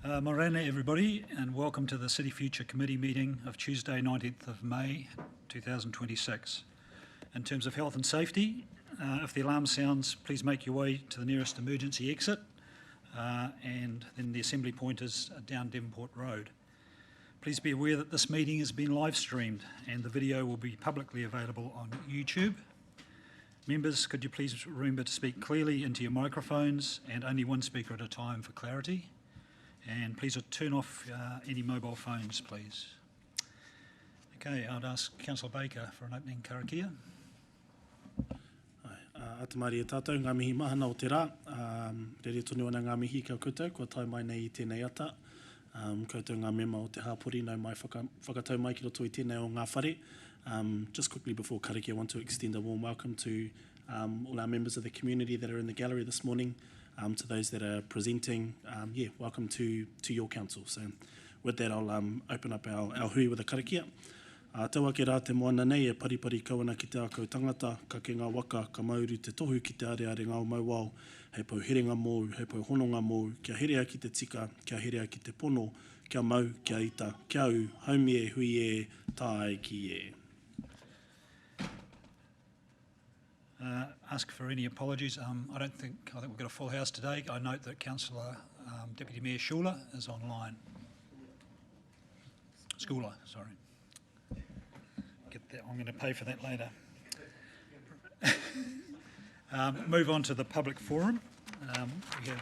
Morena everybody, and welcome to the City Future Committee meeting of Tuesday 19th of May 2026. In terms of health and safety, if the alarm sounds, please make your way to the nearest emergency exit, and then the assembly point is down Devonport Road. Please be aware that this meeting is being live streamed and the video will be publicly available on YouTube. Members, could you please remember to speak clearly into your microphones and only one speaker at a time for clarity. And please turn off any mobile phones, please. Okay, I'd ask Councillor Baker for an opening karakia. Atamari e tātou, ngā mihi mahana o te rā. Rere tonu ana ngā mihi kia koutou, kua tau mai nei I tēnei ata. Koutou ngā mema o te hāpori, nau mai whakatau mai ki roto I tēnei o ngā whare. Just quickly before karakia, I want to extend a warm welcome to all our members of the community that are in the gallery this morning. To those that are presenting, welcome to your council. So with that, I'll open up our hui with a karakia. Taua ke rā te moana nei e paripari kawana ki te akau tangata, ka ke ngā waka, ka mauru te tohu ki te areare ngā mauau, hei pau herenga mōu, hei pau hononga mōu, kia herea ki te tika, kia herea ki te pono, kia mau, kia ita, kia au, haumi e, hui e, tāe ki e. Ask for any apologies. I think we've got a full house today. I note that Councillor Deputy Mayor Schuler is online. Schooler, sorry. Get that. I'm going to pay for that later. Move on to the public forum. We have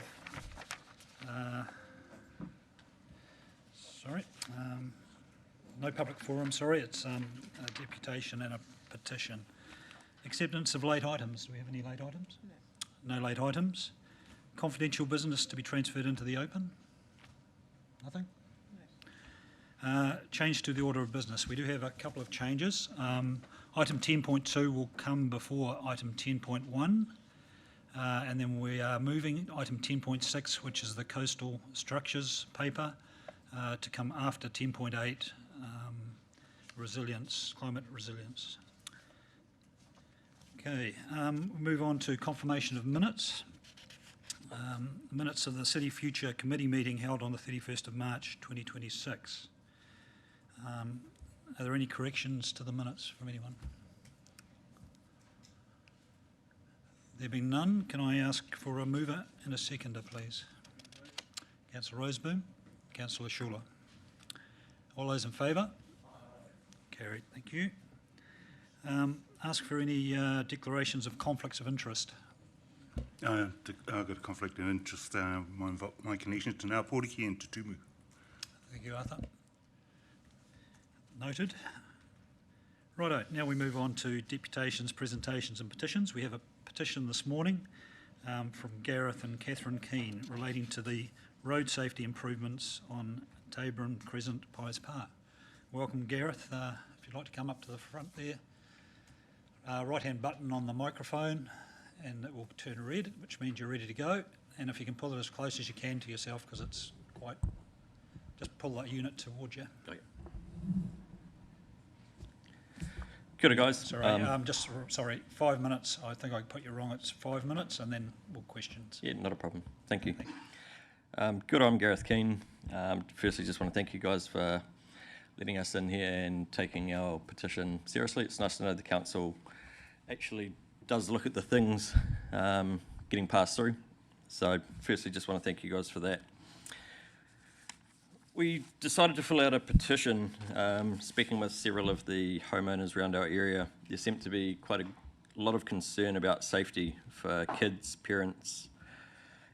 no public forum. Sorry, it's a deputation and a petition. Acceptance of late items. Do we have any late items? No. No late items. Confidential business to be transferred into the open? Nothing? No. Change to the order of business. We do have a couple of changes. Item 10.2 will come before item 10.1, and then we are moving item 10.6, which is the coastal structures paper, to come after 10.8, resilience, climate resilience. Okay, we'll move on to confirmation of minutes. Minutes of the City Future Committee meeting held on the 31st of March 2026. Are there any corrections to the minutes from anyone? There being none, can I ask for a mover and a seconder, please? Councillor Roseboom, Councillor Schuler. All those in favour? Carried, thank you. Ask for any declarations of conflicts of interest. I've got a conflict of interest, my connection to Tauriko and to Tumu. Thank you, Arthur. Noted. Righto, now we move on to deputations, presentations and petitions. We have a petition this morning from Gareth and Catherine Keane relating to the road safety improvements on Taborn Crescent Pies Park. Welcome, Gareth. If you'd like to come up to the front there. Right-hand button on the microphone and it will turn red, which means you're ready to go. And if you can pull it as close as you can to yourself, because it's quite, just pull that unit towards you. Okay. Kia ora, guys. Sorry, sorry, 5 minutes. I think I put you wrong. It's 5 minutes and then we'll questions. Yeah, not a problem. Thank you. Good, I'm Gareth Keane. Firstly, just want to thank you guys for letting us in here and taking our petition seriously. It's nice to know the council actually does look at the things getting passed through. So firstly, just want to thank you guys for that. We decided to fill out a petition, speaking with several of the homeowners around our area. There seemed to be quite a lot of concern about safety for kids, parents,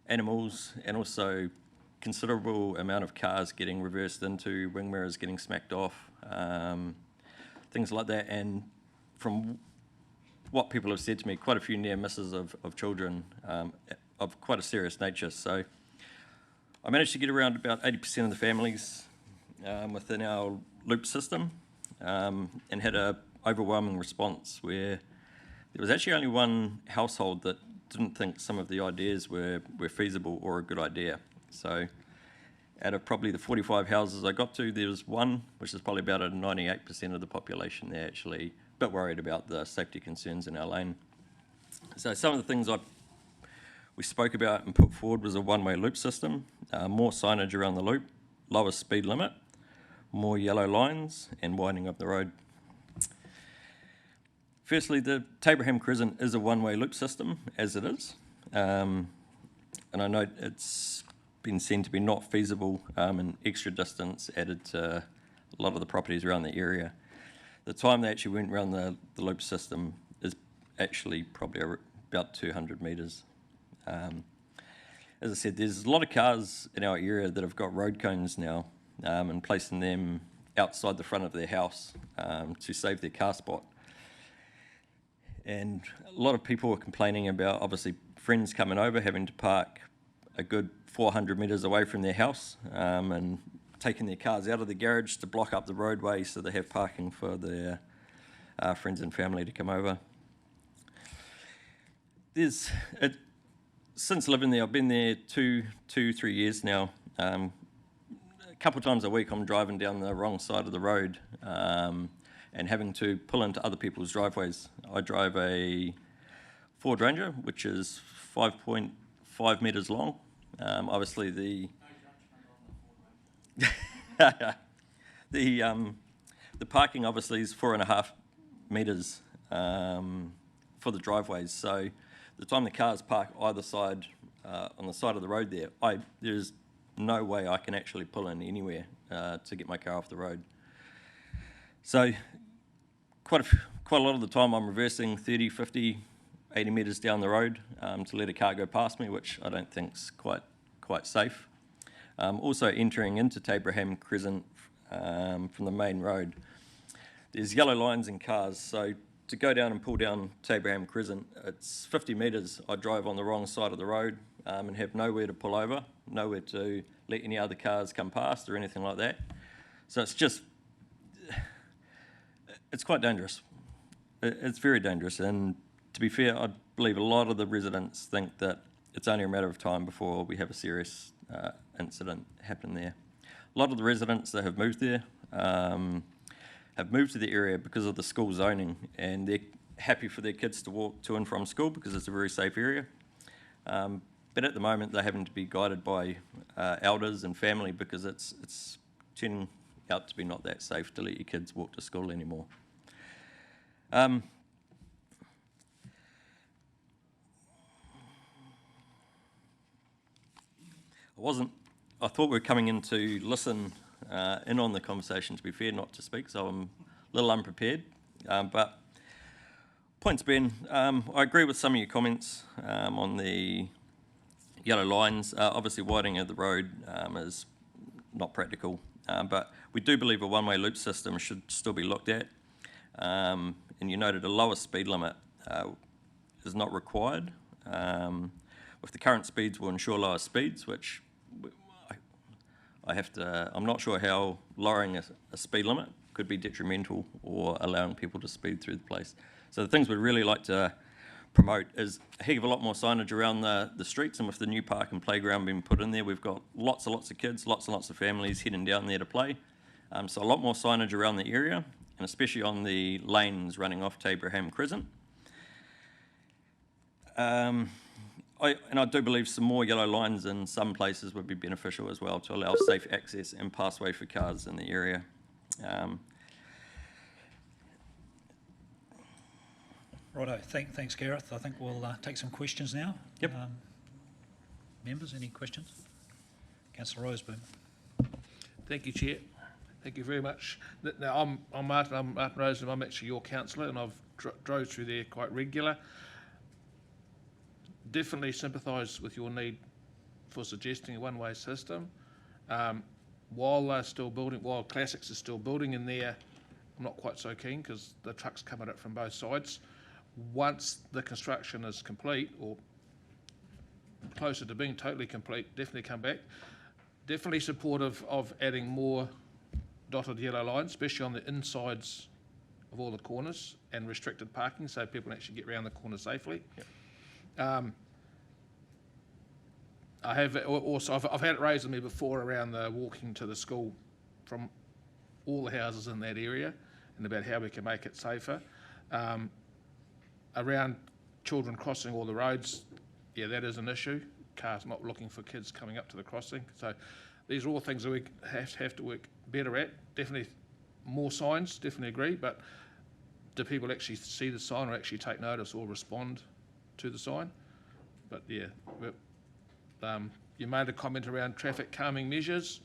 animals, and also considerable amount of cars getting reversed into, wing mirrors getting smacked off, things like that. And from what people have said to me, quite a few near misses of children of quite a serious nature. So I managed to get around about 80% of the families within our loop system and had an overwhelming response where there was actually only one household that didn't think some of the ideas were feasible or a good idea. So out of probably the 45 houses I got to, there was one, which is probably about 98% of the population there actually a bit worried about the safety concerns in our lane. So some of the things I we spoke about and put forward was a one-way loop system, more signage around the loop, lower speed limit, more yellow lines, and widening of the road. Firstly, the Tabraham Crescent is a one-way loop system, as it is, and I know it's been seen to be not feasible and extra distance added to a lot of the properties around the area. The time they actually went around the loop system is actually probably about 200 metres. As I said, there's a lot of cars in our area that have got road cones now and placing them outside the front of their house to save their car spot. And a lot of people are complaining about, obviously, friends coming over, having to park a good 400 metres away from their house and taking their cars out of the garage to block up the roadway so they have parking for their friends and family to come over. Since living there, I've been there 3 years now. A couple of times a week I'm driving down the wrong side of the road and having to pull into other people's driveways. I drive a Ford Ranger, which is 5.5 metres long. Obviously the parking obviously is 4.5 metres for the driveways. So the time the cars park either side on the side of the road there's no way I can actually pull in anywhere to get my car off the road. So quite a lot of the time I'm reversing 30, 50, 80 metres down the road to let a car go past me, which I don't think's quite safe. Also entering into Tabraham Crescent from the main road, there's yellow lines in cars, so to go down and pull down Tabraham Crescent, it's 50 metres. I drive on the wrong side of the road and have nowhere to pull over, nowhere to let any other cars come past or anything like that. So it's quite dangerous. It's very dangerous, and to be fair, I believe a lot of the residents think that it's only a matter of time before we have a serious incident happen there. A lot of the residents that have moved there have moved to the area because of the school zoning, and they're happy for their kids to walk to and from school because it's a very safe area. But at the moment, they're having to be guided by elders and family because it's turning out to be not that safe to let your kids walk to school anymore. I thought we were coming in to listen in on the conversation, to be fair, not to speak, so I'm a little unprepared. But points being, I agree with some of your comments on the yellow lines. Obviously, widening of the road is not practical, but we do believe a one-way loop system should still be looked at. And you noted a lower speed limit is not required. With the current speeds, we'll ensure lower speeds, which I'm not sure how lowering a speed limit could be detrimental or allowing people to speed through the place. So the things we'd really like to promote is a heck of a lot more signage around the streets, and with the new park and playground being put in there, we've got lots and lots of kids, lots and lots of families heading down there to play. So a lot more signage around the area, and especially on the lanes running off Tabraham Crescent. I do believe some more yellow lines in some places would be beneficial as well to allow safe access and passway for cars in the area. Righto, thanks Gareth. I think we'll take some questions now. Yep. Members, any questions? Councillor Roseburn. Thank you, Chair. Thank you very much. Now, I'm Martin Roseburn. I'm actually your councillor, and I've drove through there quite regular. Definitely sympathise with your need for suggesting a one-way system. While Classics is still building in there, I'm not quite so keen because the trucks come at it from both sides. Once the construction is complete, or closer to being totally complete, definitely come back. Definitely supportive of adding more dotted yellow lines, especially on the insides of all the corners, and restricted parking so people can actually get around the corner safely. Yep. I've had it raised with me before around the walking to the school from all the houses in that area, and about how we can make it safer. Around children crossing all the roads, yeah, that is an issue. Cars not looking for kids coming up to the crossing. So these are all things that we have to work better at. Definitely more signs, definitely agree, but do people actually see the sign or actually take notice or respond to the sign? But yeah, you made a comment around traffic calming measures.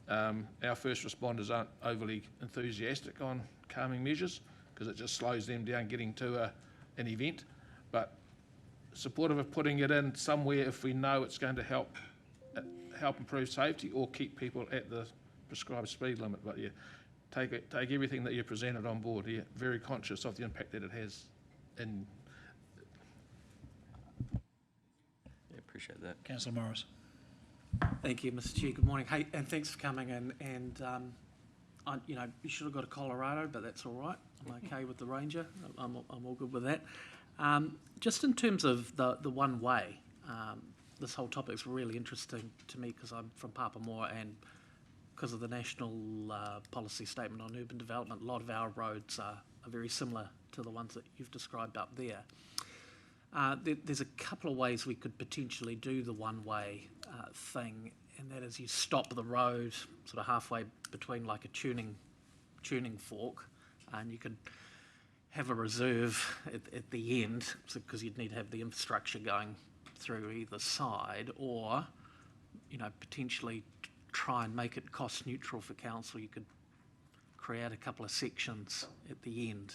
Our first responders aren't overly enthusiastic on calming measures because it just slows them down getting to an event. But supportive of putting it in somewhere if we know it's going to help improve safety or keep people at the prescribed speed limit. But yeah, take everything that you presented on board. Yeah, very conscious of the impact that it has. In Yeah, appreciate that. Councillor Morris. Thank you, Mr. Chair. Good morning. Hey, and thanks for coming in. And you know, you should have got a Colorado, but that's all right. I'm okay with the Ranger. I'm all good with that. Just in terms of the one way, this whole topic is really interesting to me because I'm from Papamoa, and because of the national policy statement on urban development, a lot of our roads are very similar to the ones that you've described up there. There's a couple of ways we could potentially do the one-way thing, and that is you stop the road sort of halfway between like a tuning fork, and you could have a reserve at the end, because you'd need to have the infrastructure going through either side, or, you know, potentially try and make it cost neutral for council. You could create a couple of sections at the end,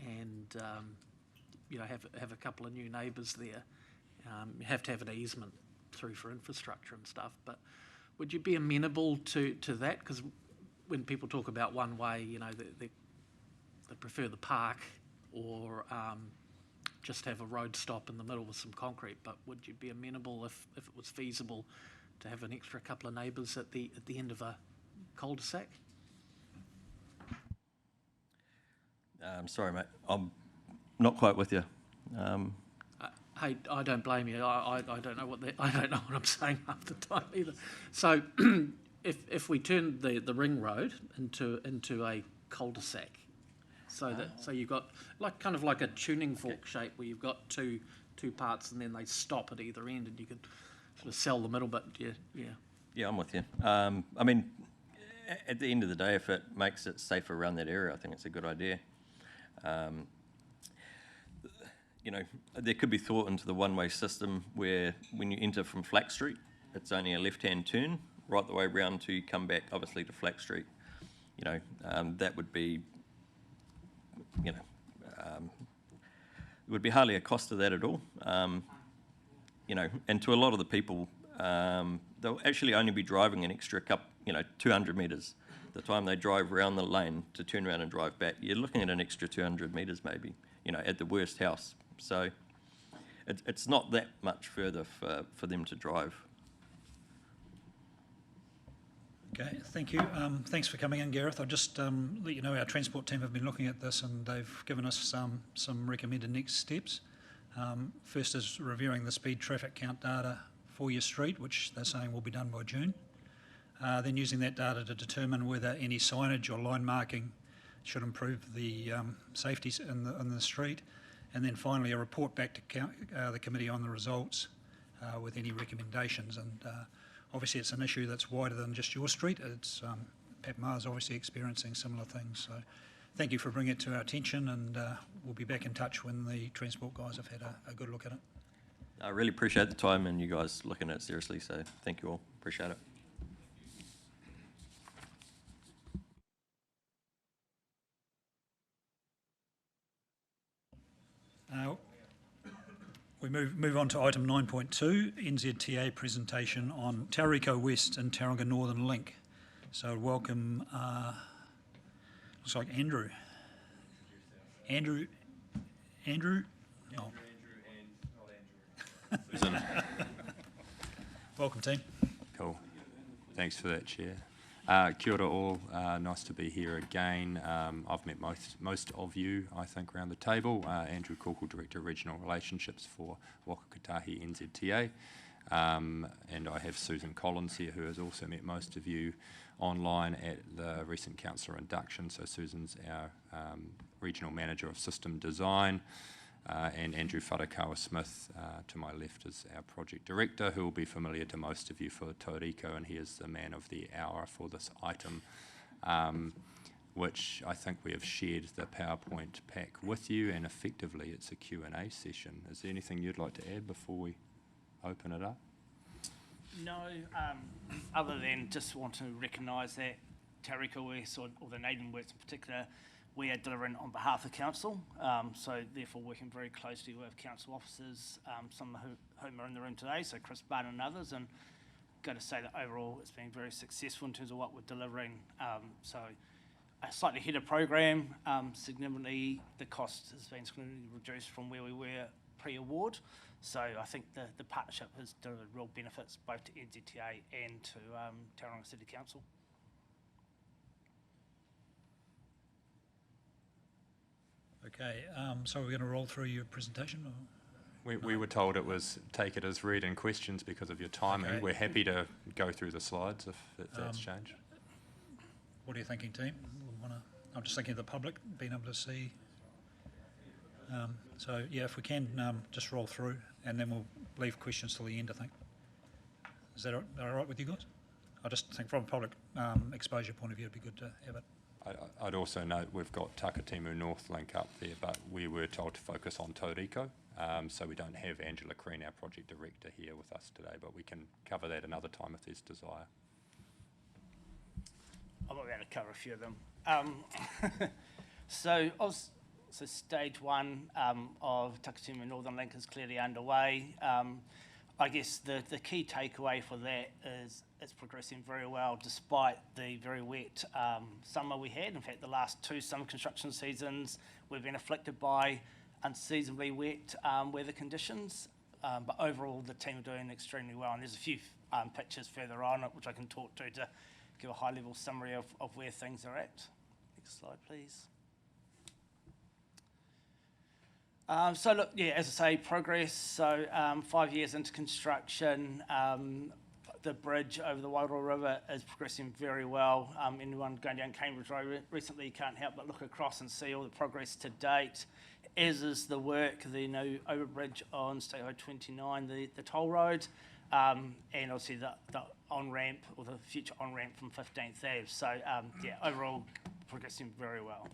and you know, have a couple of new neighbours there. You have to have an easement through for infrastructure and stuff, but would you be amenable to that? Because when people talk about one way, you know, they prefer the park or just have a road stop in the middle with some concrete. But would you be amenable if it was feasible to have an extra couple of neighbours at the end of a cul-de-sac? Sorry, mate. I'm not quite with you. Hey, I don't blame you. I don't know what I'm saying half the time either. So, if we turn the ring road into a cul-de-sac, so you've got kind of like a tuning fork shape where you've got two parts and then they stop at either end, and you could sort of sell the middle. But yeah. Yeah, I'm with you. I mean, at the end of the day, if it makes it safer around that area, I think it's a good idea. You know, there could be thought into the one-way system where when you enter from Flack Street, it's only a left-hand turn right the way round to come back, obviously, to Flack Street. You know, that would be, you know, there would be hardly a cost to that at all. You know, and to a lot of the people, they'll actually only be driving an extra 200 metres. The time they drive around the lane to turn around and drive back, you're looking at an extra 200 metres maybe, you know, at the worst house. So it's not that much further for them to drive. Okay, thank you. Thanks for coming in, Gareth. I'll just let you know our transport team have been looking at this, and they've given us some recommended next steps. First is reviewing the speed traffic count data for your street, which they're saying will be done by June. Then using that data to determine whether any signage or line marking should improve the safety in the street. And then finally a report back to the committee on the results with any recommendations. And obviously it's an issue that's wider than just your street. It's Patma's obviously experiencing similar things. So thank you for bringing it to our attention, and we'll be back in touch when the transport guys have had a good look at it. I really appreciate the time and you guys looking at it seriously, so thank you all. Appreciate it. We move on to item 9.2, NZTA presentation on Tauriko West and Tauranga Northern Link. So welcome, looks like Andrew. Andrew? Oh. Susan. Welcome, team. Cool. Thanks for that, Chair. Kia ora all. Nice to be here again. I've met most of you, I think, around the table. Andrew Koko, Director of Regional Relationships for Wakakatahi NZTA. And I have Susan Collins here, who has also met most of you online at the recent councillor induction. So Susan's our Regional Manager of System Design. and Andrew Wharakawa-Smith to my left is our project director, who will be familiar to most of you for Tauriko, and he is the man of the hour for this item, which I think we have shared the PowerPoint pack with you, and effectively it's a Q&A session. Is there anything you'd like to add before we open it up? No, other than just want to recognise that Tauriko West, or the Naden Works in particular, we are delivering on behalf of council, so therefore working very closely with council officers, some of whom are in the room today, so Chris Barn and others, and got to say that overall it's been very successful in terms of what we're delivering. So a slightly ahead of program, significantly the cost has been significantly reduced from where we were pre-award. So I think the partnership has delivered real benefits both to NZTA and to Tauranga City Council. Okay, so we're going to roll through your presentation? Or? We were told it was take it as read in questions because of your timing. Okay. We're happy to go through the slides if that's changed. What are you thinking, team? I'm just thinking of the public being able to see. So yeah, if we can just roll through, and then we'll leave questions till the end, I think. Is that all right with you guys? I just think from a public exposure point of view, it'd be good to have it. I'd also note we've got Takatimu North link up there, but we were told to focus on Tauriko, so we don't have Angela Crean, our project director, here with us today, but we can cover that another time if there's desire. I might be able to cover a few of them. So stage one of Takatimu Northern Link is clearly underway. I guess the key takeaway for that is it's progressing very well despite the very wet summer we had. In fact, the last two summer construction seasons we've been afflicted by unseasonably wet weather conditions. But overall, the team are doing extremely well. And there's a few pictures further on which I can talk to give a high-level summary of where things are at. Next slide, please. So look, yeah, as I say, progress. So 5 years into construction, the bridge over the Wairua River is progressing very well. Anyone going down Cambridge Road recently can't help but look across and see all the progress to date, as is the work, the new overbridge on State Highway 29, the toll road, and obviously the on-ramp, or the future on-ramp from 15th Ave. So yeah, overall progressing very well.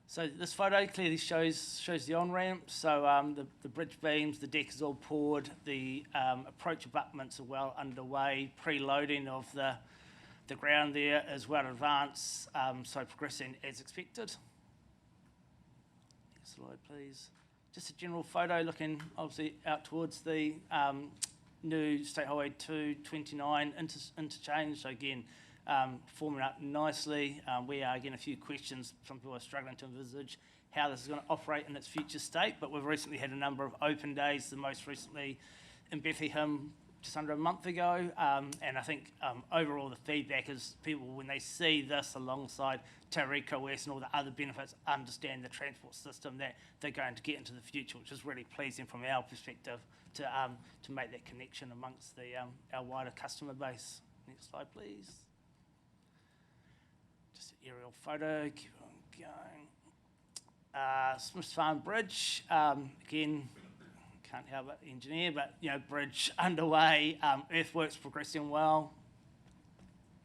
So this photo clearly shows the on-ramp. So the bridge beams, the deck is all poured, the approach abutments are well underway, pre-loading of the ground there is well advanced, so progressing as expected. Next slide, please. Just a general photo looking obviously out towards the new State Highway 229 interchange. So again, forming up nicely. We are getting a few questions. Some people are struggling to envisage how this is going to operate in its future state, but we've recently had a number of open days, the most recently in Bethlehem just under a month ago, and I think overall the feedback is people, when they see this alongside Tauriko West and all the other benefits, understand the transport system that they're going to get into the future, which is really pleasing from our perspective to make that connection amongst our wider customer base. Next slide, please. Just an aerial photo, keep on going. Smiths Farm Bridge, again, can't help but engineer, but bridge underway, earthworks progressing well.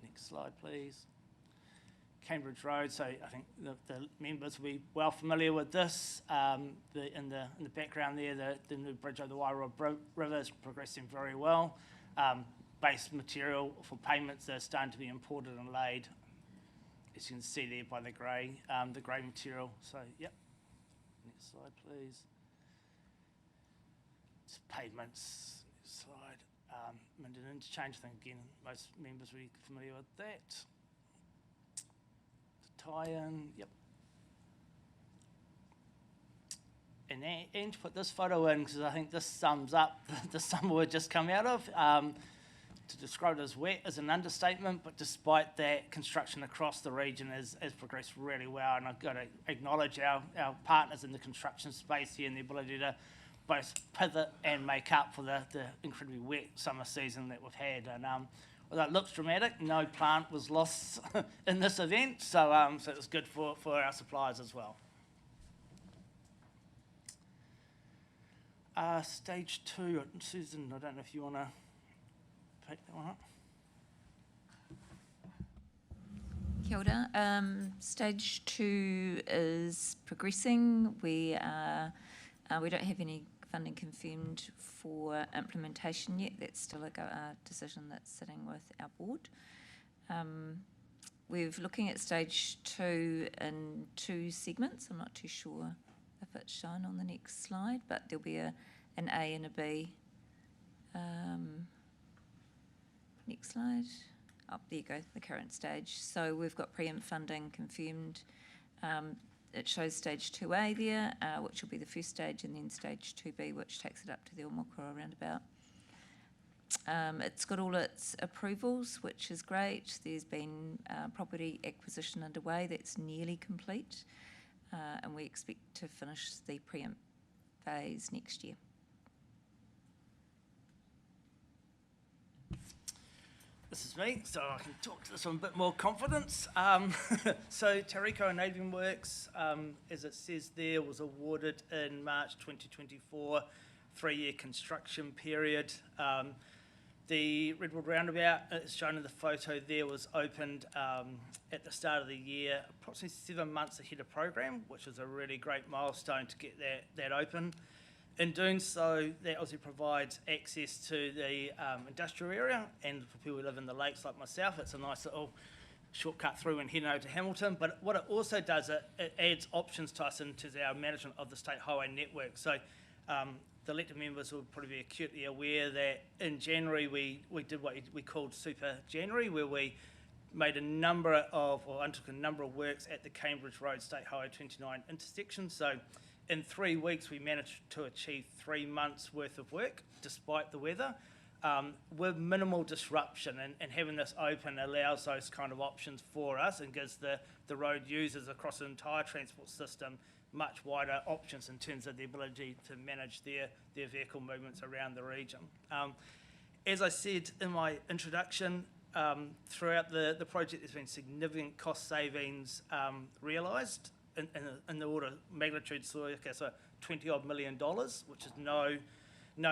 Next slide, please. Cambridge Road, so I think the members will be well familiar with this. In the background there, the new bridge over the Wairua River is progressing very well. Base material for payments are starting to be imported and laid, as you can see there by the grey material. So, yep. Next slide, please. It's pavements. Next slide. Minden Interchange. I think again most members will be familiar with that. The tie-in. Yep. And to put this photo in, because I think this sums up the summer we've just come out of. To describe it as wet is an understatement, but despite that, construction across the region has progressed really well, and I've got to acknowledge our partners in the construction space here and the ability to both pivot and make up for the incredibly wet summer season that we've had. And although it looks dramatic, no plant was lost in this event, so it was good for our suppliers as well. Stage 2, Susan, I don't know if you want to pick that one up. Kia ora. Stage 2 is progressing. We don't have any funding confirmed for implementation yet. That's still a decision that's sitting with our board. We're looking at stage 2 in 2 segments. I'm not too sure if it's shown on the next slide, but there'll be an A and a B. Next slide. Oh, there you go, the current stage. So we've got preempt funding confirmed. It shows stage 2A there, which will be the first stage, and then stage 2B, which takes it up to the Omokoro roundabout. It's got all its approvals, which is great. There's been property acquisition underway that's nearly complete, and we expect to finish the preempt phase next year. This is me, so I can talk to this with a bit more confidence. So Tauriko Enabling Works, as it says there, was awarded in March 2024, 3-year construction period. The Redwood Roundabout, as shown in the photo there, was opened at the start of the year, approximately 7 months ahead of program, which is a really great milestone to get that open. In doing so, that obviously provides access to the industrial area, and for people who live in the lakes like myself, it's a nice little shortcut through and heading over to Hamilton. But what it also does, it adds options to us into our management of the state highway network. So the elected members will probably be acutely aware that in January we did what we called Super January, where we made undertook a number of works at the Cambridge Road State Highway 29 intersection. So in 3 weeks, we managed to achieve 3 months worth of work, despite the weather, with minimal disruption. And having this open allows those kind of options for us and gives the road users across the entire transport system much wider options in terms of the ability to manage their vehicle movements around the region. As I said in my introduction, throughout the project, there's been significant cost savings realised. In the order of magnitude, so $20-odd million, which is no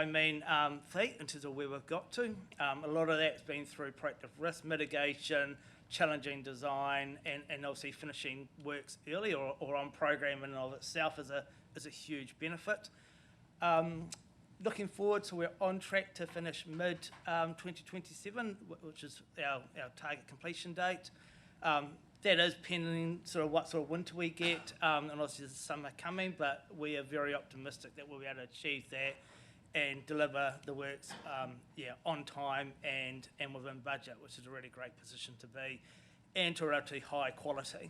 mean feat in terms of where we've got to. A lot of that's been through proactive risk mitigation, challenging design, and obviously finishing works early or on program in and of itself is a huge benefit. Looking forward, so we're on track to finish mid-2027, which is our target completion date. That is pending sort of what sort of winter we get, and obviously there's summer coming, but we are very optimistic that we'll be able to achieve that and deliver the works on time and within budget, which is a really great position to be, and to a relatively high quality.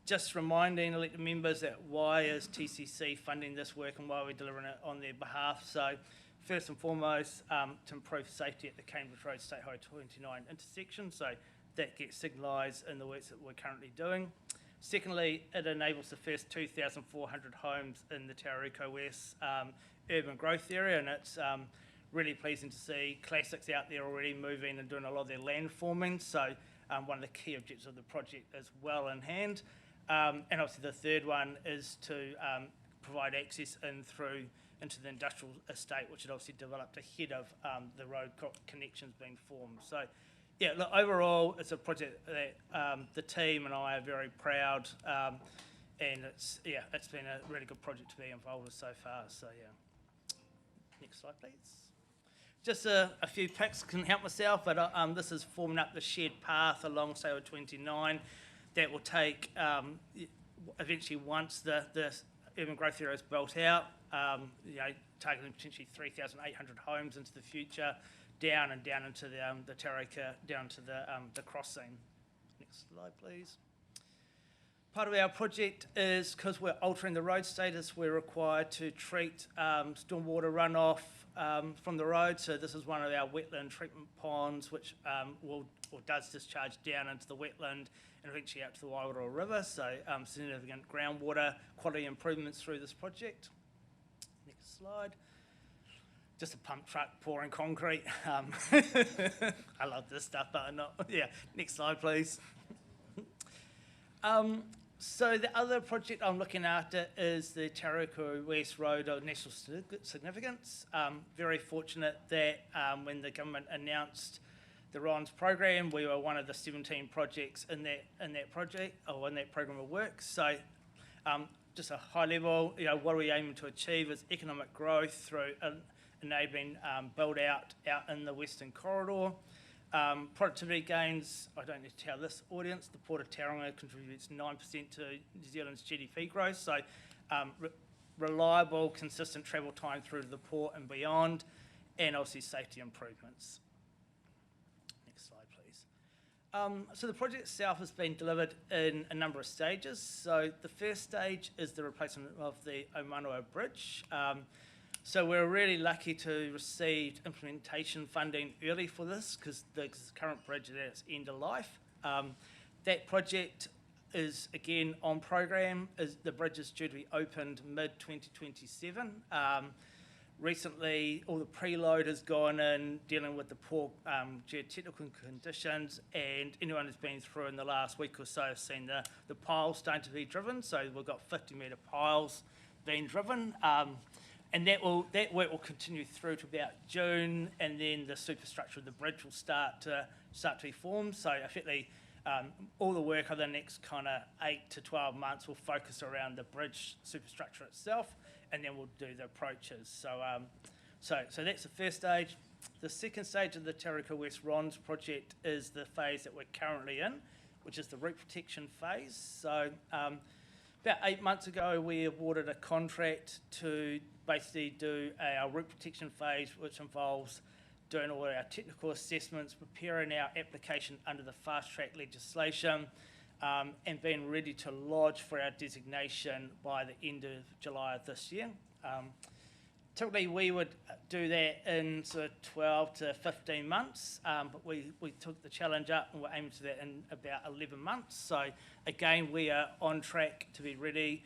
Just reminding elected members that why is TCC funding this work and why are we delivering it on their behalf. So first and foremost, to improve safety at the Cambridge Road State Highway 29 intersection. So that gets signalised in the works that we're currently doing. Secondly, it enables the first 2,400 homes in the Tauriko West urban growth area, and it's really pleasing to see classics out there already moving and doing a lot of their land forming. So one of the key objectives of the project is well in hand. And obviously the third one is to provide access into the industrial estate, which had obviously developed ahead of the road connections being formed. So yeah, look, overall, it's a project that the team and I are very proud, and it's been a really good project to be involved with so far. So yeah, next slide, please. Just a few pics, can help myself, but this is forming up the shared path along Highway 29 that will take eventually once the urban growth area is built out, targeting potentially 3,800 homes into the future. Down into the Tauriko, down to the crossing. Next slide, please. Part of our project is, because we're altering the road status, we're required to treat stormwater runoff from the road. So this is one of our wetland treatment ponds, which does discharge down into the wetland and eventually out to the Graywater River. So significant groundwater quality improvements through this project. Next slide. Just a pump truck pouring concrete. I love this stuff, but I'm not. Yeah, next slide, please. So the other project I'm looking after is the Tauriko West Road of National Significance. Very fortunate that when the government announced the RONS program, we were one of the 17 projects in that project or in that program of work. So just a high level, what are we aiming to achieve is economic growth through enabling build out in the Western Corridor. Productivity gains, I don't need to tell this audience, the Port of Tauranga contributes 9% to New Zealand's GDP growth, so reliable, consistent travel time through to the port and beyond, and obviously safety improvements. Next slide, please. So the project itself has been delivered in a number of stages. So the first stage is the replacement of the Maunganui Bridge. So we're really lucky to receive implementation funding early for this because the current bridge is at its end of life. That project is again on program. The bridge is due to be opened mid-2027. Recently, all the preload has gone in, dealing with the poor geotechnical conditions, and anyone who's been through in the last week or so has seen the piles starting to be driven. So we've got 50-metre piles being driven. And that work will continue through to about June, and then the superstructure of the bridge will start to be formed. So effectively, all the work over the next kind of 8 to 12 months will focus around the bridge superstructure itself, and then we'll do the approaches. So that's the first stage. The second stage of the Tauriko West RONS project is the phase that we're currently in, which is the root protection phase. So about 8 months ago, we awarded a contract to basically do our root protection phase, which involves doing all our technical assessments, preparing our application under the fast track legislation, and being ready to lodge for our designation by the end of July of this year. Typically, we would do that in sort of 12 to 15 months, but we took the challenge up and we're aiming to that in about 11 months. So again, we are on track to be ready.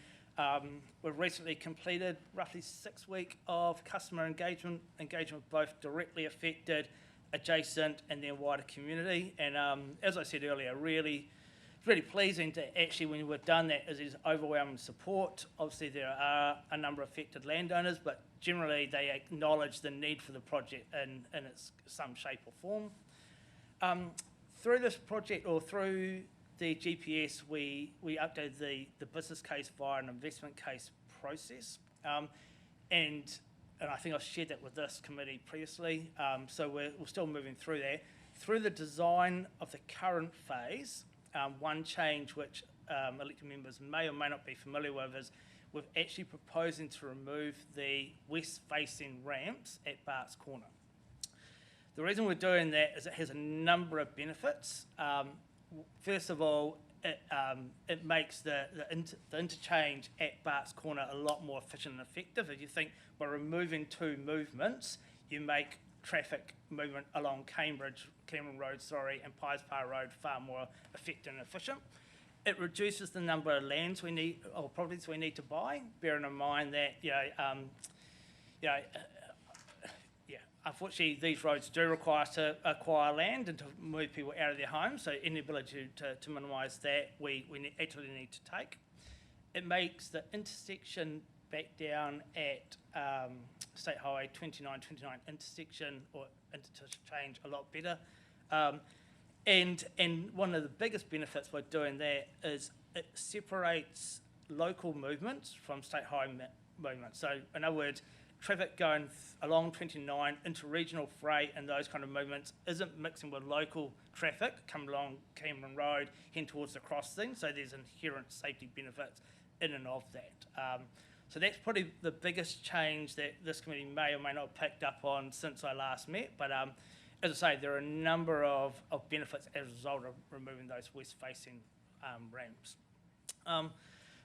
We've recently completed roughly 6 weeks of customer engagement with both directly affected, adjacent, and then wider community. And as I said earlier, really pleasing to actually, when we've done that, is there's overwhelming support. Obviously, there are a number of affected landowners, but generally they acknowledge the need for the project in some shape or form. Through this project, or through the GPS, we updated the business case via an investment case process. And I think I've shared that with this committee previously. So we're still moving through that. Through the design of the current phase, one change which elected members may or may not be familiar with is we're actually proposing to remove the west-facing ramps at Bart's Corner. The reason we're doing that is it has a number of benefits. First of all, it makes the interchange at Bart's Corner a lot more efficient and effective. If you think by removing 2 movements, you make traffic movement along Cameron Road, and Pies Par Road far more effective and efficient. It reduces the number of lands we need, or properties we need to buy, bearing in mind that unfortunately these roads do require us to acquire land and to move people out of their homes. So any ability to minimise that, we actually need to take. It makes the intersection back down at State Highway 29 intersection or interchange a lot better. And one of the biggest benefits by doing that is it separates local movements from state highway movements. So in other words, traffic going along 29 into regional freight and those kind of movements isn't mixing with local traffic coming along Cameron Road, heading towards the crossing. So there's inherent safety benefits in and of that. So that's probably the biggest change that this committee may or may not have picked up on since I last met. But as I say, there are a number of benefits as a result of removing those west-facing ramps.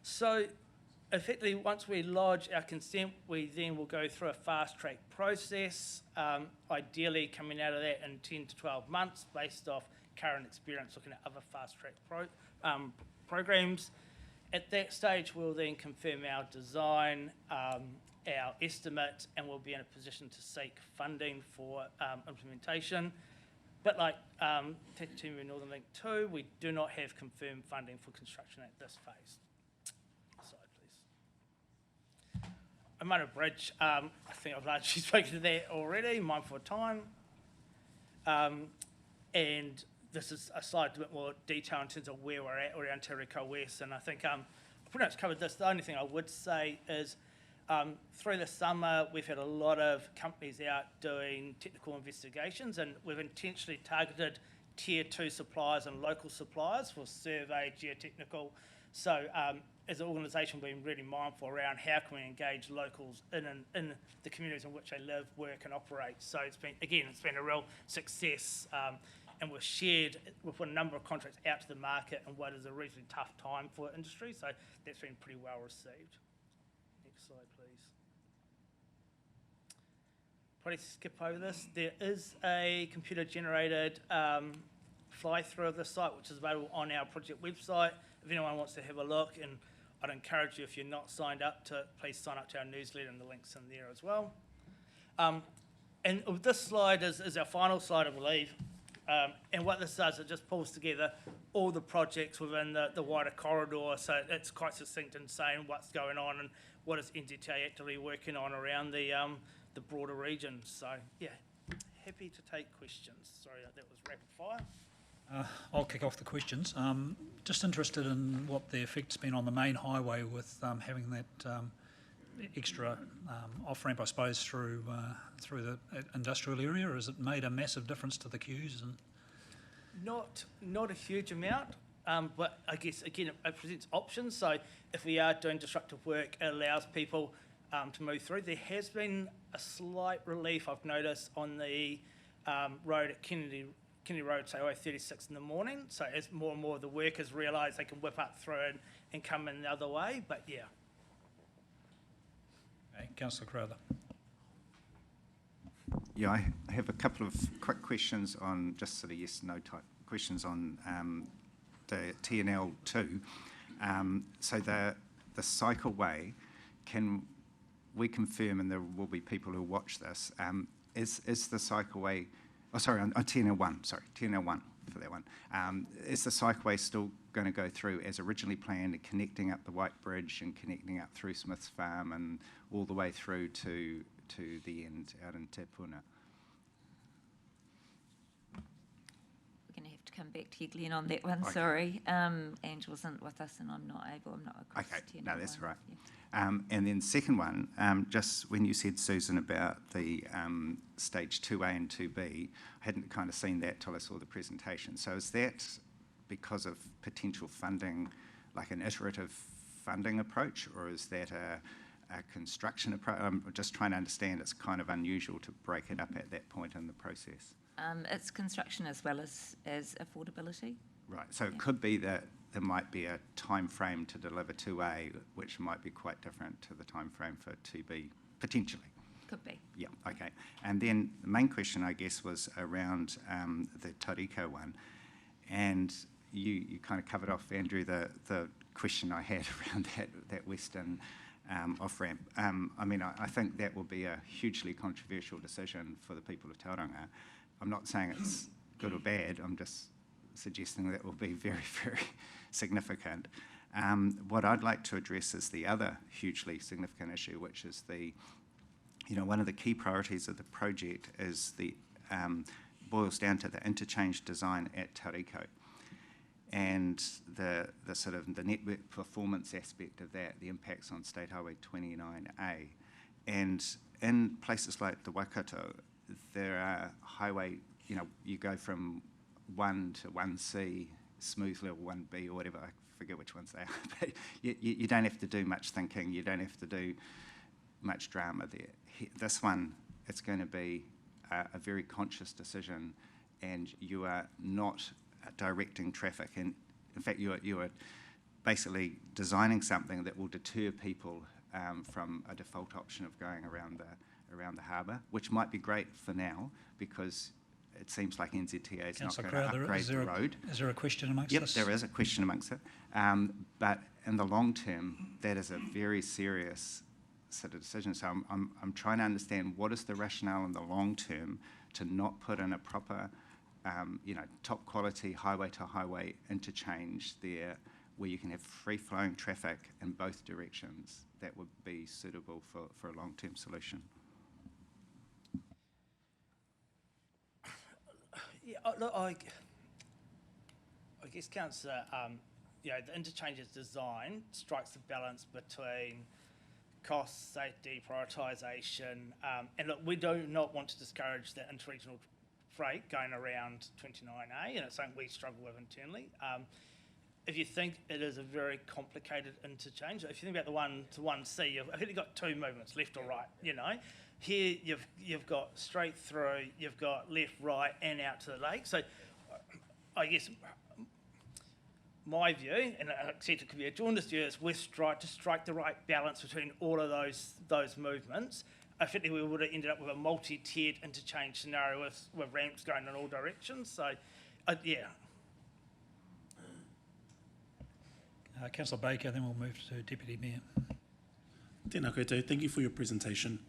So effectively, once we lodge our consent, we then will go through a fast-track process, ideally coming out of that in 10 to 12 months based off current experience looking at other fast-track programs. At that stage, we'll then confirm our design, our estimate, and we'll be in a position to seek funding for implementation. But like Te Timu Northern Link 2, we do not have confirmed funding for construction at this phase. Amana Bridge, I think I've largely spoken to that already, mindful of time. And this is a slide a bit more detail in terms of where we're at around Tauriko West, and I think I've pretty much covered this. The only thing I would say is through the summer, we've had a lot of companies out doing technical investigations, and we've intentionally targeted Tier 2 suppliers and local suppliers for survey, geotechnical. So as an organisation, we've been really mindful around how can we engage locals in the communities in which they live, work and operate. So it's been a real success, and we've put a number of contracts out to the market in what is a reasonably tough time for industry, so that's been pretty well received. Next slide, please. Probably skip over this. There is a computer-generated fly-through of the site, which is available on our project website. If anyone wants to have a look, and I'd encourage you, if you're not signed up to it, please sign up to our newsletter, and the link's in there as well. And this slide is our final slide, I believe. And what this does, it just pulls together all the projects within the wider corridor, so it's quite succinct in saying what's going on and what is NZTA actively working on around the broader region. So, yeah, happy to take questions. Sorry, that was rapid fire. I'll kick off the questions. Just interested in what the effect's been on the main highway with having that extra off-ramp, I suppose, through the industrial area. Has it made a massive difference to the queues? And Not a huge amount, but I guess, again, it presents options. So if we are doing disruptive work, it allows people to move through. There has been a slight relief, I've noticed, on the road at Kennedy Road, say 36 in the morning. So as more and more of the workers realise they can whip up through and come in the other way, but yeah. okay, Councillor Crowther. Yeah, I have a couple of quick questions on just sort of yes/no type questions on the TNL2. So the cycleway, can we confirm, and there will be people who watch this, is the cycleway, oh sorry, on TNL1, sorry, TNL1 for that one. Is the cycleway still going to go through as originally planned, connecting up the White Bridge and connecting up through Smith's Farm and all the way through to the end out in Te Puna? We're going to have to come back to you, Glenn, on that one. Okay. Sorry. Angela's not with us and I'm not across Okay, 10 no, that's one. right. Yeah. And then second one, just when you said, Susan, about the stage 2A and 2B, I hadn't kind of seen that till I saw the presentation. So is that because of potential funding, like an iterative funding approach, or is that a construction approach? I'm just trying to understand. It's kind of unusual to break it up at that point in the process. It's construction as well as affordability. Right, so it could be that there might be a time frame to deliver 2A, which might be quite different to the time frame for 2B, potentially. Could be. Yeah, okay. And then the main question, I guess, was around the Tauriko one. And you kind of covered off, Andrew, the question I had around that western off-ramp. I mean, I think that will be a hugely controversial decision for the people of Tauranga. I'm not saying it's good or bad, I'm just suggesting that will be very, very significant. What I'd like to address is the other hugely significant issue, which is one of the key priorities of the project is boils down to the interchange design at Tauriko and the sort of the network performance aspect of that, the impacts on State Highway 29A. And in places like the Waikato, there are highway, you go from 1 to 1C, smooth level 1B or whatever, I forget which ones they are, but you don't have to do much thinking, you don't have to do much drama there. This one, it's going to be a very conscious decision, and you are not directing traffic. And in fact, you are basically designing something that will deter people from a default option of going around the harbour, which might be great for now because it seems like NZTA is not going to upgrade the road. Is there a question amongst Yep, us? there is a question amongst it. But in the long term, that is a very serious sort of decision. So I'm trying to understand what is the rationale in the long term to not put in a proper, top quality highway to highway interchange there where you can have free-flowing traffic in both directions, that would be suitable for a long-term solution. Yeah, look, I guess, Councillor, you know, the interchange's design strikes a balance between cost, safety, prioritisation, and look, we do not want to discourage the interregional freight going around 29A, and it's something we struggle with internally. If you think it is a very complicated interchange, if you think about the 1 to 1C, you've only got two movements, left or right, you know. Here you've got straight through, you've got left, right, and out to the lake. So I guess my view, and I accept it could be a jaundiced view, is we've tried to strike the right balance between all of those movements. I think we would have ended up with a multi-tiered interchange scenario with ramps going in all directions. So, yeah. Councillor Baker, then we'll move to Deputy Mayor. Tēnā koutou, thank you for your presentation.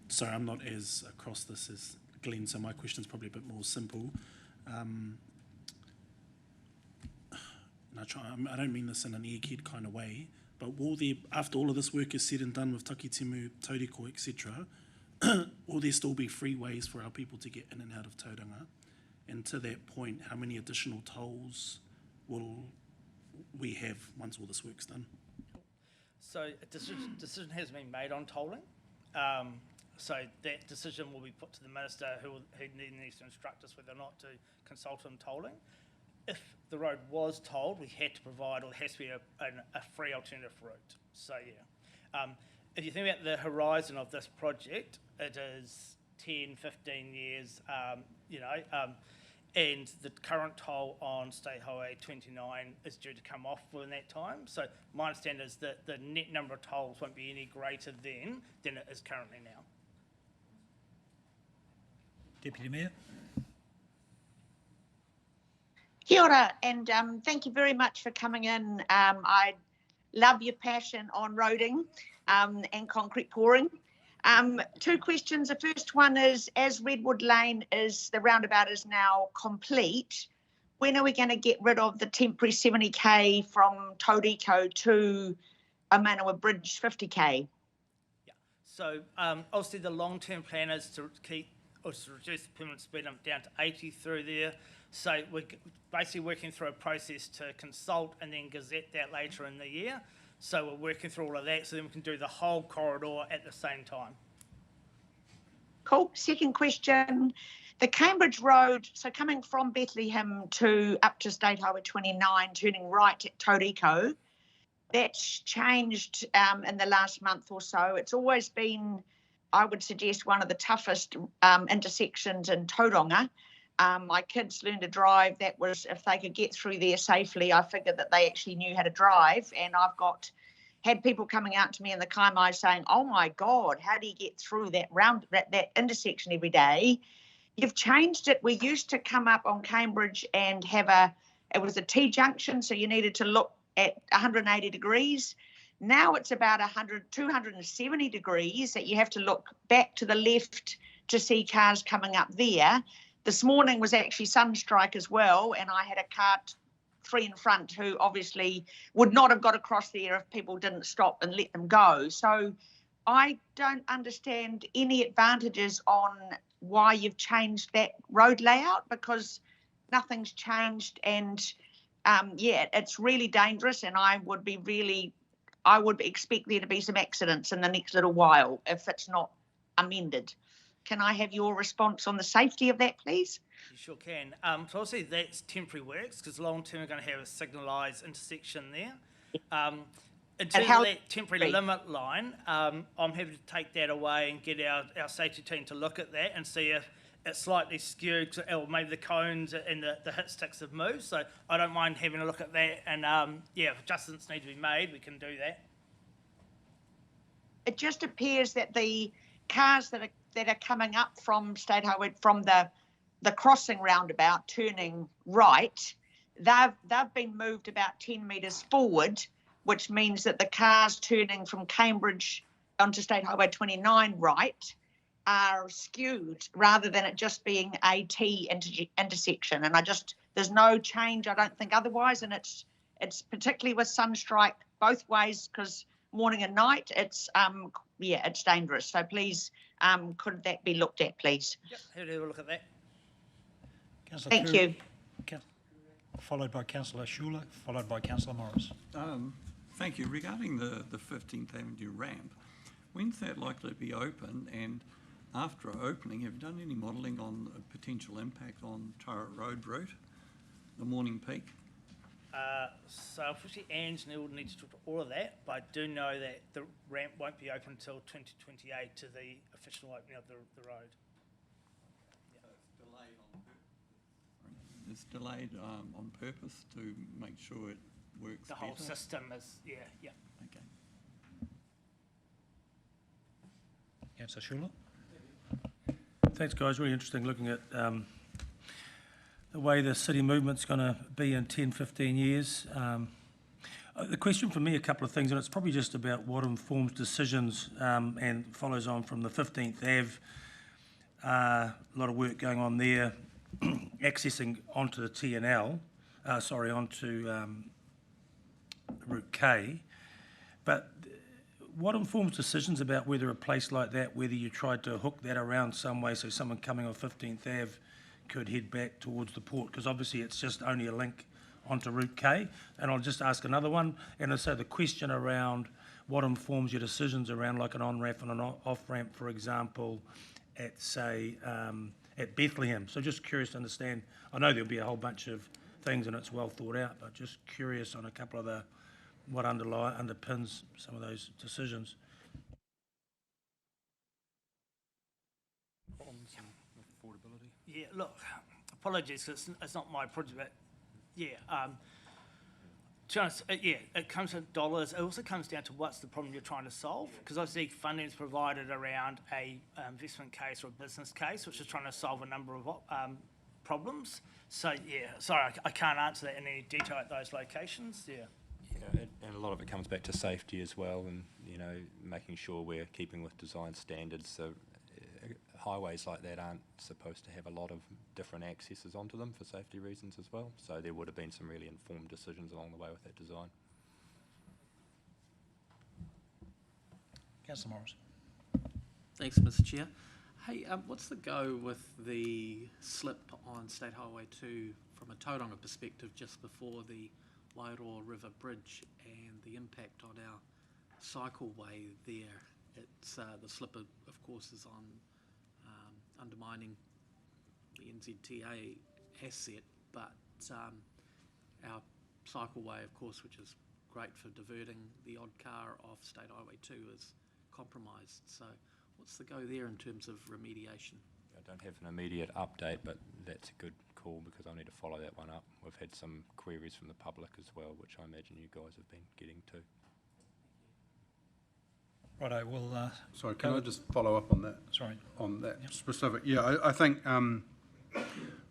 Sorry, I'm not as across this as Glenn, so my question's probably a bit more simple. I don't mean this in an egghead kind of way, but will there, after all of this work is said and done with Takitimu, Tauriko, etc., will there still be free ways for our people to get in and out of Tauranga? And to that point, how many additional tolls will we have once all this work's done? So a decision has been made on tolling. So that decision will be put to the Minister who needs to instruct us whether or not to consult on tolling. If the road was tolled, we had to provide, or there has to be a free alternative route. So yeah. If you think about the horizon of this project, it is 10, 15 years, you know, and the current toll on State Highway 29 is due to come off within that time. So my understanding is that the net number of tolls won't be any greater than it is currently now. Deputy Mayor. Kia ora, and thank you very much for coming in. I love your passion on roading and concrete pouring. Two questions. The first one is, as Redwood Lane the roundabout is now complete, when are we going to get rid of the temporary 70k from Tauriko to Maunganui Bridge 50k? Yeah. So obviously the long-term plan is to reduce the permanent speed limit down to 80 through there. So we're basically working through a process to consult and then gazette that later in the year. So we're working through all of that so then we can do the whole corridor at the same time. Cool. Second question, the Cambridge Road, so coming from Bethlehem up to State Highway 29, turning right at Tauriko, that's changed in the last month or so. It's always been, I would suggest, one of the toughest intersections in Tauranga. My kids learned to drive. That was, if they could get through there safely, I figured that they actually knew how to drive. And I've had people coming out to me in the Kaimai saying, oh my God, how do you get through that intersection every day? You've changed it. We used to come up on Cambridge and it was a T-junction, so you needed to look at 180 degrees. Now it's about 270 degrees that you have to look back to the left to see cars coming up there. This morning was actually Sunstrike as well, and I had a car 3 in front who obviously would not have got across there if people didn't stop and let them go. So I don't understand any advantages on why you've changed that road layout, because nothing's changed, and yeah, it's really dangerous, and I would expect there to be some accidents in the next little while if it's not amended. Can I have your response on the safety of that, please? You sure can. So obviously that's temporary works, because long term we're going to have a signalised intersection there. In terms of that temporary limit line, I'm happy to take that away and get our safety team to look at that and see if it's slightly skewed, or maybe the cones and the hit sticks have moved. So I don't mind having a look at that, and yeah, if adjustments need to be made, we can do that. It just appears that the cars that are coming up from State Highway, from the crossing roundabout, turning right, they've been moved about 10 metres forward, which means that the cars turning from Cambridge onto State Highway 29 right are skewed, rather than it just being a T intersection. And there's no change, I don't think, otherwise, and It's particularly with sunstrike both ways, because morning and night, it's dangerous. So please, could that be looked at, please? Yep, have a look at that. Councillor Thank Curry, you. Followed by Councillor Schuler, followed by Councillor Morris. Thank you. Regarding the 15th Avenue ramp, when's that likely to be open? And after opening, have you done any modelling on a potential impact on Tauriko Road route, the morning peak? So unfortunately, Ange will need to talk to all of that, but I do know that the ramp won't be open until 2028 to the official opening of the road. It's delayed on purpose to make sure it works The whole better? system is, yeah. Okay. Councillor Schuler. Thanks, guys. Really interesting looking at the way the city movement's going to be in 10, 15 years. The question for me, a couple of things, and it's probably just about what informs decisions and follows on from the 15th Ave. A lot of work going on there, accessing onto the TNL, onto Route K. But what informs decisions about whether a place like that, whether you tried to hook that around some way so someone coming on 15th Ave could head back towards the port? Because obviously it's just only a link onto Route K. And I'll just ask another one. And so the question around what informs your decisions around like an on-ramp and an off-ramp, for example, at, say, at Bethlehem. So just curious to understand. I know there'll be a whole bunch of things and it's well thought out, but just curious on a couple of what underpins some of those decisions. Affordability. Yeah, look, apologies, 'cause it's not my project, but yeah, to be honest, it comes to dollars. It also comes down to what's the problem you're trying to solve, because obviously funding is provided around a investment case or a business case, which is trying to solve a number of problems. So yeah, sorry, I can't answer that in any detail at those locations. Yeah. And a lot of it comes back to safety as well, and making sure we're keeping with design standards. So highways like that aren't supposed to have a lot of different accesses onto them for safety reasons as well. So there would have been some really informed decisions along the way with that design. Councillor Morris. Thanks, Mr. Chair. Hey, what's the go with the slip on State Highway 2 from a Tauranga perspective just before the Wairoa River Bridge and the impact on our cycleway there? It's the slip, of course, is on undermining the NZTA asset, but our cycleway, of course, which is great for diverting the odd car off State Highway 2, is compromised. So what's the go there in terms of remediation? I don't have an immediate update, but that's a good call because I need to follow that one up. We've had some queries from the public as well, which I imagine you guys have been getting to. Righto, we'll... Sorry, can I just follow up on that? Sorry. On that Yep. specific, yeah, I think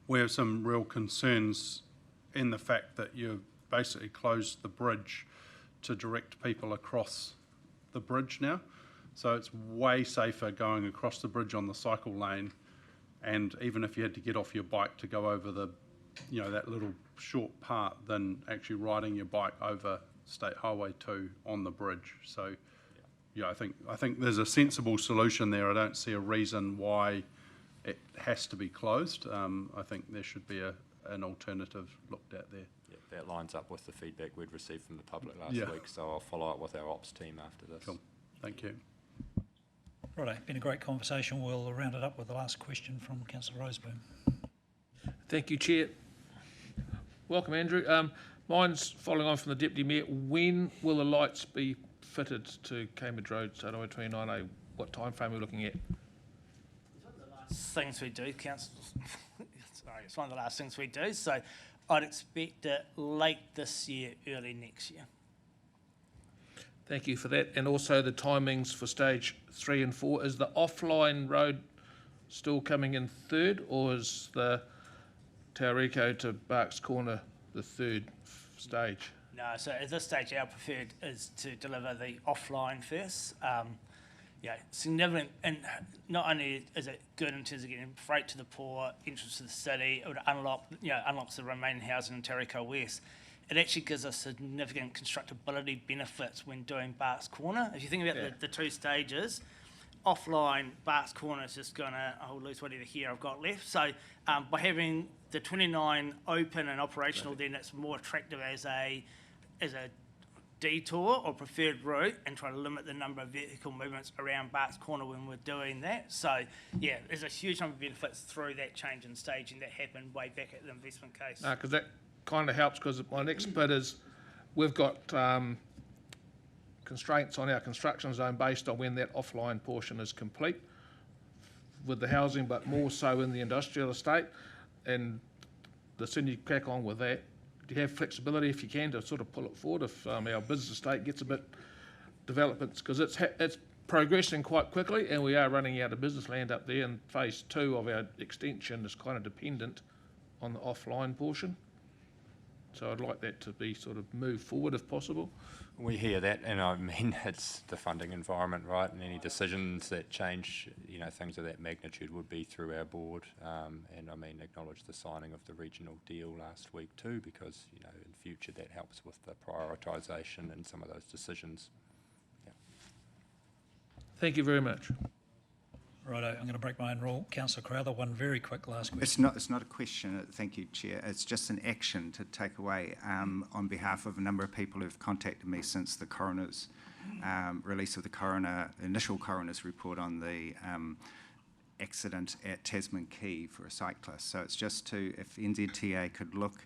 we have some real concerns in the fact that you've basically closed the bridge to direct people across the bridge now. So it's way safer going across the bridge on the cycle lane, and even if you had to get off your bike to go over the, that little short part, than actually riding your bike over State Highway 2 on the bridge. So, yeah, I think there's a sensible solution there. I don't see a reason why it has to be closed. I think there should be an alternative looked at there. Yeah, that lines up with the feedback we'd received from the public last Yeah. week, so I'll follow up with our ops team after this. Cool. Thank you. Righto, been a great conversation. We'll round it up with the last question from Councillor Roseboom. Thank you, Chair. Welcome, Andrew. Mine's following on from the Deputy Mayor. When will the lights be fitted to Cambridge Road, State Highway 29A? What time frame are we looking at? Things we do, Council. Sorry, it's one of the last things we do. So I'd expect it late this year, early next year. Thank you for that. And also the timings for stage 3 and 4. Is the offline road still coming in third, or is the Tauriko to Barks Corner the third stage? No, so at this stage, our preferred is to deliver the offline first. Significant, and not only is it good in terms of getting freight to the port, entrance to the city, it would unlocks the remaining housing in Tauriko West. it actually gives us significant constructability benefits when doing Barks Corner. If you think about the two stages, offline, Barks Corner is just going to, I'll lose whatever here I've got left. So by having the 29 open and operational, then it's more attractive as a detour or preferred route, and try to limit the number of vehicle movements around Barks Corner when we're doing that. So yeah, there's a huge number of benefits through that change in staging that happened way back at the investment case. Because that kind of helps, because my next bit is we've got constraints on our construction zone based on when that offline portion is complete with the housing, but more so in the industrial estate. And the sooner you crack on with that, you have flexibility if you can to sort of pull it forward if our business estate gets a bit developments, because it's progressing quite quickly, and we are running out of business land up there, and phase 2 of our extension is kind of dependent on the offline portion. So I'd like that to be sort of moved forward if possible. We hear that, and I mean, it's the funding environment, right? And any decisions that change, things of that magnitude would be through our board. And I mean, acknowledge the signing of the regional deal last week too, because, in future that helps with the prioritisation and some of those decisions. Yeah. Thank you very much. Righto, I'm going to break my own rule. Councillor Crowther, one very quick last question. It's not a question, thank you, Chair. It's just an action to take away on behalf of a number of people who've contacted me since the coroner's release of the initial coroner's report on the accident at Tasman Quay for a cyclist. So it's just if NZTA could look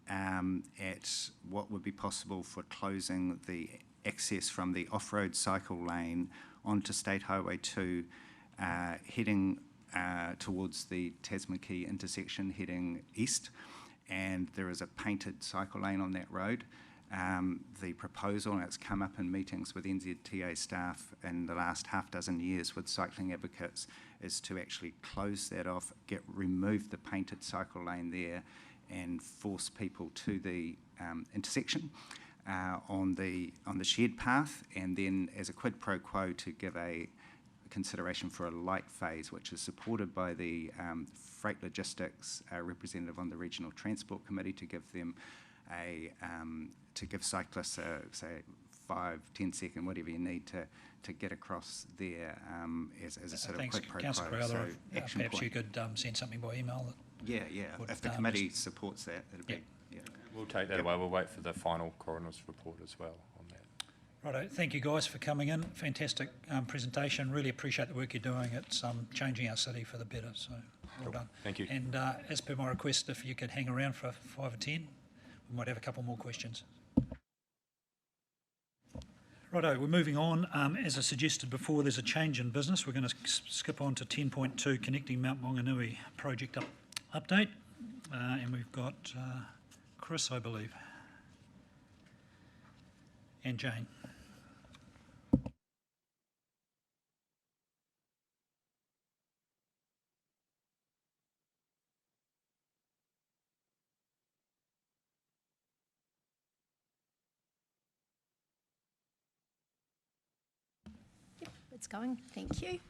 at what would be possible for closing the access from the off-road cycle lane onto State Highway 2, heading towards the Tasman Quay intersection, heading east, and there is a painted cycle lane on that road. The proposal, and it's come up in meetings with NZTA staff in the last half dozen years with cycling advocates, is to actually close that off, remove the painted cycle lane there, and force people to the intersection on the shared path, and then as a quid pro quo to give a consideration for a light phase, which is supported by the freight logistics representative on the Regional Transport Committee, to give them to give cyclists say 5-10 second, whatever you need to get across there as a sort of quid pro quo. Councillor Crowther, So action perhaps point. you could send something by email. Yeah. If the committee supports that, it'll be. Yeah. We'll take that away. We'll wait for the final coroner's report as well on that. Righto, thank you guys for coming in. Fantastic presentation. Really appreciate the work you're doing. It's changing our city for the better, so well done. Thank you. And as per my request, if you could hang around for 5 or 10, we might have a couple more questions. Righto, we're moving on. As I suggested before, there's a change in business. We're going to skip on to 10.2, Connecting Mount Maunganui project update. And we've got Chris, I believe, and Jane. It's going, thank you.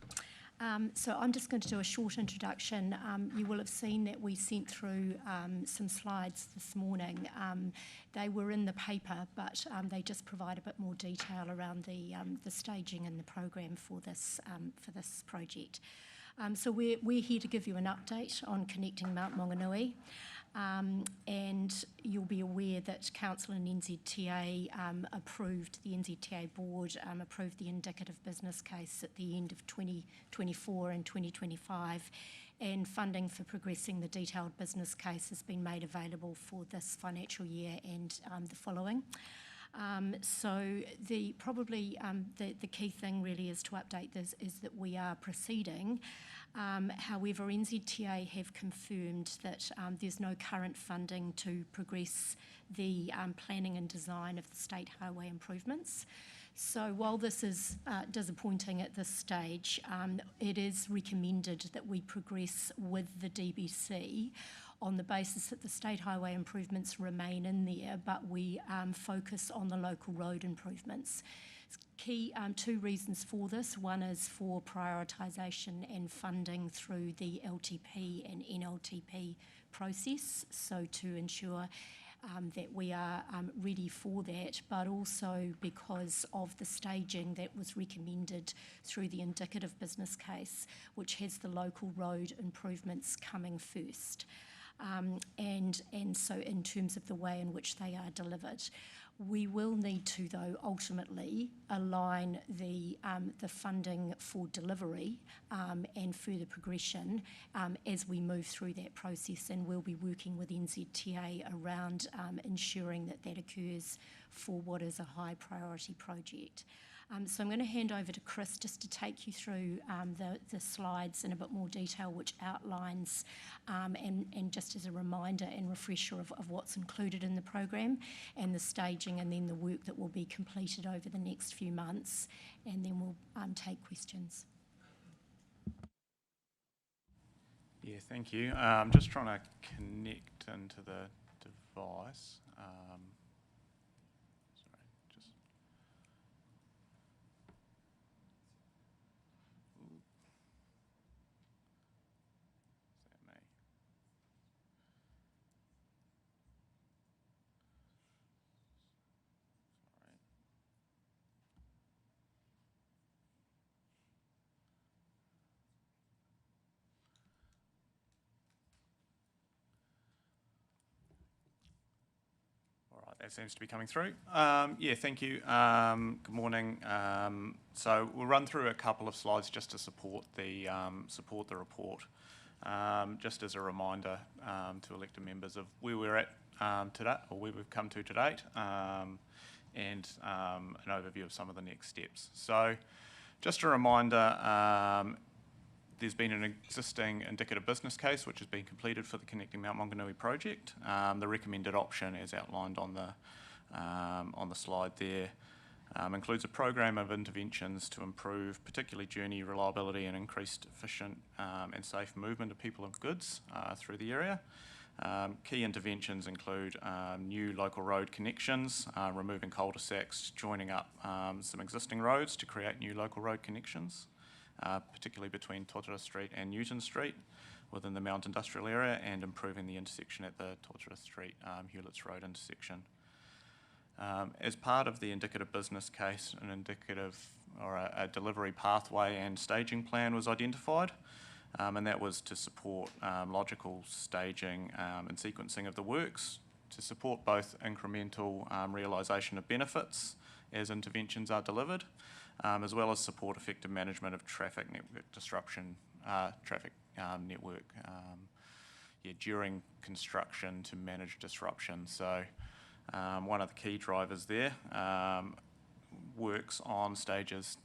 So I'm just going to do a short introduction. You will have seen that we sent through some slides this morning. They were in the paper, but they just provide a bit more detail around the staging and the program for this project. So we're here to give you an update on Connecting Mount Maunganui. And you'll be aware that Council and NZTA the NZTA board approved the indicative business case at the end of 2024 and 2025, and funding for progressing the detailed business case has been made available for this financial year and the following. So the key thing really is to update this is that we are proceeding. However, NZTA have confirmed that there's no current funding to progress the planning and design of the state highway improvements. So while this is disappointing at this stage, it is recommended that we progress with the DBC on the basis that the state highway improvements remain in there, but we focus on the local road improvements. Key two reasons for this. One is for prioritisation and funding through the LTP and NLTP process, so to ensure that we are ready for that, but also because of the staging that was recommended through the indicative business case, which has the local road improvements coming first. And so in terms of the way in which they are delivered. We will need to, though, ultimately align the funding for delivery and further progression as we move through that process, and we'll be working with NZTA around ensuring that that occurs for what is a high priority project. So I'm going to hand over to Chris just to take you through the slides in a bit more detail, which outlines and just as a reminder and refresher of what's included in the program and the staging, and then the work that will be completed over the next few months, and then we'll take questions. Yeah, thank you. I'm just trying to connect into the device. That seems to be coming through. Yeah, thank you. Good morning. So we'll run through a couple of slides just to support the report. Just as a reminder to elected members of where we're at today, or where we've come to date, and an overview of some of the next steps. So just a reminder, there's been an existing indicative business case which has been completed for the Connecting Mount Maunganui project. The recommended option, as outlined on the slide there, includes a program of interventions to improve particularly journey reliability and increased efficient and safe movement of people and goods through the area. Key interventions include new local road connections, removing cul-de-sacs, joining up some existing roads to create new local road connections, particularly between Totara Street and Newton Street within the Mount Industrial area, and improving the intersection at the Totara Street Hewletts Road intersection. As part of the indicative business case, an indicative or a delivery pathway and staging plan was identified, and that was to support logical staging and sequencing of the works to support both incremental realisation of benefits as interventions are delivered, as well as support effective management of traffic network disruption, during construction to manage disruption. So one of the key drivers there works on stages.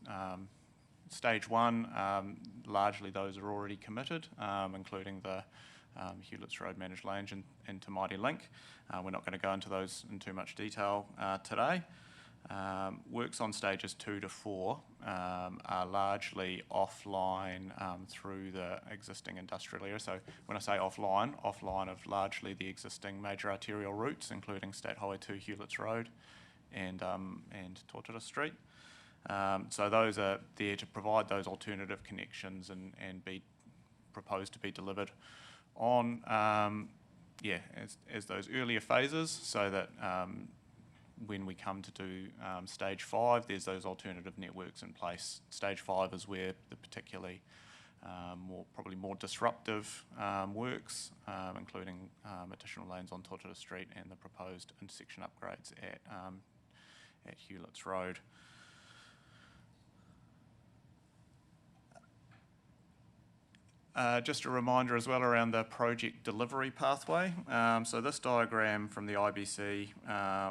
Stage one, largely those are already committed, including the Hewletts Road Managed Lanes and Te Maire Link. We're not going to go into those in too much detail today. Works on stages 2 to 4 are largely offline through the existing industrial area. So when I say offline of largely the existing major arterial routes, including State Highway 2, Hewletts Road, and Totara Street. So those are there to provide those alternative connections and be proposed to be delivered on as those earlier phases, so that when we come to do stage 5, there's those alternative networks in place. Stage 5 is where the particularly probably more disruptive works, including additional lanes on Totara Street and the proposed intersection upgrades at Hewletts Road. Just a reminder as well around the project delivery pathway. So this diagram from the IBC,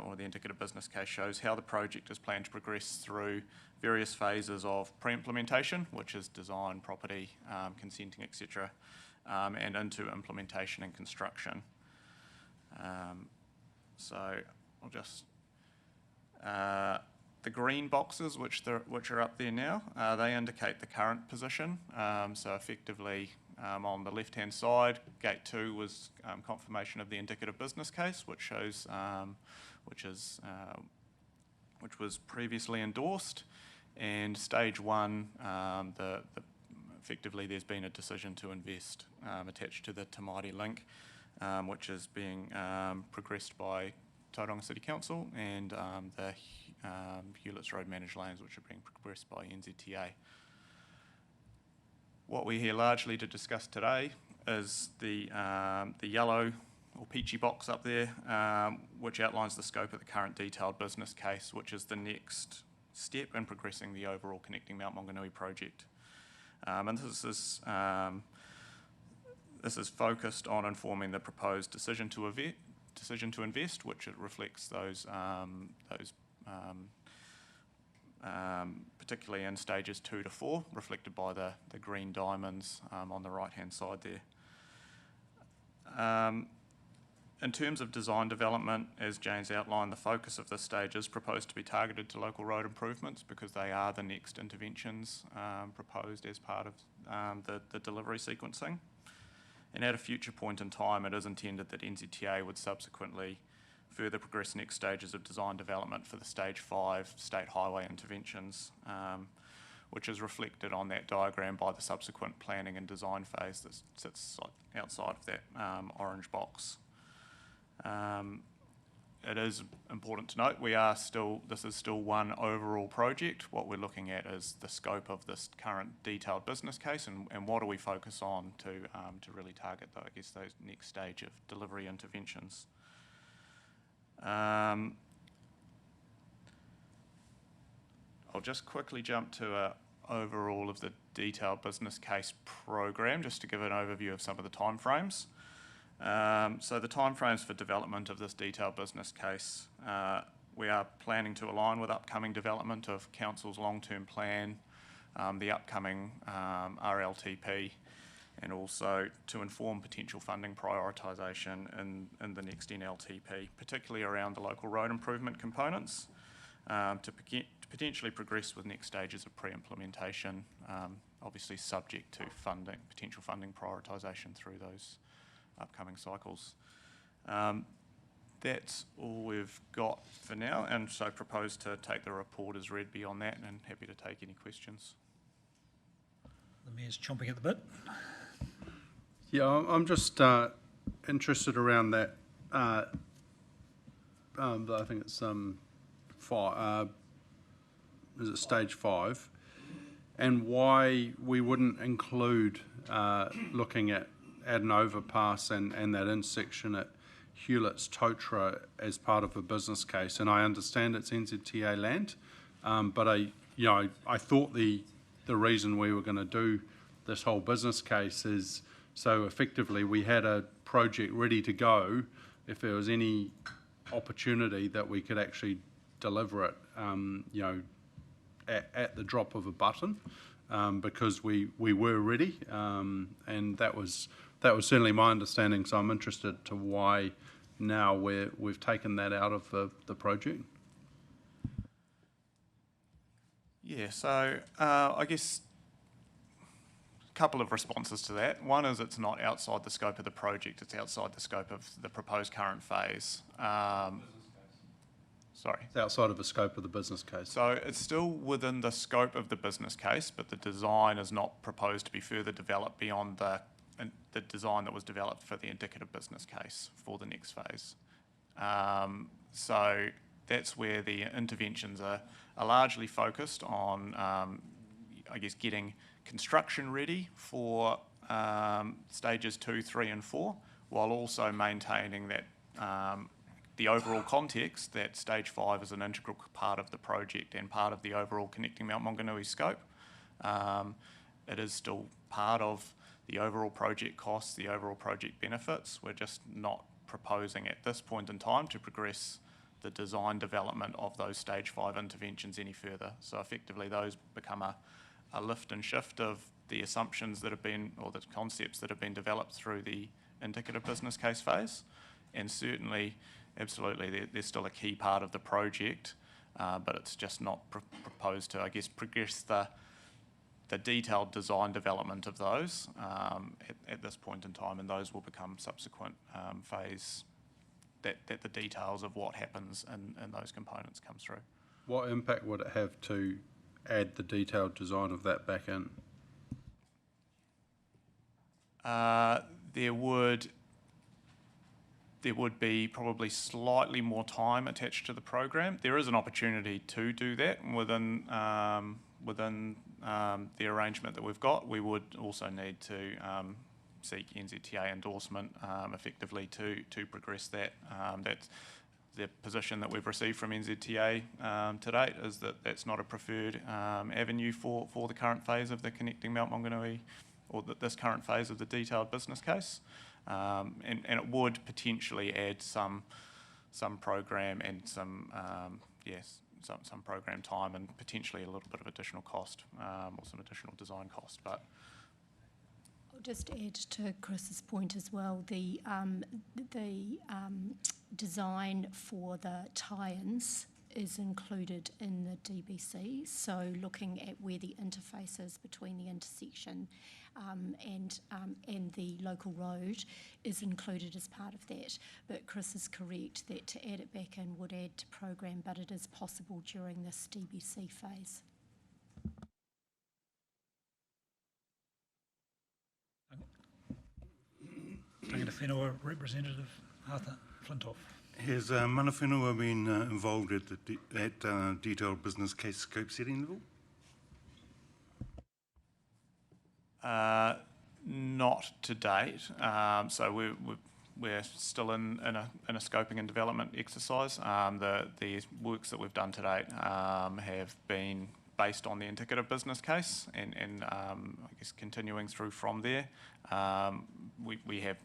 or the indicative business case, shows how the project is planned to progress through various phases of pre-implementation, which is design, property, consenting, etc., and into implementation and construction. So I'll just... the green boxes, which are up there now, they indicate the current position. So effectively, on the left-hand side, Gate 2 was confirmation of the indicative business case, which was previously endorsed, and Stage 1, effectively there's been a decision to invest attached to the Te Maire Link. which is being progressed by Tauriko City Council, and the Hewlett's Road managed lanes, which are being progressed by NZTA. What we're here largely to discuss today is the yellow or peachy box up there, which outlines the scope of the current detailed business case, which is the next step in progressing the overall Connecting Mount Maunganui project. And this is focused on informing the proposed decision to invest, which it reflects those particularly in stages 2 to 4, reflected by the green diamonds on the right-hand side there. In terms of design development, as Jane's outlined, the focus of this stage is proposed to be targeted to local road improvements because they are the next interventions proposed as part of the delivery sequencing. And at a future point in time, it is intended that NZTA would subsequently further progress next stages of design development for the Stage 5 state highway interventions, which is reflected on that diagram by the subsequent planning and design phase that sits outside of that orange box. It is important to note this is still one overall project. What we're looking at is the scope of this current detailed business case and what do we focus on to really target, those next stage of delivery interventions. I'll just quickly jump to an overall of the detailed business case program, just to give an overview of some of the timeframes. So the timeframes for development of this detailed business case, we are planning to align with upcoming development of Council's long-term plan, the upcoming RLTP, and also to inform potential funding prioritisation in the next NLTP, particularly around the local road improvement components, to potentially progress with next stages of pre-implementation, obviously subject to potential funding prioritisation through those upcoming cycles. That's all we've got for now, and so propose to take the report as read beyond that, and happy to take any questions. The Mayor's chomping at the bit. Yeah, I'm just interested around that. I think it's is it stage 5, and why we wouldn't include looking at an overpass and that intersection at Hewlett's Totra as part of a business case. And I understand it's NZTA land, but I thought the reason we were going to do this whole business case is so effectively we had a project ready to go if there was any opportunity that we could actually deliver it, at the drop of a button, because we were ready, and that was certainly my understanding. So I'm interested to why now we've taken that out of the project. Yeah, so I guess a couple of responses to that. One is it's not outside the scope of the project, it's outside the scope of the proposed current phase. Sorry? It's outside of the scope of the business case. So it's still within the scope of the business case, but the design is not proposed to be further developed beyond the design that was developed for the indicative business case for the next phase. So that's where the interventions are largely focused on, I guess, getting construction ready for stages 2, 3 and 4, while also maintaining that the overall context that stage 5 is an integral part of the project and part of the overall Connecting Mount Maunganui scope. It is still part of the overall project costs, the overall project benefits. We're just not proposing at this point in time to progress the design development of those stage 5 interventions any further. So effectively those become a lift and shift of the assumptions that have been, or the concepts that have been developed through the indicative business case phase. And certainly, absolutely, they're still a key part of the project, but it's just not proposed to, I guess, progress the detailed design development of those at this point in time, and those will become subsequent phase that the details of what happens in those components come through. What impact would it have to add the detailed design of that back in? There would, there would be probably slightly more time attached to the program. There is an opportunity to do that within the arrangement that we've got. We would also need to seek NZTA endorsement effectively to progress that. That's the position that we've received from NZTA to date, is that that's not a preferred avenue for the current phase of the Connecting Mount Maunganui, or this current phase of the detailed business case. And it would potentially add some program and some program time, and potentially a little bit of additional cost, or some additional design cost. But I'll just add to Chris's point as well, the design for the tie-ins is included in the DBC, so looking at where the interface is between the intersection and the local road is included as part of that. But Chris is correct that to add it back in would add to program, but it is possible during this DBC phase. Tangata Whenua Representative Arthur Flintoff. Has mana whenua been involved at detailed business case scope setting level? Not to date. So we're still in a scoping and development exercise. The works that we've done to date have been based on the indicative business case, and I guess continuing through from there. We have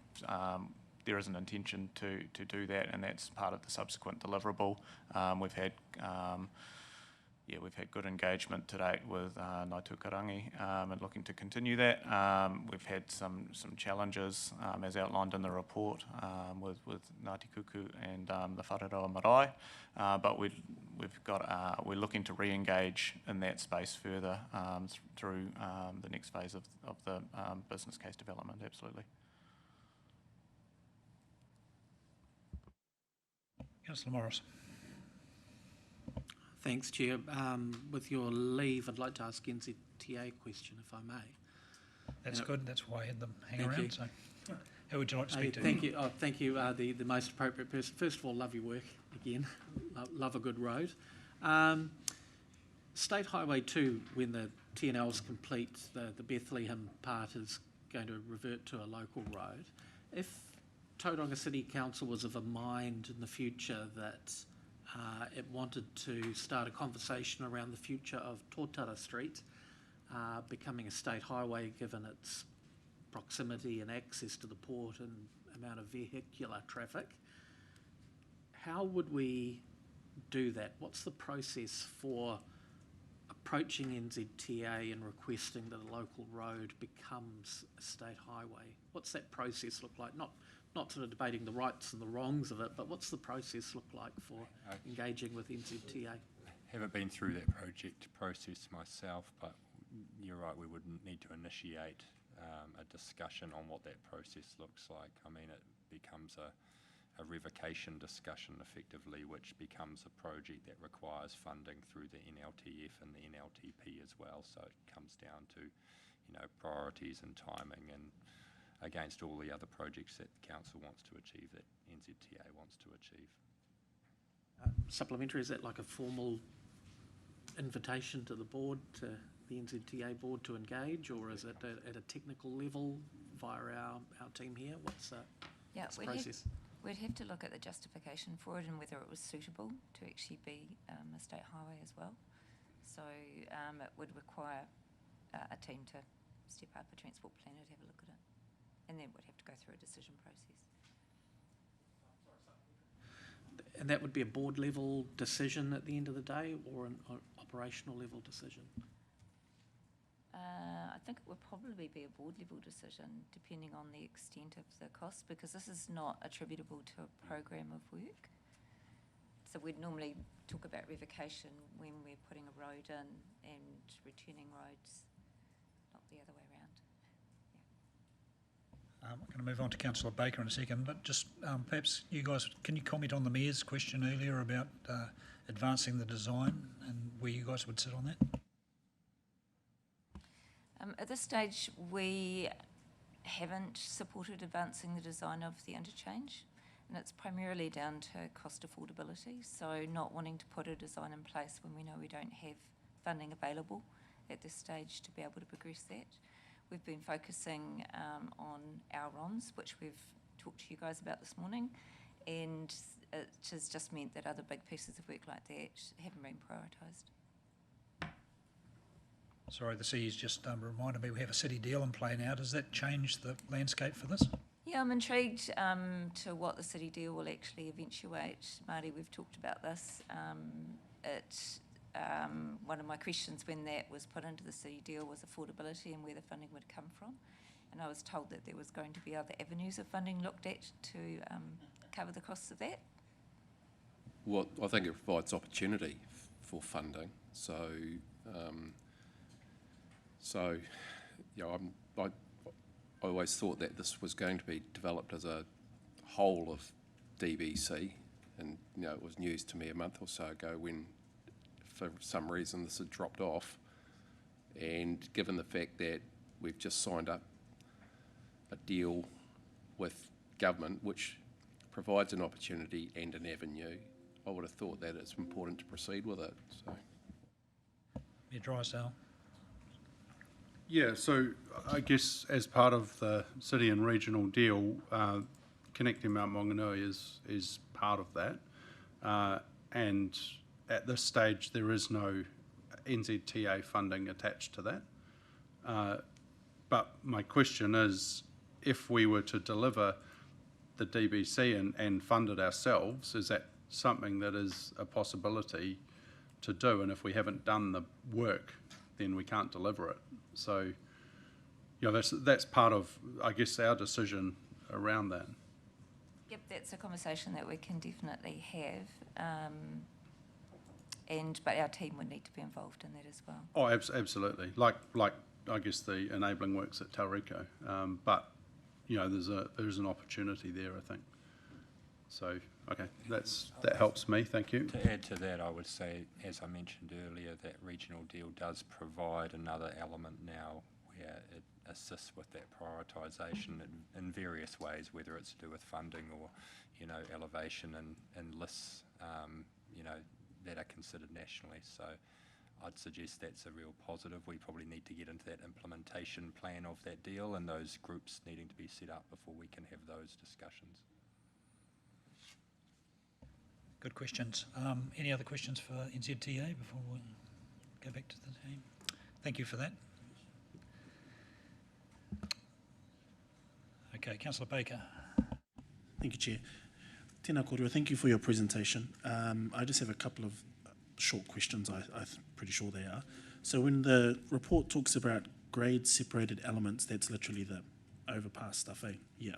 there is an intention to do that, and that's part of the subsequent deliverable. We've had good engagement to date with Ngāi Tukarangi, and looking to continue that. We've had some challenges, as outlined in the report, with Ngāti Kuku and the Whareroa Marae, but we're looking to re-engage in that space further through the next phase of the business case development. Absolutely. Councillor Morris. Thanks, Chair. With your leave, I'd like to ask NZTA a question, if I may. That's good. That's why I had them hang around. So, who would you like to speak to? Thank you. Oh, thank you. The most appropriate person. First of all, love your work again. Love a good road. State Highway 2, when the TNL's complete, the Bethlehem part is going to revert to a local road. If Tauranga City Council was of a mind in the future that it wanted to start a conversation around the future of Tōtara Street becoming a state highway, given its proximity and access to the port and amount of vehicular traffic, how would we do that? What's the process for approaching NZTA and requesting that a local road becomes a state highway? What's that process look like? Not sort of debating the rights and the wrongs of it, but what's the process look like for engaging with NZTA? Haven't been through that project process myself, but you're right, we would need to initiate a discussion on what that process looks like. I mean, it becomes a revocation discussion effectively, which becomes a project that requires funding through the NLTF and the NLTP as well. So it comes down to, priorities and timing, and against all the other projects that the council wants to achieve, that NZTA wants to achieve. Supplementary, is that like a formal invitation to the board, to the NZTA board to engage, or is it at a technical level via our team here? What's the process? We'd have to look at the justification for it and whether it was suitable to actually be a state highway as well. So it would require a team to step up, a transport planner to have a look at it, and then we'd have to go through a decision process. And that would be a board level decision at the end of the day, or an operational level decision? I think it would probably be a board level decision, depending on the extent of the cost, because this is not attributable to a program of work. So we'd normally talk about revocation when we're putting a road in and returning roads, not the other way around. I'm going to move on to Councillor Baker in a second, but just perhaps you guys, can you comment on the Mayor's question earlier about advancing the design and where you guys would sit on that? At this stage, we haven't supported advancing the design of the interchange. And it's primarily down to cost affordability, so not wanting to put a design in place when we know we don't have funding available at this stage to be able to progress that. We've been focusing on our RONs, which we've talked to you guys about this morning, and it has just meant that other big pieces of work like that haven't been prioritised. Sorry, the C's just reminded me we have a city deal in play now. Does that change the landscape for this? Yeah, I'm intrigued to what the city deal will actually eventuate. Marty, we've talked about this. One of my questions when that was put into the city deal was affordability and where the funding would come from. And I was told that there was going to be other avenues of funding looked at to cover the costs of that. Well, I think it provides opportunity for funding. So, I always thought that this was going to be developed as a whole of DBC, and it was news to me a month or so ago when, for some reason, this had dropped off. And given the fact that we've just signed up a deal with government which provides an opportunity and an avenue, I would have thought that it's important to proceed with it. So, Mayor Drysdale. Yeah, so I guess as part of the city and regional deal, connecting Mount Maunganui is part of that. And at this stage, there is no NZTA funding attached to that. But my question is, if we were to deliver the DBC and fund it ourselves, is that something that is a possibility to do? And if we haven't done the work, then we can't deliver it. So, that's part of, I guess, our decision around that. Yep, that's a conversation that we can definitely have. But our team would need to be involved in that as well. Oh, absolutely. Like I guess the enabling works at Tauriko. But there's an opportunity there, I think. So, okay, that helps me. Thank you. To add to that, I would say, as I mentioned earlier, that regional deal does provide another element now where it assists with that prioritisation in various ways, whether it's to do with funding or, elevation and lists, that are considered nationally. So I'd suggest that's a real positive. We probably need to get into that implementation plan of that deal and those groups needing to be set up before we can have those discussions. Good questions. Any other questions for NZTA before we go back to the team? Thank you for that. Okay, Councillor Baker. Thank you, Chair. Tēnā kōrua, thank you for your presentation. I just have a couple of short questions, I'm pretty sure they are. So when the report talks about grade separated elements, that's literally the overpass stuff, eh? Yeah.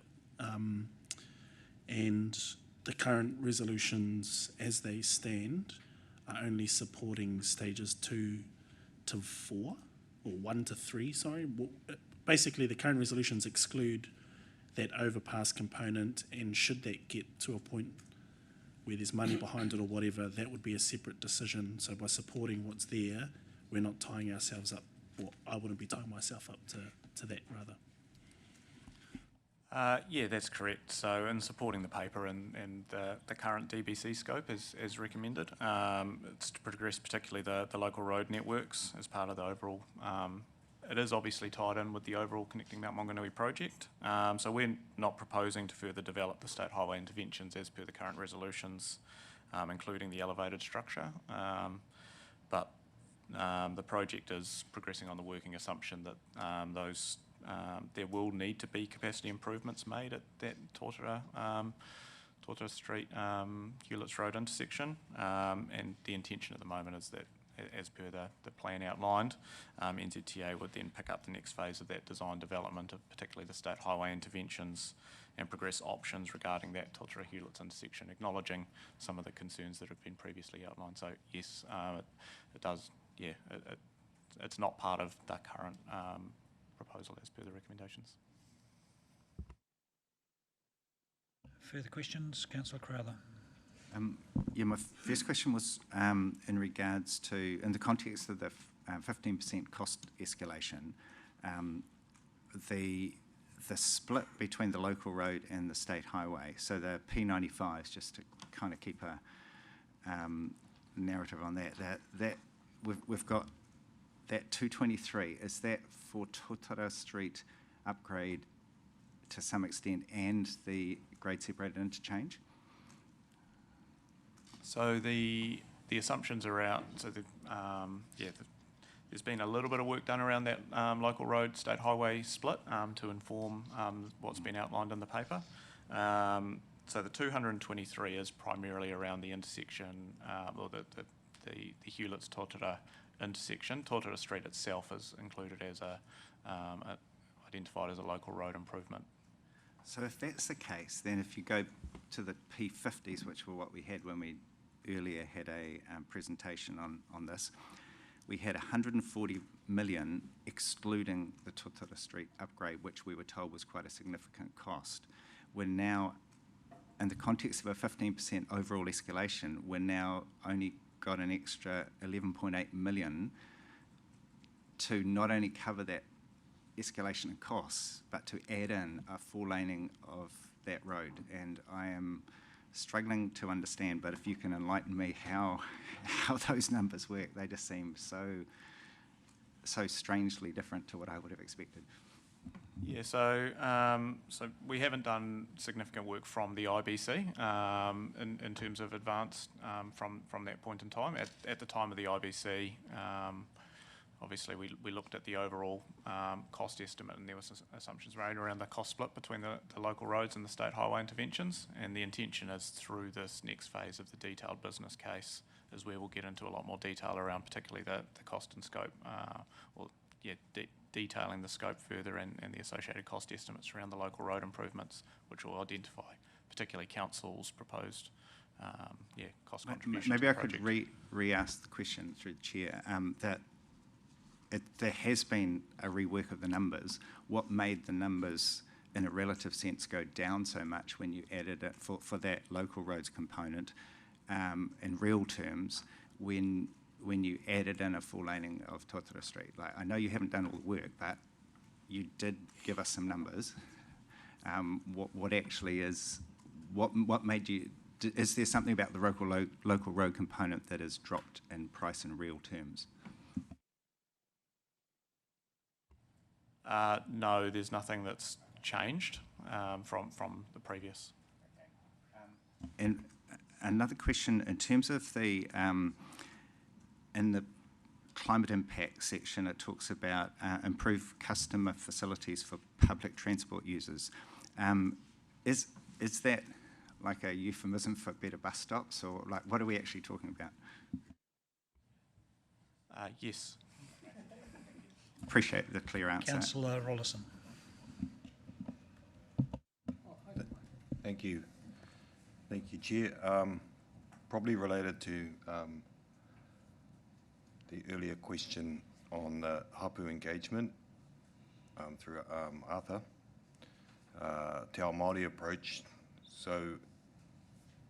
And the current resolutions as they stand are only supporting stages 2 to 4, or 1 to 3, sorry. Basically, the current resolutions exclude that overpass component, and should that get to a point where there's money behind it or whatever, that would be a separate decision. So by supporting what's there, we're not tying ourselves up, or I wouldn't be tying myself up to that, rather. Yeah, that's correct. So in supporting the paper and the current DBC scope as recommended, it's to progress particularly the local road networks as part of the overall. It is obviously tied in with the overall Connecting Mount Maunganui project. So we're not proposing to further develop the state highway interventions as per the current resolutions, including the elevated structure. But the project is progressing on the working assumption that there will need to be capacity improvements made at that Tortora Street, Hewletts Road intersection. And the intention at the moment is that, as per the plan outlined, NZTA would then pick up the next phase of that design development of particularly the state highway interventions and progress options regarding that Tortora Hewletts intersection, acknowledging some of the concerns that have been previously outlined. So yes, it does, yeah, it's not part of the current proposal as per the recommendations. Further questions? Councillor Crowther. Yeah, my first question was in regards to, in the context of the 15% cost escalation, the the split between the local road and the state highway, so the P95s, just to kind of keep a narrative on that we've got that 223, is that for Totara Street upgrade to some extent and the grade separated interchange? So the assumptions around, so there's been a little bit of work done around that local road state highway split to inform what's been outlined in the paper. So the 223 is primarily around the intersection, or the Hewletts-Totara intersection. Totara Street itself is included as identified as a local road improvement. So if that's the case, then if you go to the P50s, which were what we had when we earlier had a presentation on this, we had 140 million excluding the Totara Street upgrade, which we were told was quite a significant cost. We're now, in the context of a 15% overall escalation, we're now only got an extra 11.8 million to not only cover that escalation in costs, but to add in a full laning of that road. And I am struggling to understand, but if you can enlighten me how those numbers work, they just seem so strangely different to what I would have expected. Yeah, so we haven't done significant work from the IBC in terms of advance from that point in time. At the time of the IBC, obviously we looked at the overall cost estimate, and there was assumptions made around the cost split between the local roads and the state highway interventions, and the intention is through this next phase of the detailed business case is where we'll get into a lot more detail around particularly the cost and scope, detailing the scope further and the associated cost estimates around the local road improvements, which will identify particularly council's proposed cost contributions. Maybe I could re-ask the question through the chair, that there has been a rework of the numbers. What made the numbers in a relative sense go down so much when you added it for that local roads component in real terms when you added in a full laning of Totara Street? Like, I know you haven't done all the work, but you did give us some numbers. What actually is, what made you, is there something about the local road component that has dropped in price in real terms? No, there's nothing that's changed from the previous. And another question, in terms of the, in the climate impact section, it talks about improved customer facilities for public transport users. Is that like a euphemism for better bus stops, or like what are we actually talking about? Yes. Appreciate the clear answer. Councillor Rollison. Thank you. Thank you, Chair. Probably related to the earlier question on the hapu engagement through Arthur, Te Ao Māori approach. So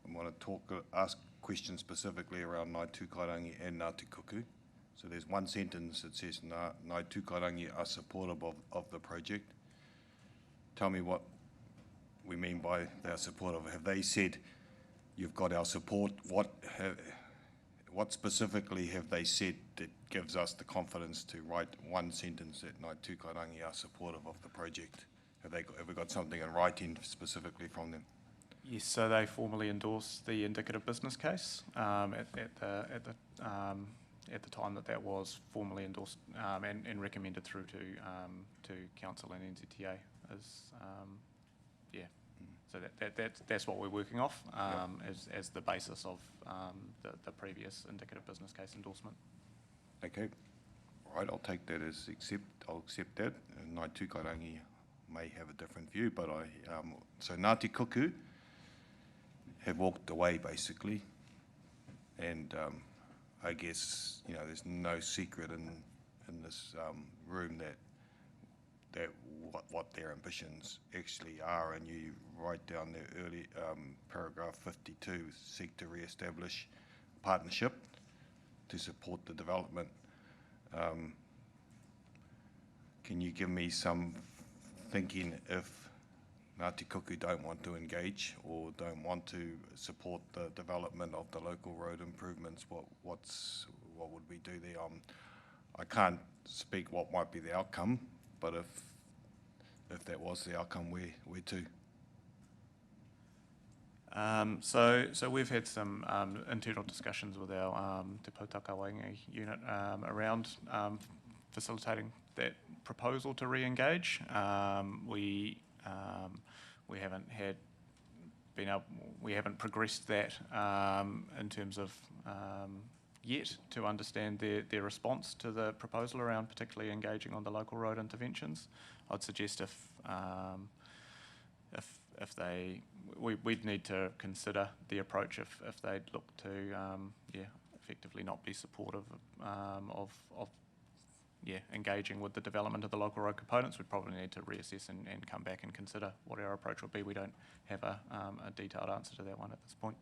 I want to ask questions specifically around Ngāi Tūkairangi and Ngāti Kuku. So there's one sentence that says Ngāi Tūkairangi are supportive of the project. Tell me what we mean by they are supportive. Have they said you've got our support? What specifically have they said that gives us the confidence to write one sentence that Ngāi Tūkairangi are supportive of the project? Have we got something in writing specifically from them? Yes, so they formally endorsed the indicative business case at the time that was formally endorsed and recommended through to Council and NZTA So that's what we're working off as the basis of the previous indicative business case endorsement. Okay, all right, I'll take that as I'll accept that. Ngāi Tūkairangi may have a different view, but so Ngāti Kuku have walked away basically, and I guess there's no secret in this room that what their ambitions actually are, and you write down the early paragraph 52, seek to re-establish partnership to support the development. Can you give me some thinking if Ngāti Kuku don't want to engage or don't want to support the development of the local road improvements, what would we do there? I can't speak what might be the outcome, but if that was the outcome, where to? So we've had some internal discussions with our Te Pautaka Waitangi unit around facilitating that proposal to re-engage. We haven't progressed that in terms of yet to understand their response to the proposal around particularly engaging on the local road interventions. I'd suggest we'd need to consider the approach if they'd look to effectively not be supportive of engaging with the development of the local road components. We'd probably need to reassess and come back and consider what our approach would be. We don't have a detailed answer to that one at this point.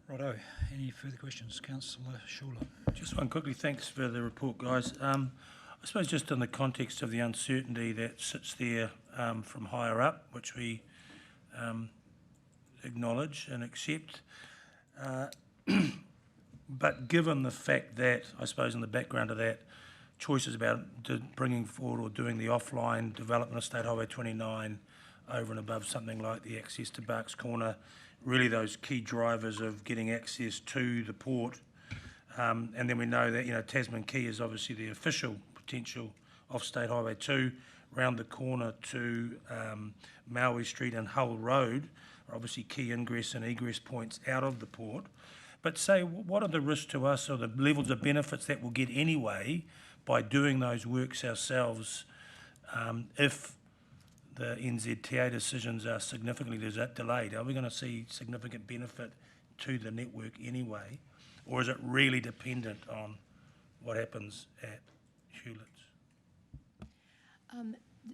Righto. Any further questions? Councillor Schuler. Just one quickly. Thanks for the report, guys. I suppose just in the context of the uncertainty that sits there from higher up, which we acknowledge and accept, but given the fact that, I suppose in the background of that, choices about bringing forward or doing the offline development of State Highway 29 over and above something like the access to Barks Corner, really those key drivers of getting access to the port. And then we know that, Tasman Quay is obviously the official potential of State Highway 2. Round the corner to Maui Street and Hull Road are obviously key ingress and egress points out of the port. But say, what are the risks to us or the levels of benefits that we'll get anyway by doing those works ourselves if the NZTA decisions are significantly delayed? Are we going to see significant benefit to the network anyway? Or is it really dependent on what happens at Hewlett's?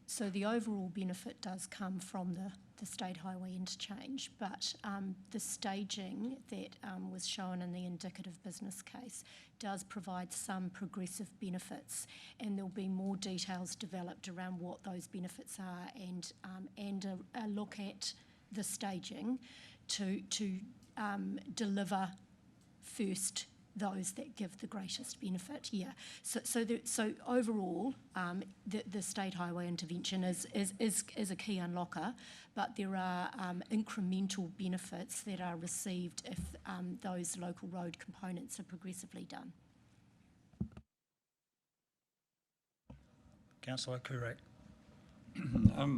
So the overall benefit does come from the State Highway interchange, but the staging that was shown in the indicative business case does provide some progressive benefits, and there'll be more details developed around what those benefits are, and a look at the staging to deliver first those that give the greatest benefit. Yeah. So overall, the state highway intervention is a key unlocker, but there are incremental benefits that are received if those local road components are progressively done. Councillor Kurak.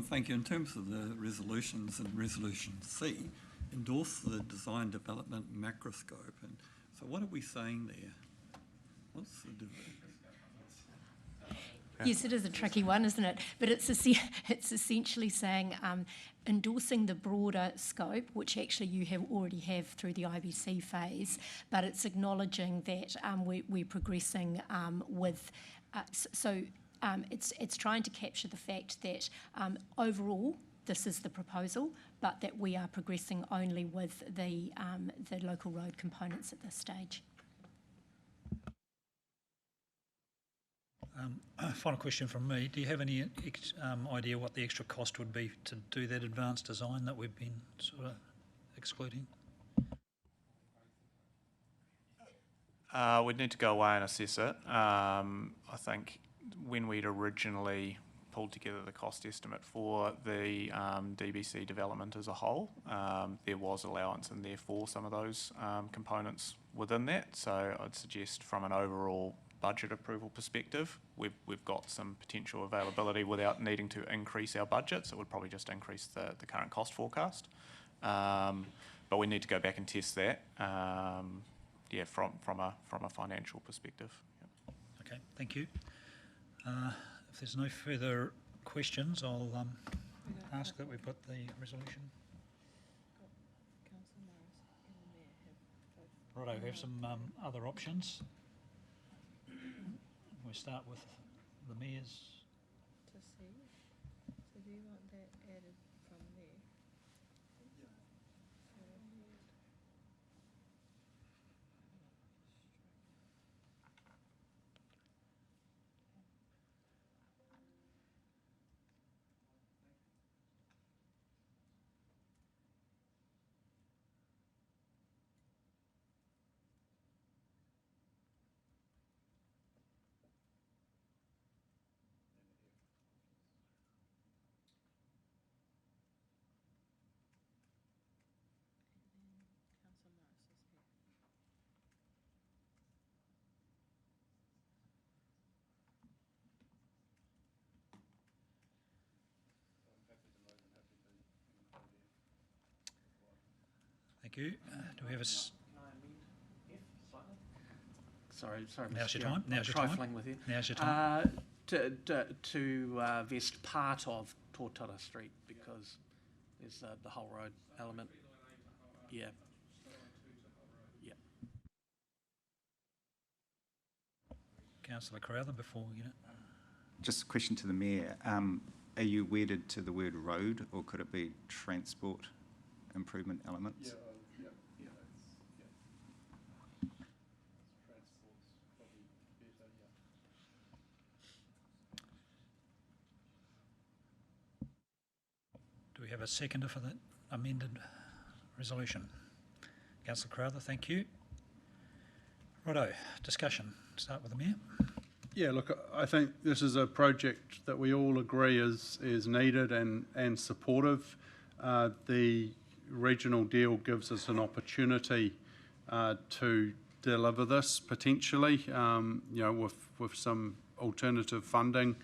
Thank you. In terms of the resolutions and Resolution C, endorse the design development macroscope. And so what are we saying there? What's the Yes, it is a tricky one, isn't it? But it's essentially saying endorsing the broader scope, which actually you already have through the IBC phase, but it's acknowledging that we're progressing with. It's trying to capture the fact that overall this is the proposal, but that we are progressing only with the local road components at this stage. Final question from me. Do you have any idea what the extra cost would be to do that advanced design that we've been sort of excluding? We'd need to go away and assess it. I think when we'd originally pulled together the cost estimate for the DBC development as a whole, there was allowance in there for some of those components within that. So I'd suggest from an overall budget approval perspective, we've got some potential availability without needing to increase our budget. So it would probably just increase the current cost forecast. But we need to go back and test that, from a financial perspective. Yep. Okay, thank you. If there's no further questions, I'll ask that we put the resolution. Righto, we have some other options. We start with the mayor's. To see. So do you want that added from there? you. Do we have a... Sorry, Now's Mr. your Chair. time. Now's your time. Trifling with you. Now's your time. To vest part of Tortara Street because there's the whole road element. Yeah. Yeah. Councillor Crowther, before we get it. Just a question to the Mayor. Are you wedded to the word road, or could it be transport improvement elements? Do we have a seconder for that amended resolution? Councillor Crowther, thank you. Righto, discussion. Start with the Mayor. Yeah, look, I think this is a project that we all agree is needed and supportive. The regional deal gives us an opportunity to deliver this potentially, with some alternative funding.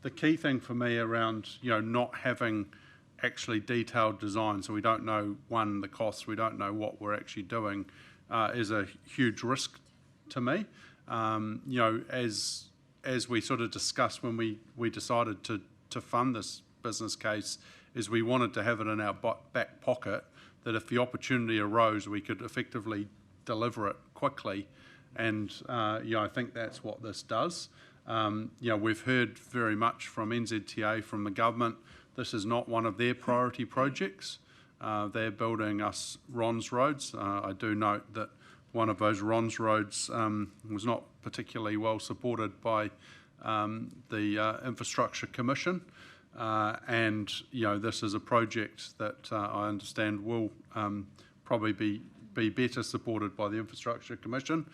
The key thing for me around, not having actually detailed design, so we don't know, one, the costs, we don't know what we're actually doing, is a huge risk to me. As we sort of discussed when we decided to fund this business case, is we wanted to have it in our back pocket, that if the opportunity arose, we could effectively deliver it quickly. And, I think that's what this does. We've heard very much from NZTA, from the government. This is not one of their priority projects. They're building us RONS roads. I do note that one of those RONS roads was not particularly well supported by the Infrastructure Commission. And, this is a project that I understand will probably be better supported by the Infrastructure Commission,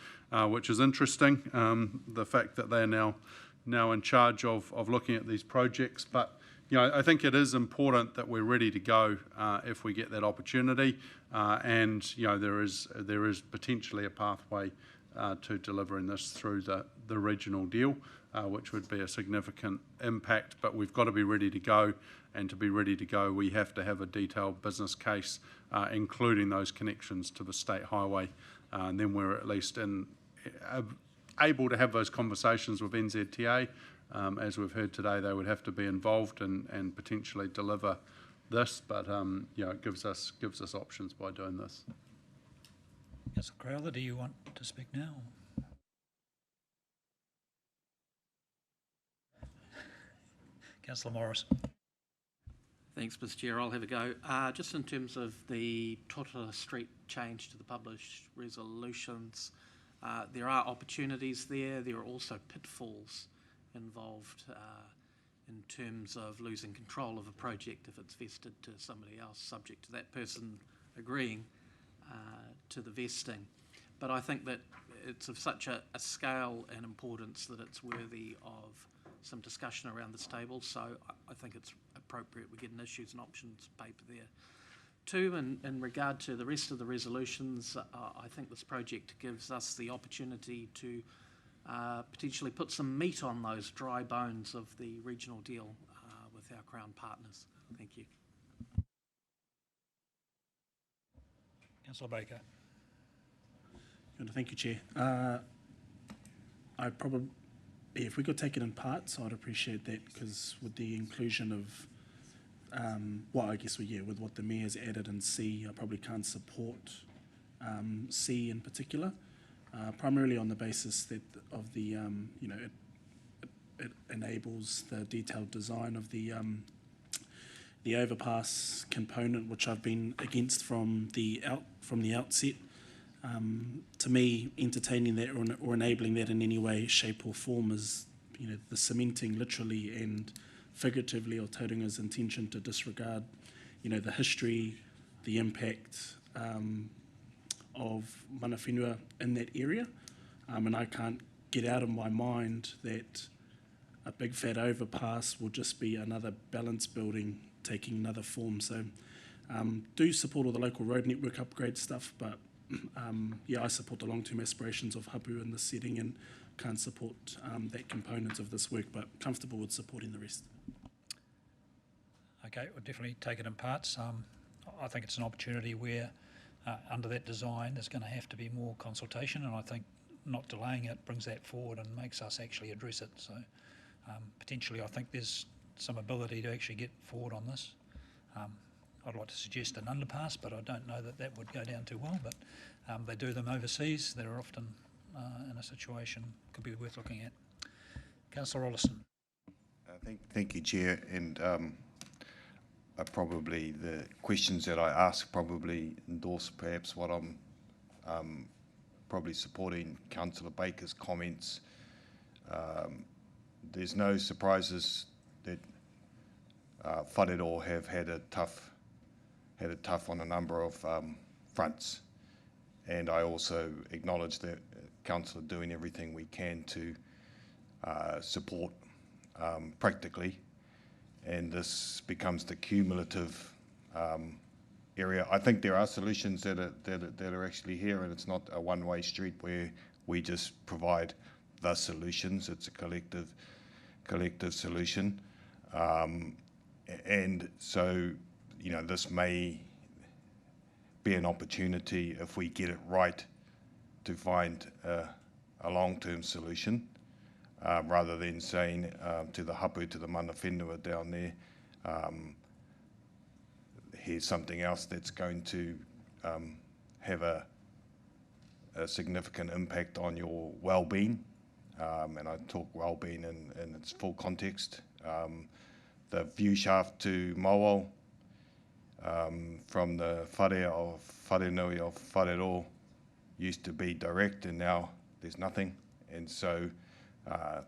which is interesting, the fact that they're now in charge of looking at these projects. But I think it is important that we're ready to go if we get that opportunity, and there is potentially a pathway to delivering this through the regional deal, which would be a significant impact. But we've got to be ready to go, and to be ready to go, we have to have a detailed business case, including those connections to the state highway, and then we're at least able to have those conversations with NZTA. As we've heard today, they would have to be involved and potentially deliver this, but it gives us options by doing this. Councillor Crowther, do you want to speak now? Councillor Morris. Thanks, Mr. Chair. I'll have a go. Just in terms of the Tortara Street change to the published resolutions, there are opportunities there. There are also pitfalls involved in terms of losing control of a project if it's vested to somebody else, subject to that person agreeing to the vesting. But I think that it's of such a scale and importance that it's worthy of some discussion around this table, so I think it's appropriate we get an issues and options paper there. Two, in regard to the rest of the resolutions, I think this project gives us the opportunity to potentially put some meat on those dry bones of the regional deal with our Crown partners. Thank you. Councillor Baker. Thank you, Chair. If we could take it in parts, I'd appreciate that, because with the inclusion of, with what the Mayor's added in C, I probably can't support C in particular, primarily on the basis that of the, it enables the detailed design of the overpass component, which I've been against from the outset. To me, entertaining that or enabling that in any way, shape or form is, the cementing literally and figuratively of Tauringa's intention to disregard, the history, the impact of mana whenua in that area. And I can't get out of my mind that a big fat overpass will just be another balance building taking another form. So do support all the local road network upgrade stuff, but I support the long-term aspirations of Hapu in this setting and can't support that component of this work, but comfortable with supporting the rest. Okay, we'll definitely take it in parts. I think it's an opportunity where under that design, there's going to have to be more consultation, and I think not delaying it brings that forward and makes us actually address it. So potentially I think there's some ability to actually get forward on this. I'd like to suggest an underpass, but I don't know that that would go down too well, but they do them overseas. They're often in a situation could be worth looking at. Councillor Rollison. Thank you, Chair. And probably the questions that I ask probably endorse perhaps what I'm probably supporting Councillor Baker's comments. There's no surprises that whareroa have had it tough on a number of fronts, and I also acknowledge that Council are doing everything we can to support practically, and this becomes the cumulative area. I think there are solutions that are actually here, and it's not a one-way street where we just provide the solutions. It's a collective solution, and so this may be an opportunity if we get it right to find a long-term solution, rather than saying to the hapu, to the mana whenua down there, here's something else that's going to have a significant impact on your well-being, and I talk well-being in its full context. The view shaft to Mowal, from the wharenui of Wharero used to be direct, and now there's nothing, and so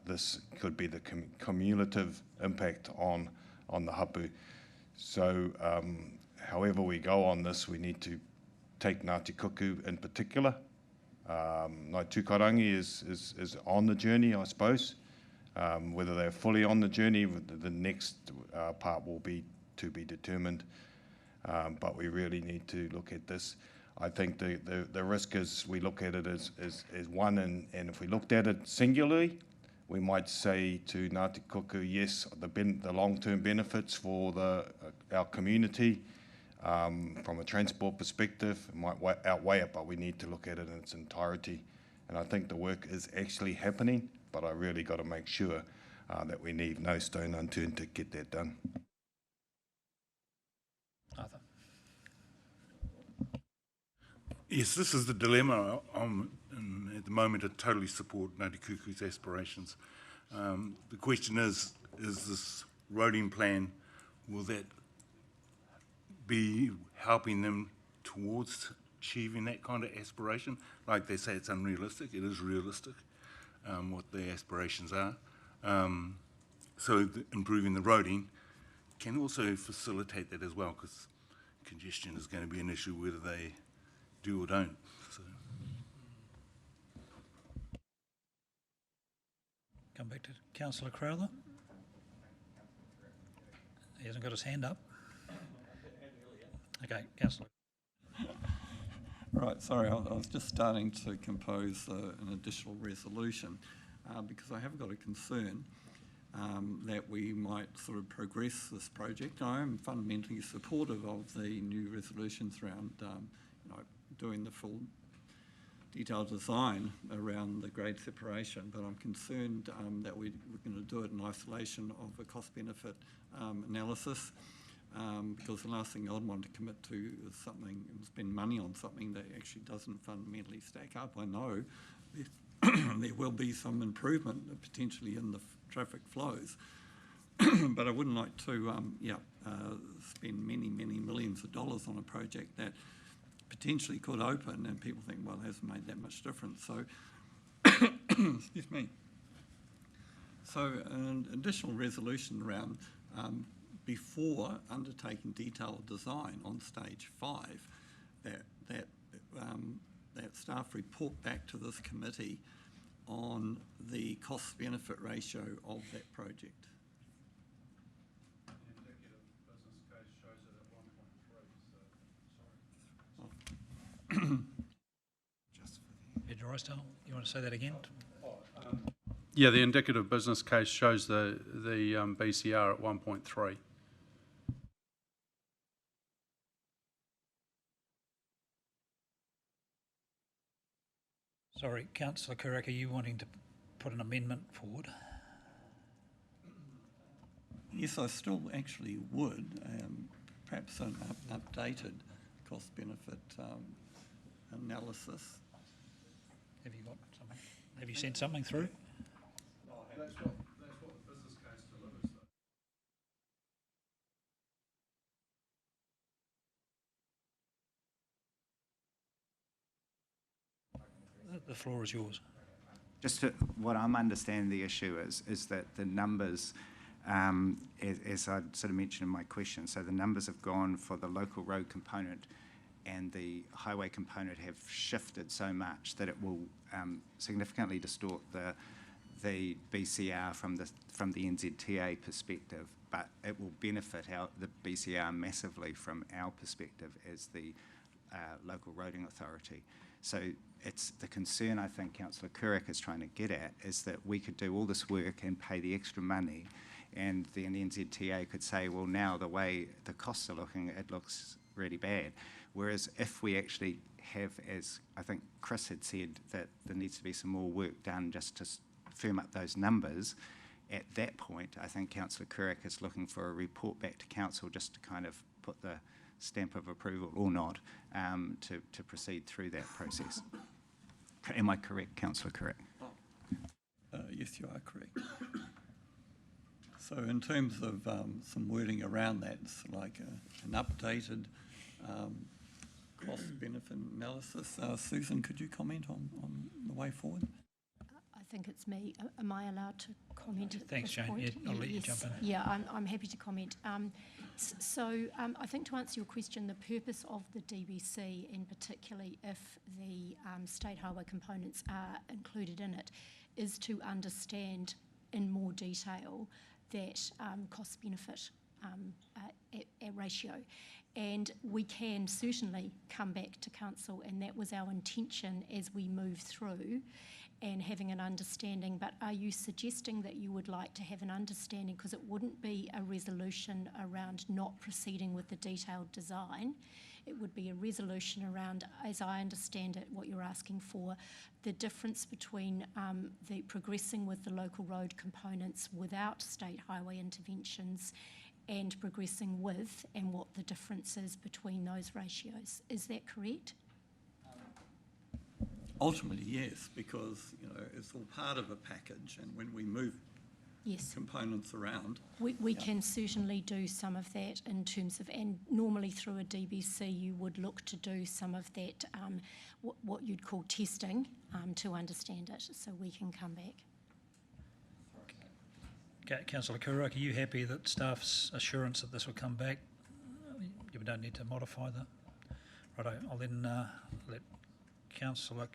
this could be the cumulative impact on the hapu. So however we go on this, we need to take Ngāti Kuku in particular. Ngāi Tukarangi is on the journey, I suppose. Whether they're fully on the journey, the next part will be to be determined. But we really need to look at this. I think the risk is we look at it as one, and if we looked at it singularly, we might say to Ngāti Kuku, yes, the long-term benefits for our community from a transport perspective might outweigh it, but we need to look at it in its entirety. And I think the work is actually happening, but I really got to make sure that we leave no stone unturned to get that done. Arthur. Yes, this is the dilemma. At the moment, I totally support Ngāti Kuku's aspirations. The question is this roading plan, will that be helping them towards achieving that kind of aspiration? Like they say, it's unrealistic. It is realistic, what their aspirations are. So improving the roading can also facilitate that as well, because congestion is going to be an issue whether they do or don't. So. Come back to Councillor Crowther. He hasn't got his hand up. Okay, Councillor. Right, sorry, I was just starting to compose an additional resolution because I have got a concern that we might sort of progress this project. I am fundamentally supportive of the new resolutions around doing the full detailed design around the grade separation, but I'm concerned that we're going to do it in isolation of a cost-benefit analysis, because the last thing I'd want to commit to is something and spend money on something that actually doesn't fundamentally stack up. I know there will be some improvement potentially in the traffic flows, but I wouldn't like to spend many millions of dollars on a project that potentially could open and people think, well, it hasn't made that much difference. So, excuse me. So an additional resolution around before undertaking detailed design on stage 5, that staff report back to this committee on the cost-benefit ratio of that project. Ed Drysdale, you want to say that again? Yeah, the indicative business case shows the BCR at 1.3. Sorry, councillor Kurek, are you wanting to put an amendment forward? Yes, I still actually would, perhaps an updated cost-benefit analysis. Have you got something? Have you sent something through? That's what the business case delivers, though. The floor is yours. What I'm understanding the issue is that the numbers, as I sort of mentioned in my question, so the numbers have gone for the local road component and the highway component have shifted so much that it will significantly distort the BCR from the NZTA perspective, but it will benefit the BCR massively from our perspective as the local roading authority. So it's the concern I think Councillor Kurek is trying to get at is that we could do all this work and pay the extra money, and then NZTA could say, well, now the way the costs are looking, it looks really bad. Whereas if we actually have, as I think Chris had said, that there needs to be some more work done just to firm up those numbers, at that point, I think Councillor Kurek is looking for a report back to council just to kind of put the stamp of approval or not to proceed through that process. Am I correct, Councillor Kurek? Yes, you are correct. So in terms of some wording around that, it's like an updated cost-benefit analysis. Susan, could you comment on the way forward? I think it's me. Am I allowed to comment at Thanks, this Jane. point? Yeah, I'll let you jump in. Yeah, I'm happy to comment. I think to answer your question, the purpose of the DBC, and particularly if the state highway components are included in it, is to understand in more detail that cost-benefit ratio. And we can certainly come back to council, and that was our intention as we move through and having an understanding. But are you suggesting that you would like to have an understanding, because it wouldn't be a resolution around not proceeding with the detailed design, it would be a resolution around, as I understand it, what you're asking for, the difference between the progressing with the local road components without state highway interventions and progressing with, and what the difference is between those ratios. Is that correct? Ultimately, yes, because it's all part of a package, and when we move components around, we can certainly do some of that in terms of, and normally through a DBC you would look to do some of that, what you'd call testing, to understand it, so we can come back. Okay, Councillor Kurek, are you happy that staff's assurance that this will come back? You don't need to modify that. Righto, I'll then let Councillor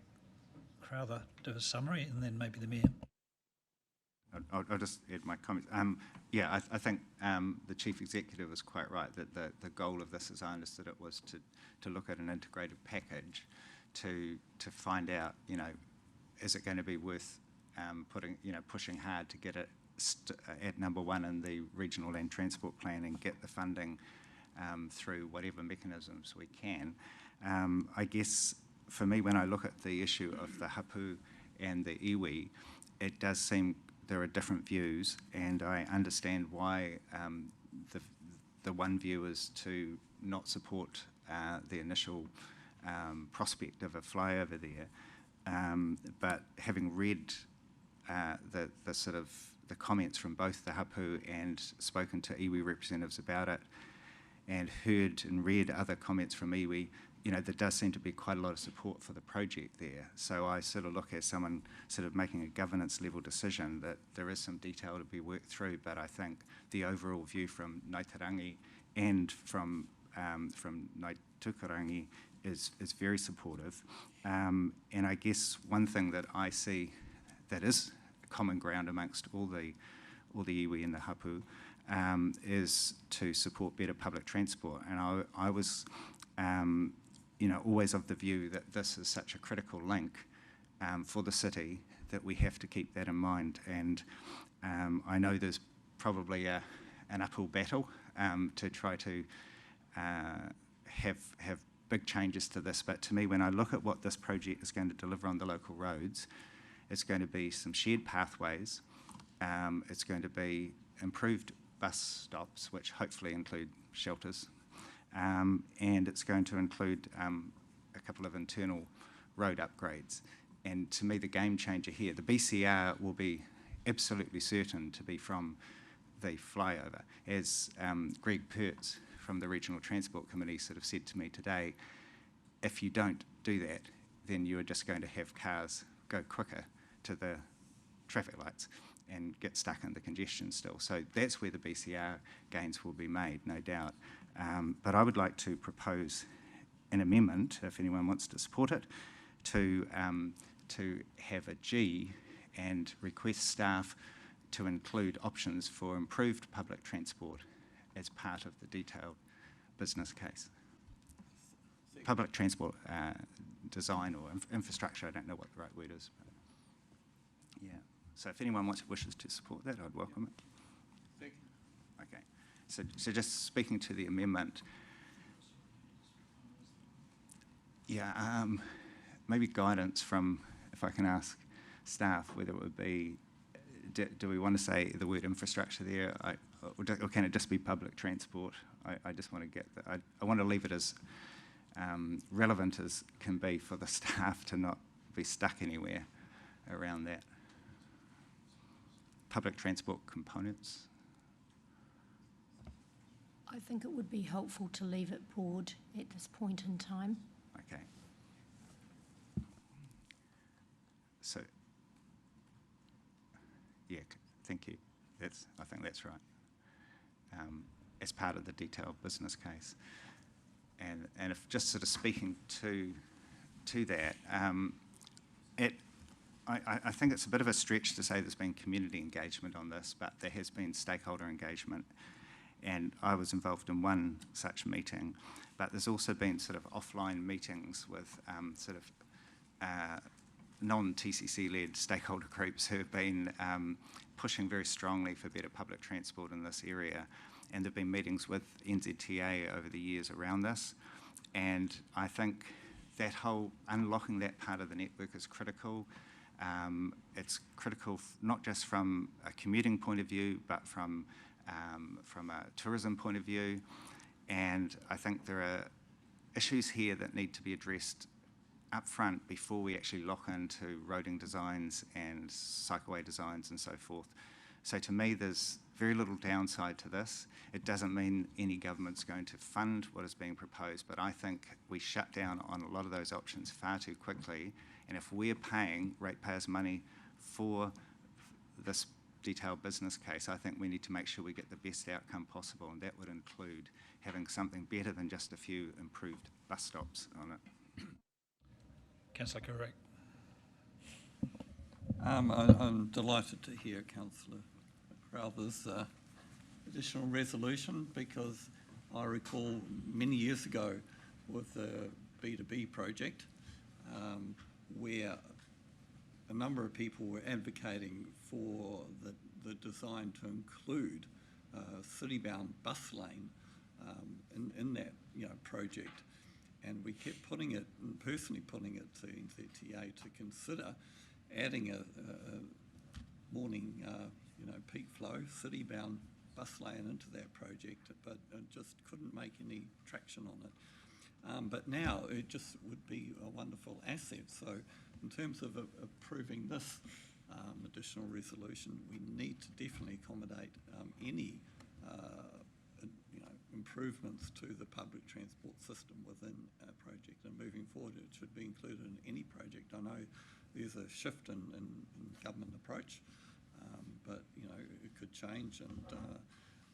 Crowther do a summary, and then maybe the Mayor. I'll just add my comments. I think the Chief Executive is quite right that the goal of this, as I understood it, was to look at an integrated package to find out, is it going to be worth pushing hard to get it at number one in the regional land transport plan and get the funding through whatever mechanisms we can. I guess for me, when I look at the issue of the hapu and the iwi, it does seem there are different views, and I understand why the one view is to not support the initial prospect of a flyover there. But having read the sort of the comments from both the hapu and spoken to iwi representatives about it, and heard and read other comments from iwi, there does seem to be quite a lot of support for the project there. So I sort of look at someone sort of making a governance level decision that there is some detail to be worked through, but I think the overall view from Ngaitarangi and from Ngaitukarangi is very supportive. And I guess one thing that I see that is common ground amongst all the iwi and the hapu is to support better public transport. And I was always of the view that this is such a critical link for the city that we have to keep that in mind. And I know there's probably an uphill battle to try to have big changes to this, but to me, when I look at what this project is going to deliver on the local roads, it's going to be some shared pathways, it's going to be improved bus stops, which hopefully include shelters, and it's going to include a couple of internal road upgrades. And to me, the game changer here, the BCR will be absolutely certain to be from the flyover. As Greg Pertz from the Regional Transport Committee sort of said to me today, if you don't do that, then you are just going to have cars go quicker to the traffic lights and get stuck in the congestion still. So that's where the BCR gains will be made, no doubt. But I would like to propose an amendment, if anyone wants to support it, to have a G and request staff to include options for improved public transport as part of the detailed business case. Public transport design or infrastructure, I don't know what the right word is. But yeah. So if anyone wishes to support that, I'd welcome it. Okay. So just speaking to the amendment, yeah, maybe guidance from, if I can ask staff, whether it would be, do we want to say the word infrastructure there, or can it just be public transport? I just want to get that. I want to leave it as relevant as can be for the staff to not be stuck anywhere around that. Public transport components. I think it would be helpful to leave it broad at this point in time. Okay. So, yeah, thank you. I think that's right. As part of the detailed business case, and if just sort of speaking to that, I think it's a bit of a stretch to say there's been community engagement on this, but there has been stakeholder engagement, and I was involved in one such meeting, but there's also been sort of offline meetings with sort of non-TCC-led stakeholder groups who have been pushing very strongly for better public transport in this area, and there have been meetings with NZTA over the years around this, and I think that whole unlocking that part of the network is critical. It's critical not just from a commuting point of view, but from a tourism point of view, and I think there are issues here that need to be addressed up front before we actually lock into roading designs and cycleway designs and so forth. So to me, there's very little downside to this. It doesn't mean any government's going to fund what is being proposed, but I think we shut down on a lot of those options far too quickly, and if we're paying ratepayers' money for this detailed business case, I think we need to make sure we get the best outcome possible, and that would include having something better than just a few improved bus stops on it. Councillor Correct. I'm delighted to hear Councillor Crowther's additional resolution, because I recall many years ago with the B2B project where a number of people were advocating for the design to include city-bound bus lane in that project. And we kept personally putting it to NZTA to consider adding a morning, peak flow city-bound bus lane into that project, but just couldn't make any traction on it. But now it just would be a wonderful asset. So in terms of approving this additional resolution, we need to definitely accommodate any improvements to the public transport system within a project, and moving forward it should be included in any project. I know there's a shift in government approach, but it could change, and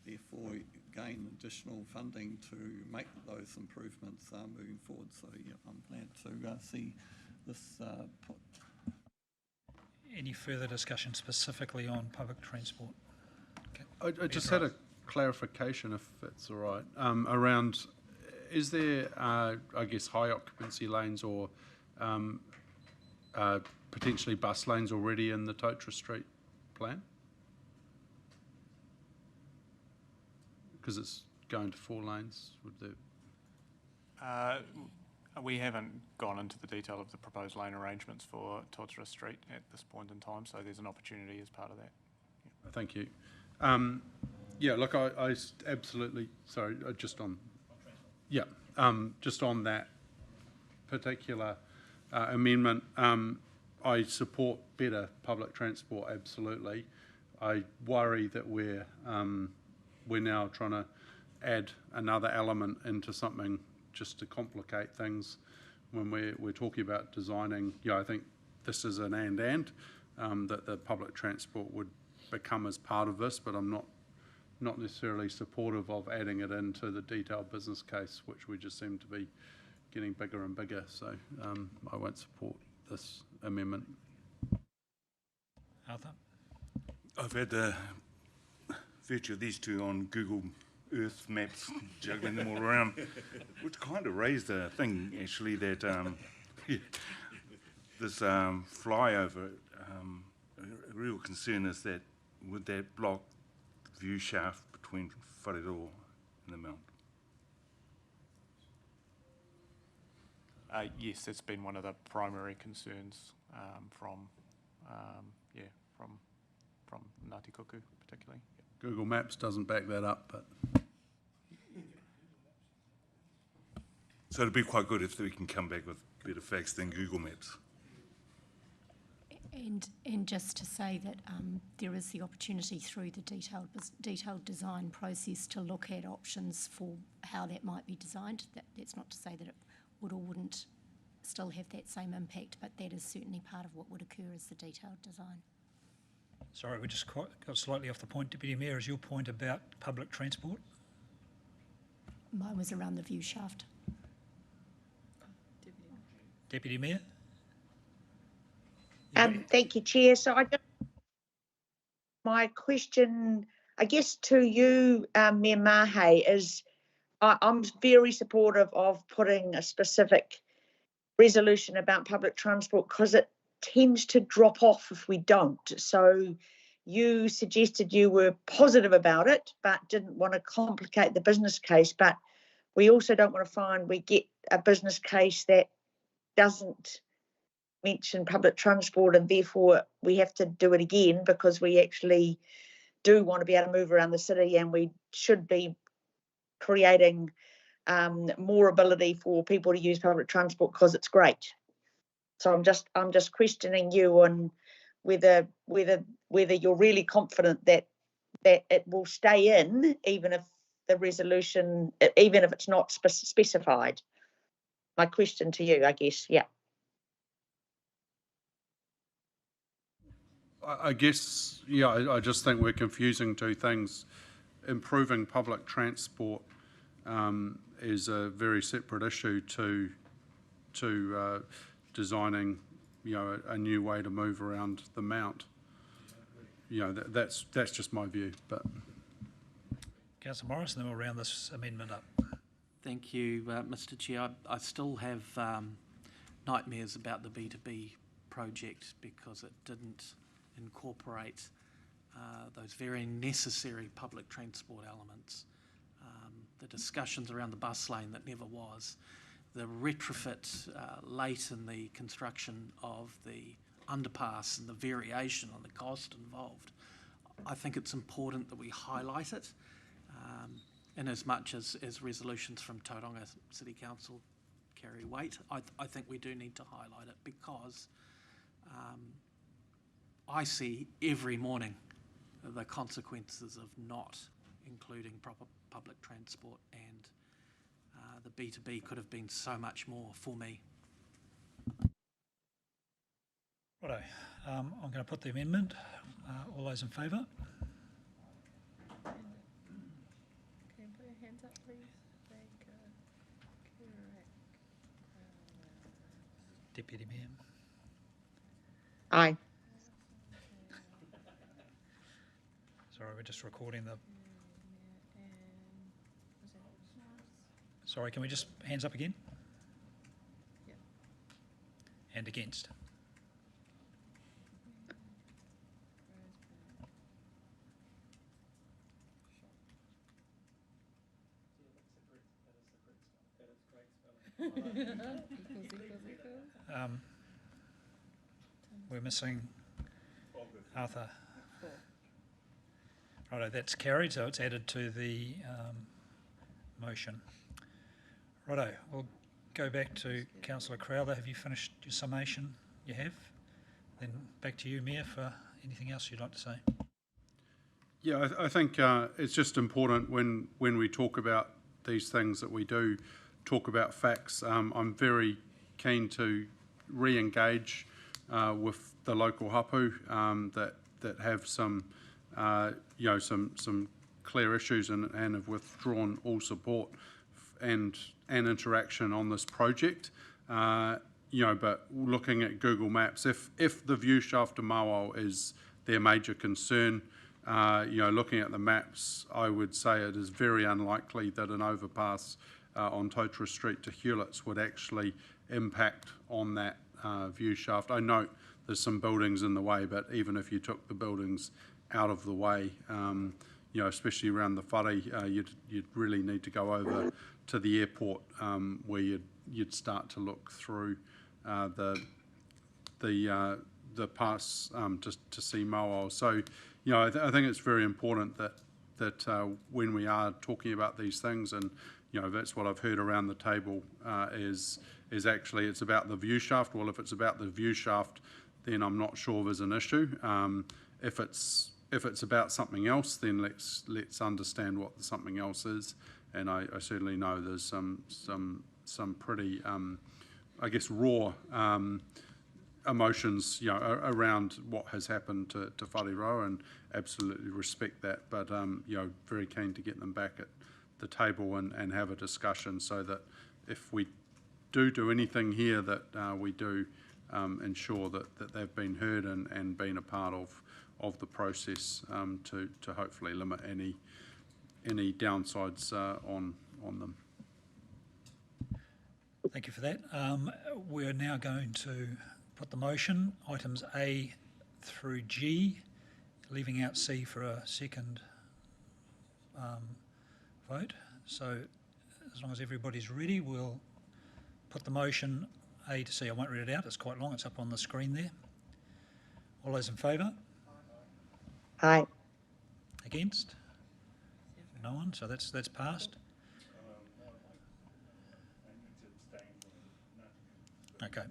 therefore gain additional funding to make those improvements moving forward. So yeah, I'm glad to see this put. Any further discussion specifically on public transport? Okay. I just had a clarification, if that's all right, around, is there, I guess, high occupancy lanes or potentially bus lanes already in the Tautra Street plan? Because it's going to 4 lanes, would there? We haven't gone into the detail of the proposed lane arrangements for Todra Street at this point in time, so there's an opportunity as part of that. Thank you. Yeah, look, I absolutely, sorry, just on, yeah, just on that particular amendment, I support better public transport, absolutely. I worry that we're now trying to add another element into something just to complicate things when we're talking about designing. Yeah, I think this is an and that the public transport would become as part of this, but I'm not necessarily supportive of adding it into the detailed business case, which we just seem to be getting bigger and bigger. So I won't support this amendment. Arthur? I've had the virtue of these two on Google Earth maps, juggling them all around, which kind of raised a thing, actually, that this flyover, a real concern is that would that block view shaft between Wharero and the mount? Yes, that's been one of the primary concerns from Ngāti Kuku particularly. Google Maps doesn't back that up, but. So it'd be quite good if we can come back with better facts than Google Maps. And just to say that there is the opportunity through the detailed design process to look at options for how that might be designed. That's not to say that it would or wouldn't still have that same impact, but that is certainly part of what would occur as the detailed design. Sorry, we just got slightly off the point. Deputy Mayor, is your point about public transport? Mine was around the view shaft. Deputy Mayor? Thank you, Chair. So my question, I guess, to you, Mayor Mahe, is I'm very supportive of putting a specific resolution about public transport because it tends to drop off if we don't. So you suggested you were positive about it, but didn't want to complicate the business case. But we also don't want to find we get a business case that doesn't mention public transport, and therefore we have to do it again because we actually do want to be able to move around the city, and we should be creating more ability for people to use public transport because it's great. So I'm just questioning you on whether you're really confident that it will stay in, even if the resolution, even if it's not specified. My question to you, I guess, yeah. I guess, yeah, I just think we're confusing two things. Improving public transport is a very separate issue to designing, you know, a new way to move around the mount. You know, that's just my view. But Councillor Morris, and then we'll round this amendment up. Thank you, Mr. Chair. I still have nightmares about the B2B project because it didn't incorporate those very necessary public transport elements. The discussions around the bus lane that never was, the retrofit late in the construction of the underpass and the variation on the cost involved. I think it's important that we highlight it in as much as resolutions from Tauranga City Council carry weight. I think we do need to highlight it because I see every morning the consequences of not including proper public transport, and the B2B could have been so much more for me. Righto, I'm going to put the amendment. All those in favour? Can you put your hands up, please? Deputy Mayor. Aye. Sorry, we're just recording the... Sorry, can we just hands up again? Yeah. And against? We're missing Arthur. Righto, that's carried, so it's added to the motion. Righto, we'll go back to Councillor Crowther. Have you finished your summation? You have? Then back to you, Mayor, for anything else you'd like to say. Yeah, I think it's just important when we talk about these things that we do talk about facts. I'm very keen to re-engage with the local hapu that have some some clear issues and have withdrawn all support and interaction on this project. But looking at Google Maps, if the view shaft to Mawao is their major concern, looking at the maps, I would say it is very unlikely that an overpass on Totara Street to Hewlett's would actually impact on that view shaft. I note there's some buildings in the way, but even if you took the buildings out of the way, especially around the whare, you'd really need to go over to the airport where you'd start to look through the pass to see Mawao. So, I think it's very important that when we are talking about these things, and that's what I've heard around the table, is actually it's about the view shaft. Well, if it's about the view shaft, then I'm not sure there's an issue. If it's about something else, then let's understand what the something else is. And I certainly know there's some pretty I guess raw emotions around what has happened to Whareroa, and absolutely respect that, but very keen to get them back at the table and have a discussion, so that if we do anything here, that we do ensure that they've been heard and been a part of the process to hopefully limit any downsides on them. Thank you for that. We're now going to put the motion, items A through G, leaving out C for a second vote. So as long as everybody's ready, we'll put the motion A to C. I won't read it out, it's quite long, it's up on the screen there. All those in favour? Aye. Against? No one, so that's passed. Okay.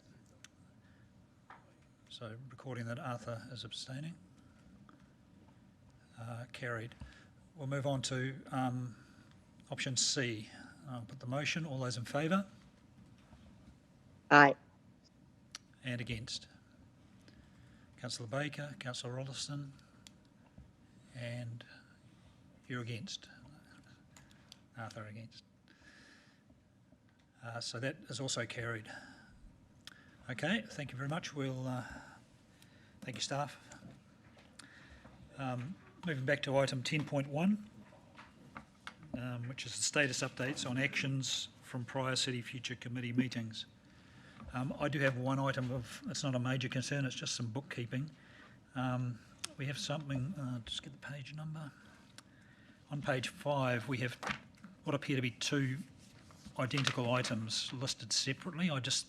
So recording that Arthur is abstaining. Carried. We'll move on to option C. I'll put the motion. All those in favour? Aye. And against? Councillor Baker, Councillor Rolleston, and you're against. Arthur against. So that is also carried. Okay, thank you very much. We'll thank you, staff. Moving back to item 10.1, which is the status updates on actions from prior City Future Committee meetings. I do have one item it's not a major concern, it's just some bookkeeping. We have something, just get the page number. On page 5, we have what appear to be two identical items listed separately. It just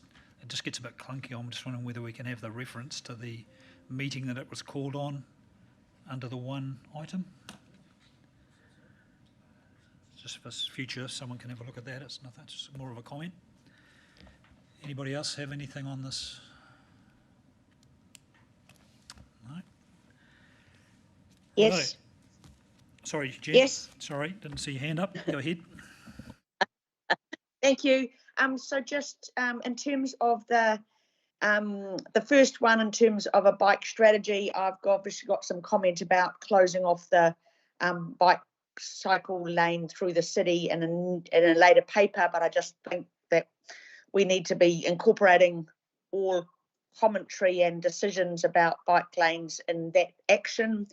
gets a bit clunky. I'm just wondering whether we can have the reference to the meeting that it was called on under the one item. Just for future, someone can have a look at that. It's nothing, it's just more of a comment. Anybody else have anything on this? No? Yes. Hello. Sorry, Jen. Yes. Sorry, didn't see your hand up. Go ahead. Thank you. So just in terms of the first one, in terms of a bike strategy, I've obviously got some comment about closing off the bike cycle lane through the city in a later paper, but I just think that we need to be incorporating all commentary and decisions about bike lanes in that action,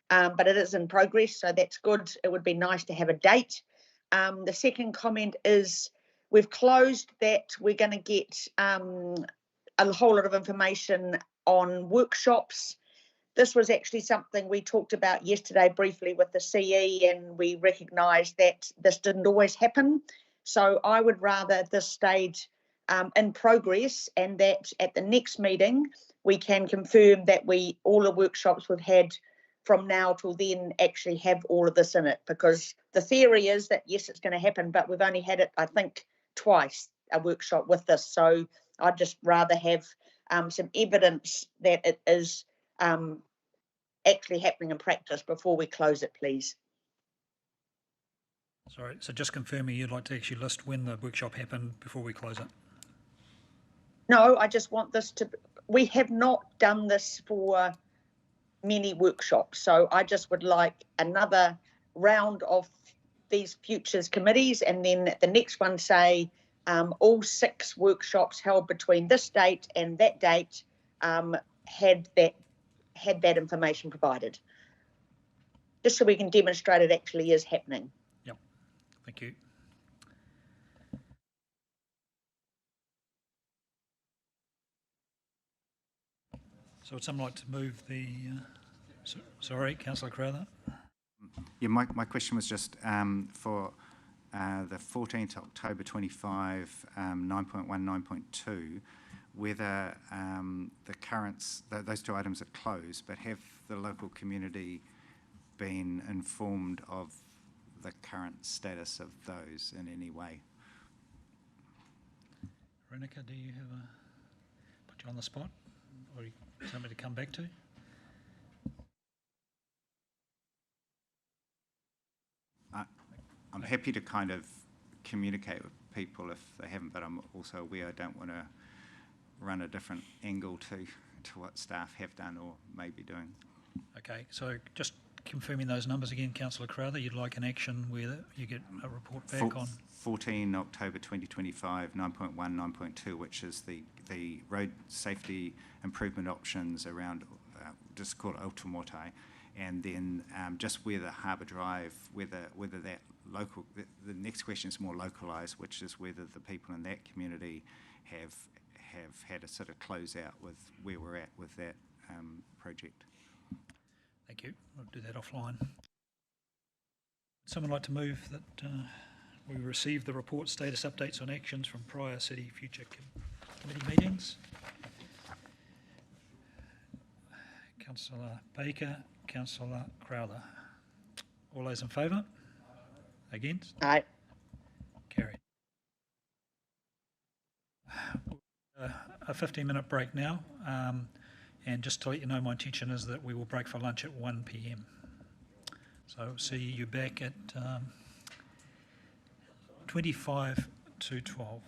but it is in progress, so that's good. It would be nice to have a date. The second comment is we've closed that. We're going to get a whole lot of information on workshops. This was actually something we talked about yesterday briefly with the CE, and we recognised that this didn't always happen. So I would rather at this stage in progress, and that at the next meeting we can confirm that all the workshops we've had from now till then actually have all of this in it, because the theory is that yes, it's going to happen, but we've only had it, I think, twice, a workshop with this. So I'd just rather have some evidence that it is actually happening in practice before we close it, please. Sorry, so just confirming you'd like to actually list when the workshop happened before we close it? No, I just want this to, we have not done this for many workshops, so I just would like another round of these futures committees, and then the next one say all 6 workshops held between this date and that date had that information provided, just so we can demonstrate it actually is happening. Yep, thank you. So would someone like to move the, sorry, Councillor Crowther? Yeah, my question was just for the 14th October 25, 9.1, 9.2, whether the currents, those 2 items are closed, but have the local community been informed of the current status of those in any way? Renika, do you have put you on the spot, or something to come back to? I'm happy to kind of communicate with people if they haven't, but I'm also aware I don't want to run a different angle to what staff have done or may be doing. Okay, so just confirming those numbers again, Councillor Crowther, you'd like an action where you get a report back on? 14 October 2025, 9.1, 9.2, which is the road safety improvement options around, just call it Ultramotai, and then just whether Harbour Drive, whether that local, the next question is more localised, which is whether the people in that community have had a sort of closeout with where we're at with that project. Thank you. We'll do that offline. Someone like to move that we receive the report, status updates on actions from prior City Future Committee meetings? Councillor Baker, Councillor Crowther. All those in favour? Against? Aye. Carried. A 15-minute break now, and just to let you know, my intention is that we will break for lunch at 1 p.m. So see you back at 25 to 12.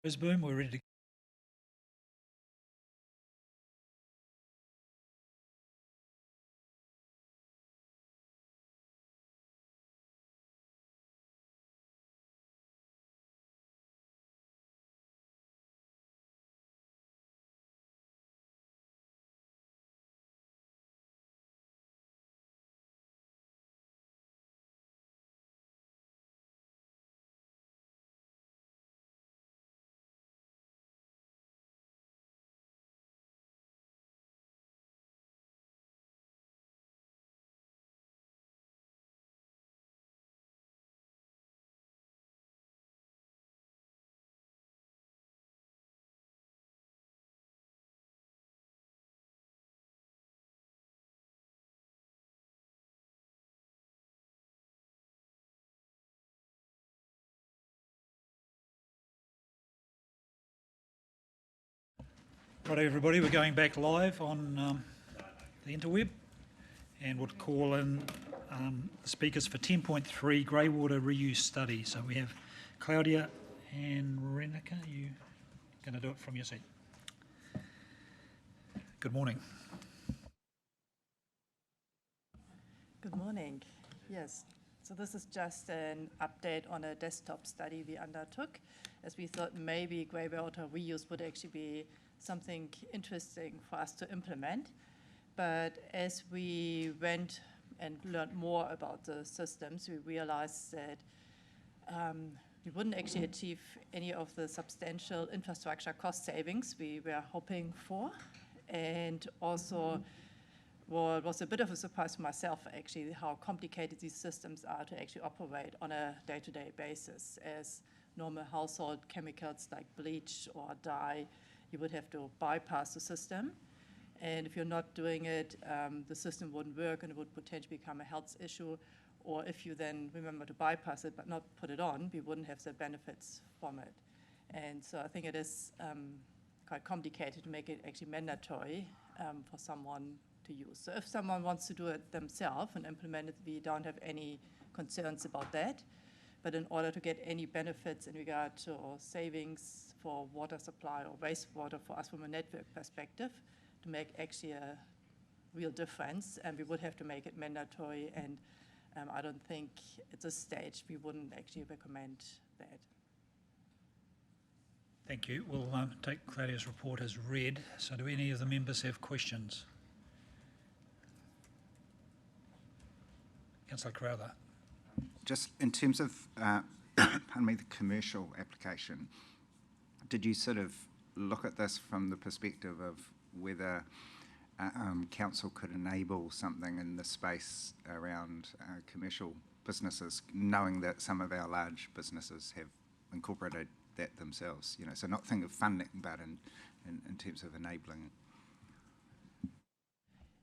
Roseboom, we're ready to. Right, everybody, we're going back live on the interweb, and we'll call in the speakers for 10.3 Graywater reuse study. So we have Claudia and Renika. You going to do it from your seat? Good morning. Good morning. Yes. So this is just an update on a desktop study we undertook, as we thought maybe greywater reuse would actually be something interesting for us to implement. But as we went and learned more about the systems, we realized that we wouldn't actually achieve any of the substantial infrastructure cost savings we were hoping for. And also, well, it was a bit of a surprise for myself, actually, how complicated these systems are to actually operate on a day-to-day basis. As normal household chemicals like bleach or dye, you would have to bypass the system. And if you're not doing it, the system wouldn't work and it would potentially become a health issue. Or if you then remember to bypass it but not put it on, we wouldn't have the benefits from it. And so I think it is quite complicated to make it actually mandatory for someone to use. So if someone wants to do it themselves and implement it, we don't have any concerns about that. But in order to get any benefits in regard to savings for water supply or wastewater for us from a network perspective, to make actually a real difference, and we would have to make it mandatory, and I don't think at this stage we wouldn't actually recommend that. Thank you. We'll take Claudia's report as read. So do any of the members have questions? Councillor Crowther. Just in terms of, pardon me, the commercial application, did you sort of look at this from the perspective of whether council could enable something in the space around commercial businesses, knowing that some of our large businesses have incorporated that themselves? You know, so not think of funding, but in terms of enabling.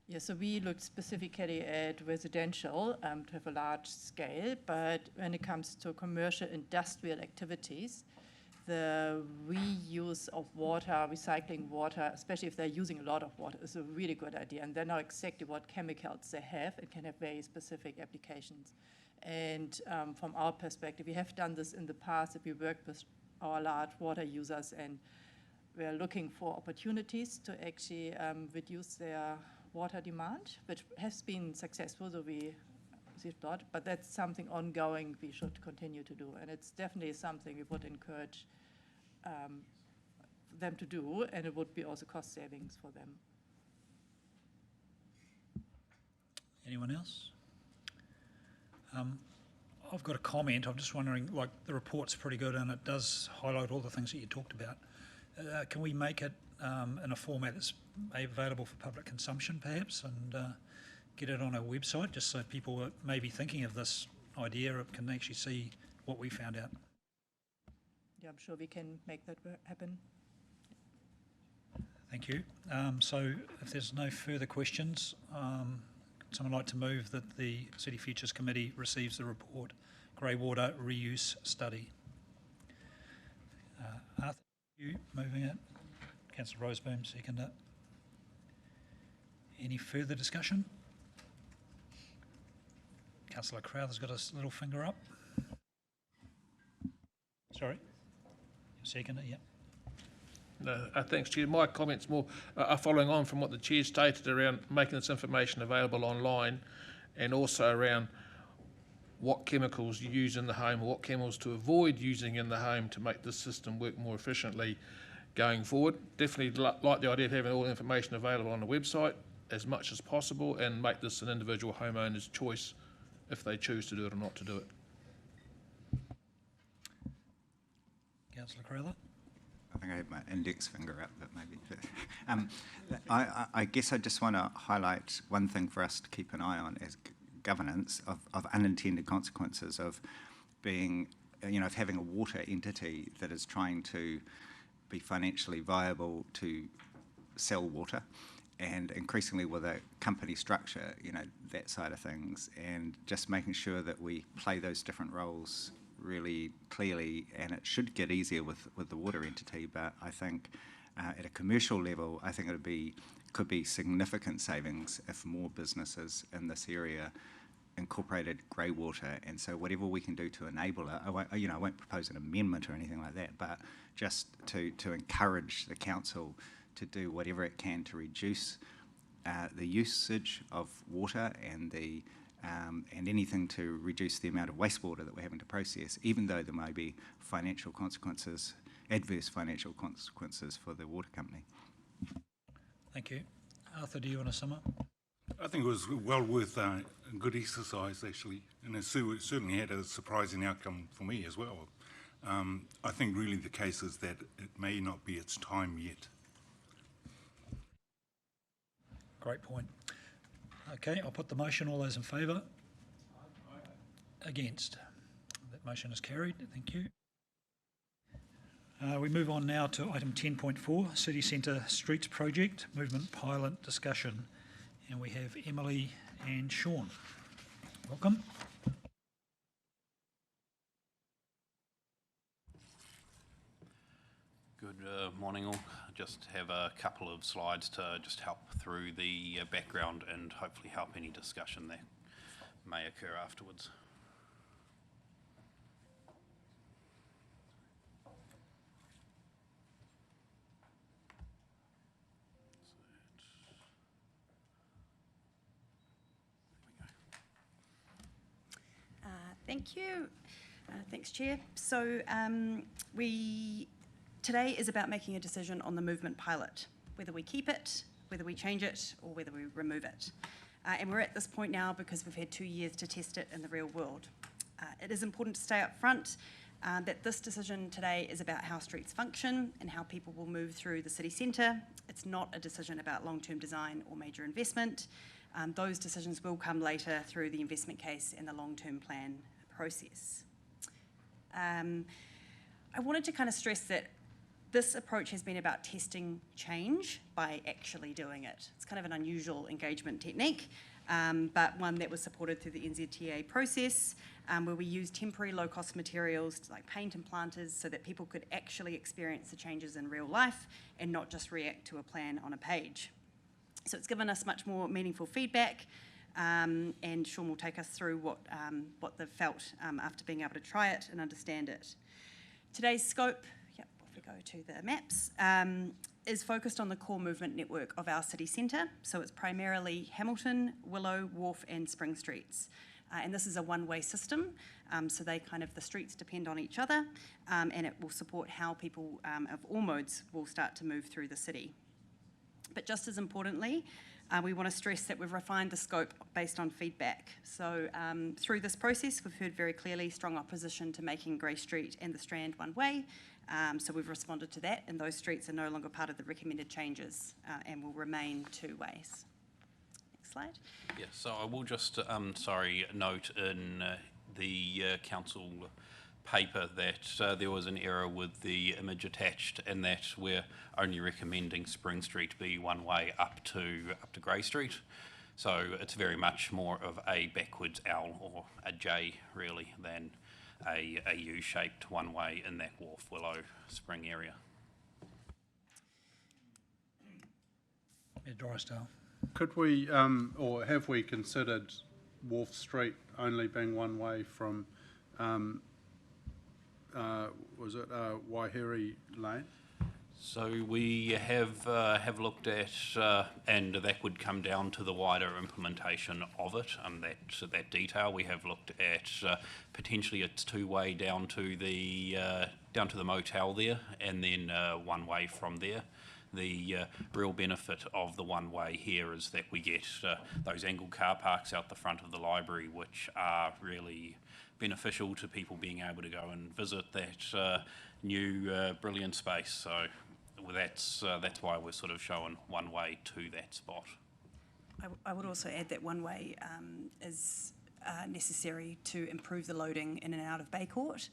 Yeah, so we looked specifically at residential to have a large scale, but when it comes to commercial industrial activities, the reuse of water, recycling water, especially if they're using a lot of water, is a really good idea. And they know exactly what chemicals they have and can have very specific applications. And from our perspective, we have done this in the past, that we worked with our large water users, and we're looking for opportunities to actually reduce their water demand, which has been successful, so we thought, but that's something ongoing we should continue to do. And it's definitely something we would encourage them to do, and it would be also cost savings for them. Anyone else? I've got a comment. I'm just wondering, like, the report's pretty good and it does highlight all the things that you talked about. Can we make it in a format that's available for public consumption, perhaps, and get it on our website, just so people that may be thinking of this idea can actually see what we found out? Yeah, I'm sure we can make that happen. Thank you. So if there's no further questions, would someone like to move that the City Futures Committee receives the report, Graywater Reuse Study? Arthur, you moving it? Councillor Roseboom, second it. Any further discussion? Councillor Crowther's got his little finger up. Sorry? Second it, yeah. No, thanks, Chair. My comments more are following on from what the Chair stated around making this information available online, and also around what chemicals you use in the home, or what chemicals to avoid using in the home to make this system work more efficiently going forward. Definitely like the idea of having all the information available on the website as much as possible, and make this an individual homeowner's choice if they choose to do it or not to do it. Councillor Crowther? I think I had my index finger up, but maybe. I guess I just want to highlight one thing for us to keep an eye on as governance of unintended consequences of being, of having a water entity that is trying to be financially viable to sell water, and increasingly with a company structure, that side of things, and just making sure that we play those different roles really clearly. And it should get easier with the water entity, but I think at a commercial level, I think could be significant savings if more businesses in this area incorporated Graywater. And so whatever we can do to enable it, I won't propose an amendment or anything like that, but just to encourage the council to do whatever it can to reduce the usage of water and anything to reduce the amount of wastewater that we're having to process, even though there may be financial consequences, adverse financial consequences for the water company. Thank you. Arthur, do you want to sum up? I think it was well worth a good exercise, actually, and it certainly had a surprising outcome for me as well. I think really the case is that it may not be its time yet. Great point. Okay, I'll put the motion. All those in favour? Against? That motion is carried. Thank you. We move on now to item 10.4, City Centre Streets Project, Movement Pilot Discussion. And we have Emily and Sean. Welcome. Good morning all. Just have a couple of slides to just help through the background and hopefully help any discussion that may occur afterwards. Thank you. Thanks, Chair. So today is about making a decision on the movement pilot, whether we keep it, whether we change it, or whether we remove it. And we're at this point now because we've had 2 years to test it in the real world. It is important to stay up front that this decision today is about how streets function and how people will move through the city centre. It's not a decision about long-term design or major investment. Those decisions will come later through the investment case and the long-term plan process. I wanted to kind of stress that this approach has been about testing change by actually doing it. It's kind of an unusual engagement technique, but one that was supported through the NZTA process, where we used temporary low-cost materials like paint and planters so that people could actually experience the changes in real life and not just react to a plan on a page. So it's given us much more meaningful feedback, and Sean will take us through what they've felt after being able to try it and understand it. Today's scope, if we go to the maps, is focused on the core movement network of our city centre. So it's primarily Hamilton, Willow, Wharf and Spring Streets. And this is a one-way system, so the streets depend on each other, and it will support how people of all modes will start to move through the city. But just as importantly, we want to stress that we've refined the scope based on feedback. So through this process, we've heard very clearly strong opposition to making Grey Street and the Strand one way. So we've responded to that, and those streets are no longer part of the recommended changes and will remain two ways. Next slide. Yeah, so I will just, note in the council paper that there was an error with the image attached, and that we're only recommending Spring Street be one way up to Grey Street. So it's very much more of a backwards L or a J really than a U-shaped one way in that Wharf, Willow, Spring area. Yeah, Drysdale. Could we, or have we considered Wharf Street only being one way from Waihiri Lane? So we have looked at, and that would come down to the wider implementation of it. That detail we have looked at. Potentially, it's two-way down to the motel there, and then one way from there. The real benefit of the one-way here is that we get those angled car parks out the front of the library, which are really beneficial to people being able to go and visit that new brilliant space. So that's why we're sort of showing one way to that spot. I would also add that one way is necessary to improve the loading in and out of Bay Court.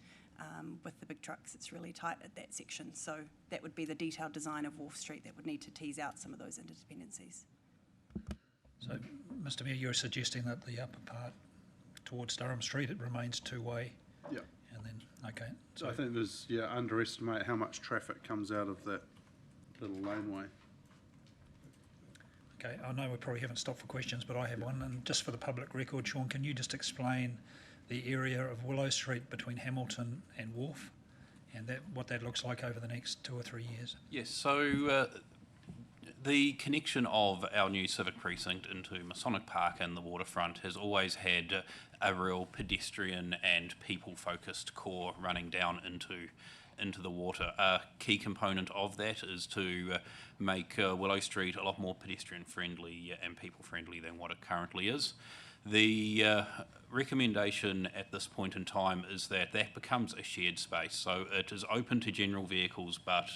With the big trucks, it's really tight at that section. So that would be the detailed design of Wharf Street that would need to tease out some of those interdependencies. So, Mr Mayor, you're suggesting that the upper part towards Durham Street, it remains two-way? Yeah. And then, okay. So I think there's, underestimate how much traffic comes out of that little laneway. Okay, I know we probably haven't stopped for questions, but I have one. And just for the public record, Sean, can you just explain the area of Willow Street between Hamilton and Wharf, and what that looks like over the next 2 or 3 years? Yes, so the connection of our new civic precinct into Masonic Park and the waterfront has always had a real pedestrian and people-focused core running down into the water. A key component of that is to make Willow Street a lot more pedestrian-friendly and people-friendly than what it currently is. The recommendation at this point in time is that that becomes a shared space. So it is open to general vehicles, but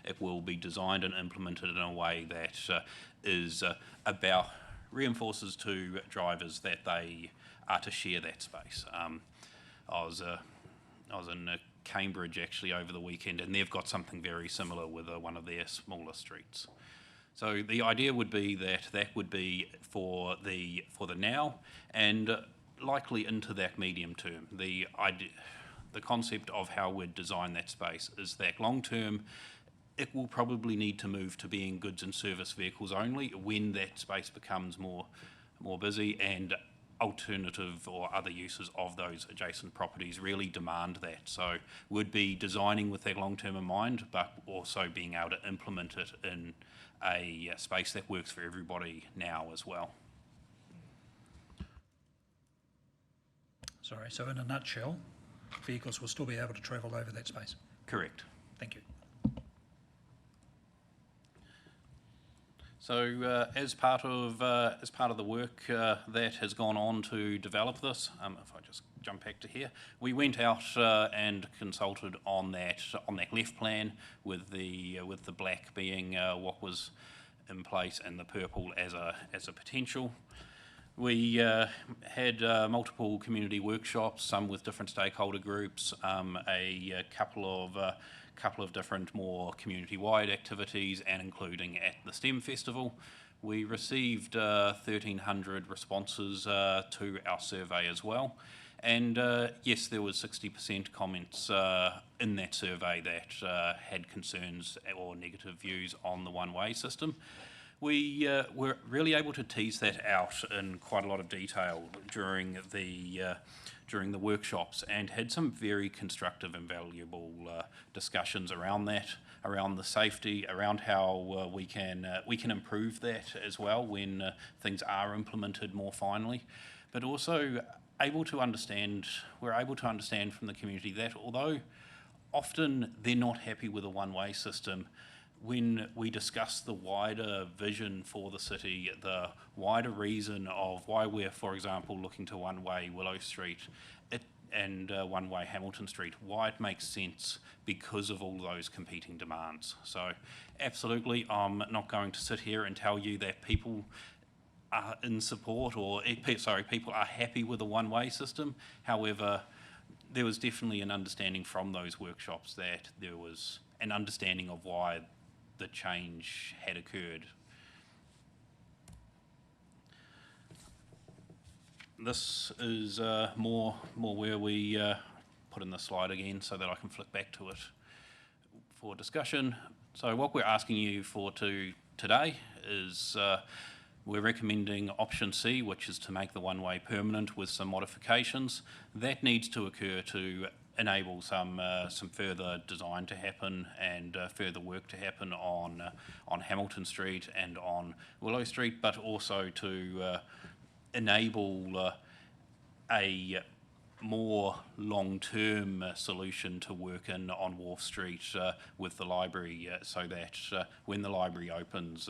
it will be designed and implemented in a way that is reinforces to drivers that they are to share that space. I was in Cambridge actually over the weekend, and they've got something very similar with one of their smaller streets. So the idea would be that would be for the now and likely into that medium term. The concept of how we'd design that space is that long term it will probably need to move to being goods and service vehicles only when that space becomes more busy and alternative or other uses of those adjacent properties really demand that. So we'd be designing with that long term in mind, but also being able to implement it in a space that works for everybody now as well. Sorry, so in a nutshell, vehicles will still be able to travel over that space? Correct. Thank you. So as part of the work that has gone on to develop this, if I just jump back to here, we went out and consulted on that left plan with the black being what was in place and the purple as a potential. We had multiple community workshops, some with different stakeholder groups, a couple of different more community-wide activities, and including at the STEM Festival. We received 1,300 responses to our survey as well. And yes, there was 60% comments in that survey that had concerns or negative views on the one-way system. We were really able to tease that out in quite a lot of detail during the workshops, and had some very constructive and valuable discussions around that, around the safety, around how we can improve that as well when things are implemented more finely, but also we're able to understand from the community that although often they're not happy with a one-way system, when we discuss the wider vision for the city, the wider reason of why we're, for example, looking to one-way Willow Street and one-way Hamilton Street, why it makes sense because of all those competing demands. So absolutely, I'm not going to sit here and tell you that people are in support people are happy with a one-way system. However, there was definitely an understanding from those workshops that there was an understanding of why the change had occurred. This is more where we put in the slide again so that I can flick back to it for discussion. So what we're asking you for today is we're recommending option C, which is to make the one-way permanent with some modifications. That needs to occur to enable some further design to happen and further work to happen on Hamilton Street and on Willow Street, but also to enable a more long-term solution to work in on Wharf Street with the library, so that when the library opens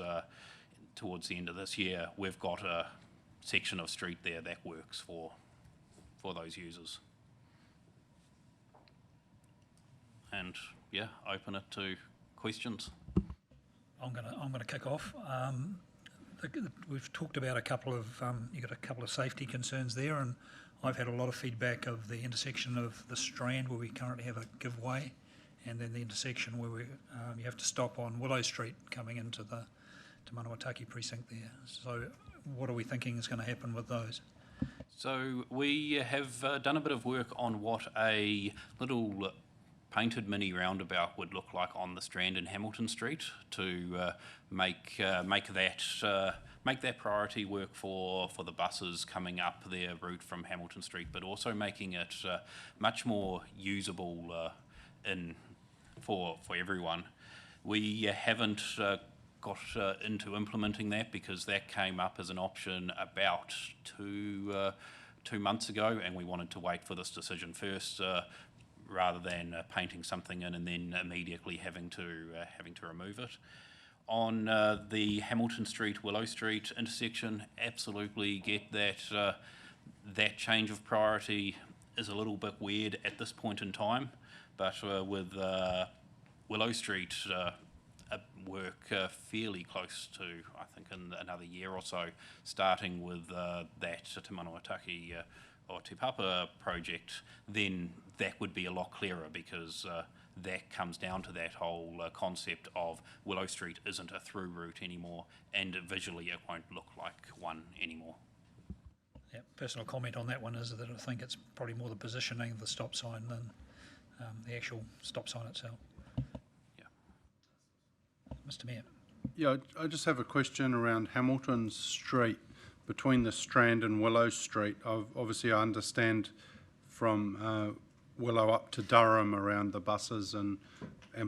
towards the end of this year, we've got a section of street there that works for those users. And yeah, open it to questions. I'm gonna kick off. We've talked about a couple of you got a couple of safety concerns there, and I've had a lot of feedback of the intersection of the Strand where we currently have a giveaway, and then the intersection where you have to stop on Willow Street coming into the Te Manawataki precinct there. So what are we thinking is going to happen with those? So we have done a bit of work on what a little painted mini roundabout would look like on the Strand and Hamilton Street to make that priority work for the buses coming up their route from Hamilton Street, but also making it much more usable for everyone. We haven't got into implementing that because that came up as an option about two months ago, and we wanted to wait for this decision first rather than painting something in and then immediately having to remove it. On the Hamilton Street, Willow Street intersection, absolutely get that that change of priority is a little bit weird at this point in time, but with Willow Street work fairly close to, I think, in another year or so, starting with that Te Manawataki or Te Papa project, then that would be a lot clearer, because that comes down to that whole concept of Willow Street isn't a through route anymore, and visually it won't look like one anymore. Yeah, personal comment on that one is that I think it's probably more the positioning of the stop sign than the actual stop sign itself. Yeah. Mr. Mayor. Yeah, I just have a question around Hamilton Street between the Strand and Willow Street. Obviously, I understand from Willow up to Durham around the buses and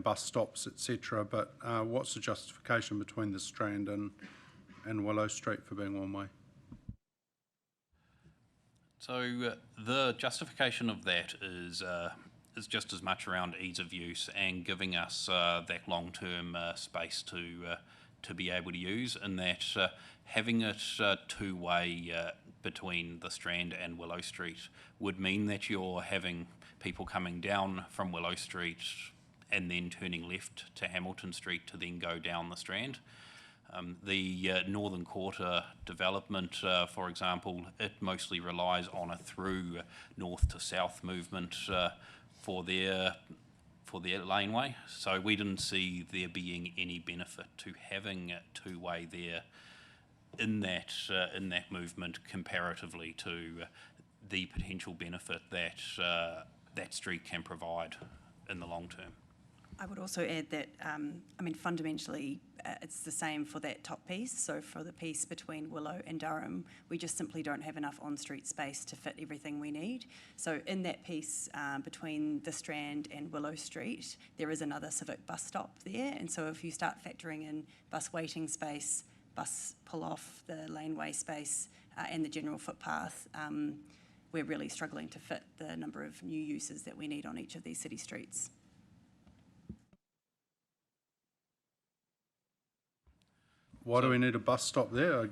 bus stops, etc. But what's the justification between the Strand and Willow Street for being one way? So the justification of that is just as much around ease of use and giving us that long-term space to be able to use, and that having it two-way between the Strand and Willow Street would mean that you're having people coming down from Willow Street and then turning left to Hamilton Street to then go down the Strand. The Northern Quarter development, for example, it mostly relies on a through north to south movement for their laneway. So we didn't see there being any benefit to having a two-way there in that movement comparatively to the potential benefit that that street can provide in the long term. I would also add that, fundamentally, it's the same for that top piece. So for the piece between Willow and Durham, we just simply don't have enough on-street space to fit everything we need. So in that piece between the Strand and Willow Street, there is another civic bus stop there. And so if you start factoring in bus waiting space, bus pull-off, the laneway space, and the general footpath, we're really struggling to fit the number of new uses that we need on each of these city streets. Why do we need a bus stop there?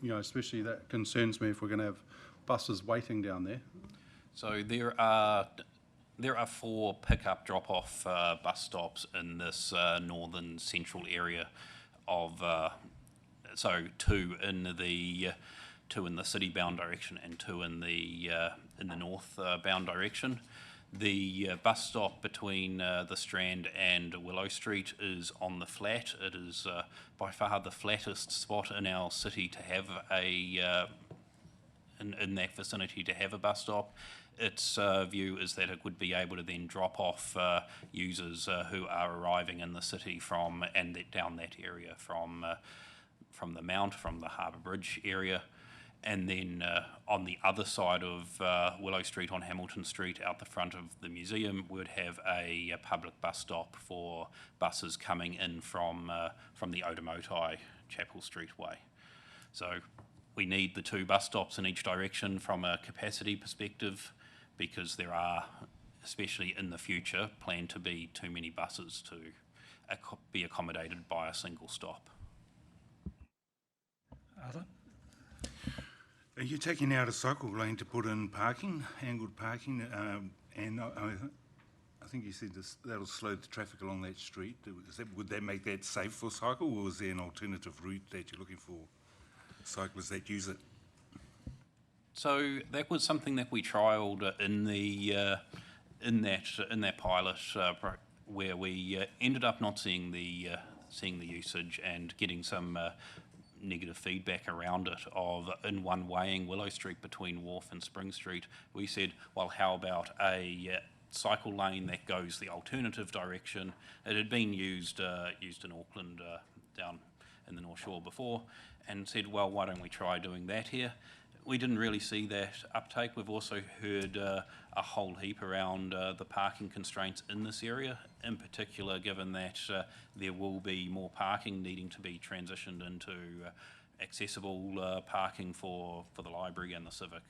Especially that concerns me if we're going to have buses waiting down there. So there are 4 pick-up drop-off bus stops in this northern central area of so 2 in the city-bound direction and 2 in the north-bound direction. The bus stop between the Strand and Willow Street is on the flat. It is by far the flattest spot in our city to have in that vicinity to have a bus stop. Its view is that it would be able to then drop off users who are arriving in the city down that area from the Mount, from the Harbour Bridge area, And then on the other side of Willow Street on Hamilton Street, out the front of the museum, we would have a public bus stop for buses coming in from the Otamotai Chapel Street way. So we need the 2 bus stops in each direction from a capacity perspective, because there are, especially in the future, planned to be too many buses to be accommodated by a single stop. Arthur? Are you taking out a cycle lane to put in parking, angled parking? And I think you said that'll slow the traffic along that street. Would that make that safe for cycle, or is there an alternative route that you're looking for cyclists that use it? So that was something that we trialled in that pilot, where we ended up not seeing the usage and getting some negative feedback around it of in one waying Willow Street between Wharf and Spring Street. We said, well, how about a cycle lane that goes the alternative direction? It had been used in Auckland down in the North Shore before, and said, well, why don't we try doing that here? We didn't really see that uptake. We've also heard a whole heap around the parking constraints in this area, in particular given that there will be more parking needing to be transitioned into accessible parking for the library and the civic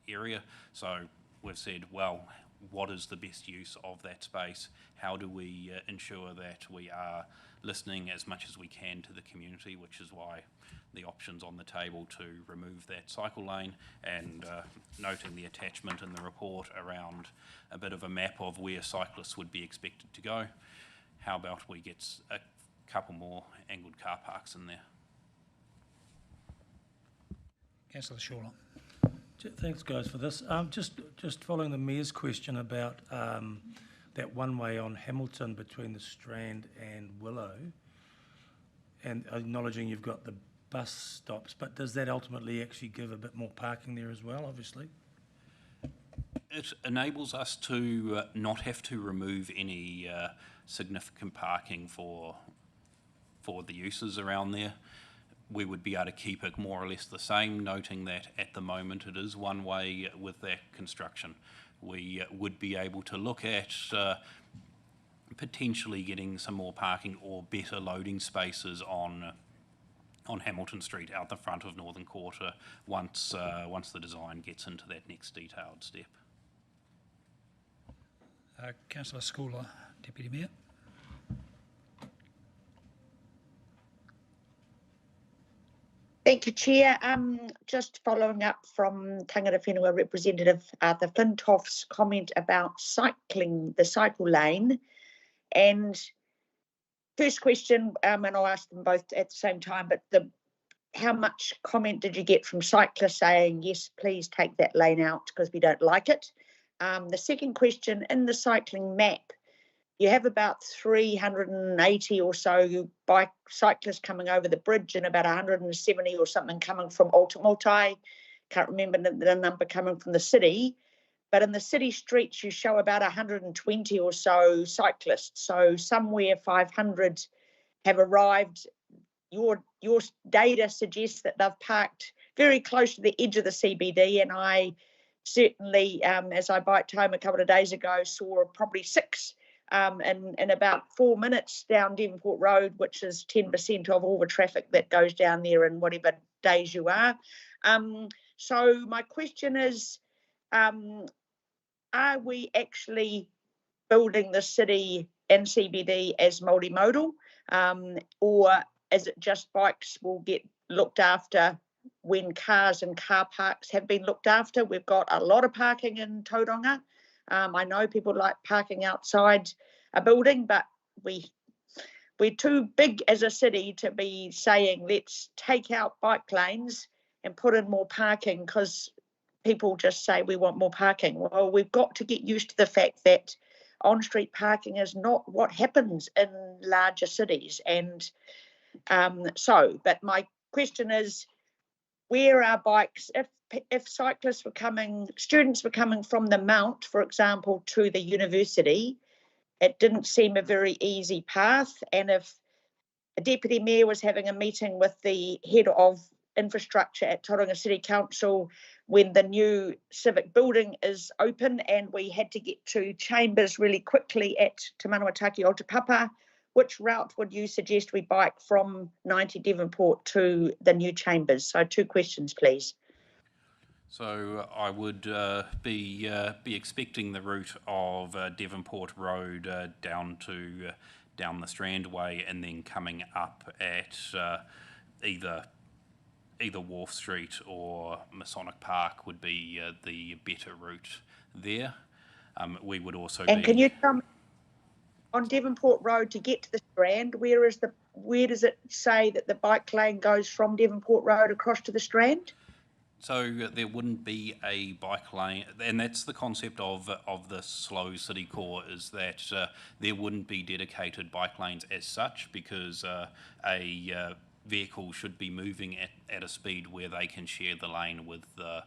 area. So we've said, well, what is the best use of that space? How do we ensure that we are listening as much as we can to the community, which is why the options on the table to remove that cycle lane, and noting the attachment in the report around a bit of a map of where cyclists would be expected to go. How about we get a couple more angled car parks in there? Councillor Shawler. Thanks, guys, for this. Just following the Mayor's question about that one way on Hamilton between the Strand and Willow, and acknowledging you've got the bus stops, but does that ultimately actually give a bit more parking there as well, obviously? It enables us to not have to remove any significant parking for the uses around there. We would be able to keep it more or less the same, noting that at the moment it is one way with that construction. We would be able to look at potentially getting some more parking or better loading spaces on Hamilton Street out the front of Northern Quarter once the design gets into that next detailed step. Councillor Schooler, Deputy Mayor. Thank you, Chair. Just following up from Tangata Whenua Representative Arthur Flintoff's comment about cycling, the cycle lane. And first question, and I'll ask them both at the same time, but how much comment did you get from cyclists saying, yes, please take that lane out because we don't like it? The second question, in the cycling map, you have about 380 or so bike cyclists coming over the bridge and about 170 or something coming from Otamotai. Can't remember the number coming from the city. But in the city streets, you show about 120 or so cyclists. So somewhere 500 have arrived. Your data suggests that they've parked very close to the edge of the CBD, and I certainly, as I biked home a couple of days ago, saw probably 6 in about 4 minutes down Devonport Road, which is 10% of all the traffic that goes down there in whatever days you are. So my question is, are we actually building the city and CBD as multimodal, or is it just bikes will get looked after when cars and car parks have been looked after? We've got a lot of parking in Tauranga. I know people like parking outside a building, but we're too big as a city to be saying let's take out bike lanes and put in more parking because people just say we want more parking. Well, we've got to get used to the fact that on-street parking is not what happens in larger cities. And but my question is, where are bikes? If cyclists were coming, students were coming from the Mount, for example, to the university, it didn't seem a very easy path. And if a deputy mayor was having a meeting with the head of infrastructure at Tauranga City Council when the new civic building is open, and we had to get to Chambers really quickly at Te Manuataki o Te Papa. Which route would you suggest we bike from 90 Devonport to the new Chambers? So 2 questions, please. So I would be expecting the route of Devonport Road down the Strandway, and then coming up at either Wharf Street or Masonic Park would be the better route there. We would also And can you tell me, on Devonport Road to get to the Strand, where does it say that the bike lane goes from Devonport Road across to the Strand? So there wouldn't be a bike lane, and that's the concept of the slow city core, is that there wouldn't be dedicated bike lanes as such, because a vehicle should be moving at a speed where they can share the lane with the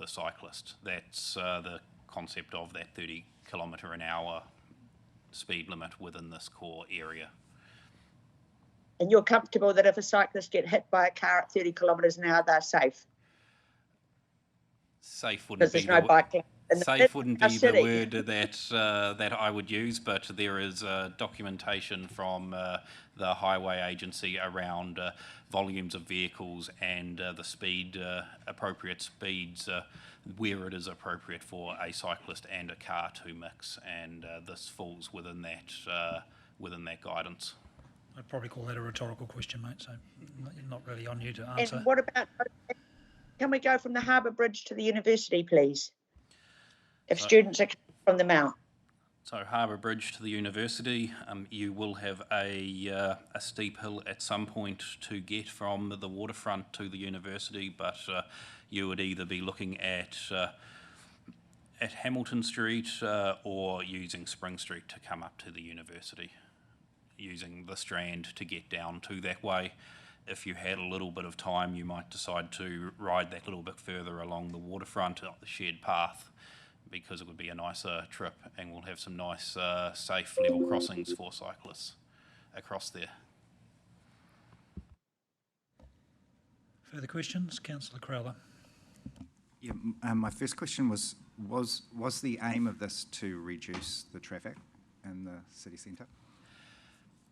cyclist. That's the concept of that 30 km/h speed limit within this core area. And you're comfortable that if a cyclist get hit by a car at 30 km/h, they're safe? Safe wouldn't be the word that I would use, but there is documentation from the highway agency around volumes of vehicles and the appropriate speeds where it is appropriate for a cyclist and a car to mix, and this falls within that guidance. I'd probably call that a rhetorical question, mate, so not really on you to answer. And what about, can we go from the Harbour Bridge to the university, please? If students are coming from the Mount. So Harbour Bridge to the university, you will have a steep hill at some point to get from the waterfront to the university, but you would either be looking at Hamilton Street or using Spring Street to come up to the university, using the Strand to get down to that way. If you had a little bit of time, you might decide to ride that little bit further along the waterfront, up the shared path, because it would be a nicer trip, and we'll have some nice, safe level crossings for cyclists across there. Further questions? Councillor Crowler. Yeah, my first question was the aim of this to reduce the traffic in the city centre?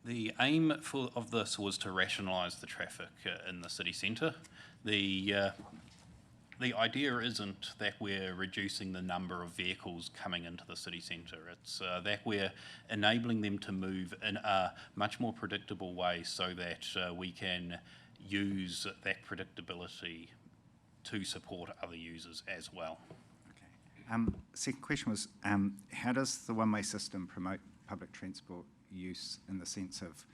The aim of this was to rationalise the traffic in the city centre. The idea isn't that we're reducing the number of vehicles coming into the city centre. It's that we're enabling them to move in a much more predictable way, so that we can use that predictability to support other users as well. Okay. Second question was, how does the one-way system promote public transport use, in the sense of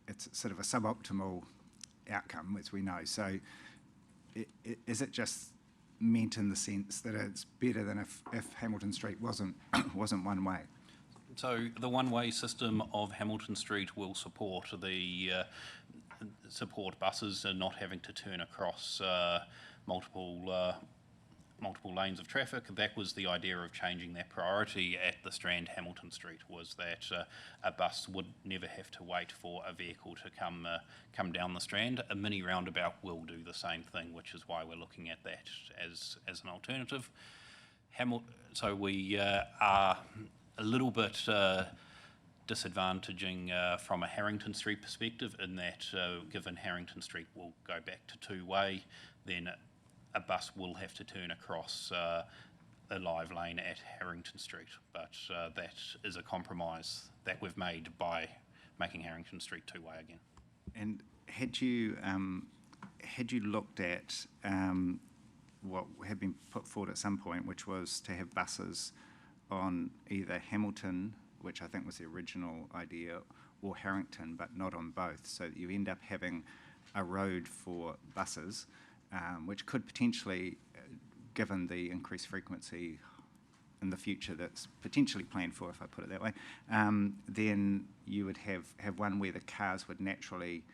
it's sort of a suboptimal outcome, as we know? So is it just meant in the sense that it's better than if Hamilton Street wasn't one way? So the one-way system of Hamilton Street will support support buses not having to turn across multiple lanes of traffic. That was the idea of changing that priority at the Strand Hamilton Street, was that a bus would never have to wait for a vehicle to come down the Strand. A mini roundabout will do the same thing, which is why we're looking at that as an alternative. So we are a little bit disadvantaging from a Harrington Street perspective, in that given Harrington Street will go back to two-way, then a bus will have to turn across a live lane at Harrington Street, but that is a compromise that we've made by making Harrington Street two-way again. And had you looked at what had been put forward at some point, which was to have buses on either Hamilton, which I think was the original idea, or Harrington, but not on both, so that you end up having a road for buses, which could potentially, given the increased frequency in the future that's potentially planned for, if I put it that way, then you would have one where the cars would naturally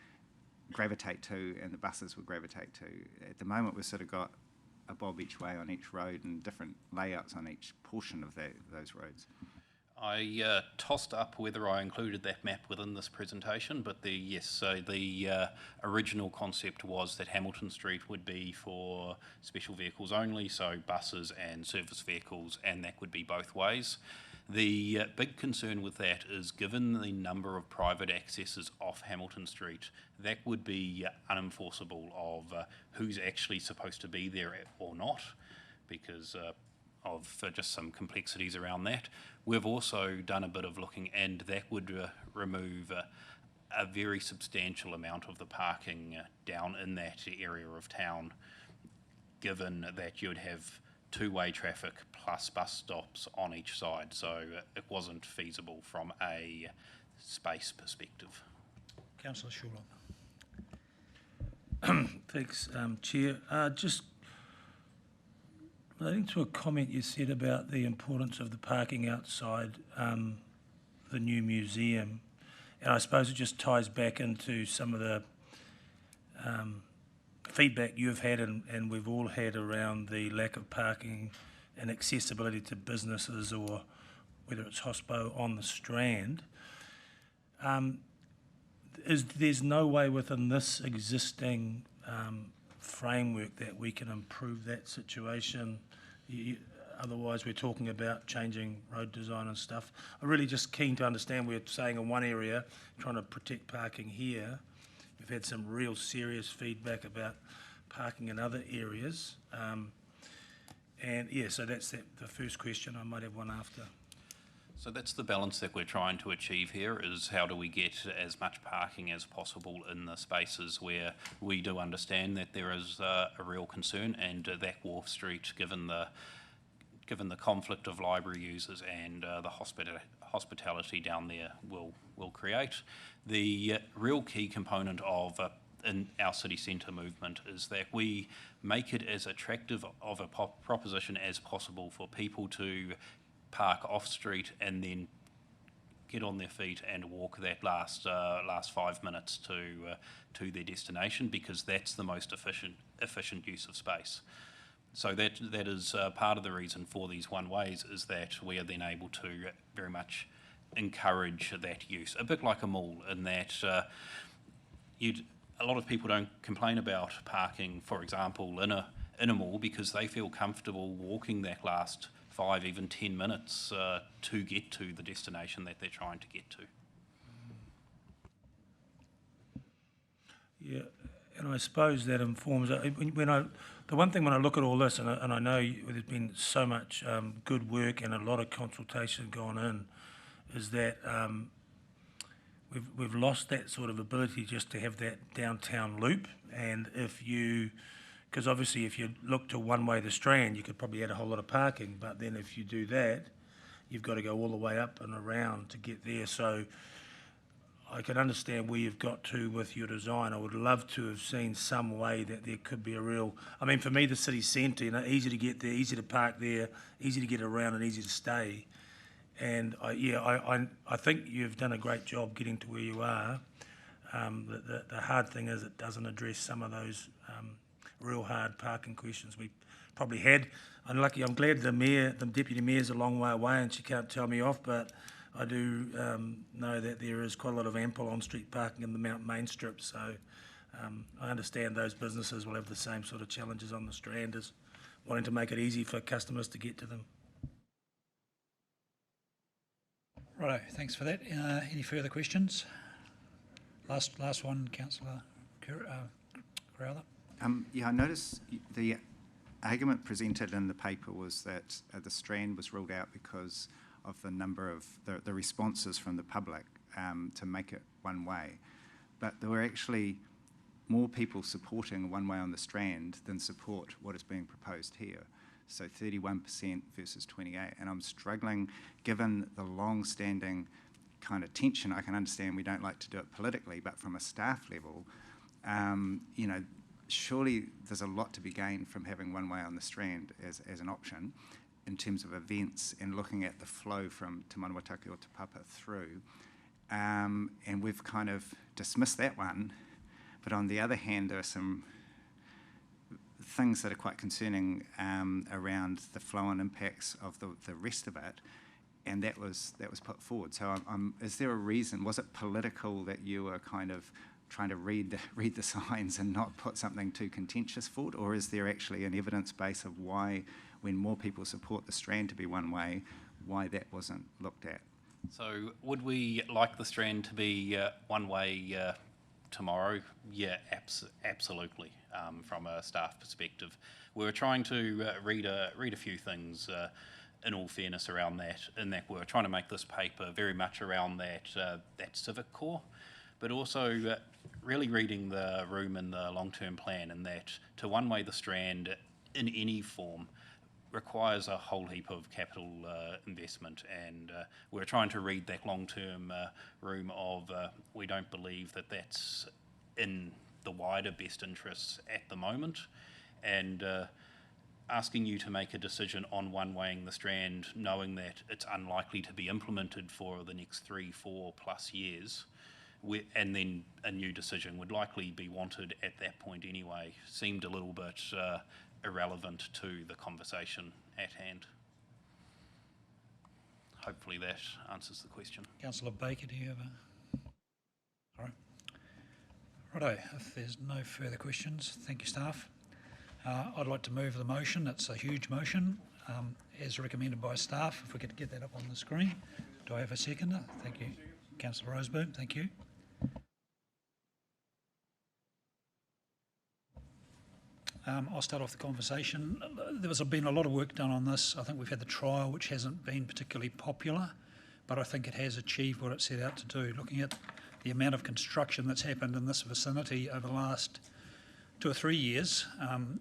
gravitate to and the buses would gravitate to. At the moment, we've sort of got a bob each way on each road and different layouts on each portion of those roads. I tossed up whether I included that map within this presentation, but so the original concept was that Hamilton Street would be for special vehicles only, so buses and service vehicles, and that would be both ways. The big concern with that is, given the number of private accesses off Hamilton Street, that would be unenforceable of who's actually supposed to be there or not, because of just some complexities around that. We've also done a bit of looking, and that would remove a very substantial amount of the parking down in that area of town, given that you'd have two-way traffic plus bus stops on each side, so it wasn't feasible from a space perspective. Councillor Schulhoff. Thanks, Chair. Just relating to a comment you said about the importance of the parking outside the new museum, and I suppose it just ties back into some of the feedback you've had and we've all had around the lack of parking and accessibility to businesses, or whether it's hospo on the Strand. There's no way within this existing framework that we can improve that situation? Otherwise, we're talking about changing road design and stuff. I'm really just keen to understand, we're saying in one area, trying to protect parking here. We've had some real serious feedback about parking in other areas. And yeah, so that's the first question. I might have one after. So that's the balance that we're trying to achieve here, is how do we get as much parking as possible in the spaces where we do understand that there is a real concern, and that Wharf Street, given the conflict of library users and the hospitality down there, will create. The real key component of in our city centre movement is that we make it as attractive of a proposition as possible for people to park off street and then get on their feet and walk that last 5 minutes to their destination, because that's the most efficient use of space. So that is part of the reason for these one ways, is that we are then able to very much encourage that use, a bit like a mall, in that a lot of people don't complain about parking, for example, in a mall, because they feel comfortable walking that last 5, even 10 minutes to get to the destination that they're trying to get to. Yeah, and I suppose that informs, the one thing when I look at all this, and I know there's been so much good work and a lot of consultation gone in, is that we've lost that sort of ability just to have that downtown loop. And because obviously if you look to one way the Strand, you could probably add a whole lot of parking, but then if you do that, you've got to go all the way up and around to get there. So I can understand where you've got to with your design. I would love to have seen some way that there could be a real, I mean, for me, the city centre, easy to get there, easy to park there, easy to get around and easy to stay. And I think you've done a great job getting to where you are. The hard thing is it doesn't address some of those real hard parking questions we probably had. I'm glad the deputy mayor's a long way away and she can't tell me off, but I do know that there is quite a lot of ample on-street parking in the Mount Main Strip, so I understand those businesses will have the same sort of challenges on the Strand as wanting to make it easy for customers to get to them. Righto, thanks for that. Any further questions? Last one, Councillor Graywater. Yeah, I noticed the argument presented in the paper was that the Strand was ruled out because of the number of the responses from the public to make it one way. But there were actually more people supporting one way on the Strand than support what is being proposed here. So 31% versus 28%. And I'm struggling, given the long-standing kind of tension. I can understand we don't like to do it politically, but from a staff level, surely there's a lot to be gained from having one way on the Strand as an option in terms of events and looking at the flow from Te Manawataki or Te Papa through. And we've kind of dismissed that one. But on the other hand, there are some things that are quite concerning around the flow and impacts of the rest of it. and that was put forward. So is there a reason? Was it political that you were kind of trying to read the signs and not put something too contentious forward, or is there actually an evidence base of why, when more people support the Strand to be one way, why that wasn't looked at? So would we like the Strand to be one way tomorrow? Yeah, absolutely. From a staff perspective, we were trying to read a few things in all fairness around that, in that we were trying to make this paper very much around that civic core, but also really reading the room in the long-term plan, and that to one-way the Strand in any form requires a whole heap of capital investment, and we're trying to read that long-term room of we don't believe that that's in the wider best interests at the moment, and asking you to make a decision on one-waying the Strand, knowing that it's unlikely to be implemented for the next 3-4+ years, and then a new decision would likely be wanted at that point anyway, seemed a little bit irrelevant to the conversation at hand. Hopefully that answers the question. Councillor Baker, do you have a... All right. Righto, if there's no further questions, thank you, staff. I'd like to move the motion. It's a huge motion, as recommended by staff. If we could get that up on the screen. Do I have a seconder? Thank you. Councillor Roseboom, thank you. I'll start off the conversation. There's been a lot of work done on this. I think we've had the trial, which hasn't been particularly popular, but I think it has achieved what it set out to do. Looking at the amount of construction that's happened in this vicinity over the last 2 or 3 years,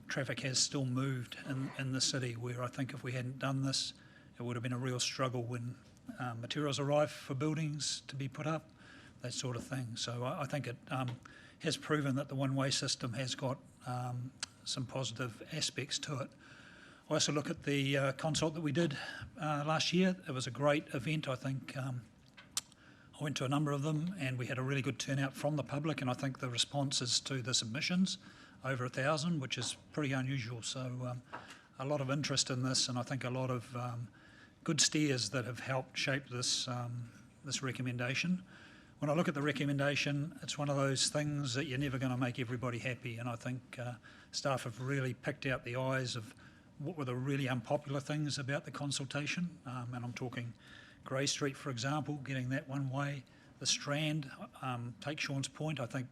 traffic has still moved in the city, where I think if we hadn't done this, it would have been a real struggle when materials arrive for buildings to be put up, that sort of thing. So I think it has proven that the one-way system has got some positive aspects to it. I also look at the consult that we did last year. It was a great event. I think I went to a number of them, and we had a really good turnout from the public, and I think the responses to the submissions, over 1,000, which is pretty unusual. So a lot of interest in this, and I think a lot of good steers that have helped shape this recommendation. When I look at the recommendation, it's one of those things that you're never going to make everybody happy, and I think staff have really picked out the eyes of what were the really unpopular things about the consultation, and I'm talking Grey Street, for example, getting that one way, the Strand. Take Sean's point, I think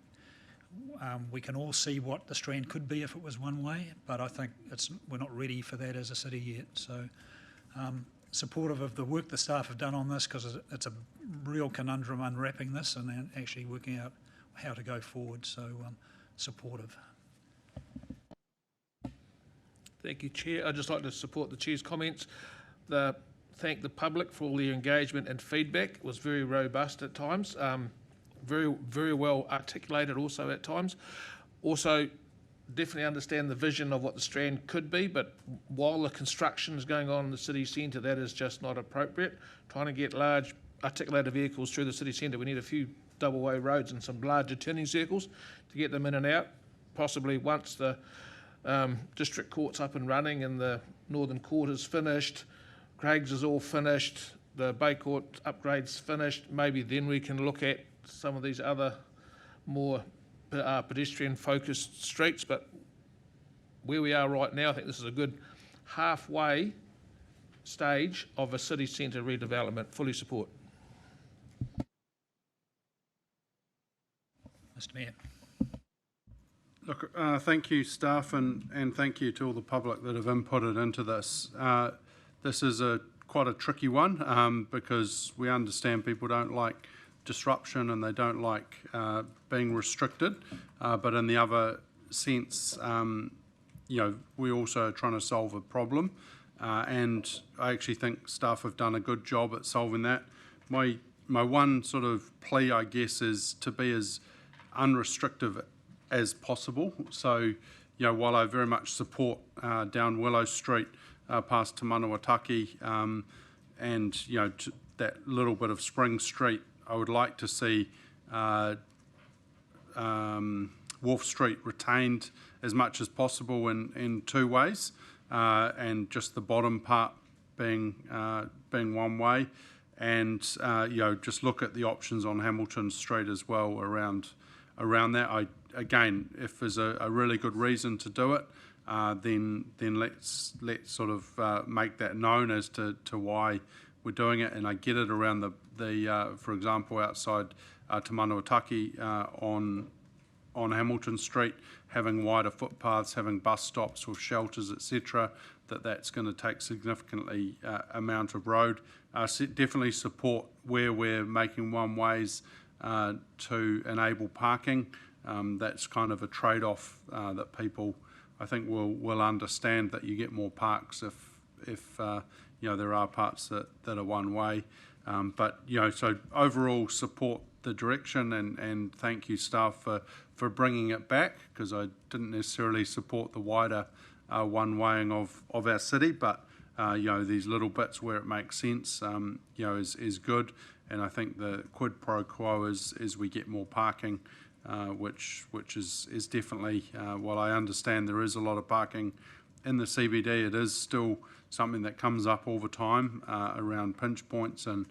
we can all see what the Strand could be if it was one way, but I think we're not ready for that as a city yet. So supportive of the work the staff have done on this, because it's a real conundrum unwrapping this and then actually working out how to go forward. So supportive. Thank you, Chair. I'd just like to support the Chair's comments. Thank the public for all their engagement and feedback. It was very robust at times, very, very well articulated also at times. Also, definitely understand the vision of what the Strand could be, but while the construction is going on in the city centre, that is just not appropriate. Trying to get large articulated vehicles through the city centre, we need a few double-way roads and some larger turning circles to get them in and out. Possibly once the district court's up and running and the Northern Court is finished, Craig's is all finished, the Bay Court upgrade's finished, maybe then we can look at some of these other more pedestrian-focused streets. But where we are right now, I think this is a good halfway stage of a city centre redevelopment. Fully support. Mr. Mayor. Look, thank you, staff, and thank you to all the public that have inputted into this. This is quite a tricky one because we understand people don't like disruption and they don't like being restricted, but in the other sense, we're also trying to solve a problem, and I actually think staff have done a good job at solving that. My one sort of plea, I guess, is to be as unrestrictive as possible. So, while I very much support down Willow Street past Te Manuataki and, that little bit of Spring Street, I would like to see Wharf Street retained as much as possible in two ways, and just the bottom part being one way, and just look at the options on Hamilton Street as well around that. Again, if there's a really good reason to do it, then let's sort of make that known as to why we're doing it. And I get it around the for example, outside Te Manuataki on Hamilton Street, having wider footpaths, having bus stops with shelters, etc., that's going to take significantly amount of road. Definitely support where we're making one-ways to enable parking. That's kind of a trade-off that people, I think, will understand, that you get more parks if there are parts that are one-way. So overall support the direction, and thank you staff for bringing it back, because I didn't necessarily support the wider one-waying of our city, but these little bits where it makes sense is good. And I think the quid pro quo is we get more parking, which is definitely, while I understand there is a lot of parking in the CBD, it is still something that comes up all the time around pinch points, and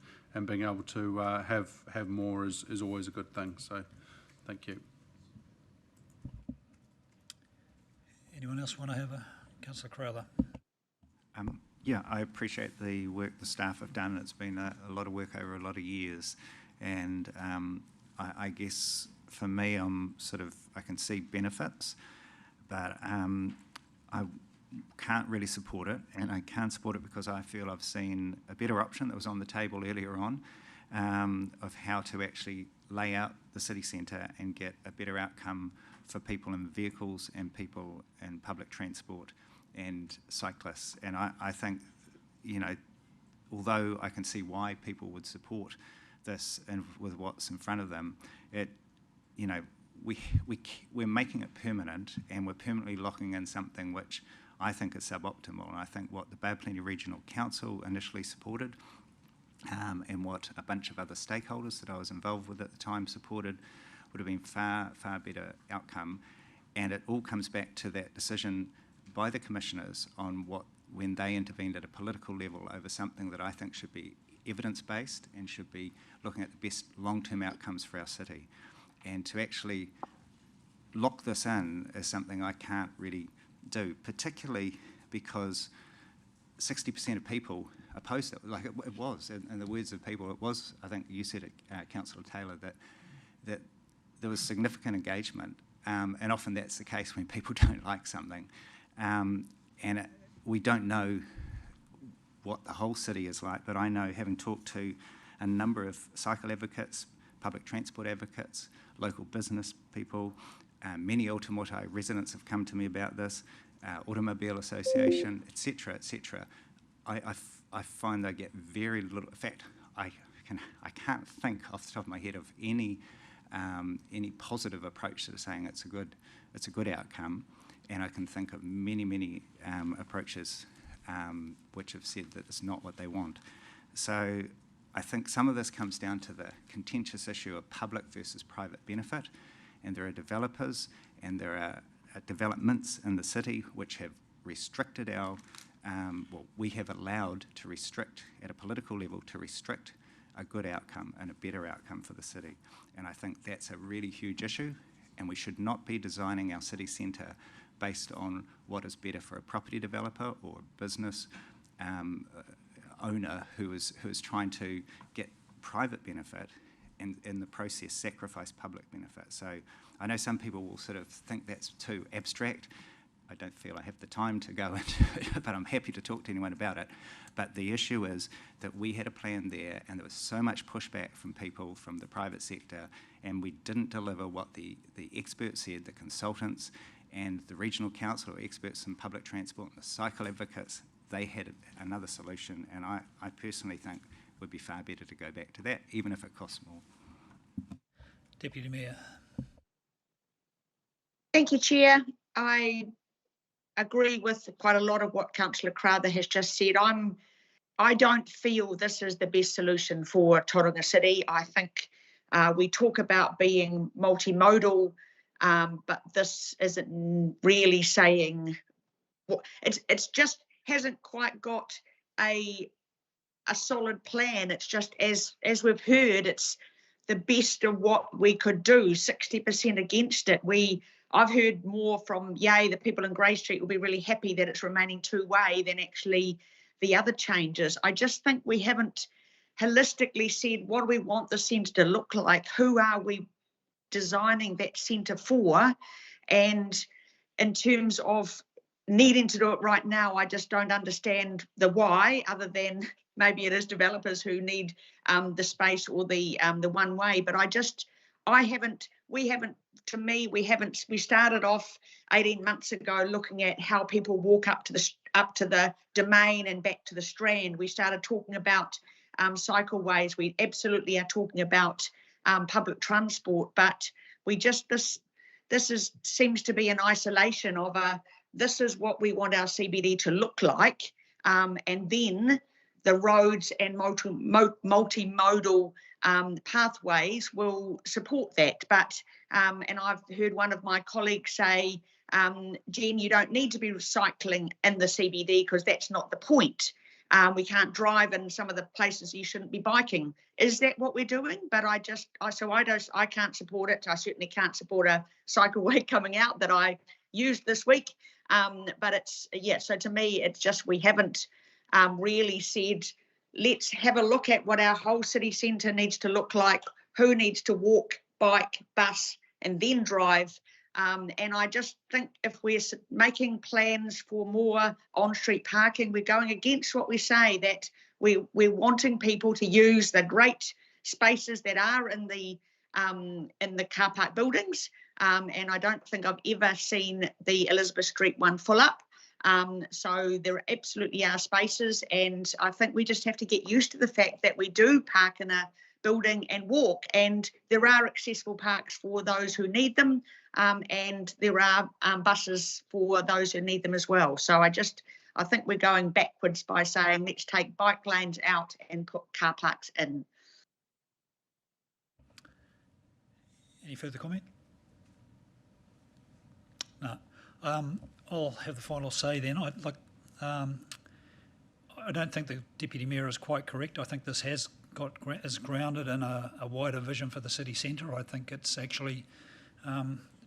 being able to have more is always a good thing. So thank you. Anyone else want to have a? Councillor Crowther. Yeah, I appreciate the work the staff have done. It's been a lot of work over a lot of years, and I guess for me, I can see benefits, but I can't really support it, and I can't support it because I feel I've seen a better option that was on the table earlier on of how to actually lay out the city centre and get a better outcome for people in vehicles and people in public transport and cyclists. And I think, although I can see why people would support this and with what's in front of them, we're making it permanent, and we're permanently locking in something which I think is suboptimal. And I think what the Bay of Plenty Regional Council initially supported, and what a bunch of other stakeholders that I was involved with at the time supported, would have been far, far better outcome. And it all comes back to that decision by the commissioners on when they intervened at a political level over something that I think should be evidence-based and should be looking at the best long-term outcomes for our city. And to actually lock this in is something I can't really do, particularly because 60% of people opposed it. Like it was, in the words of people, it was, I think you said it, Councillor Taylor, that there was significant engagement, and often that's the case when people don't like something. We don't know what the whole city is like, but I know, having talked to a number of cycle advocates, public transport advocates, local business people, many Aotearoa residents have come to me about this, Automobile Association, etc., etc. I find they get very little. In fact, I can't think off the top of my head of any positive approach to saying it's a good outcome, and I can think of many approaches which have said that it's not what they want. So I think some of this comes down to the contentious issue of public versus private benefit, and there are developers and there are developments in the city which have restricted our, we have allowed to restrict at a political level, to restrict a good outcome and a better outcome for the city. And I think that's a really huge issue, and we should not be designing our city centre based on what is better for a property developer or a business owner who is trying to get private benefit and in the process sacrifice public benefit. So I know some people will sort of think that's too abstract. I don't feel I have the time to go into it, but I'm happy to talk to anyone about it. But the issue is that we had a plan there, and there was so much pushback from people from the private sector, and we didn't deliver what the experts said, the consultants and the regional council, or experts in public transport, and the cycle advocates. They had another solution, and I personally think it would be far better to go back to that, even if it costs more. Deputy Mayor. Thank you, Chair. I agree with quite a lot of what Councillor Crowther has just said. I don't feel this is the best solution for Tauranga City. I think we talk about being multimodal, but this isn't really saying, it's just hasn't quite got a solid plan. It's just, as we've heard, it's the best of what we could do, 60% against it. I've heard more from, the people in Grey Street will be really happy that it's remaining two-way than actually the other changes. I just think we haven't holistically said, what do we want the centre to look like? Who are we designing that centre for? And in terms of needing to do it right now, I just don't understand the why, other than maybe it is developers who need the space or the one way. But we started off 18 months ago looking at how people walk up to the Domain and back to the Strand. We started talking about cycleways. We absolutely are talking about public transport, but seems to be an isolation of this is what we want our CBD to look like, and then the roads and multimodal pathways will support that. But and I've heard one of my colleagues say, Jen, you don't need to be cycling in the CBD because that's not the point. We can't drive in some of the places you shouldn't be biking. Is that what we're doing? But I can't support it. I certainly can't support a cycleway coming out that I used this week. But so to me, it's just we haven't really said, let's have a look at what our whole city centre needs to look like, who needs to walk, bike, bus, and then drive. And I just think if we're making plans for more on-street parking, we're going against what we say, that we're wanting people to use the great spaces that are in the car park buildings. And I don't think I've ever seen the Elizabeth Street one full up. So there absolutely are spaces, and I think we just have to get used to the fact that we do park in a building and walk, and there are accessible parks for those who need them, and there are buses for those who need them as well. So I think we're going backwards by saying let's take bike lanes out and put car parks in. Any further comment? No. I'll have the final say then. I don't think the Deputy Mayor is quite correct. I think this is grounded in a wider vision for the city centre. I think it's actually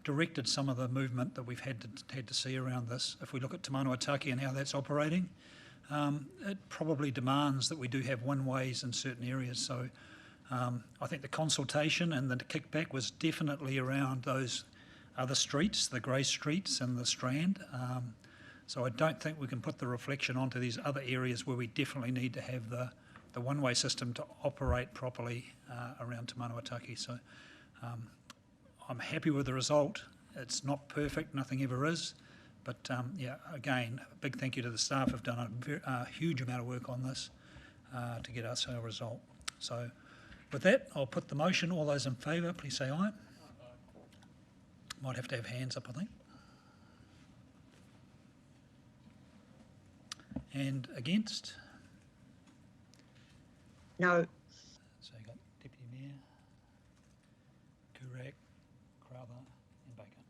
directed some of the movement that we've had to see around this. If we look at Te Manuataki and how that's operating, it probably demands that we do have one-ways in certain areas. So I think the consultation and the kickback was definitely around those other streets, the Grey Streets and the Strand. So I don't think we can put the reflection onto these other areas where we definitely need to have the one-way system to operate properly around Te Manuataki. So I'm happy with the result. It's not perfect, nothing ever is. But again, a big thank you to the staff who've done a huge amount of work on this to get us our result. So with that, I'll put the motion. All those in favour, please say aye. Might have to have hands up, I think. And against? No. So you got Deputy Mayor, Kurak, Crowther and Baker.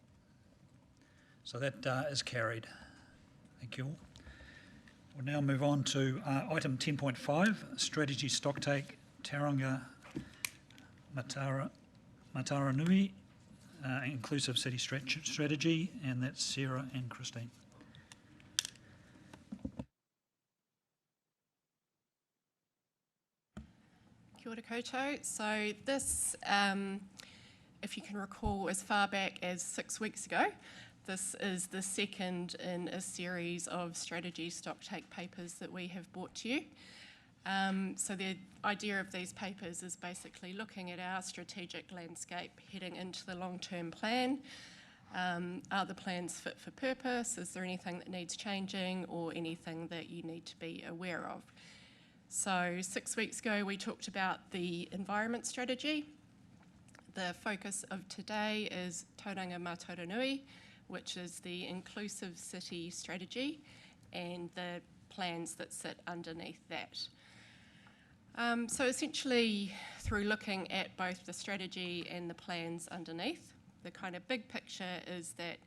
So that is carried. Thank you all. We'll now move on to item 10.5, Strategy Stocktake Tauranga Maunganui, Inclusive City Strategy, and that's Sarah and Christine. Kia ora koutou. So this, if you can recall, as far back as 6 weeks ago, this is the second in a series of strategy stocktake papers that we have brought to you. So the idea of these papers is basically looking at our strategic landscape heading into the long-term plan. Are the plans fit for purpose? Is there anything that needs changing or anything that you need to be aware of? So 6 weeks ago we talked about the environment strategy. The focus of today is Tauranga Maunganui, which is the inclusive city strategy and the plans that sit underneath that. So essentially, through looking at both the strategy and the plans underneath, the kind of big picture is that,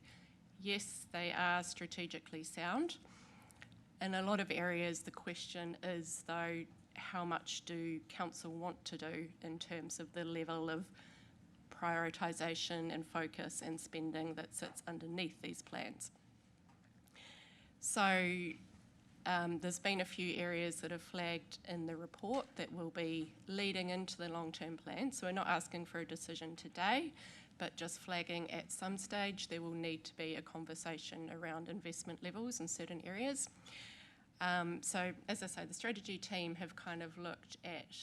yes, they are strategically sound. In a lot of areas, the question is, though, how much do council want to do in terms of the level of prioritisation and focus and spending that sits underneath these plans. So there's been a few areas that are flagged in the report that will be leading into the long-term plan. So we're not asking for a decision today, but just flagging at some stage there will need to be a conversation around investment levels in certain areas. So as I say, the strategy team have kind of looked at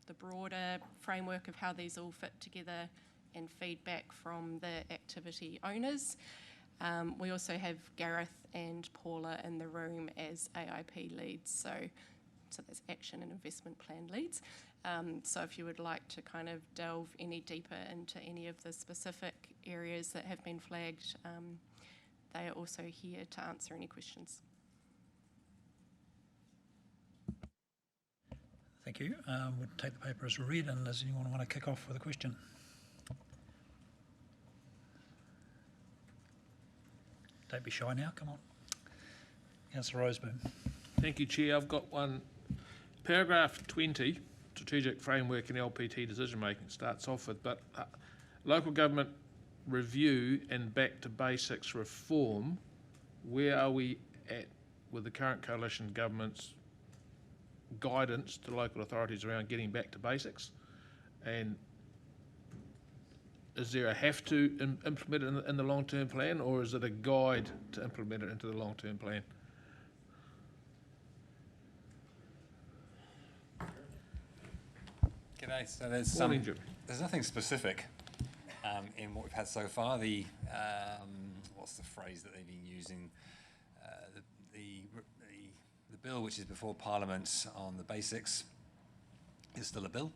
the broader framework of how these all fit together and feedback from the activity owners. We also have Gareth and Paula in the room as AIP leads, so that's action and investment plan leads. So if you would like to kind of delve any deeper into any of the specific areas that have been flagged, they are also here to answer any questions. Thank you. We'll take the paper as read, and does anyone want to kick off with a question? Don't be shy now, come on. Councillor Roseburn. Thank you, Chair. I've got one. Paragraph 20, strategic framework and LPT decision making, starts off with, but local government review and back to basics reform, where are we at with the current coalition government's guidance to local authorities around getting back to basics? And is there a have to implement it in the long-term plan, or is it a guide to implement it into the long-term plan? G'day. So there's nothing specific in what we've had so far. The what's the phrase that they've been using? The bill which is before Parliament on the basics is still a bill.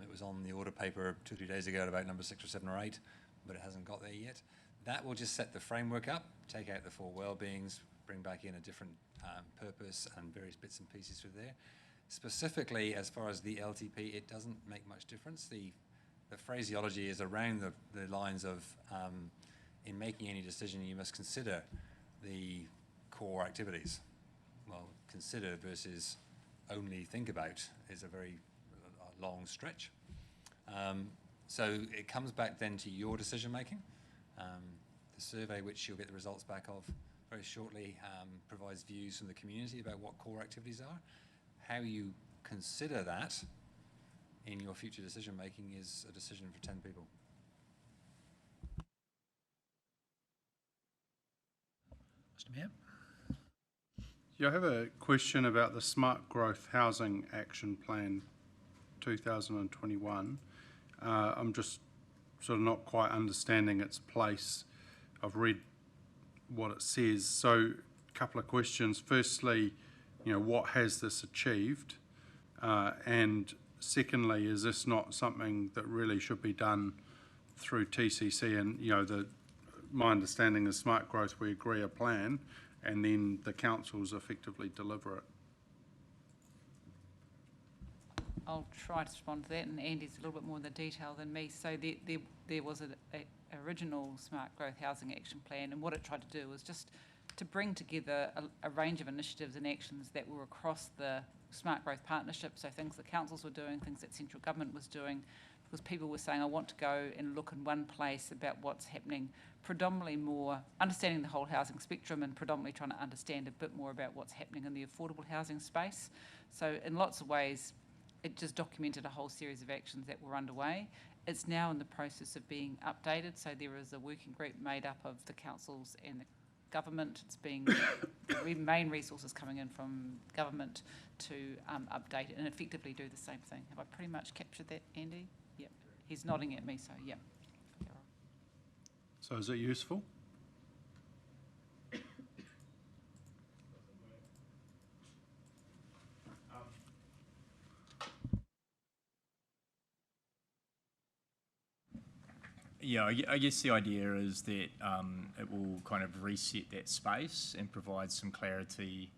It was on the order paper 2 or 3 days ago at about number 6 or 7 or 8, but it hasn't got there yet. That will just set the framework up, take out the 4 well-beings, bring back in a different purpose and various bits and pieces through there. Specifically, as far as the LTP, it doesn't make much difference. The phraseology is around the lines of, in making any decision, you must consider the core activities. Well, consider versus only think about is a very long stretch. So it comes back then to your decision making. The survey, which you'll get the results back of very shortly, provides views from the community about what core activities are. How you consider that in your future decision making is a decision for 10 people. Mr. Mayor. Yeah, I have a question about the Smart Growth Housing Action Plan 2021. I'm just sort of not quite understanding its place. I've read what it says. So a couple of questions. Firstly, what has this achieved? And secondly, is this not something that really should be done through TCC? And, my understanding is Smart Growth, we agree a plan, and then the councils effectively deliver it. I'll try to respond to that, and Andy's a little bit more in the detail than me. So there was an original Smart Growth Housing Action Plan, and what it tried to do was just to bring together a range of initiatives and actions that were across the Smart Growth Partnership, so things that councils were doing, things that central government was doing, because people were saying, I want to go and look in one place about what's happening, predominantly more understanding the whole housing spectrum and predominantly trying to understand a bit more about what's happening in the affordable housing space. So in lots of ways, it just documented a whole series of actions that were underway. It's now in the process of being updated, so there is a working group made up of the councils and the government. It's being the main resources coming in from government to update it and effectively do the same thing. Have I pretty much captured that, Andy? Yep. He's nodding at me, so yeah. So is it useful? Yeah, I guess the idea is that it will kind of reset that space and provide some clarity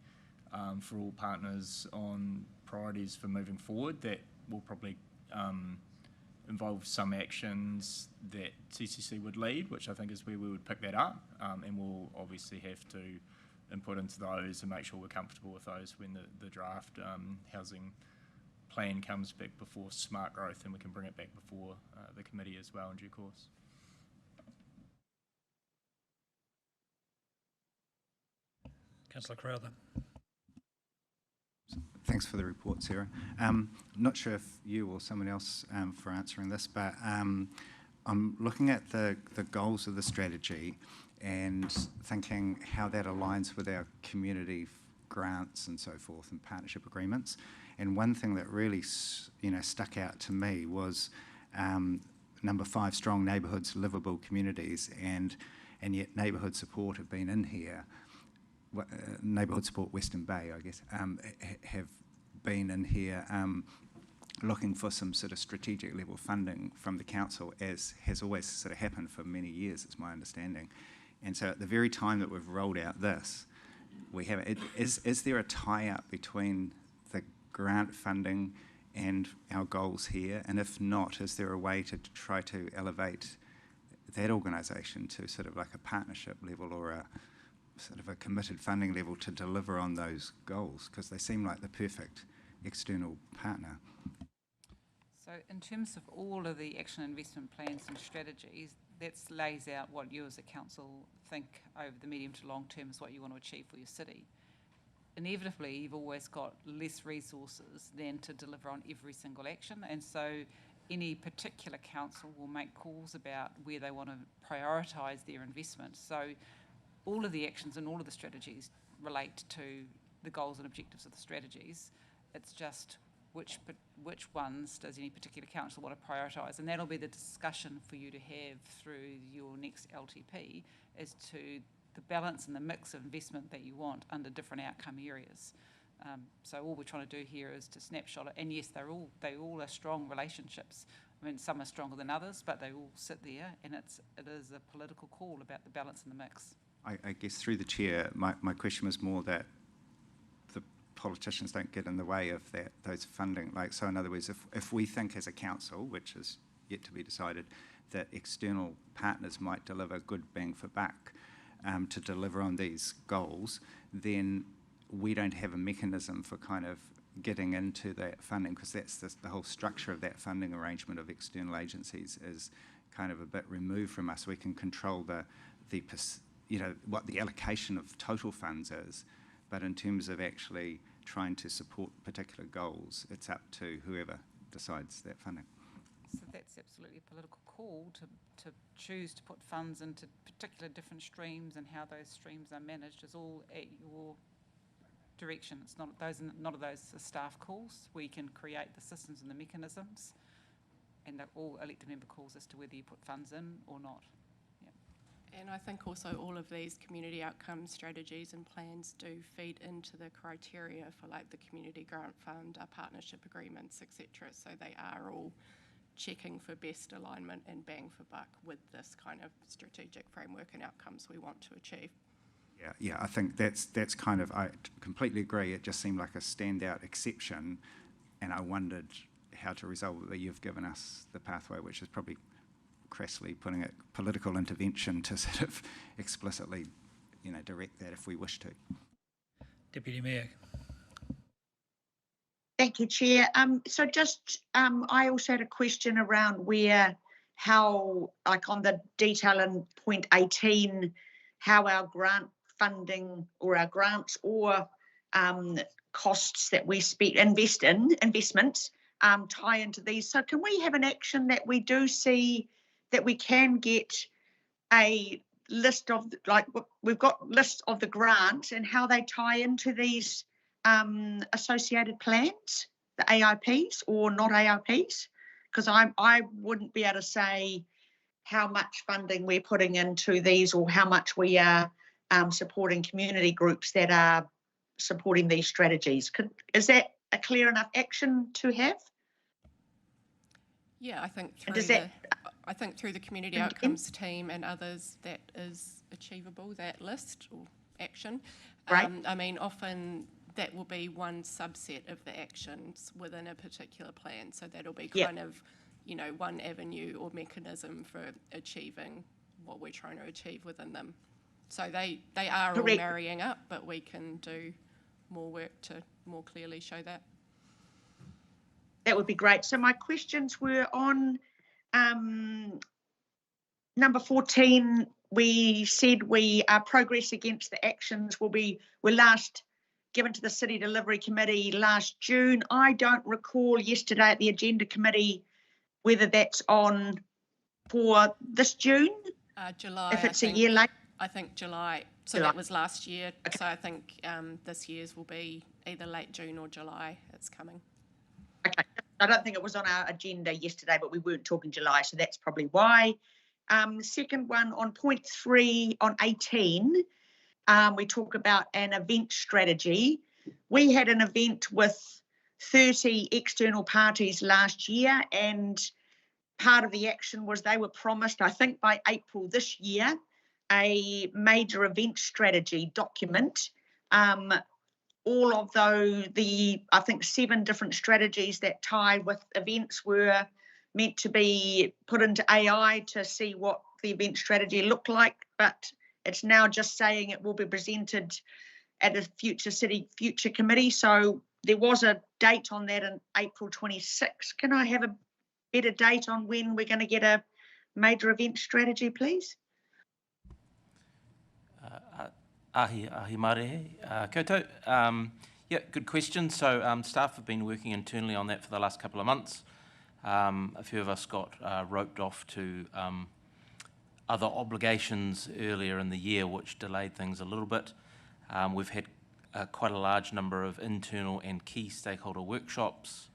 for all partners on priorities for moving forward. That will probably involve some actions that TCC would lead, which I think is where we would pick that up, and we'll obviously have to input into those and make sure we're comfortable with those when the draft housing plan comes back before smart growth, and we can bring it back before the committee as well in due course. Councillor Crowther. Thanks for the report, Sarah. Not sure if you or someone else for answering this, but I'm looking at the goals of the strategy and thinking how that aligns with our community grants and so forth and partnership agreements. And one thing that really stuck out to me was number 5, strong neighbourhoods, livable communities, and yet neighbourhood support have been in here. Neighbourhood Support Western Bay, I guess, have been in here looking for some sort of strategic level funding from the council, as has always sort of happened for many years, it's my understanding. And so at the very time that we've rolled out this, we have is there a tie-up between the grant funding and our goals here? And if not, is there a way to try to elevate that organisation to sort of like a partnership level or a sort of a committed funding level to deliver on those goals, because they seem like the perfect external partner? So in terms of all of the action investment plans and strategies, that lays out what you as a council think over the medium to long term is what you want to achieve for your city. Inevitably, you've always got less resources than to deliver on every single action, and so any particular council will make calls about where they want to prioritise their investment. So all of the actions and all of the strategies relate to the goals and objectives of the strategies. It's just which ones does any particular council want to prioritise, and that'll be the discussion for you to have through your next LTP as to the balance and the mix of investment that you want under different outcome areas. So all we're trying to do here is to snapshot it, and yes, they all are strong relationships. I mean, some are stronger than others, but they all sit there, and it is a political call about the balance and the mix. I guess through the chair, my question was more that the politicians don't get in the way of those funding. Like, so in other words, if we think as a council, which is yet to be decided, that external partners might deliver good bang for buck to deliver on these goals, then we don't have a mechanism for kind of getting into that funding, because that's the whole structure of that funding arrangement of external agencies is kind of a bit removed from us. We can control what the allocation of total funds is, but in terms of actually trying to support particular goals, it's up to whoever decides that funding. So that's absolutely a political call to choose to put funds into particular different streams, and how those streams are managed is all at your direction. It's not none of those are staff calls. We can create the systems and the mechanisms, and they're all elected member calls as to whether you put funds in or not. And I think also all of these community outcome strategies and plans do feed into the criteria for like the community grant fund, our partnership agreements, etc. So they are all checking for best alignment and bang for buck with this kind of strategic framework and outcomes we want to achieve. Yeah, I think that's kind of, I completely agree. It just seemed like a standout exception, and I wondered how to resolve it. But you've given us the pathway, which is probably crassly putting it political intervention to sort of explicitly, direct that if we wish to. Deputy Mayor. Thank you, Chair. So just, I also had a question around how, like on the detail in point 18, how our grant funding or our grants or costs that we investments tie into these. So can we have an action that we do see that we can get a list of, like, we've got lists of the grants and how they tie into these associated plans, the AIPs or not AIPs? Because I wouldn't be able to say how much funding we're putting into these or how much we are supporting community groups that are supporting these strategies. Is that a clear enough action to have? Yeah, I think through the community Thank you. outcomes team and others, that is achievable, that list or action. Right. I mean, often that will be one subset of the actions within a particular plan. So that'll be kind of, one avenue or mechanism for achieving what we're trying to achieve within them. So they are all Correct. marrying up, but we can do more work to more clearly show that. That would be great. So my questions were on number 14. We said our progress against the actions were last given to the City Delivery Committee last June. I don't recall yesterday at the Agenda Committee whether that's on for this June. July. If it's a year late. I think July. So July. that was last year. Okay. So I think this year's will be either late June or July. It's coming. Okay. I don't think it was on our agenda yesterday, but we weren't talking July, so that's probably why. Second one on point 3 on 18, we talk about an event strategy. We had an event with 30 external parties last year, and part of the action was they were promised, I think by April this year, a major event strategy document. All of I think 7 different strategies that tie with events were meant to be put into AI to see what the event strategy looked like, but it's now just saying it will be presented at a future committee. So there was a date on that in April 26. Can I have a better date on when we're going to get a major event strategy, please? Ahi mare, koutou. Yeah, good question. So staff have been working internally on that for the last couple of months. A few of us got roped off to other obligations earlier in the year, which delayed things a little bit. We've had quite a large number of internal and key stakeholder workshops.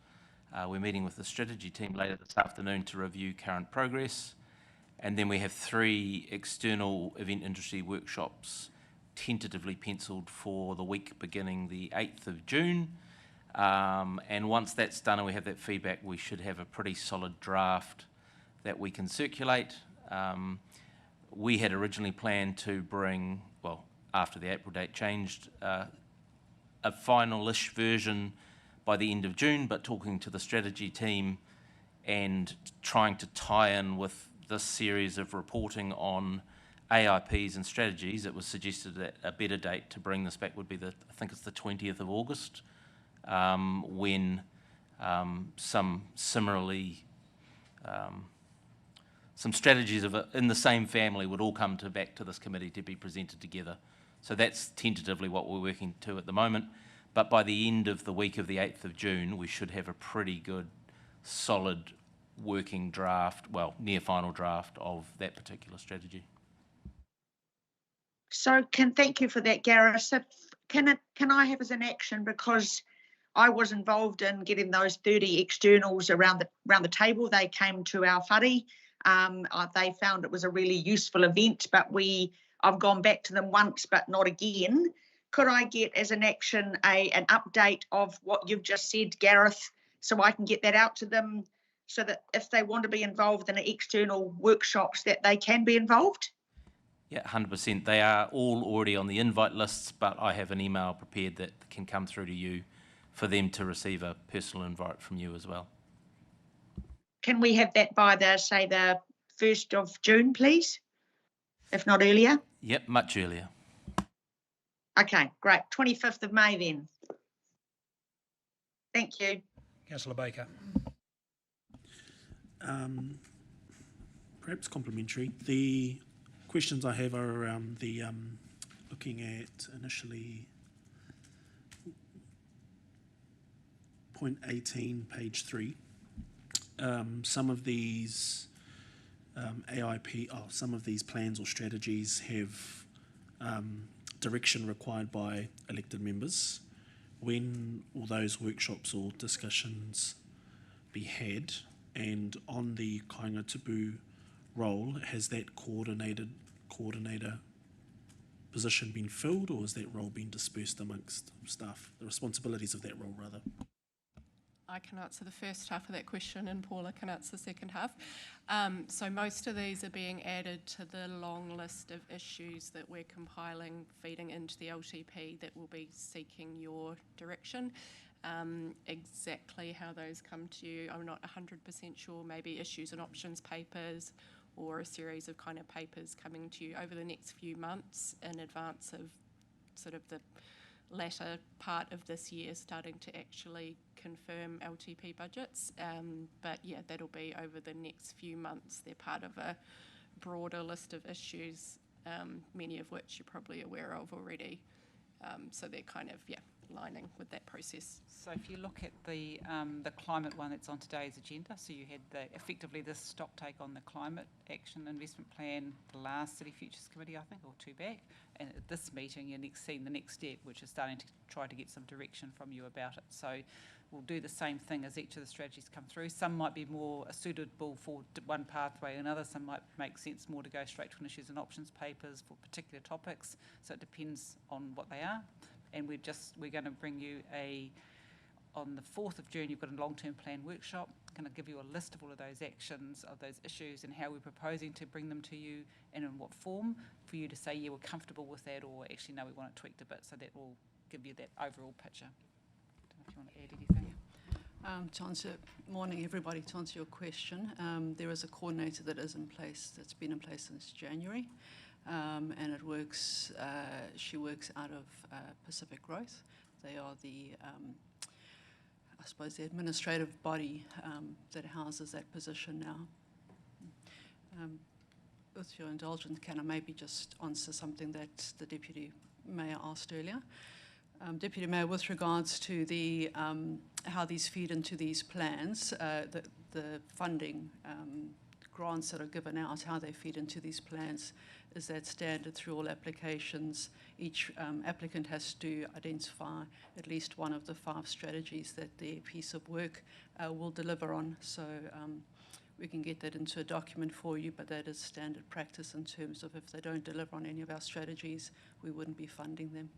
We're meeting with the strategy team later this afternoon to review current progress. And then we have 3 external event industry workshops tentatively penciled for the week beginning the 8th of June. And once that's done and we have that feedback, we should have a pretty solid draft that we can circulate. We had originally planned to bring, well, after the April date changed, a final-ish version by the end of June, but talking to the strategy team and trying to tie in with this series of reporting on AIPs and strategies, it was suggested that a better date to bring this back would be I think it's the 20th of August, when some similarly, some strategies in the same family would all come back to this committee to be presented together. So that's tentatively what we're working to at the moment. But by the end of the week of the 8th of June, we should have a pretty good, solid working draft, well, near final draft of that particular strategy. So thank you for that, Gareth. So can I have as an action, because I was involved in getting those 30 externals around the table. They came to our whare. They found it was a really useful event, but I've gone back to them once, but not again. Could I get as an action an update of what you've just said, Gareth, so I can get that out to them, so that if they want to be involved in external workshops, that they can be involved? Yeah, 100%. They are all already on the invite lists, but I have an email prepared that can come through to you for them to receive a personal invite from you as well. Can we have that by the 1st of June, please? If not earlier? Yep, much earlier. Okay, great. 25th of May then. Thank you. Councillor Baker. Perhaps complementary. The questions I have are around the looking at initially point 18, page 3. Some of these some of these plans or strategies have direction required by elected members. When will those workshops or discussions be had? And on the Kāinga Tupu role, has that coordinator position been filled, or has that role been dispersed amongst staff, the responsibilities of that role rather? I can answer the first half of that question and Paula can answer the second half. So most of these are being added to the long list of issues that we're compiling, feeding into the LTP that will be seeking your direction. Exactly how those come to you, I'm not 100% sure. Maybe issues and options papers or a series of kind of papers coming to you over the next few months in advance of sort of the latter part of this year starting to actually confirm LTP budgets. But yeah, that'll be over the next few months. They're part of a broader list of issues, many of which you're probably aware of already. So they're kind of, yeah, lining with that process. So if you look at the climate one that's on today's agenda, so you had effectively this stock take on the climate action investment plan, the last City Futures Committee, I think, or two back, and at this meeting you're seeing the next step, which is starting to try to get some direction from you about it. So we'll do the same thing as each of the strategies come through. Some might be more suitable for one pathway or another. Some might make sense more to go straight to an issues and options papers for particular topics. So it depends on what they are. And we're going to bring you on the 4th of June, you've got a long-term plan workshop. Going to give you a list of all of those actions, of those issues, and how we're proposing to bring them to you and in what form for you to say, yeah, we're comfortable with that, or actually, no, we want it tweaked a bit. So that will give you that overall picture. I don't know if you want to add anything. To answer, morning everybody, to answer your question, there is a coordinator that is in place, that's been in place since January. And it works, she works out of Pacific Growth. They are the, I suppose, the administrative body that houses that position now. With your indulgence, can I maybe just answer something that the Deputy Mayor asked earlier? Deputy Mayor, with regards to the how these feed into these plans, the funding grants that are given out, how they feed into these plans, is that standard through all applications. Each applicant has to identify at least one of the 5 strategies that their piece of work will deliver on. So we can get that into a document for you, but that is standard practice in terms of if they don't deliver on any of our strategies, we wouldn't be funding them.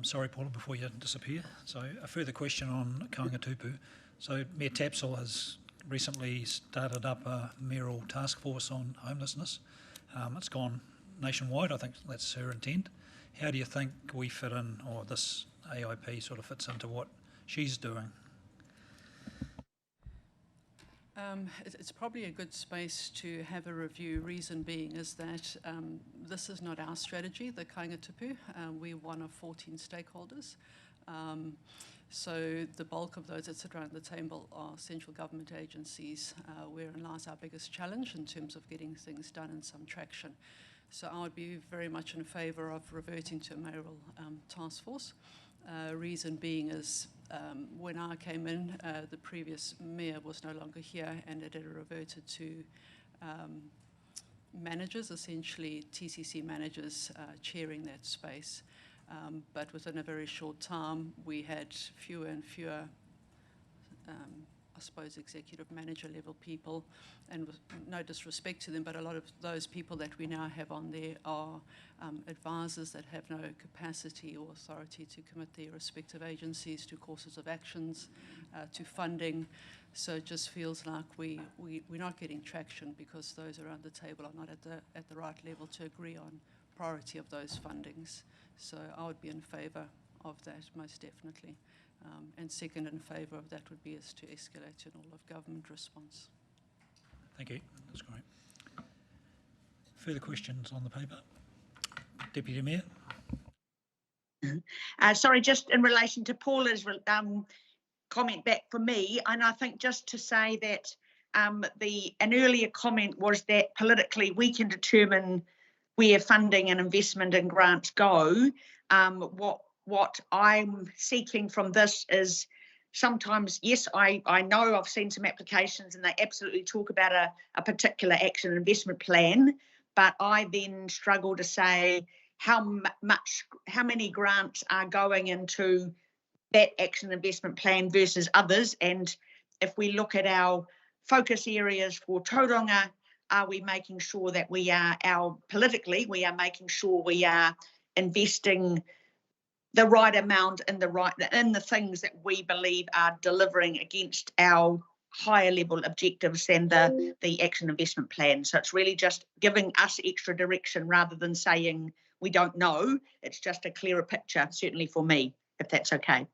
Sorry, Paula, before you disappear. So a further question on Kaungatupu. So Mayor Tapsell has recently started up a mayoral task force on homelessness. It's gone nationwide. I think that's her intent. How do you think we fit in, or this AIP sort of fits into what she's doing? It's probably a good space to have a review. Reason being is that this is not our strategy, the Kaungatupu. We're one of 14 stakeholders. So the bulk of those that sit around the table are central government agencies, wherein lies our biggest challenge in terms of getting things done and some traction. So I would be very much in favour of reverting to a mayoral task force. Reason being is when I came in, the previous mayor was no longer here, and it had reverted to managers, essentially TCC managers chairing that space. But within a very short time, we had fewer and fewer, I suppose, executive manager level people, and with no disrespect to them, but a lot of those people that we now have on there are advisors that have no capacity or authority to commit their respective agencies to courses of actions, to funding. So it just feels like we're not getting traction because those around the table are not at the right level to agree on priority of those fundings. So I would be in favour of that, most definitely. And second in favour of that would be is to escalate an all-of-government response. Thank you. That's great. Further questions on the paper? Deputy Mayor? Sorry, just in relation to Paula's comment back for me, and I think just to say that an earlier comment was that politically we can determine where funding and investment and grants go. What I'm seeking from this is sometimes, yes, I know I've seen some applications and they absolutely talk about a particular action and investment plan, but I then struggle to say how many grants are going into that action investment plan versus others. And if we look at our focus areas for Tauranga, are we making sure that we are politically making sure we are investing the right amount in the things that we believe are delivering against our higher level objectives than the action investment plan. So it's really just giving us extra direction rather than saying we don't know. It's just a clearer picture, certainly for me, if that's okay.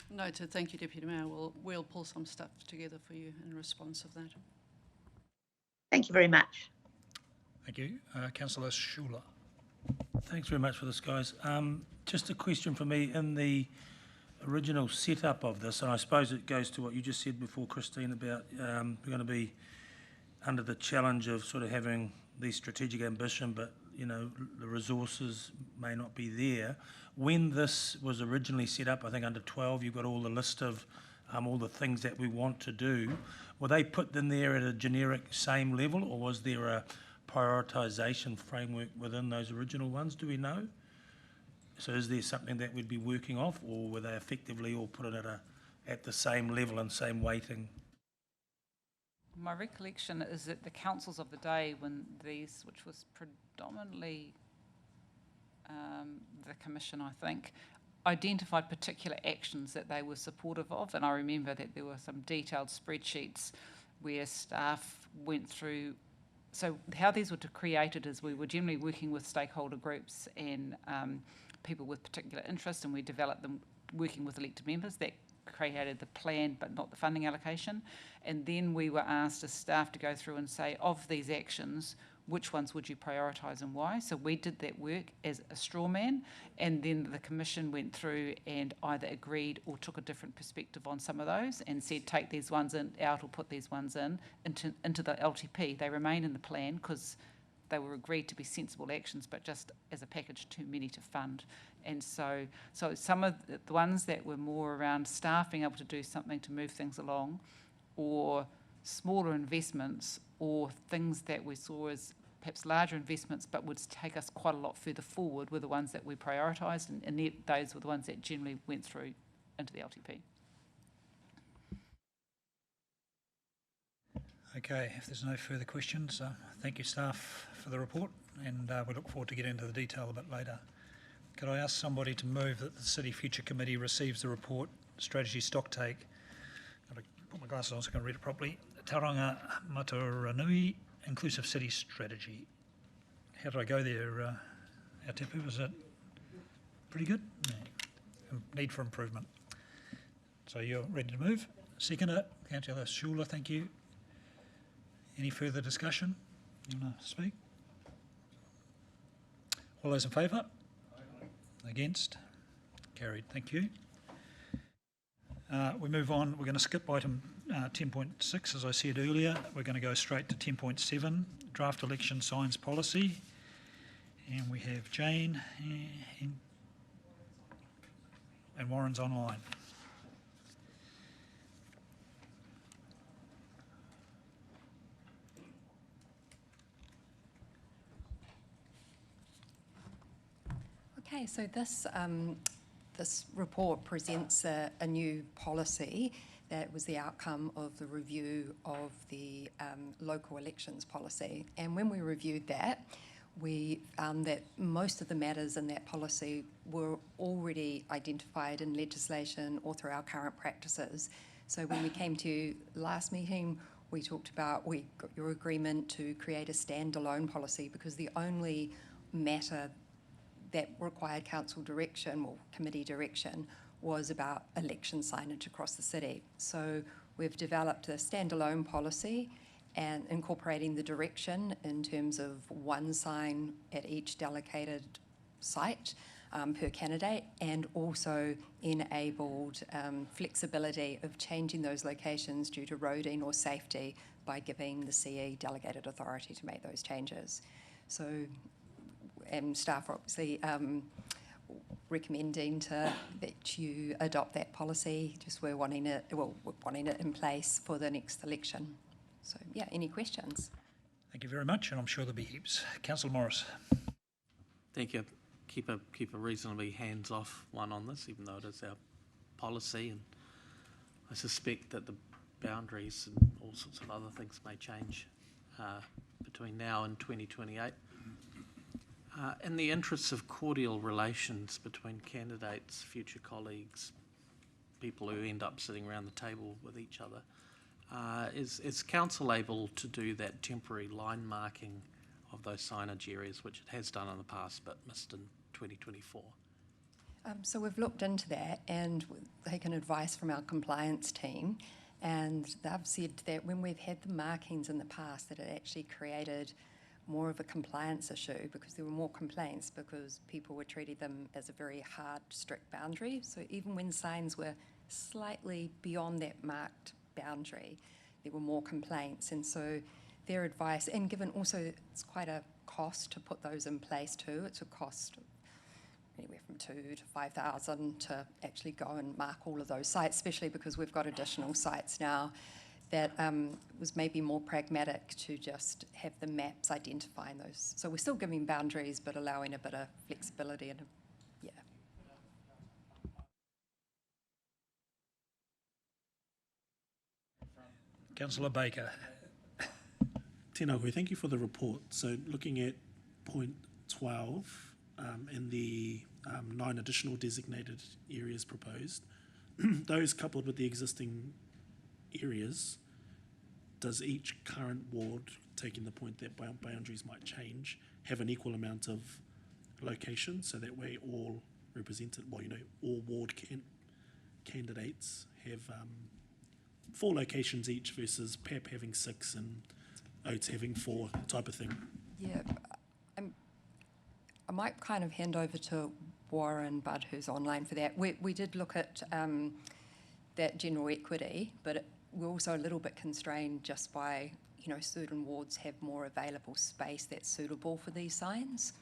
Noted. Thank you, Deputy Mayor. We'll pull some stuff together for you in response of that. Thank you very much. Thank you. Councillor Schuler. Thanks very much for this, guys. Just a question for me. In the original setup of this, and I suppose it goes to what you just said before, Christine, about we're going to be under the challenge of sort of having the strategic ambition, but the resources may not be there. When this was originally set up, I think under 12, you've got all the list of all the things that we want to do. Were they put in there at a generic same level, or was there a prioritisation framework within those original ones? Do we know? So is there something that we'd be working off, or were they effectively all put in at the same level and same weighting? My recollection is that the councils of the day, when these, which was predominantly the Commission, I think, identified particular actions that they were supportive of, and I remember that there were some detailed spreadsheets where staff went through. So how these were created is we were generally working with stakeholder groups and people with particular interests, and we developed them working with elected members. That created the plan but not the funding allocation, and then we were asked as staff to go through and say, of these actions, which ones would you prioritise and why? So we did that work as a straw man, and then the Commission went through and either agreed or took a different perspective on some of those and said take these ones out or put these ones into the LTP. They remain in the plan because they were agreed to be sensible actions, but just as a package too many to fund. And so some of the ones that were more around staff being able to do something to move things along, or smaller investments, or things that we saw as perhaps larger investments but would take us quite a lot further forward, were the ones that we prioritised, and those were the ones that generally went through into the LTP. Okay, if there's no further questions, thank you staff for the report, and we look forward to getting into the detail a bit later. Could I ask somebody to move that the City Future Committee receives the report, Strategy Stocktake? I've got to put my glasses on so I can read it properly. Tauranga Maunganui Inclusive City Strategy. How did I go there, Atepu? Was it pretty good? Yeah. Need for improvement. So you're ready to move? Seconder, Councillor Schuler, thank you. Any further discussion? You want to speak? All those in favour? Against? Carried. Thank you. We move on. We're going to skip item 10.6, as I said earlier. We're going to go straight to 10.7, Draft Election Signs Policy. And we have Jane and Warren's online. Okay, so this report presents a new policy that was the outcome of the review of the local elections policy. And when we reviewed that, we found that most of the matters in that policy were already identified in legislation or through our current practices. So when we came to last meeting, we got your agreement to create a standalone policy, because the only matter that required council direction or committee direction was about election signage across the city. So we've developed a standalone policy and incorporating the direction in terms of one sign at each delegated site per candidate, and also enabled flexibility of changing those locations due to roading or safety by giving the CE delegated authority to make those changes. So, and staff are obviously recommending that you adopt that policy. Just we're wanting it in place for the next election. So yeah, any questions? Thank you very much, and I'm sure there'll be heaps. Councillor Morris. Thank you. Keep a reasonably hands-off one on this, even though it is our policy, and I suspect that the boundaries and all sorts of other things may change between now and 2028. In the interests of cordial relations between candidates, future colleagues, people who end up sitting around the table with each other, is council able to do that temporary line marking of those signage areas, which it has done in the past but missed in 2024? So we've looked into that and taken advice from our compliance team, and they've said that when we've had the markings in the past, that it actually created more of a compliance issue because there were more complaints because people were treating them as a very hard, strict boundary. So even when signs were slightly beyond that marked boundary, there were more complaints. And so their advice, and given also it's quite a cost to put those in place too, it's a cost anywhere from 2,000 to 5,000 to actually go and mark all of those sites, especially because we've got additional sites now, that was maybe more pragmatic to just have the maps identifying those. So we're still giving boundaries, but allowing a bit of flexibility and yeah. Councillor Baker. Tēnā koe, thank you for the report. So looking at point 12 and the 9 additional designated areas proposed, those coupled with the existing areas, does each current ward, taking the point that boundaries might change, have an equal amount of location, so that way all represented, well, you know, all ward candidates have 4 locations each versus PAP having 6 and Oates having 4 type of thing? Yeah, I might kind of hand over to Warren Budd, who's online for that. We did look at that general equity, but we're also a little bit constrained just by, you know, certain wards have more available space that's suitable for these signs.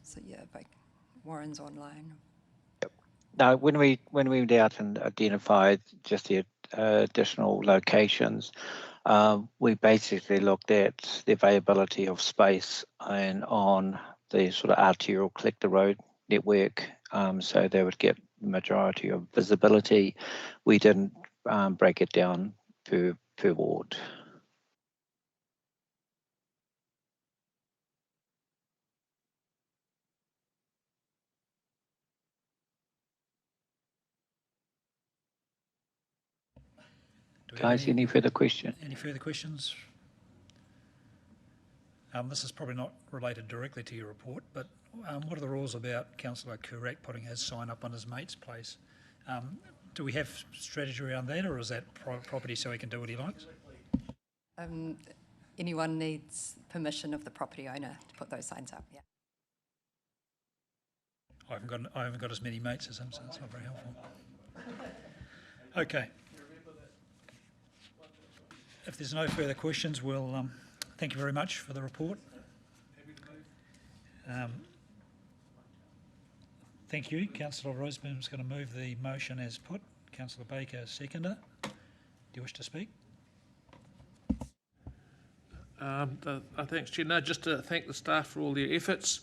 So yeah, but Warren's online. No, when we went out and identified just the additional locations, we basically looked at the availability of space and on the sort of arterial collector road network, so they would get the majority of visibility. We didn't break it down per ward. Guys, any further questions? Any further questions? This is probably not related directly to your report, but what are the rules about Councillor Kurak putting his sign up on his mate's place? Do we have strategy around that, or is that property so he can do what he likes? Anyone needs permission of the property owner to put those signs up, yeah. I haven't got as many mates as him, so it's not very helpful. Okay. If there's no further questions, we'll thank you very much for the report. Thank you. Councillor Roseboom's going to move the motion as put. Councillor Baker, seconder. Do you wish to speak? Thanks, Chair. No, just to thank the staff for all their efforts.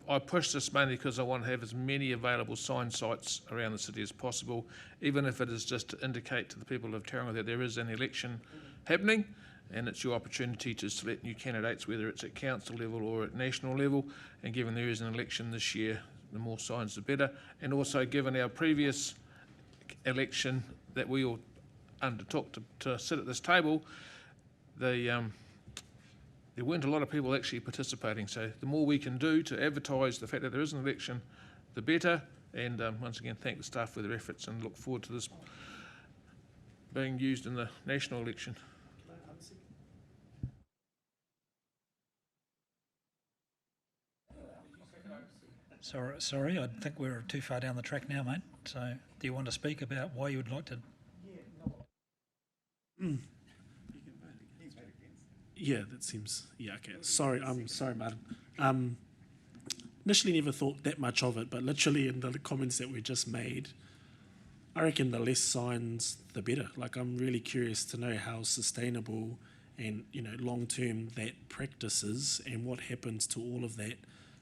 I push this mainly because I want to have as many available sign sites around the city as possible, even if it is just to indicate to the people of Tauriko that there is an election happening, and it's your opportunity to select new candidates, whether it's at council level or at national level. And given there is an election this year, the more signs the better. And also given our previous election that we all undertook to sit at this table, there weren't a lot of people actually participating. So the more we can do to advertise the fact that there is an election, the better. And once again, thank the staff for their efforts and look forward to this being used in the national election. Sorry, I think we're too far down the track now, mate. So do you want to speak about why you would like to? Yeah, that seems, yeah, okay. Sorry, Martin. Initially never thought that much of it, but literally in the comments that we just made, I reckon the less signs, the better. Like, I'm really curious to know how sustainable and, you know, long-term that practice is, and what happens to all of that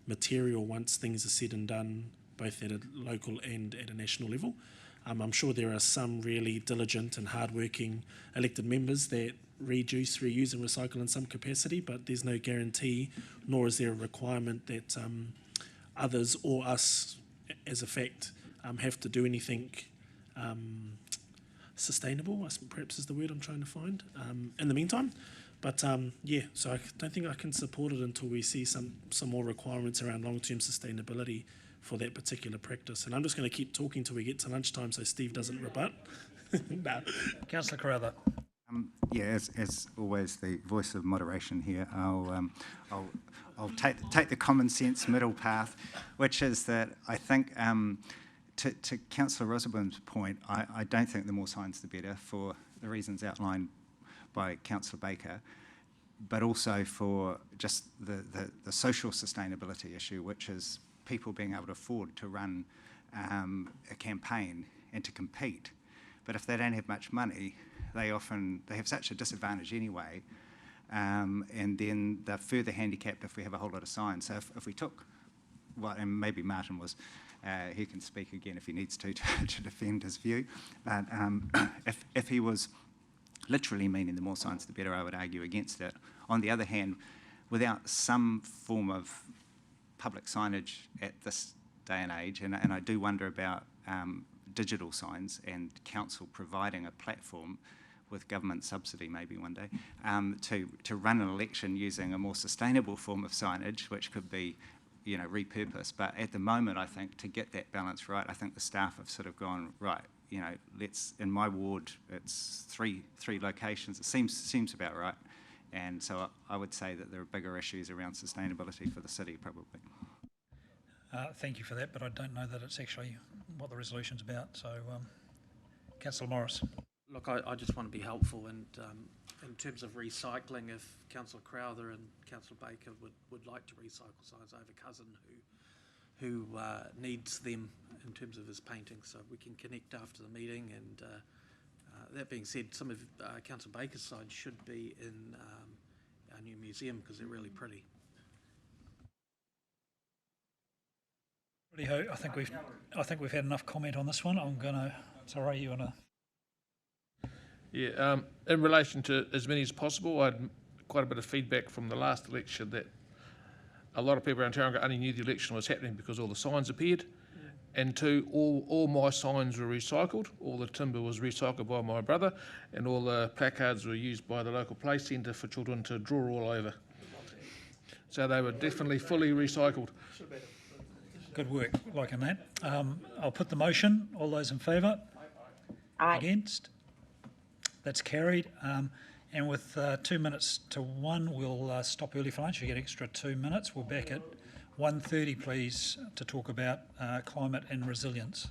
material once things are said and done, both at a local and at a national level. I'm sure there are some really diligent and hard-working elected members that reduce, reuse and recycle in some capacity, but there's no guarantee, nor is there a requirement that others or us, as a fact, have to do anything sustainable, perhaps is the word I'm trying to find, in the meantime. But yeah, so I don't think I can support it until we see some more requirements around long-term sustainability for that particular practice. And I'm just going to keep talking till we get to lunchtime so Steve doesn't rebut. No. Councillor Crowther. Yeah, as always, the voice of moderation here. I'll take the common sense middle path, which is that I think, to Councillor Rosenbaum's point, I don't think the more signs the better for the reasons outlined by Councillor Baker, but also for just the social sustainability issue, which is people being able to afford to run a campaign and to compete. But if they don't have much money, they have such a disadvantage anyway, and then they're further handicapped if we have a whole lot of signs. So if we took, well, and maybe Martin was, he can speak again if he needs to defend his view, but if he was literally meaning the more signs the better, I would argue against it. On the other hand, without some form of public signage at this day and age, and I do wonder about digital signs and council providing a platform with government subsidy maybe one day to run an election using a more sustainable form of signage, which could be, repurposed. But at the moment, I think to get that balance right, I think the staff have sort of gone, right, let's, in my ward, it's three locations. It seems about right. And so I would say that there are bigger issues around sustainability for the city, probably. Thank you for that, but I don't know that it's actually what the resolution's about. So, Councillor Morris. Look, I just want to be helpful, and in terms of recycling, if Councillor Crowther and Councillor Baker would like to recycle signs, I have a cousin who needs them in terms of his painting, so we can connect after the meeting. And that being said, some of Councillor Baker's signs should be in our new museum because they're really pretty. I think we've had enough comment on this one. I'm gonna. Sorry, you wanna? Yeah. In relation to as many as possible, I had quite a bit of feedback from the last election that a lot of people around Tauriko only knew the election was happening because all the signs appeared. And two, all my signs were recycled. All the timber was recycled by my brother, and all the placards were used by the local play centre for children to draw all over. So they were definitely fully recycled. Good work, liking that. I'll put the motion. All those in favour? Aye. Against? That's carried. And with 2 minutes to 1, we'll stop early for lunch. You get extra 2 minutes. We're back at 1:30, please, to talk about climate and resilience.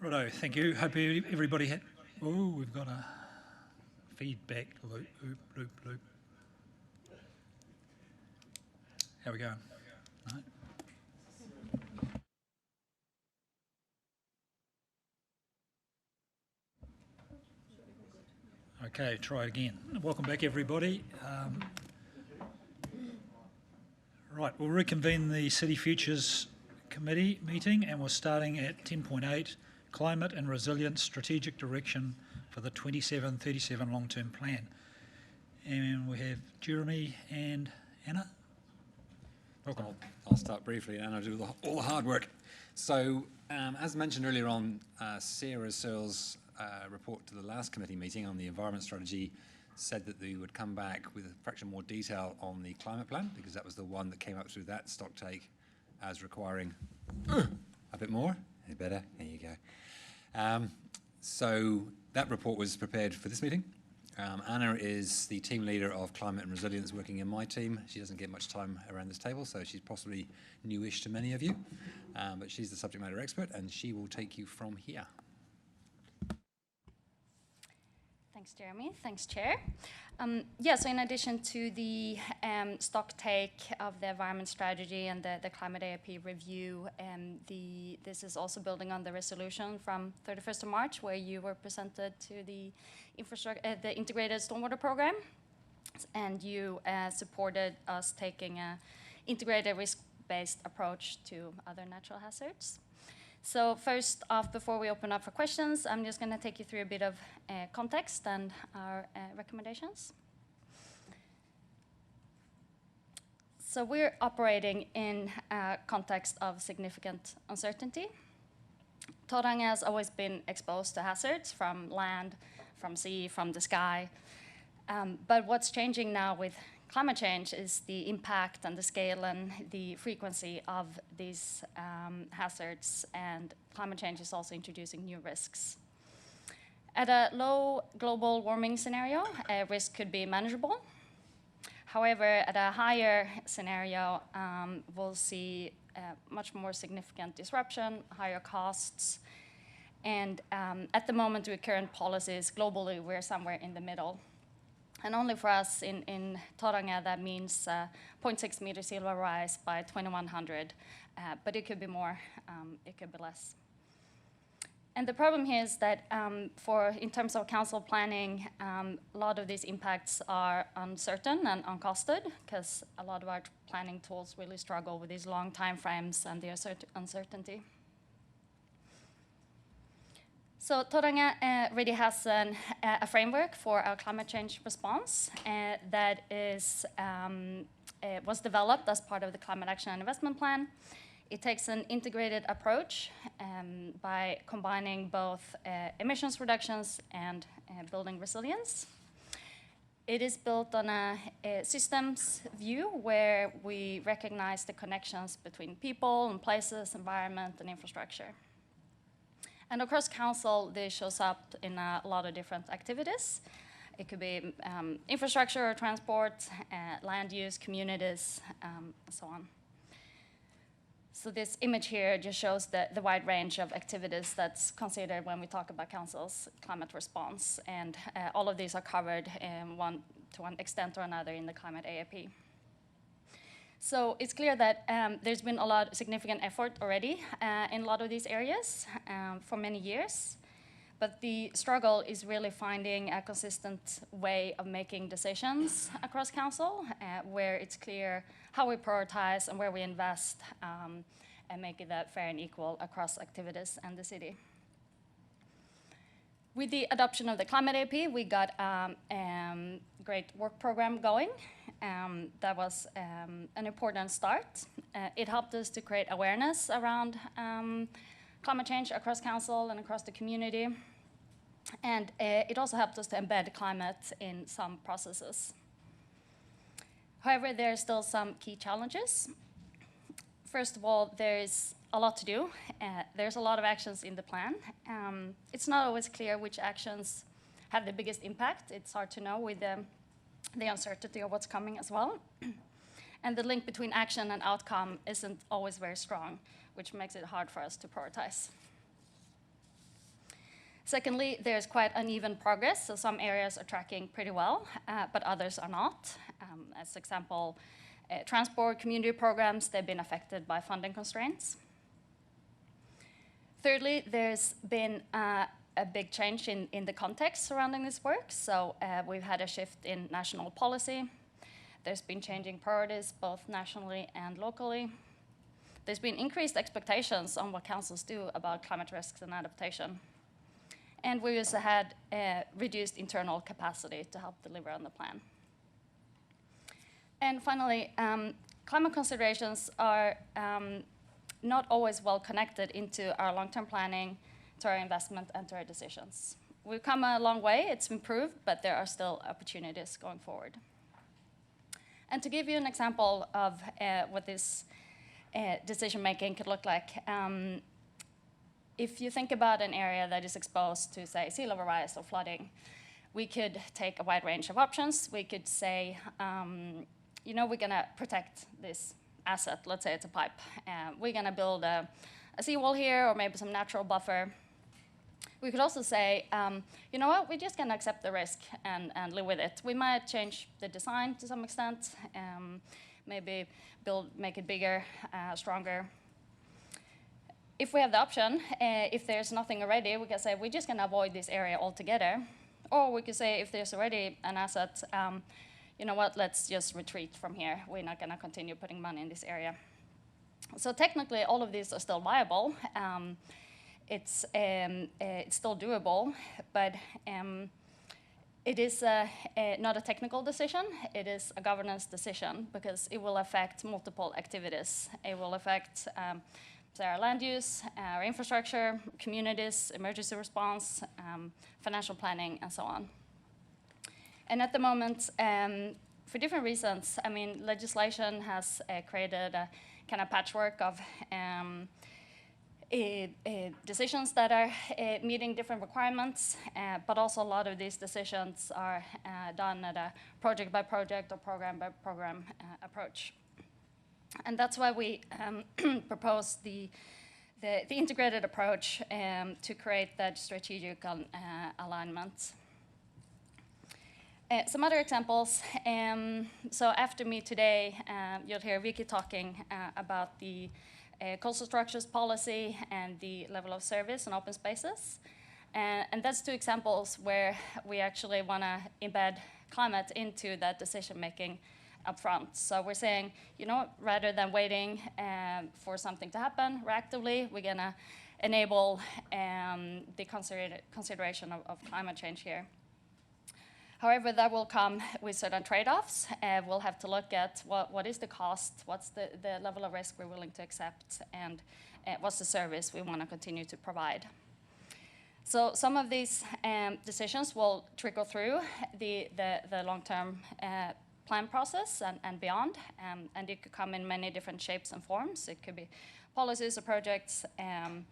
Righto, thank you. Hope everybody had... Oh, we've got a feedback loop. How we going? No? Okay, try again. Welcome back, everybody. Right, we'll reconvene the City Futures Committee meeting, and we're starting at 10.8, Climate and Resilience Strategic Direction for the 27-37 Long-Term Plan. And we have Jeremy and Anna. Welcome. I'll start briefly and I'll do all the hard work. So, as mentioned earlier on, Sarah Searle's report to the last committee meeting on the environment strategy said that they would come back with a fraction more detail on the climate plan, because that was the one that came up through that stock take as requiring a bit more. Better, there you go. So that report was prepared for this meeting. Anna is the team leader of climate and resilience working in my team. She doesn't get much time around this table, so she's possibly newish to many of you, but she's the subject matter expert and she will take you from here. Thanks, Jeremy. Thanks, Chair. So in addition to the stock take of the environment strategy and the climate AIP review, this is also building on the resolution from 31st of March, where you were presented to the integrated stormwater program, and you supported us taking an integrated risk-based approach to other natural hazards. So first off, before we open up for questions, I'm just going to take you through a bit of context and our recommendations. So we're operating in a context of significant uncertainty. Tauranga has always been exposed to hazards from land, from sea, from the sky. But what's changing now with climate change is the impact and the scale and the frequency of these hazards, and climate change is also introducing new risks. At a low global warming scenario, risk could be manageable. However, at a higher scenario, we'll see much more significant disruption, higher costs, and at the moment with current policies globally, we're somewhere in the middle. And only for us in Tauranga, that means 0.6 meter sea level rise by 2100, but it could be more, it could be less. And the problem here is that in terms of council planning, a lot of these impacts are uncertain and uncosted, because a lot of our planning tools really struggle with these long time frames and the uncertainty. So Tauranga already has a framework for our climate change response that was developed as part of the Climate Action and Investment Plan. It takes an integrated approach by combining both emissions reductions and building resilience. It is built on a systems view where we recognize the connections between people and places, environment, and infrastructure. And across council, this shows up in a lot of different activities. It could be infrastructure or transport, land use, communities, and so on. So this image here just shows the wide range of activities that's considered when we talk about council's climate response. And all of these are covered to one extent or another in the climate AIP. So it's clear that there's been a lot of significant effort already in a lot of these areas for many years. But the struggle is really finding a consistent way of making decisions across council, where it's clear how we prioritize and where we invest, and make it that fair and equal across activities and the city. With the adoption of the climate AP, we got a great work program going. That was an important start. It helped us to create awareness around climate change across council and across the community. And it also helped us to embed climate in some processes. However, there are still some key challenges. First of all, there's a lot to do. There's a lot of actions in the plan. It's not always clear which actions have the biggest impact. It's hard to know with the uncertainty of what's coming as well. And the link between action and outcome isn't always very strong, which makes it hard for us to prioritize. Secondly, there's quite uneven progress, so some areas are tracking pretty well, but others are not. As example, transport community programs, they've been affected by funding constraints. Thirdly, there's been a big change in the context surrounding this work. So we've had a shift in national policy. There's been changing priorities both nationally and locally. There's been increased expectations on what councils do about climate risks and adaptation. And we also had reduced internal capacity to help deliver on the plan. And finally, climate considerations are not always well connected into our long-term planning, to our investment, and to our decisions. We've come a long way, it's improved, but there are still opportunities going forward. And to give you an example of what this decision-making could look like, if you think about an area that is exposed to, say, sea level rise or flooding, we could take a wide range of options. We could say, you know, we're gonna protect this asset, let's say it's a pipe. We're gonna build a seawall here or maybe some natural buffer. We could also say, you know what, we're just gonna accept the risk and live with it. We might change the design to some extent, maybe make it bigger, stronger. If we have the option, if there's nothing already, we can say we're just gonna avoid this area altogether. Or we could say if there's already an asset, you know what, let's just retreat from here. We're not gonna continue putting money in this area. So technically, all of these are still viable. It's still doable, but it is not a technical decision. It is a governance decision because it will affect multiple activities. It will affect our land use, our infrastructure, communities, emergency response, financial planning, and so on. And at the moment, for different reasons, I mean, legislation has created a kind of patchwork of decisions that are meeting different requirements, but also a lot of these decisions are done at a project by project or program by program approach. And that's why we propose the integrated approach to create that strategic alignment. Some other examples. So after me today, you'll hear Vicky talking about the coastal structures policy and the level of service and open spaces. And that's two examples where we actually want to embed climate into that decision-making upfront. So we're saying, you know, rather than waiting for something to happen reactively, we're going to enable the consideration of climate change here. However, that will come with certain trade-offs. We'll have to look at what is the cost, what's the level of risk we're willing to accept, and what's the service we want to continue to provide. So some of these decisions will trickle through the long-term plan process and beyond, and it could come in many different shapes and forms. It could be policies or projects, and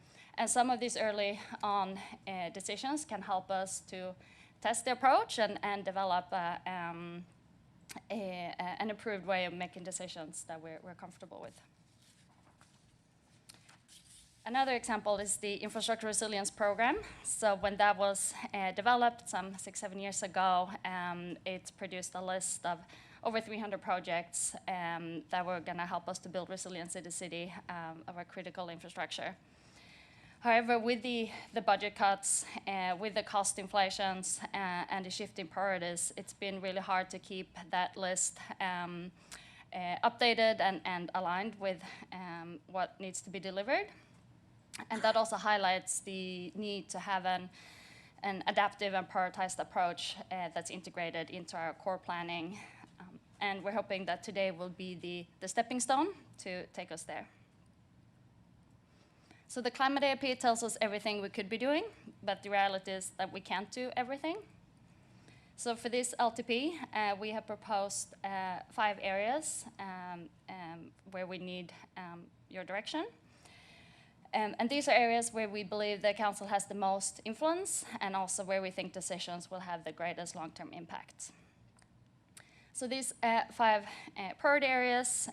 some of these early on decisions can help us to test the approach and develop an improved way of making decisions that we're comfortable with. Another example is the Infrastructure Resilience Program. So when that was developed some 6-7 years ago, it produced a list of over 300 projects that were going to help us to build resilience in the city of our critical infrastructure. However, with the budget cuts, with the cost inflations and the shift in priorities, it's been really hard to keep that list updated and aligned with what needs to be delivered. And that also highlights the need to have an adaptive and prioritized approach that's integrated into our core planning. And we're hoping that today will be the stepping stone to take us there. So the climate AIP tells us everything we could be doing, but the reality is that we can't do everything. So for this LTP, we have proposed 5 areas where we need your direction. And these are areas where we believe the council has the most influence and also where we think decisions will have the greatest long-term impact. So these 5 priority areas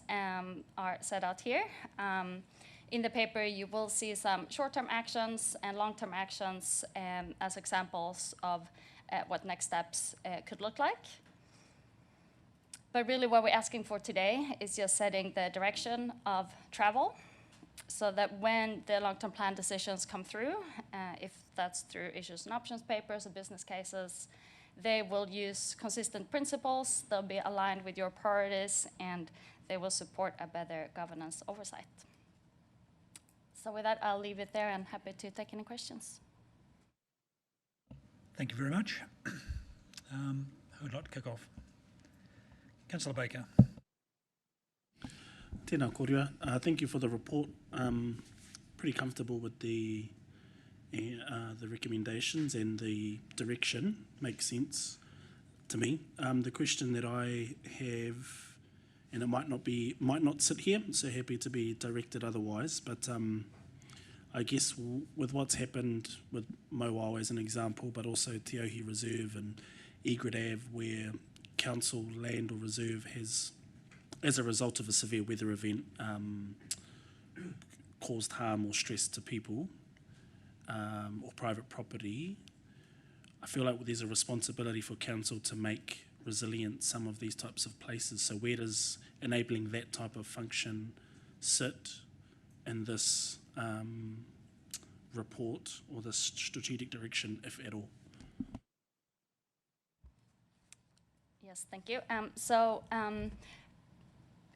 are set out here. In the paper, you will see some short-term actions and long-term actions as examples of what next steps could look like. But really what we're asking for today is just setting the direction of travel so that when the long-term plan decisions come through, if that's through issues and options papers or business cases, they will use consistent principles, they'll be aligned with your priorities, and they will support a better governance oversight. So with that, I'll leave it there and happy to take any questions. Thank you very much. Who would like to kick off? Councillor Baker. Tēnā kōrua. Thank you for the report. Pretty comfortable with the recommendations and the direction. Makes sense to me. The question that I have, and it might not sit here, so happy to be directed otherwise, but I guess with what's happened with Mauao as an example, but also Te Auhi Reserve and Egret Ave, where council land or reserve has, as a result of a severe weather event, caused harm or stress to people or private property, I feel like there's a responsibility for council to make resilient some of these types of places. So where does enabling that type of function sit in this report or this strategic direction, if at all? Yes, thank you.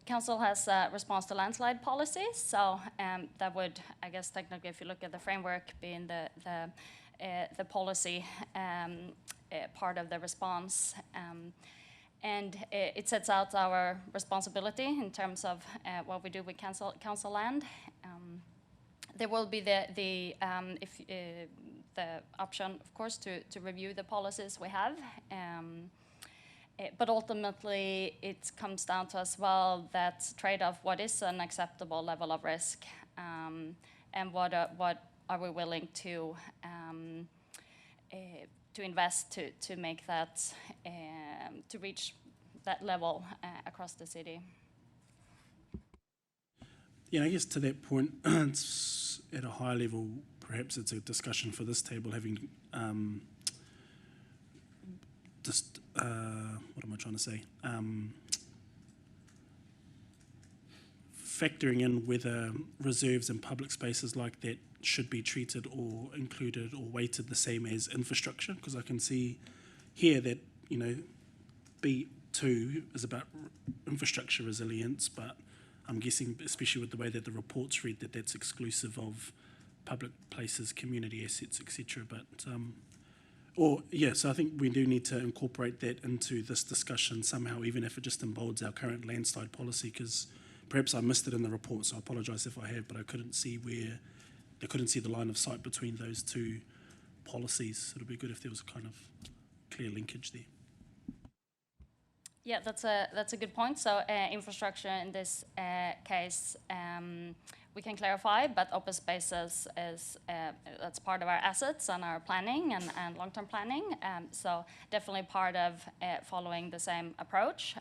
Council has response to landslide policies, so that would, I guess, technically, if you look at the framework, being the policy part of the response, and it sets out our responsibility in terms of what we do with council land. There will be the option, of course, to review the policies we have. But ultimately, it comes down to as well that trade-off, what is an acceptable level of risk, and what are we willing to invest to make that, to reach that level across the city. Yeah, I guess to that point, it's at a high level, perhaps it's a discussion for this table, having what am I trying to say? Factoring in whether reserves and public spaces like that should be treated or included or weighted the same as infrastructure, because I can see here that, you know, B2 is about infrastructure resilience, but I'm guessing, especially with the way that the reports read, that that's exclusive of public places, community assets, etc. But so I think we do need to incorporate that into this discussion somehow, even if it just embolds our current landslide policy, because perhaps I missed it in the report, so I apologise if I have, but I couldn't see the line of sight between those two policies. So it'd be good if there was a kind of clear linkage there. Yeah, that's a good point. So infrastructure in this case, we can clarify, but open spaces is that's part of our assets and our planning and long-term planning. So definitely part of following the same approach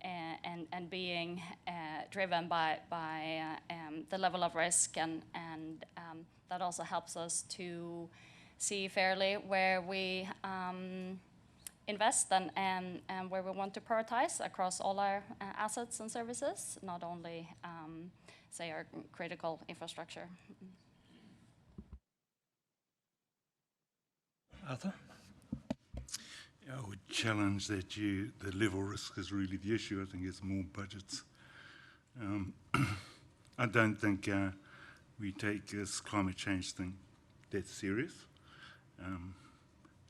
and being driven by the level of risk, and that also helps us to see fairly where we invest and where we want to prioritize across all our assets and services, not only say our critical infrastructure. Arthur? I would challenge that the level risk is really the issue. I think it's more budgets. I don't think we take this climate change thing that serious.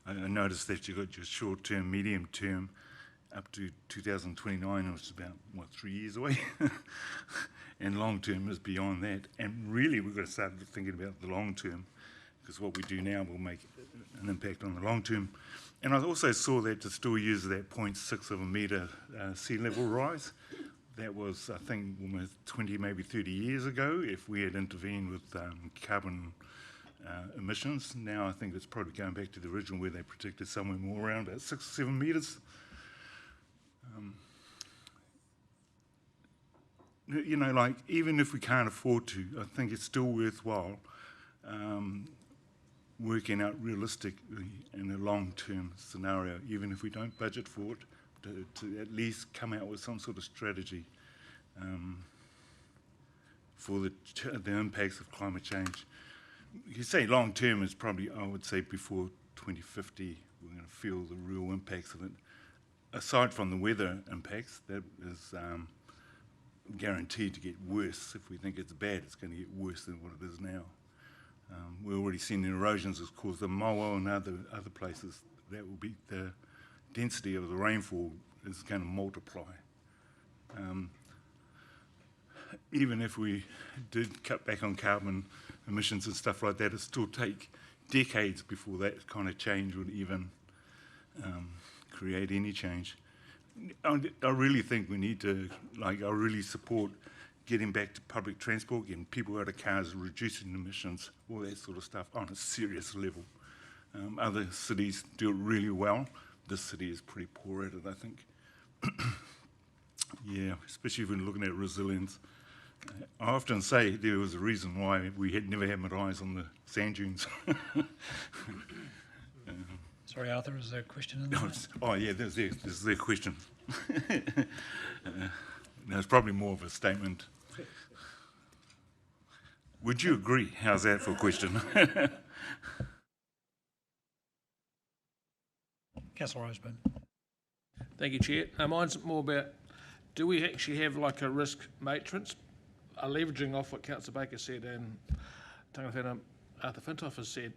I noticed that you got your short-term, medium-term, up to 2029, which is about, 3 years away? And long-term is beyond that. And really, we've got to start thinking about the long-term, because what we do now will make an impact on the long-term. And I also saw that to still use that 0.6 of a metre sea level rise. That was, I think, almost 20, maybe 30 years ago, if we had intervened with carbon emissions. Now I think it's probably going back to the original, where they predicted somewhere more around about 6 or 7 metres. you know, like, even if we can't afford to, I think it's still worthwhile working out realistically in a long-term scenario, even if we don't budget for it, to at least come out with some sort of strategy for the impacts of climate change. You say long-term is probably, I would say, before 2050, we're going to feel the real impacts of it. Aside from the weather impacts, that is guaranteed to get worse. If we think it's bad, it's going to get worse than what it is now. We're already seeing the erosions that's caused the Maua and other places. That will be the density of the rainfall is going to multiply. Even if we did cut back on carbon emissions and stuff like that, it still take decades before that kind of change would even create any change. I really think we need to, like, I really support getting back to public transport, getting people out of cars, reducing emissions, all that sort of stuff on a serious level. Other cities do it really well. This city is pretty poor at it, I think. Yeah, especially if we're looking at resilience. I often say there was a reason why we had never had eyes on the sand dunes. Sorry, Arthur, is there a question in there? Oh, yeah, there's their question. No, it's probably more of a statement. Would you agree? How's that for a question? Councillor Roseburn. Thank you, Chair. Mine's more about, do we actually have like a risk matrix, leveraging off what Councillor Baker said and Tangawhana Arthur Fintoff has said,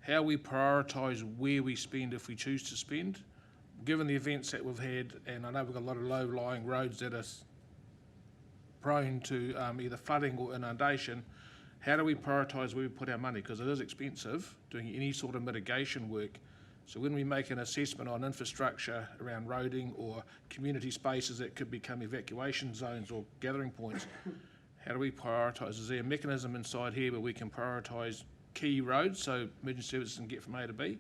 how we prioritise where we spend if we choose to spend, given the events that we've had, and I know we've got a lot of low-lying roads that are prone to either flooding or inundation. How do we prioritise where we put our money? Because it is expensive doing any sort of mitigation work. So when we make an assessment on infrastructure around roading or community spaces that could become evacuation zones or gathering points, how do we prioritise? Is there a mechanism inside here where we can prioritise key roads so emergency services can get from A to B,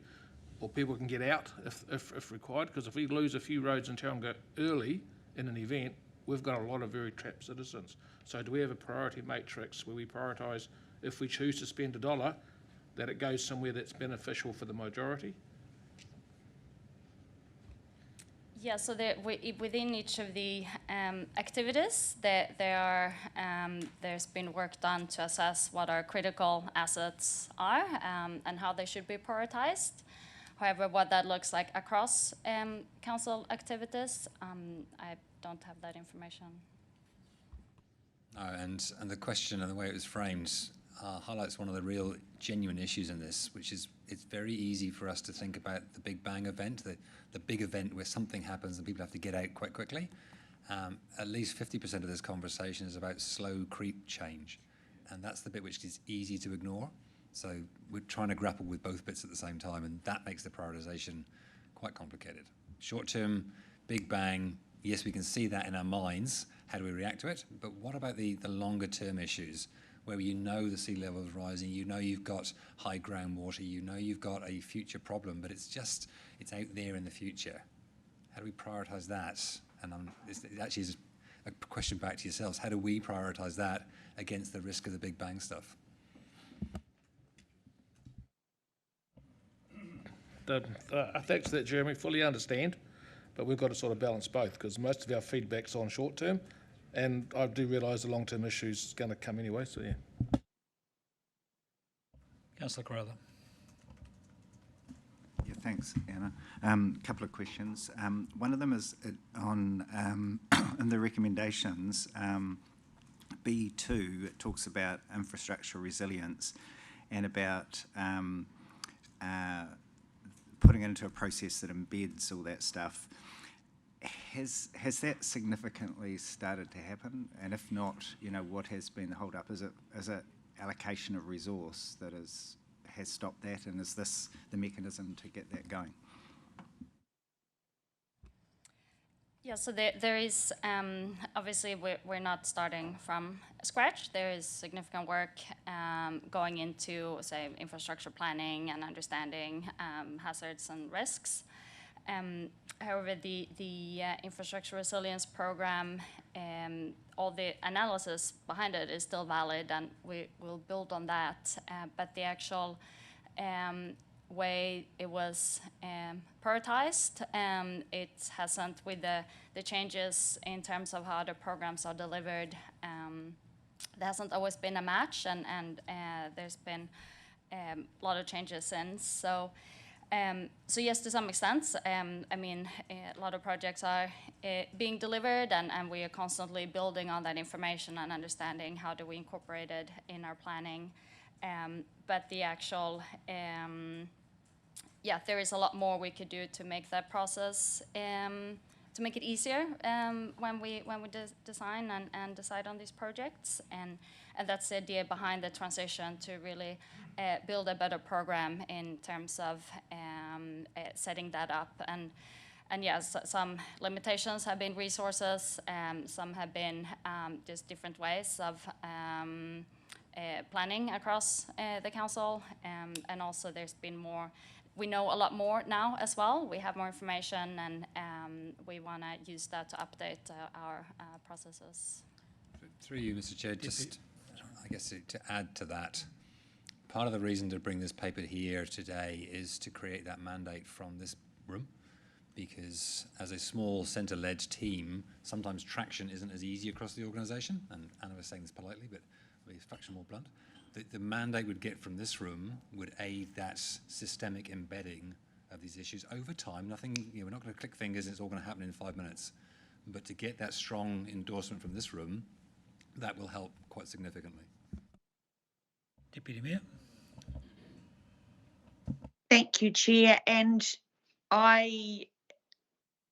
or people can get out if required? Because if we lose a few roads in Tauranga early in an event, we've got a lot of very trapped citizens. So do we have a priority matrix where we prioritise, if we choose to spend $1, that it goes somewhere that's beneficial for the majority? Yeah, so within each of the activities, there's been work done to assess what our critical assets are and how they should be prioritized. However, what that looks like across council activities, I don't have that information. No, and the question and the way it was framed highlights one of the real genuine issues in this, which is it's very easy for us to think about the big bang event, the big event where something happens and people have to get out quite quickly. At least 50% of this conversation is about slow creep change, and that's the bit which is easy to ignore. So we're trying to grapple with both bits at the same time, and that makes the prioritisation quite complicated. Short term, big bang, yes, we can see that in our minds. How do we react to it? But what about the longer term issues, where you know the sea level is rising, you know you've got high groundwater, you know you've got a future problem, but it's out there in the future. How do we prioritise that? And it actually is a question back to yourselves. How do we prioritise that against the risk of the big bang stuff? Thanks for that, Jeremy. Fully understand, but we've got to sort of balance both, because most of our feedback's on short term, and I do realise the long term issue's going to come anyway. So yeah. Councillor Carruthers. Yeah, thanks, Anna. Couple of questions. One of them is on in the recommendations. B2, it talks about infrastructure resilience and about putting it into a process that embeds all that stuff. Has that significantly started to happen? And if not, what has been the hold up? Is it allocation of resource that has stopped that, and is this the mechanism to get that going? Yeah, so there is, obviously we're not starting from scratch. There is significant work going into, say, infrastructure planning and understanding hazards and risks. however, the infrastructure resilience program, all the analysis behind it is still valid, and we will build on that. But the actual way it was prioritized, it hasn't, with the changes in terms of how the programs are delivered, there hasn't always been a match, and there's been a lot of changes since. So yes, to some extent, I mean, a lot of projects are being delivered, and we are constantly building on that information and understanding how do we incorporate it in our planning. But the actual, yeah, there is a lot more we could do to make that process, to make it easier when we design and decide on these projects. And that's the idea behind the transition, to really build a better program in terms of setting that up. And yes, some limitations have been resources, some have been just different ways of planning across the council, and also there's been more. We know a lot more now as well. We have more information, and we want to use that to update our processes. Through you, Mr. Chair, just I guess to add to that, part of the reason to bring this paper here today is to create that mandate from this room, because as a small centre-led team, sometimes traction isn't as easy across the organisation, and Anna was saying this politely, but we'll be a fraction more blunt. The mandate we'd get from this room would aid that systemic embedding of these issues over time. Nothing, we're not going to click fingers and it's all going to happen in 5 minutes. But to get that strong endorsement from this room, that will help quite significantly. Deputy Mayor. Thank you, Chair. And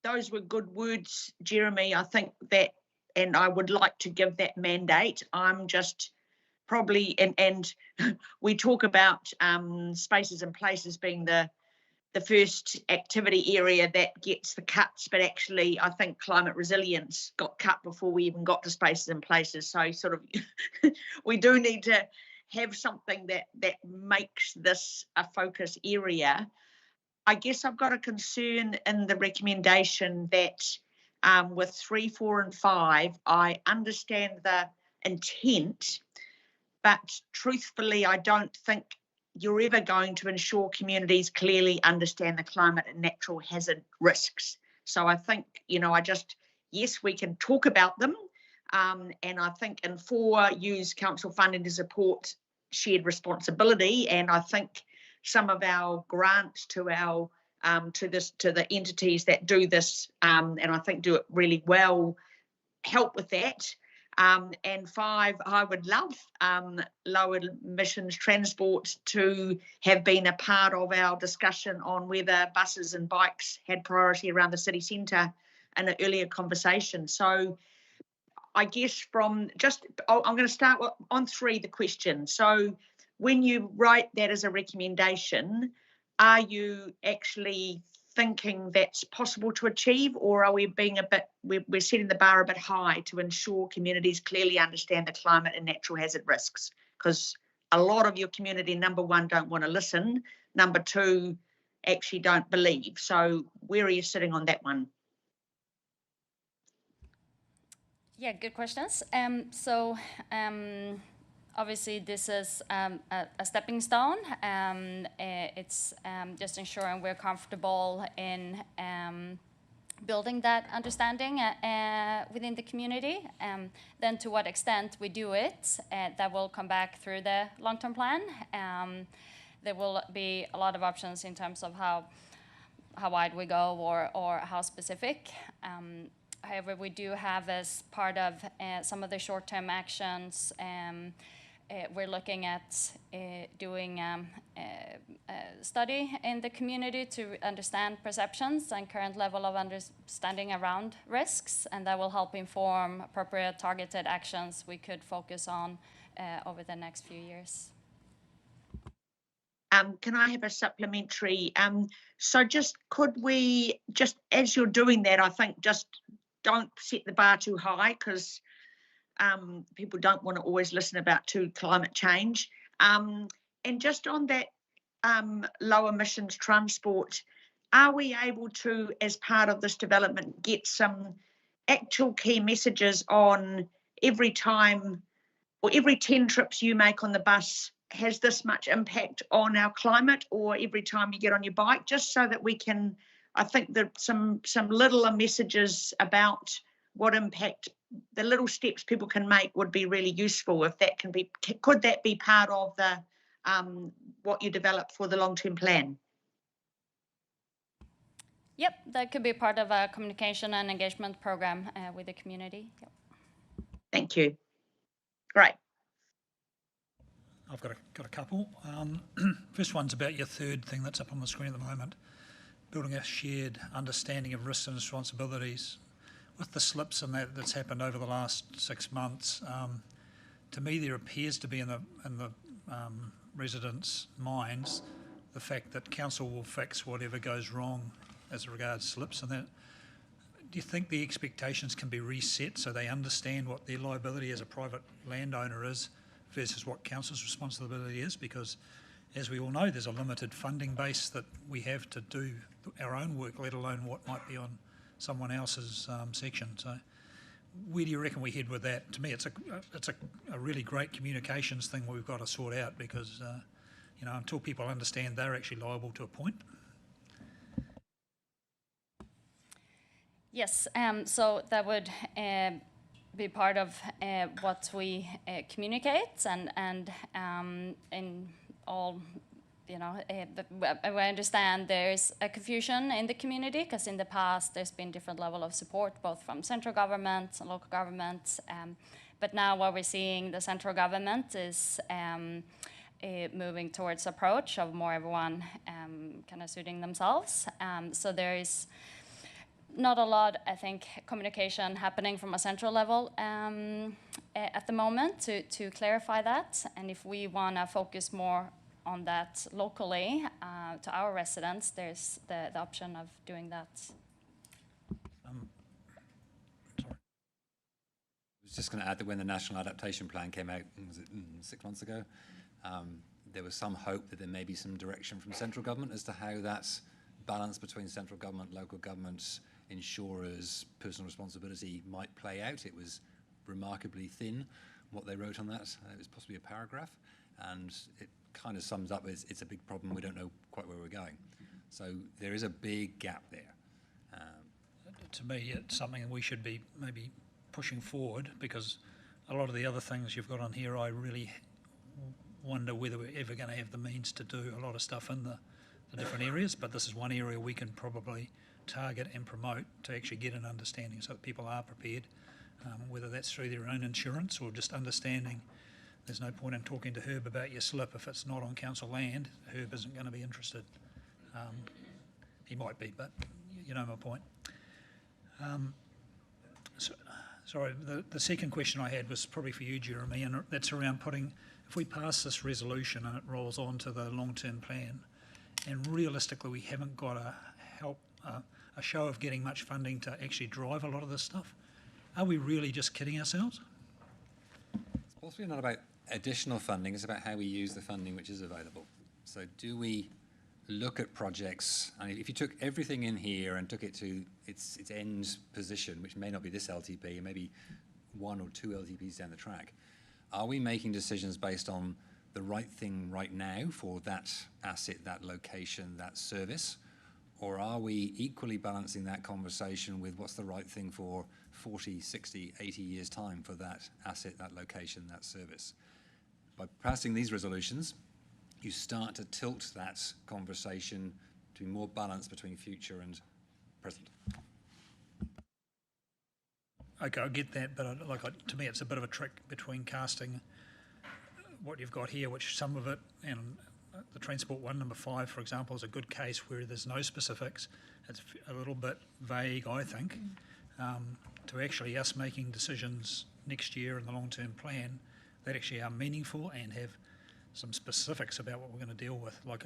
those were good words, Jeremy. I think that, and I would like to give that mandate. I'm just probably, and we talk about spaces and places being the first activity area that gets the cuts, but actually I think climate resilience got cut before we even got to spaces and places. So sort of we do need to have something that makes this a focus area. I guess I've got a concern in the recommendation that with 3, 4 and 5, I understand the intent, but truthfully, I don't think you're ever going to ensure communities clearly understand the climate and natural hazard risks. So I think, yes, we can talk about them. And I think in 4, use council funding to support shared responsibility. And I think some of our grants to our to the entities that do this, and I think do it really well, help with that. And 5, I would love low emissions transport to have been a part of our discussion on whether buses and bikes had priority around the city centre in an earlier conversation. So I guess I'm going to start on 3, the question. So when you write that as a recommendation, are you actually thinking that's possible to achieve, or are we being we're setting the bar a bit high to ensure communities clearly understand the climate and natural hazard risks? Because a lot of your community, number 1, don't want to listen, number 2, actually don't believe. So where are you sitting on that one? Yeah, good questions. Obviously, this is a stepping stone. It's just ensuring we're comfortable in building that understanding within the community. Then to what extent we do it, that will come back through the long-term plan. There will be a lot of options in terms of how wide we go or how specific. However, we do have, as part of some of the short-term actions, we're looking at doing a study in the community to understand perceptions and current level of understanding around risks, and that will help inform appropriate targeted actions we could focus on over the next few years. Can I have a supplementary? So could we, as you're doing that, I think just don't set the bar too high, because people don't want to always listen to climate change. And just on that low emissions transport, are we able to, as part of this development, get some actual key messages on every time or every 10 trips you make on the bus has this much impact on our climate, or every time you get on your bike, just so that we can, I think that some littler messages about what impact the little steps people can make would be really useful. If that can be, could that be part of the what you develop for the long-term plan? Yep, that could be part of a communication and engagement program with the community. Yep. Thank you. Great. I've got a couple. First one's about your third thing that's up on the screen at the moment, building a shared understanding of risks and responsibilities. With the slips and that's happened over the last 6 months, to me there appears to be in the residents' minds the fact that council will fix whatever goes wrong as regards slips and that. Do you think the expectations can be reset so they understand what their liability as a private landowner is versus what council's responsibility is? Because as we all know, there's a limited funding base that we have to do our own work, let alone what might be on someone else's section. So where do you reckon we head with that? To me, it's a really great communications thing we've got to sort out, because you know, until people understand they're actually liable to a point. Yes, so that would be part of what we communicate, and in all, you know, I understand there's a confusion in the community, because in the past there's been different level of support both from central governments and local governments, but now what we're seeing, the central government is moving towards approach of more everyone kind of suiting themselves. So there is not a lot, I think, communication happening from a central level at the moment to clarify that. And if we want to focus more on that locally to our residents, there's the option of doing that. I was just going to add that when the National Adaptation Plan came out, was it 6 months ago, there was some hope that there may be some direction from central government as to how that balance between central government, local governments, insurers, personal responsibility might play out. It was remarkably thin, what they wrote on that. It was possibly a paragraph, and it kind of sums up as it's a big problem, we don't know quite where we're going. So there is a big gap there. To me, it's something we should be maybe pushing forward, because a lot of the other things you've got on here, I really wonder whether we're ever going to have the means to do a lot of stuff in the different areas, but this is one area we can probably target and promote to actually get an understanding so that people are prepared, whether that's through their own insurance or just understanding there's no point in talking to Herb about your slip if it's not on council land. Herb isn't going to be interested. He might be, but you know my point. Sorry, the second question I had was probably for you, Jeremy, and that's around putting, if we pass this resolution and it rolls on to the long-term plan, and realistically we haven't got a show of getting much funding to actually drive a lot of this stuff, are we really just kidding ourselves? It's possibly not about additional funding, it's about how we use the funding which is available. So do we look at projects, and if you took everything in here and took it to its end position, which may not be this LTP, maybe 1 or 2 LTPs down the track, are we making decisions based on the right thing right now for that asset, that location, that service? Or are we equally balancing that conversation with what's the right thing for 40, 60, 80 years' time for that asset, that location, that service? By passing these resolutions, you start to tilt that conversation to be more balanced between future and present. Okay, I get that, but to me it's a bit of a trick between casting what you've got here, which some of it, and the Transport 1 number 5, for example, is a good case where there's no specifics. It's a little bit vague, I think, to actually us making decisions next year in the long-term plan that actually are meaningful and have some specifics about what we're going to deal with. Like,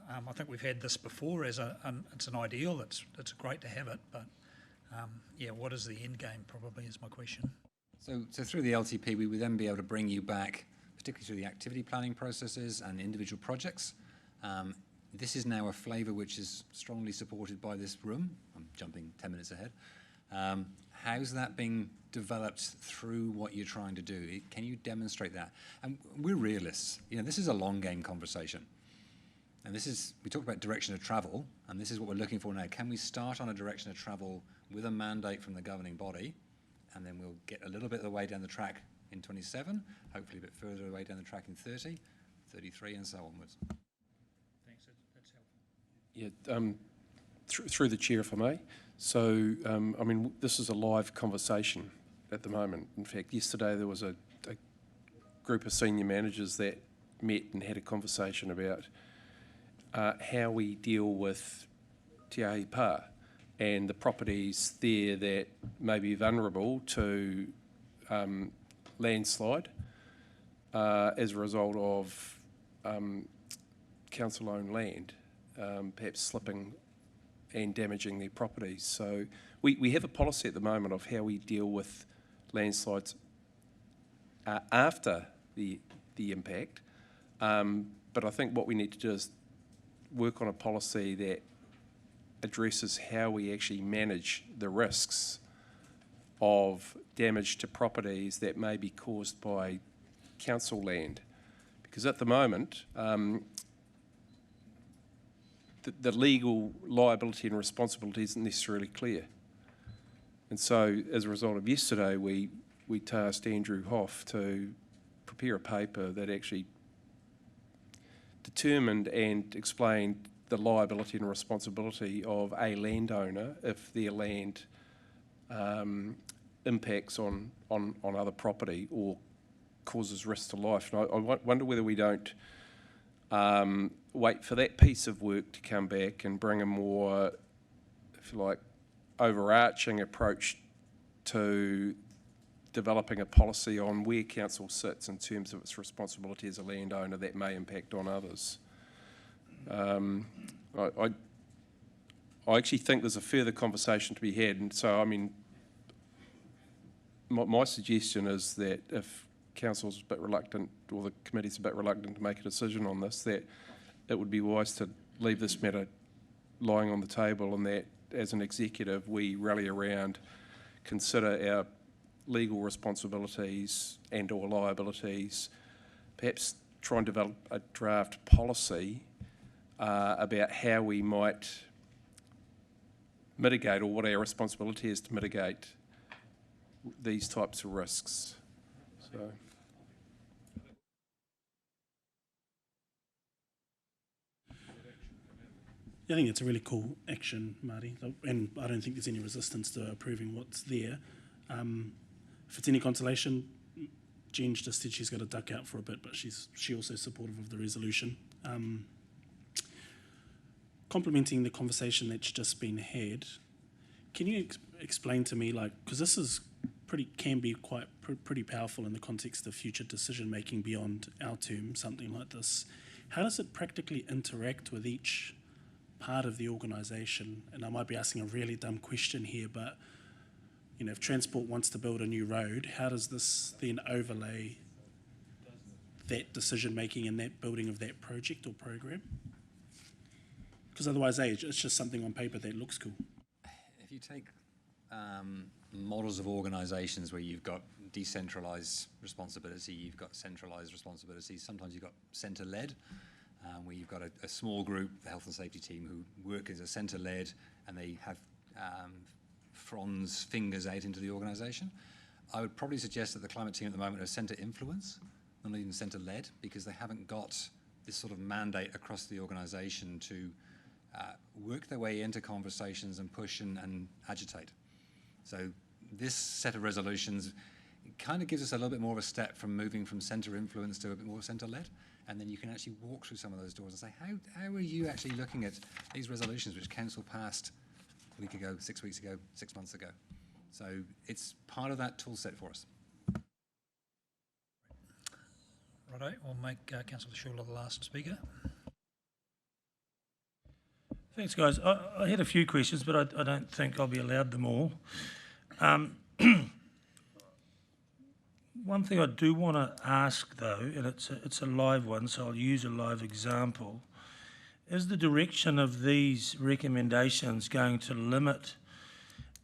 I think we've had this before as it's an ideal. It's great to have it, but yeah, what is the end game? Probably is my question. So through the LTP, we would then be able to bring you back, particularly through the activity planning processes and individual projects, This is now a flavour which is strongly supported by this room. I'm jumping 10 minutes ahead. How's that being developed through what you're trying to do? Can you demonstrate that? And we're realists. You know, this is a long game conversation. And this is, we talked about direction of travel, and this is what we're looking for now. Can we start on a direction of travel with a mandate from the governing body, and then we'll get a little bit of the way down the track in 27, hopefully a bit further away down the track in 30, 33, and so onwards. Thanks, that's helpful. Yeah, through the chair, if I may. So, I mean, this is a live conversation at the moment. In fact, yesterday there was a group of senior managers that met and had a conversation about how we deal with Te Ahi Pā and the properties there that may be vulnerable to landslide as a result of council-owned land perhaps slipping and damaging their properties. So we have a policy at the moment of how we deal with landslides after the impact, but I think what we need to do is work on a policy that addresses how we actually manage the risks of damage to properties that may be caused by council land. Because at the moment, the legal liability and responsibility isn't necessarily clear. And so as a result of yesterday, we tasked Andrew Hoff to prepare a paper that actually determined and explained the liability and responsibility of a landowner if their land impacts on other property or causes risk to life. And I wonder whether we don't wait for that piece of work to come back and bring a more, if you like, overarching approach to developing a policy on where council sits in terms of its responsibility as a landowner that may impact on others. I actually think there's a further conversation to be had, and so I mean, my suggestion is that if council's a bit reluctant, or the committee's a bit reluctant to make a decision on this, that it would be wise to leave this matter lying on the table, and that as an executive we rally around, consider our legal responsibilities and or liabilities, perhaps try and develop a draft policy about how we might mitigate, or what our responsibility is to mitigate these types of risks. So. Yeah, I think it's a really cool action, Marty, and I don't think there's any resistance to approving what's there. If it's any consolation, Jen's just said she's got to duck out for a bit, but she also is supportive of the resolution. Complementing the conversation that's just been had, can you explain to me, like, because this is can be quite pretty powerful in the context of future decision making beyond our term, something like this. How does it practically interact with each part of the organisation? And I might be asking a really dumb question here, but you know, if Transport wants to build a new road, how does this then overlay that decision making and that building of that project or program? Because otherwise, it's just something on paper that looks cool. If you take models of organisations where you've got decentralised responsibility, you've got centralised responsibility, sometimes you've got centre-led, where you've got a small group, the health and safety team, who work as a centre-led, and they have Franz fingers out into the organisation. I would probably suggest that the climate team at the moment are centre-influence, not even centre-led, because they haven't got this sort of mandate across the organisation to work their way into conversations and push and agitate. So this set of resolutions kind of gives us a little bit more of a step from moving from centre influence to a bit more centre-led, and then you can actually walk through some of those doors and say, how are you actually looking at these resolutions which council passed a week ago, 6 weeks ago, 6 months ago? So it's part of that tool set for us. Righto, we'll make Councillor Schuler the last speaker. Thanks, guys. I had a few questions, but I don't think I'll be allowed them all. One thing I do want to ask, though, and it's a live one, so I'll use a live example, is the direction of these recommendations going to limit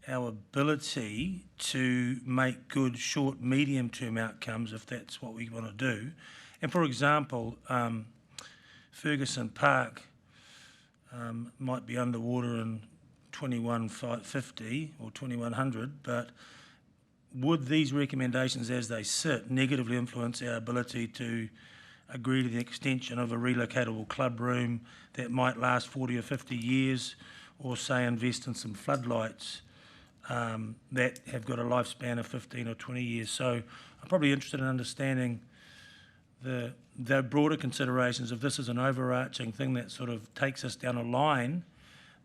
our ability to make good short, medium-term outcomes if that's what we want to do? And for example, Ferguson Park might be underwater in 2150 or 2100, but would these recommendations as they sit negatively influence our ability to agree to the extension of a relocatable club room that might last 40 or 50 years, or say invest in some floodlights that have got a lifespan of 15 or 20 years? So I'm probably interested in understanding the broader considerations of this as an overarching thing that sort of takes us down a line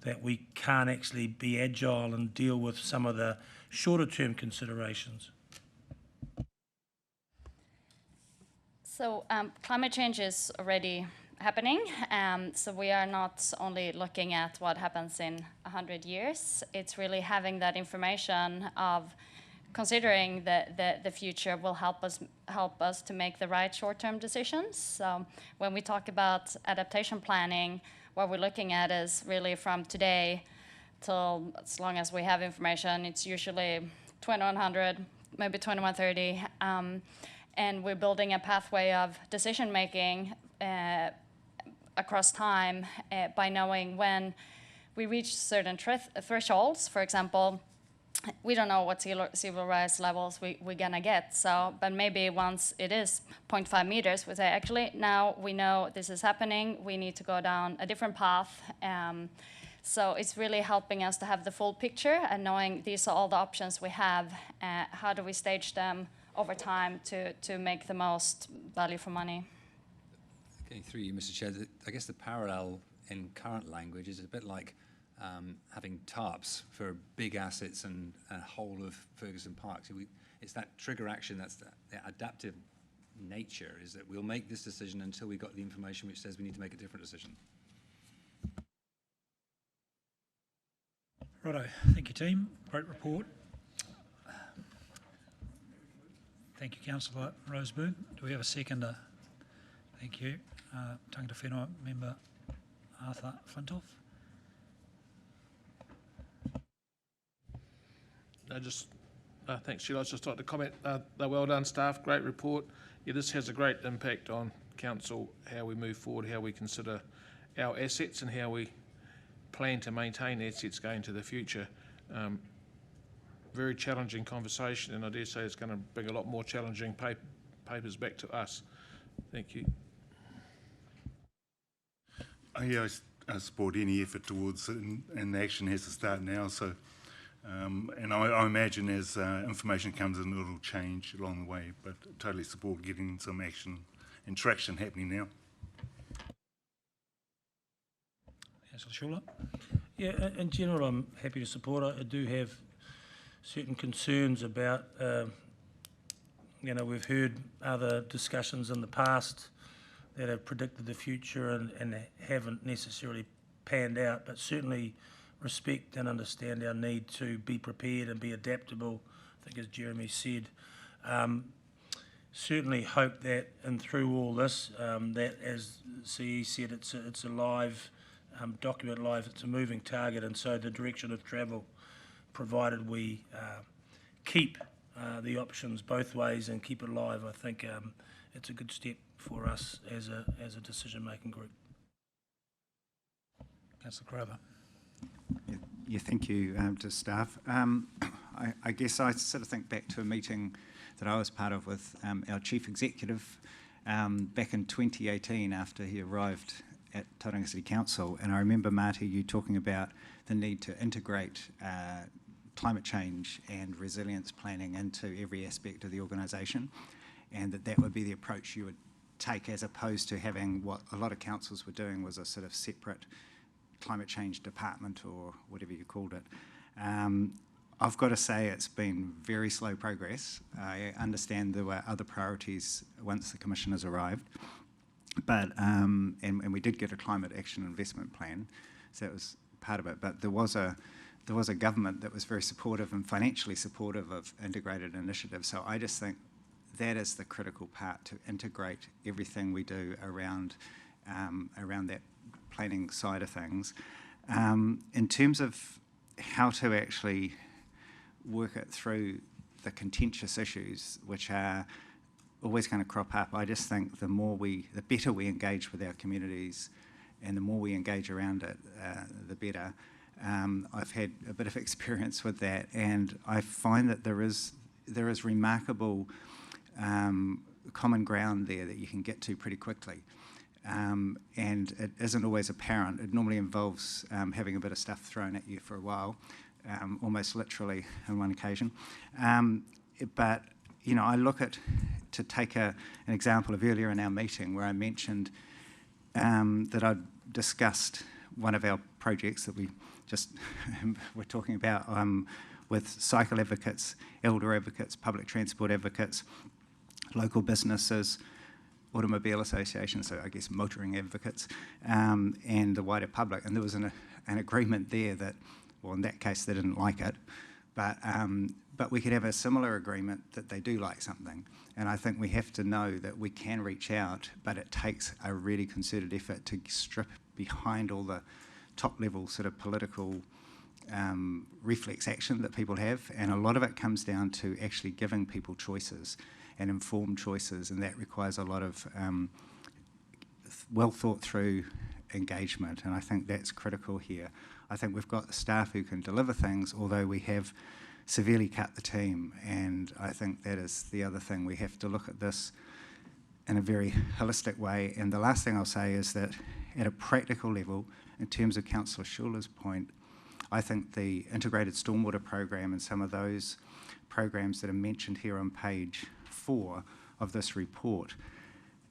that we can't actually be agile and deal with some of the shorter term considerations. So climate change is already happening. So we are not only looking at what happens in 100 years, it's really having that information of considering the future will help us to make the right short-term decisions. So when we talk about adaptation planning, what we're looking at is really from today till as long as we have information. It's usually 2100, maybe 2130, and we're building a pathway of decision making across time by knowing when we reach certain thresholds. For example, we don't know what sea level rise levels we're gonna get. So, but maybe once it is 0.5 meters, we say, actually, now we know this is happening. We need to go down a different path. So it's really helping us to have the full picture and knowing these are all the options we have. How do we stage them over time to make the most value for money? Okay, through you, Mr. Chair, I guess the parallel in current language is a bit like having tarps for big assets and a whole of Ferguson Park. So it's that trigger action, that's the adaptive nature, is that we'll make this decision until we got the information which says we need to make a different decision. Righto, thank you team, great report. Thank you, Councillor Roseburn. Do we have a seconder? Thank you. Tangata Whenua member Arthur Flintoff. Thanks, Sheila. I'd just like to comment. They're well done, staff. Great report. Yeah, this has a great impact on council, how we move forward, how we consider our assets, and how we plan to maintain assets going to the future. Very challenging conversation, and I dare say it's going to bring a lot more challenging papers back to us. Thank you. Yeah, I support any effort towards it, and the action has to start now. So, and I imagine as information comes in, it'll change along the way. But totally support getting some action and traction happening now. Councillor Schuler. Yeah, in general, I'm happy to support it. I do have certain concerns about, we've heard other discussions in the past that have predicted the future and haven't necessarily panned out, but certainly respect and understand our need to be prepared and be adaptable, I think as Jeremy said. Certainly hope that, and through all this, that as CE said, it's a live document, it's a moving target, and so the direction of travel, provided we keep the options both ways and keep it live, I think it's a good step for us as a decision-making group. Councillor Grover. Yeah, thank you to staff. I guess I sort of think back to a meeting that I was part of with our Chief Executive back in 2018 after he arrived at Tauriko City Council, and I remember, Marty, you talking about the need to integrate climate change and resilience planning into every aspect of the organisation, and that would be the approach you would take, as opposed to having what a lot of councils were doing was a sort of separate climate change department or whatever you called it. I've got to say it's been very slow progress. I understand there were other priorities once the commissioners arrived, but and we did get a climate action investment plan, so that was part of it. But there was a government that was very supportive and financially supportive of integrated initiatives. So I just think that is the critical part, to integrate everything we do around that planning side of things. In terms of how to actually work it through the contentious issues, which are always going to crop up, I just think the better we engage with our communities and the more we engage around it, the better. I've had a bit of experience with that, and I find that there is remarkable common ground there that you can get to pretty quickly. And it isn't always apparent. It normally involves having a bit of stuff thrown at you for a while, almost literally on one occasion. But, you know, I look at, to take an example of earlier in our meeting where I mentioned that I'd discussed one of our projects that we just were talking about with cycle advocates, elder advocates, public transport advocates, local businesses, automobile associations, so I guess motoring advocates, and the wider public. And there was an agreement there that, well, in that case, they didn't like it, but we could have a similar agreement that they do like something. And I think we have to know that we can reach out, but it takes a really concerted effort to strip behind all the top-level sort of political reflex action that people have. And a lot of it comes down to actually giving people choices and informed choices, and that requires a lot of well thought through engagement, and I think that's critical here. I think we've got the staff who can deliver things, although we have severely cut the team, and I think that is the other thing. We have to look at this in a very holistic way. And the last thing I'll say is that at a practical level, in terms of Councillor Schuler's point, I think the integrated stormwater program and some of those programs that are mentioned here on page 4 of this report,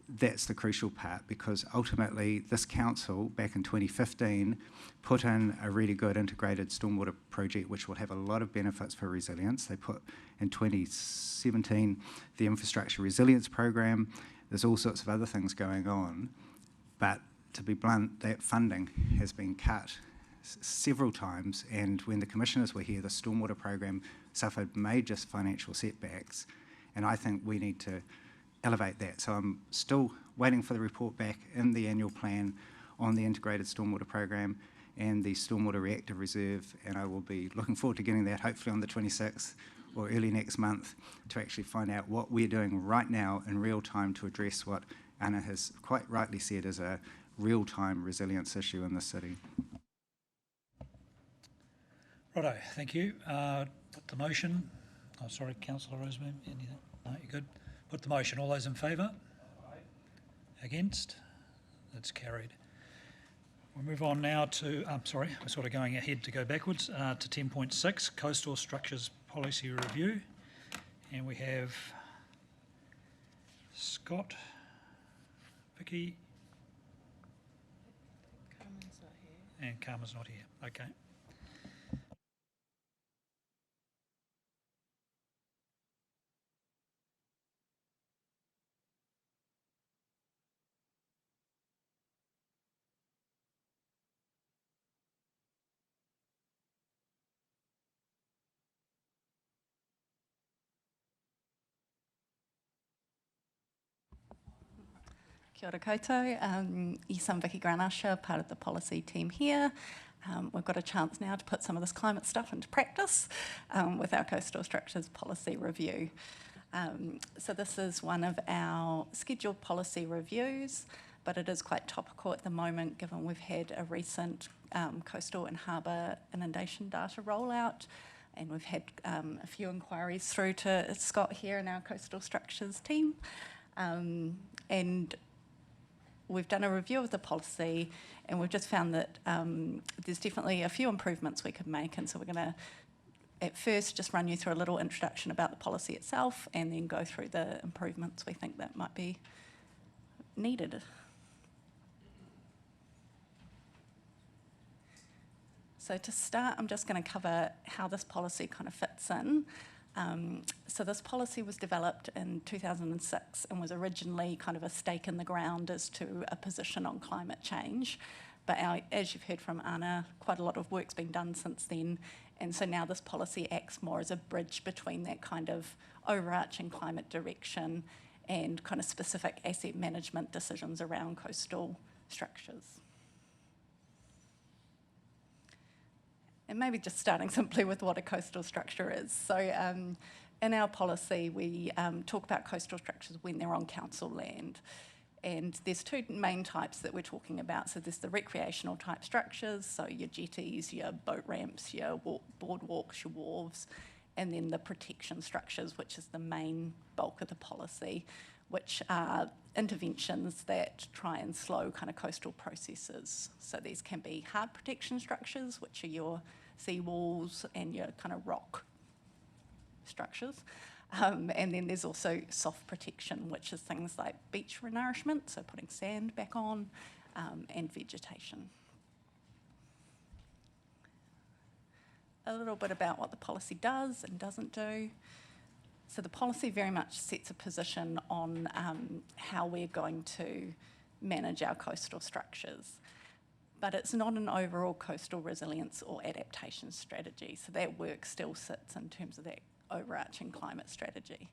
that's the crucial part, because ultimately this council back in 2015 put in a really good integrated stormwater project which will have a lot of benefits for resilience. They put in 2017 the infrastructure resilience program. There's all sorts of other things going on, but to be blunt, that funding has been cut several times, and when the commissioners were here, the stormwater program suffered major financial setbacks, and I think we need to elevate that. So I'm still waiting for the report back in the annual plan on the integrated stormwater program and the stormwater reactive reserve, and I will be looking forward to getting that hopefully on the 26th or early next month to actually find out what we're doing right now in real time to address what Anna has quite rightly said is a real-time resilience issue in the city. Righto, thank you. Put the motion. Oh, sorry, Councillor Roseman, anything? No, you're good. Put the motion. All those in favour? Against? That's carried. We'll move on now to, sorry, we're sort of going ahead to go backwards, to 10.6, Coastal Structures Policy Review. And we have Scott, Vicky, and Carmen's not here. Okay. Kia ora koutou. Yes, I'm Vicky Granusher, part of the policy team here. We've got a chance now to put some of this climate stuff into practice with our Coastal Structures Policy Review. So this is one of our scheduled policy reviews, but it is quite topical at the moment given we've had a recent coastal and harbour inundation data rollout, and we've had a few inquiries through to Scott here in our Coastal Structures team. And we've done a review of the policy, and we've just found that there's definitely a few improvements we could make, and so we're going to at first just run you through a little introduction about the policy itself and then go through the improvements we think that might be needed. So to start, I'm just going to cover how this policy kind of fits in. So this policy was developed in 2006 and was originally kind of a stake in the ground as to a position on climate change. But as you've heard from Anna, quite a lot of work's been done since then. And so now this policy acts more as a bridge between that kind of overarching climate direction and kind of specific asset management decisions around coastal structures. And maybe just starting simply with what a coastal structure is. So in our policy, we talk about coastal structures when they're on council land. And there's two main types that we're talking about. So there's the recreational type structures, so your jetties, your boat ramps, your boardwalks, your wharves, and then the protection structures, which is the main bulk of the policy, which are interventions that try and slow kind of coastal processes. So these can be hard protection structures, which are your sea walls and your kind of rock structures. And then there's also soft protection, which is things like beach renourishment, so putting sand back on, and vegetation. A little bit about what the policy does and doesn't do. So the policy very much sets a position on how we're going to manage our coastal structures. But it's not an overall coastal resilience or adaptation strategy. So that work still sits in terms of that overarching climate strategy.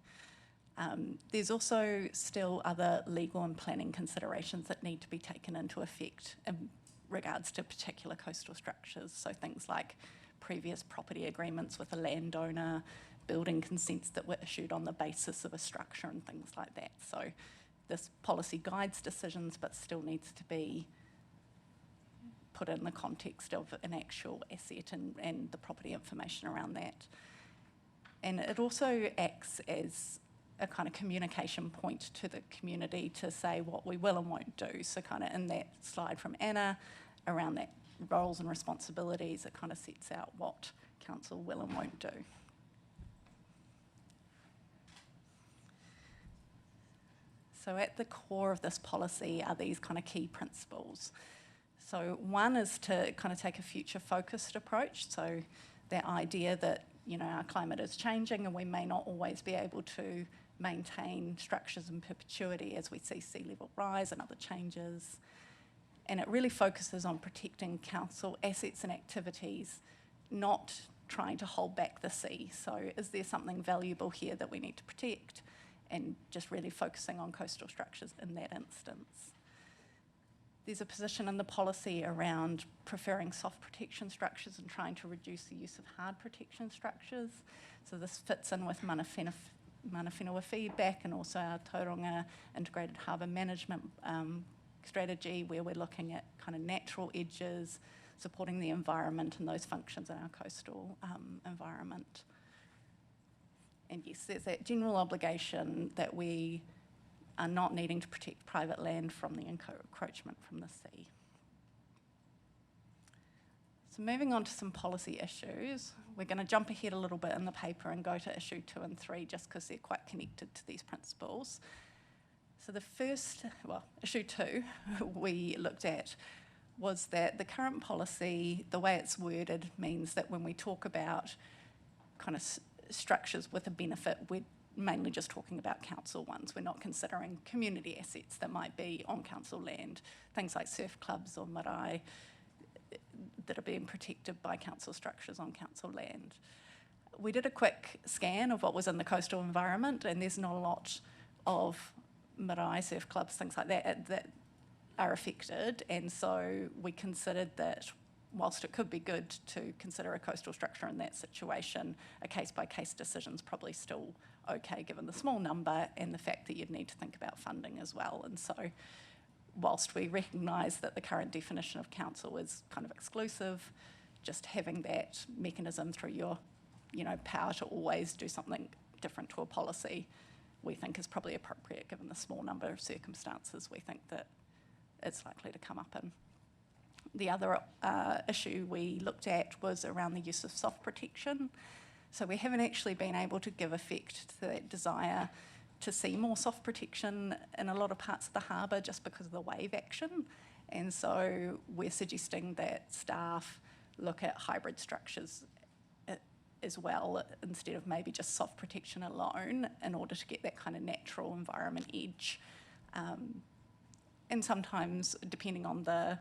There's also still other legal and planning considerations that need to be taken into effect in regards to particular coastal structures. So things like previous property agreements with a landowner, building consents that were issued on the basis of a structure and things like that. So this policy guides decisions but still needs to be put in the context of an actual asset and the property information around that. And it also acts as a kind of communication point to the community to say what we will and won't do. So kind of in that slide from Anna around that roles and responsibilities, it kind of sets out what council will and won't do. So at the core of this policy are these kind of key principles. So one is to kind of take a future-focused approach. So that idea that, you know, our climate is changing and we may not always be able to maintain structures in perpetuity as we see sea level rise and other changes. And it really focuses on protecting council assets and activities, not trying to hold back the sea. So is there something valuable here that we need to protect? And just really focusing on coastal structures in that instance. There's a position in the policy around preferring soft protection structures and trying to reduce the use of hard protection structures. So this fits in with mana whenua feedback and also our Tauranga integrated harbour management strategy, where we're looking at kind of natural edges, supporting the environment and those functions in our coastal environment. And yes, there's that general obligation that we are not needing to protect private land from the encroachment from the sea. So moving on to some policy issues, we're going to jump ahead a little bit in the paper and go to issue 2 and 3 just because they're quite connected to these principles. So the first, well, issue 2 we looked at was that the current policy, the way it's worded, means that when we talk about kind of structures with a benefit, we're mainly just talking about council ones. We're not considering community assets that might be on council land, things like surf clubs or marae that are being protected by council structures on council land. We did a quick scan of what was in the coastal environment, and there's not a lot of marae, surf clubs, things like that that are affected, and so we considered that whilst it could be good to consider a coastal structure in that situation, a case-by-case decision is probably still okay given the small number and the fact that you'd need to think about funding as well. And so whilst we recognise that the current definition of council is kind of exclusive, just having that mechanism through your, you know, power to always do something different to a policy, we think is probably appropriate given the small number of circumstances we think that it's likely to come up in. The other issue we looked at was around the use of soft protection. So we haven't actually been able to give effect to that desire to see more soft protection in a lot of parts of the harbour just because of the wave action. And so we're suggesting that staff look at hybrid structures as well, instead of maybe just soft protection alone, in order to get that kind of natural environment edge. And sometimes, depending on the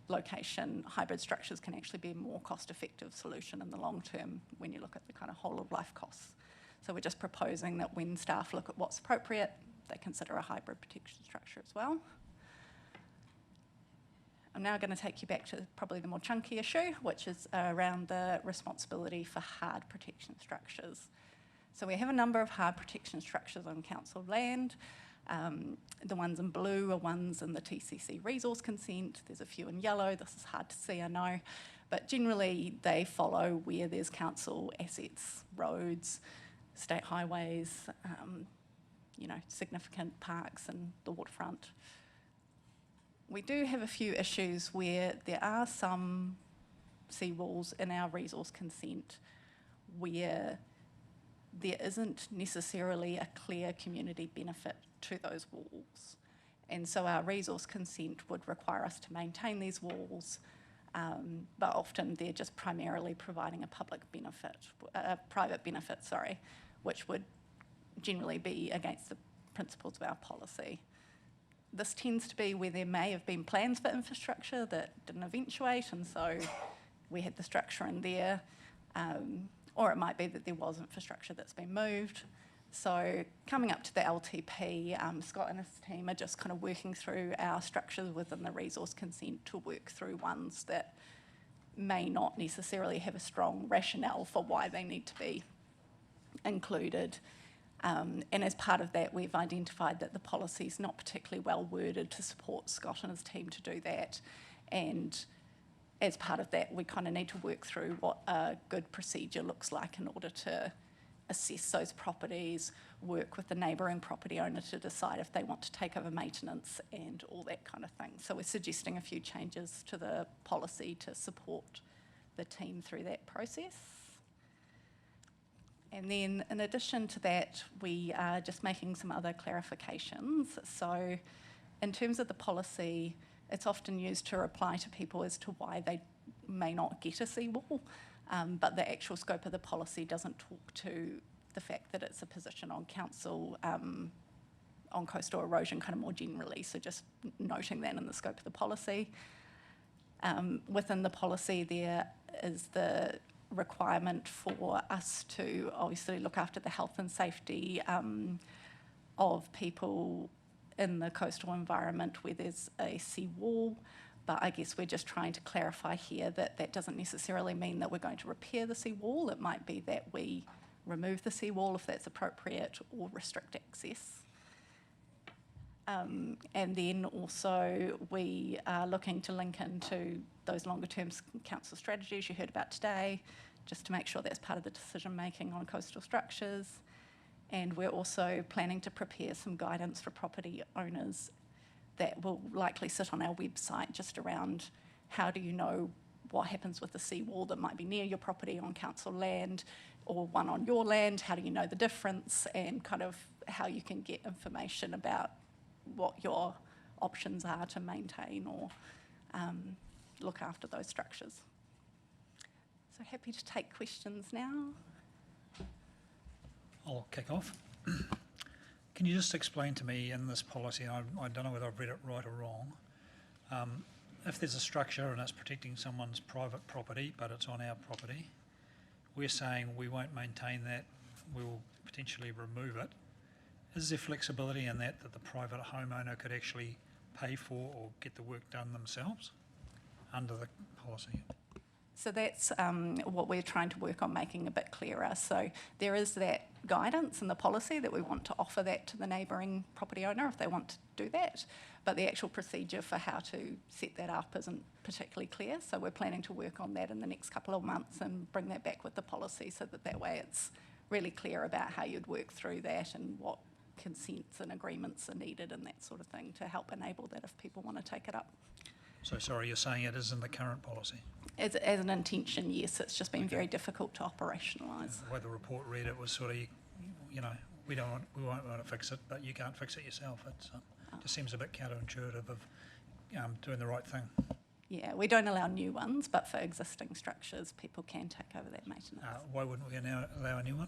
location, hybrid structures can actually be a more cost-effective solution in the long term when you look at the kind of whole-of-life costs. So we're just proposing that when staff look at what's appropriate, they consider a hybrid protection structure as well. I'm now going to take you back to probably the more chunky issue, which is around the responsibility for hard protection structures. So we have a number of hard protection structures on council land. The ones in blue are ones in the TCC resource consent. There's a few in yellow. This is hard to see, I know. But generally, they follow where there's council assets, roads, state highways, significant parks and the waterfront. We do have a few issues where there are some seawalls in our resource consent where there isn't necessarily a clear community benefit to those walls. And so our resource consent would require us to maintain these walls, but often they're just primarily providing a private benefit, which would generally be against the principles of our policy. This tends to be where there may have been plans for infrastructure that didn't eventuate, and so we had the structure in there. Or it might be that there was infrastructure that's been moved. So coming up to the LTP, Scott and his team are just kind of working through our structures within the resource consent to work through ones that may not necessarily have a strong rationale for why they need to be included. And as part of that, we've identified that the policy is not particularly well worded to support Scott and his team to do that. And as part of that, we kind of need to work through what a good procedure looks like in order to assess those properties, work with the neighbouring property owner to decide if they want to take over maintenance and all that kind of thing. So we're suggesting a few changes to the policy to support the team through that process. And then in addition to that, we are just making some other clarifications. So in terms of the policy, it's often used to reply to people as to why they may not get a seawall, but the actual scope of the policy doesn't talk to the fact that it's a position on council on coastal erosion kind of more generally, so just noting that in the scope of the policy. Within the policy there is the requirement for us to obviously look after the health and safety of people in the coastal environment where there's a seawall, but I guess we're just trying to clarify here that that doesn't necessarily mean that we're going to repair the seawall. It might be that we remove the seawall if that's appropriate or restrict access. And then also we are looking to link into those longer term council strategies you heard about today, just to make sure that's part of the decision making on coastal structures. And we're also planning to prepare some guidance for property owners that will likely sit on our website just around how do you know what happens with the seawall that might be near your property on council land or one on your land, how do you know the difference, and kind of how you can get information about what your options are to maintain or look after those structures. So happy to take questions now. I'll kick off. Can you just explain to me in this policy, I don't know whether I've read it right or wrong, if there's a structure and it's protecting someone's private property, but it's on our property, we're saying we won't maintain that, we will potentially remove it. Is there flexibility in that the private homeowner could actually pay for or get the work done themselves under the policy? So that's what we're trying to work on making a bit clearer. So there is that guidance in the policy that we want to offer that to the neighbouring property owner if they want to do that, but the actual procedure for how to set that up isn't particularly clear. So we're planning to work on that in the next couple of months and bring that back with the policy so that way it's really clear about how you'd work through that and what consents and agreements are needed and that sort of thing to help enable that if people want to take it up. So sorry, you're saying it is in the current policy? As an intention, yes, it's just been very difficult to operationalise. The way the report read it was sort of, we won't want to fix it, but you can't fix it yourself. It just seems a bit counterintuitive of doing the right thing. Yeah, we don't allow new ones, but for existing structures, people can take over that maintenance. Why wouldn't we now allow a new one?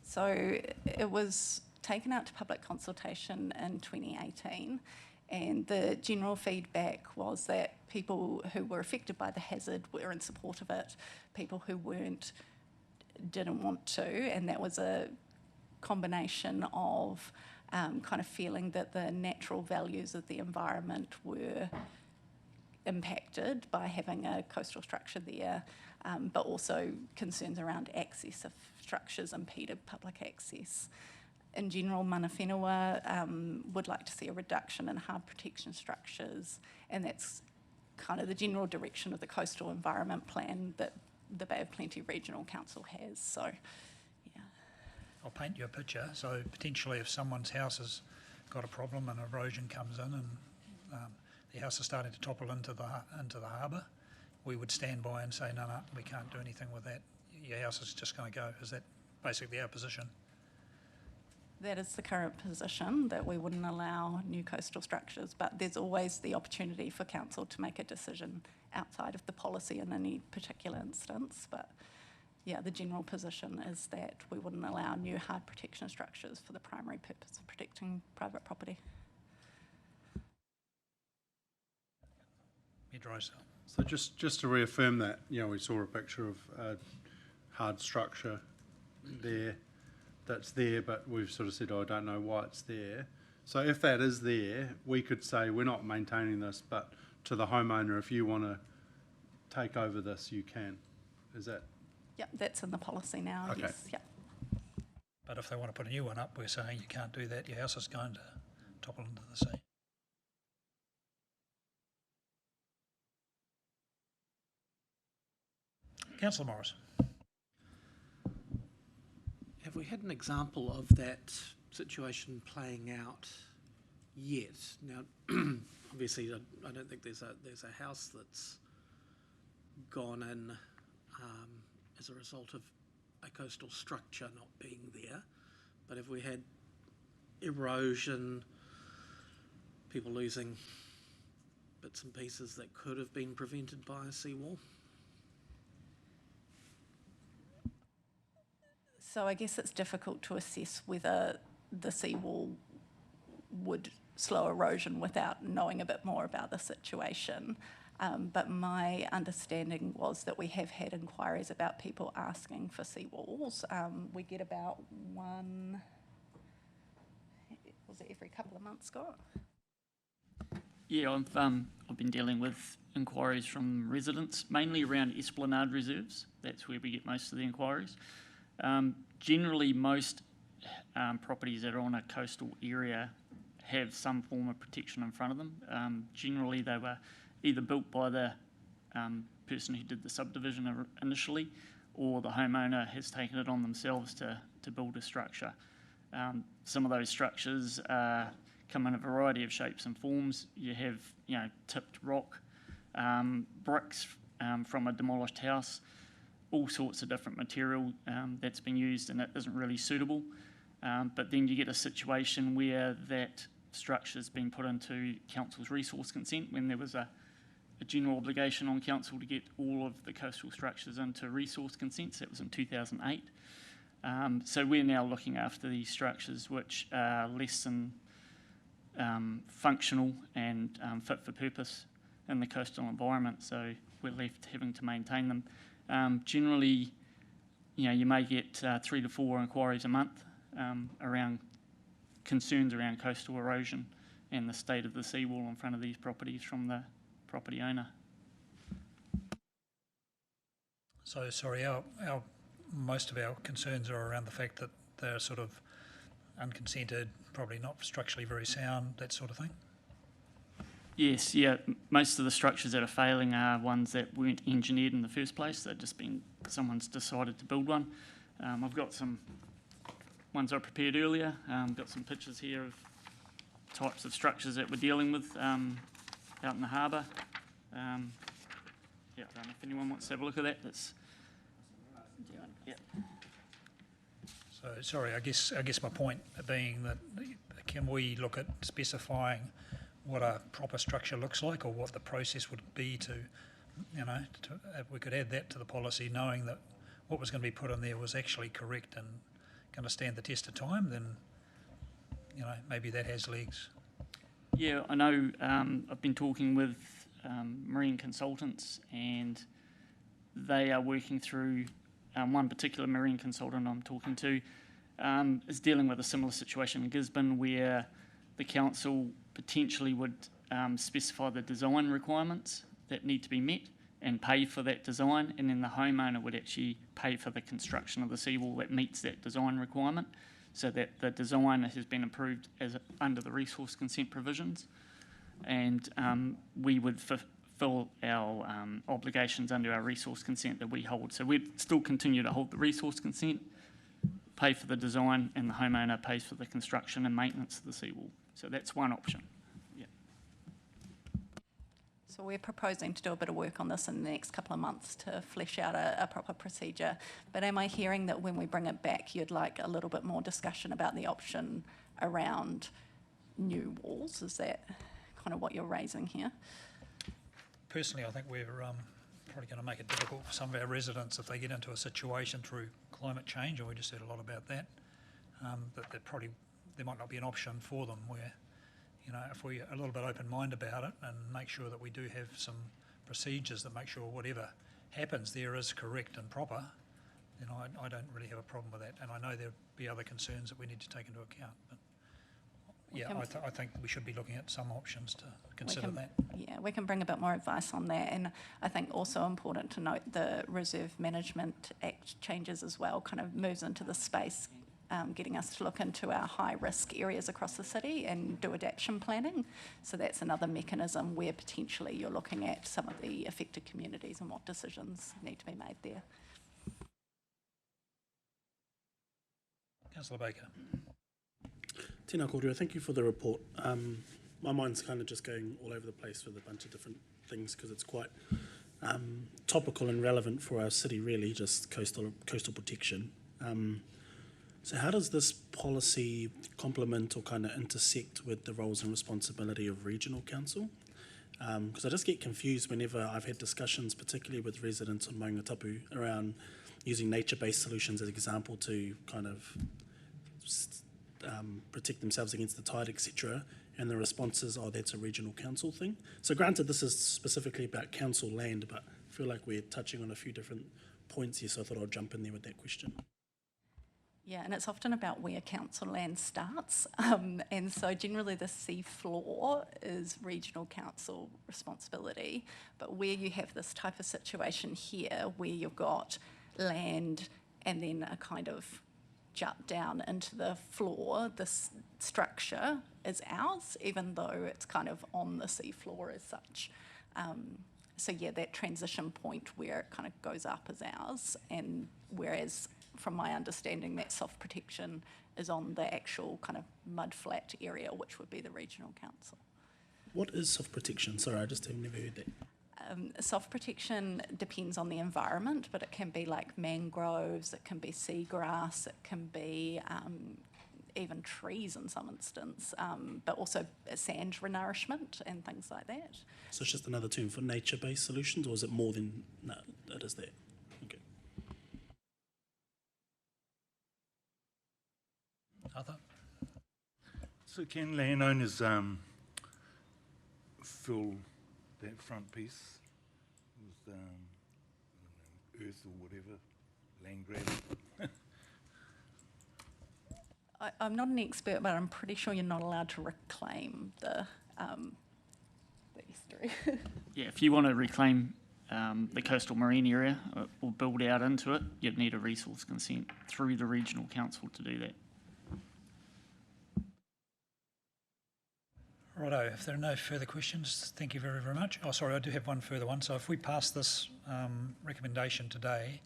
So it was taken out to public consultation in 2018. And the general feedback was that people who were affected by the hazard were in support of it. People who weren't didn't want to, and that was a combination of kind of feeling that the natural values of the environment were impacted by having a coastal structure there, but also concerns around access if structures impeded public access. In general, mana whenua would like to see a reduction in hard protection structures, and that's kind of the general direction of the Coastal Environment Plan that the Bay of Plenty Regional Council has. So, yeah. I'll paint you a picture. So potentially if someone's house has got a problem and erosion comes in and the house is starting to topple into the harbour, we would stand by and say, no, we can't do anything with that. Your house is just going to go. Is that basically our position? That is the current position, that we wouldn't allow new coastal structures, but there's always the opportunity for council to make a decision outside of the policy in any particular instance. But yeah, the general position is that we wouldn't allow new hard protection structures for the primary purpose of protecting private property. So just to reaffirm that, we saw a picture of a hard structure there. That's there, but we've sort of said, I don't know why it's there. So if that is there, we could say we're not maintaining this, but to the homeowner, if you want to take over this, you can. Is that? Yep, that's in the policy now, Okay. yes, yep. But if they want to put a new one up, we're saying you can't do that. Your house is going to topple into the sea. Councillor Morris. Have we had an example of that situation playing out yet? Now, obviously, I don't think there's a house that's gone in as a result of a coastal structure not being there, but have we had erosion, people losing bits and pieces that could have been prevented by a seawall? So I guess it's difficult to assess whether the seawall would slow erosion without knowing a bit more about the situation. But my understanding was that we have had inquiries about people asking for seawalls. We get about one, was it every couple of months, Scott? Yeah, I've been dealing with inquiries from residents, mainly around esplanade reserves. That's where we get most of the inquiries. Generally, most properties that are on a coastal area have some form of protection in front of them. Generally, they were either built by the person who did the subdivision initially, or the homeowner has taken it on themselves to build a structure. Some of those structures come in a variety of shapes and forms. You have, tipped rock, bricks from a demolished house, all sorts of different material that's been used and it isn't really suitable. But then you get a situation where that structure's been put into council's resource consent when there was a general obligation on council to get all of the coastal structures into resource consents. That was in 2008. So we're now looking after these structures which are less than functional and fit for purpose in the coastal environment, so we're left having to maintain them. Generally, you may get 3 to 4 inquiries a month around concerns around coastal erosion and the state of the seawall in front of these properties from the property owner. So, sorry, most of our concerns are around the fact that they're sort of unconsented, probably not structurally very sound, that sort of thing? Yes, yeah. Most of the structures that are failing are ones that weren't engineered in the first place. They've just been, someone's decided to build one. I've got some ones I prepared earlier. Got some pictures here of types of structures that we're dealing with out in the harbour. Yeah, I don't know if anyone wants to have a look at that. That's, yeah. So, sorry, I guess my point being that can we look at specifying what a proper structure looks like, or what the process would be to, if we could add that to the policy, knowing that what was going to be put in there was actually correct and going to stand the test of time, then, maybe that has legs. Yeah, I know. I've been talking with marine consultants, and they are working through one particular marine consultant I'm talking to is dealing with a similar situation in Gisborne, where the council potentially would specify the design requirements that need to be met and pay for that design, and then the homeowner would actually pay for the construction of the seawall that meets that design requirement, so that the design has been approved as under the resource consent provisions, and we would fulfil our obligations under our resource consent that we hold. So we'd still continue to hold the resource consent, pay for the design, and the homeowner pays for the construction and maintenance of the seawall. So that's one option. Yeah. So we're proposing to do a bit of work on this in the next couple of months to flesh out a proper procedure. But am I hearing that when we bring it back, you'd like a little bit more discussion about the option around new walls? Is that kind of what you're raising here? Personally, I think we're probably going to make it difficult for some of our residents if they get into a situation through climate change, and we just heard a lot about that, that there might not be an option for them where, you know, if we're a little bit open-minded about it and make sure that we do have some procedures that make sure whatever happens there is correct and proper, then I don't really have a problem with that. And I know there'll be other concerns that we need to take into account. But yeah, I think we should be looking at some options to consider that. Yeah, we can bring a bit more advice on that. And I think also important to note the Reserve Management Act changes as well, kind of moves into the space, getting us to look into our high-risk areas across the city and do adaptation planning. So that's another mechanism where potentially you're looking at some of the affected communities and what decisions need to be made there. Councillor Baker. Tēnā kōrua, thank you for the report. My mind's kind of just going all over the place with a bunch of different things because it's quite topical and relevant for our city, really, just coastal protection. So how does this policy complement or kind of intersect with the roles and responsibility of regional council? Because I just get confused whenever I've had discussions, particularly with residents on Maunganui, around using nature-based solutions as an example to kind of protect themselves against the tide, etc. And the response is, oh, that's a regional council thing. So granted, this is specifically about council land, but I feel like we're touching on a few different points here, so I thought I'd jump in there with that question. Yeah, and it's often about where council land starts. And so generally the sea floor is regional council responsibility. But where you have this type of situation here, where you've got land and then a kind of jut down into the floor, this structure is ours, even though it's kind of on the sea floor as such. So yeah, that transition point where it kind of goes up is ours, and whereas from my understanding that soft protection is on the actual kind of mudflat area, which would be the regional council. What is soft protection? Sorry, I just have never heard that. Soft protection depends on the environment, but it can be like mangroves, it can be seagrass, it can be even trees in some instance, but also sand renourishment and things like that. So it's just another term for nature-based solutions, or is it more than, no, it is that? Okay. Arthur? So can landowners fill that front piece with earth or whatever, land grab? I'm not an expert, but I'm pretty sure you're not allowed to reclaim the estuary. Yeah, if you want to reclaim the coastal marine area or build out into it, you'd need a resource consent through the regional council to do that. Righto, if there are no further questions, thank you very, very much. Oh, sorry, I do have one further one. So if we pass this recommendation today,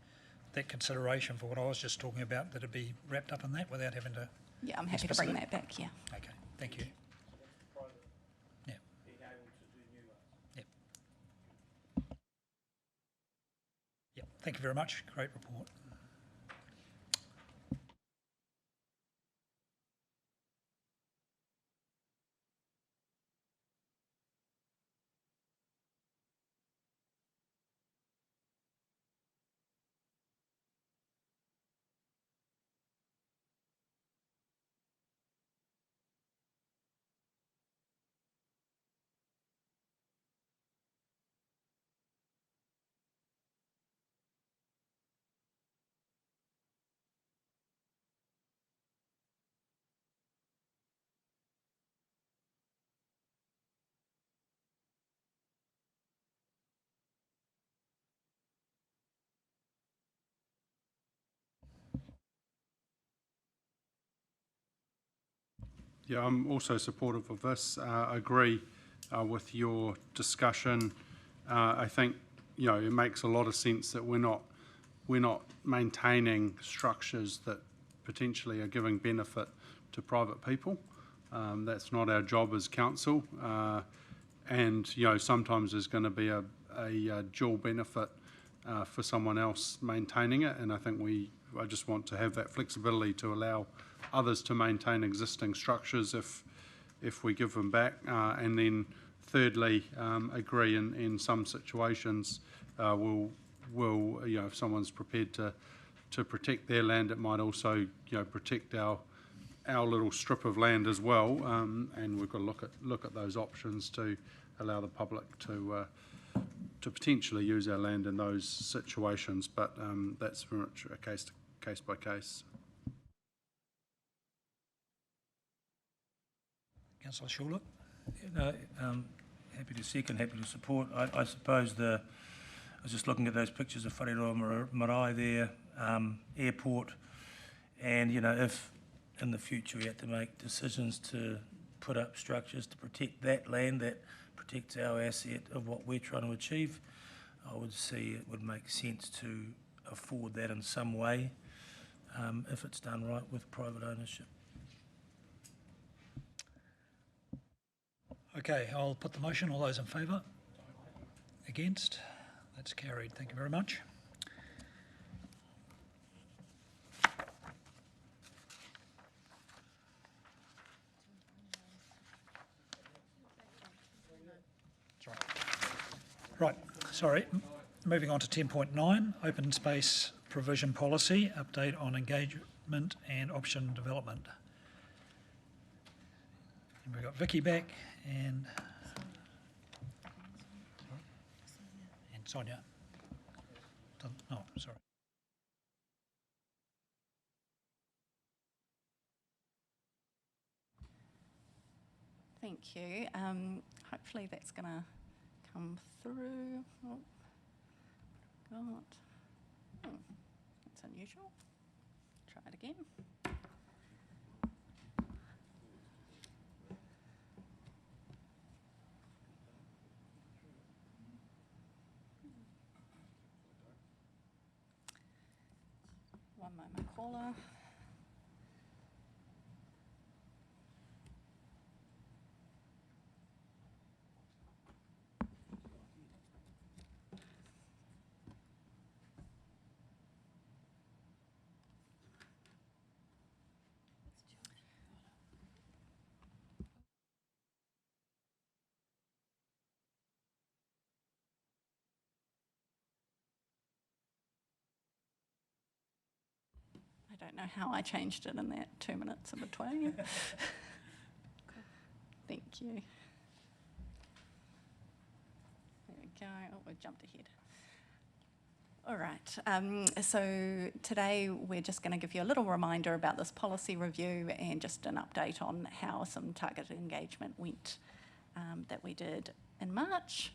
that consideration for what I was just talking about, that it'd be wrapped up in that without having to... Yeah, I'm happy to bring that back, yeah. Okay, thank you. Yeah. Yep. Yep, thank you very much. Great report. Yeah, I'm also supportive of this. I agree with your discussion. I think, you know, it makes a lot of sense that we're not maintaining structures that potentially are giving benefit to private people. That's not our job as council. And, you know, sometimes there's going to be a dual benefit for someone else maintaining it. And I think I just want to have that flexibility to allow others to maintain existing structures if we give them back. And then thirdly, agree in some situations, we'll, you know, if someone's prepared to protect their land, it might also, you know, protect our little strip of land as well. And we've got to look at those options to allow the public to potentially use our land in those situations. But that's very much a case by case. Councillor Schuler? Happy to second, happy to support. I suppose I was just looking at those pictures of Whareroa Marae there, airport, and, you know, if in the future we had to make decisions to put up structures to protect that land that protects our asset of what we're trying to achieve, I would see it would make sense to afford that in some way if it's done right with private ownership. Okay, I'll put the motion. All those in favour? Against? That's carried. Thank you very much. Right, sorry. Moving on to 10.9, Open Space Provision Policy, update on engagement and option development. And we've got Vicky back and Sonia. No, sorry. Thank you. Hopefully that's going to come through. Oh, that's unusual. Try it again. One moment, caller. I don't know how I changed it in that 2 minutes in between. Thank you. There we go. Oh, we jumped ahead. All right. So today we're just going to give you a little reminder about this policy review and just an update on how some targeted engagement went that we did in March.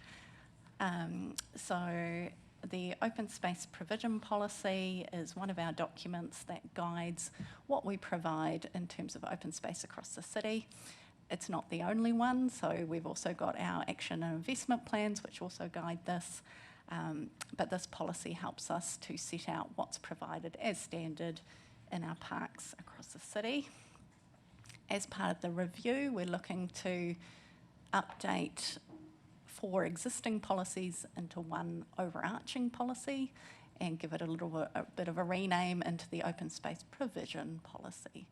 So the Open Space Provision Policy is one of our documents that guides what we provide in terms of open space across the city. It's not the only one, so we've also got our action and investment plans which also guide this, but this policy helps us to set out what's provided as standard in our parks across the city. As part of the review, we're looking to update 4 existing policies into one overarching policy and give it a bit of a rename into the Open Space Provision Policy.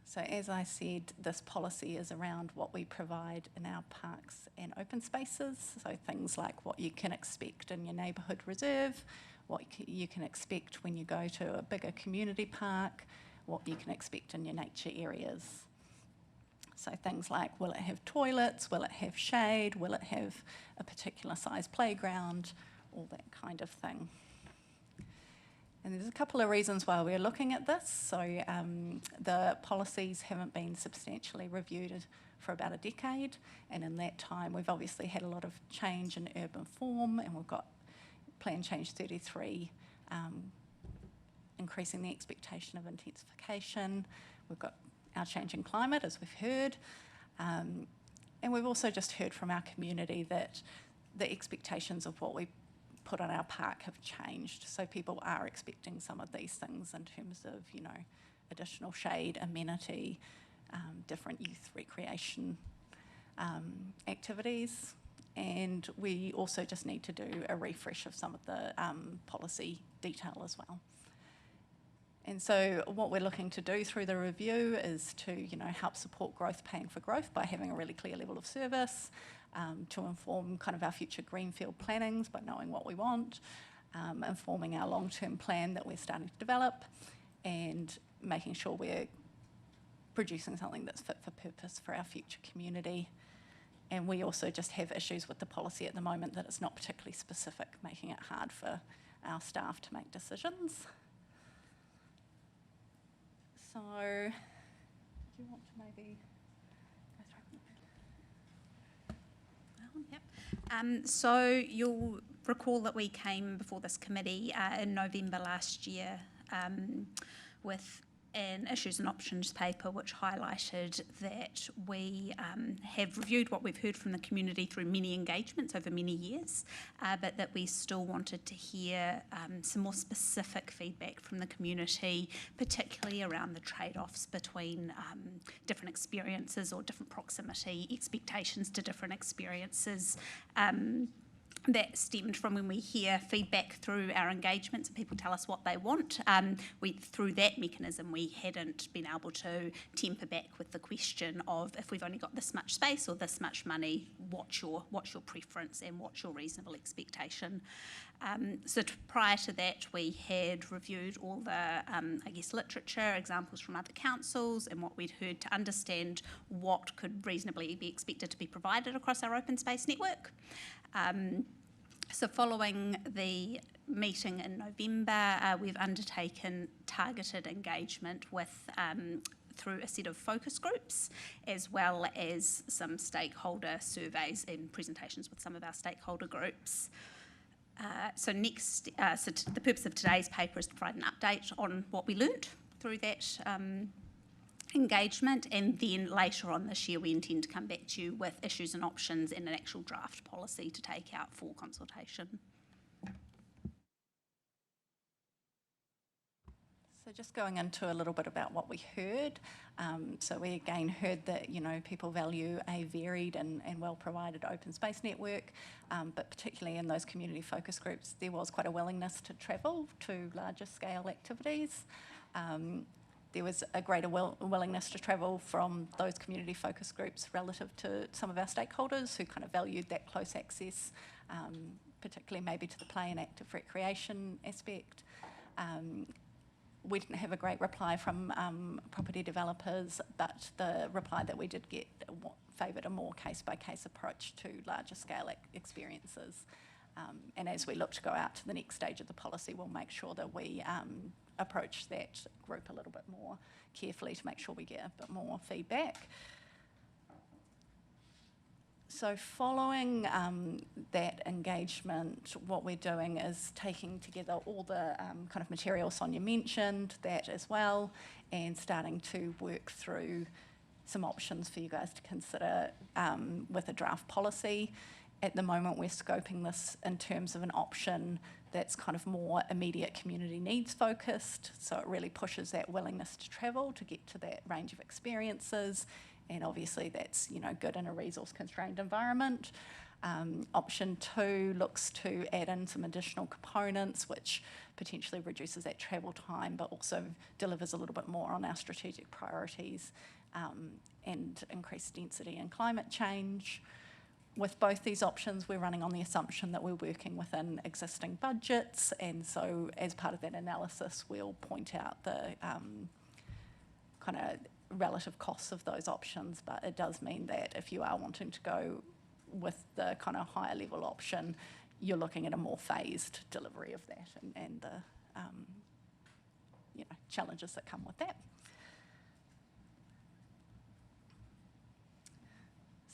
So as I said, this policy is around what we provide in our parks and open spaces, so things like what you can expect in your neighbourhood reserve, what you can expect when you go to a bigger community park, what you can expect in your nature areas. So things like, will it have toilets, will it have shade, will it have a particular size playground, all that kind of thing. And there's a couple of reasons why we're looking at this. So the policies haven't been substantially reviewed for about a decade, and in that time we've obviously had a lot of change in urban form, and we've got Plan Change 33 increasing the expectation of intensification. We've got our changing climate, as we've heard. And we've also just heard from our community that the expectations of what we put on our park have changed. So people are expecting some of these things in terms of, you know, additional shade, amenity, different youth recreation activities. And we also just need to do a refresh of some of the policy detail as well. And so what we're looking to do through the review is to, you know, help support growth paying for growth by having a really clear level of service, to inform kind of our future greenfield plannings by knowing what we want, informing our long-term plan that we're starting to develop, and making sure we're producing something that's fit for purpose for our future community. And we also just have issues with the policy at the moment that it's not particularly specific, making it hard for our staff to make decisions. So, do you want to maybe go through? Yep. So you'll recall that we came before this committee in November last year with an issues and options paper which highlighted that we have reviewed what we've heard from the community through many engagements over many years, but that we still wanted to hear some more specific feedback from the community, particularly around the trade-offs between different experiences or different proximity expectations to different experiences. That stemmed from when we hear feedback through our engagements and people tell us what they want. Through that mechanism, we hadn't been able to temper back with the question of, if we've only got this much space or this much money, what's your preference and what's your reasonable expectation? So prior to that, we had reviewed all the, literature, examples from other councils and what we'd heard to understand what could reasonably be expected to be provided across our open space network. So following the meeting in November, we've undertaken targeted engagement with through a set of focus groups, as well as some stakeholder surveys and presentations with some of our stakeholder groups. So the purpose of today's paper is to provide an update on what we learnt through that engagement, and then later on this year we intend to come back to you with issues and options and an actual draft policy to take out for consultation. So just going into a little bit about what we heard. So we again heard that, you know, people value a varied and well-provided open space network, but particularly in those community focus groups, there was quite a willingness to travel to larger scale activities. There was a greater willingness to travel from those community focus groups relative to some of our stakeholders who kind of valued that close access, particularly maybe to the play and active recreation aspect. We didn't have a great reply from property developers, but the reply that we did get favoured a more case-by-case approach to larger scale experiences. And as we look to go out to the next stage of the policy, we'll make sure that we approach that group a little bit more carefully to make sure we get a bit more feedback. So following that engagement, what we're doing is taking together all the kind of material Sonia mentioned, that as well, and starting to work through some options for you guys to consider with a draft policy. At the moment, we're scoping this in terms of an option that's kind of more immediate community needs focused. So it really pushes that willingness to travel to get to that range of experiences. And obviously that's, you know, good in a resource constrained environment. Option 2 looks to add in some additional components, which potentially reduces that travel time, but also delivers a little bit more on our strategic priorities and increased density and climate change. With both these options, we're running on the assumption that we're working within existing budgets, and so as part of that analysis, we'll point out the kind of relative costs of those options, but it does mean that if you are wanting to go with the kind of higher level option, you're looking at a more phased delivery of that and the you know, challenges that come with that.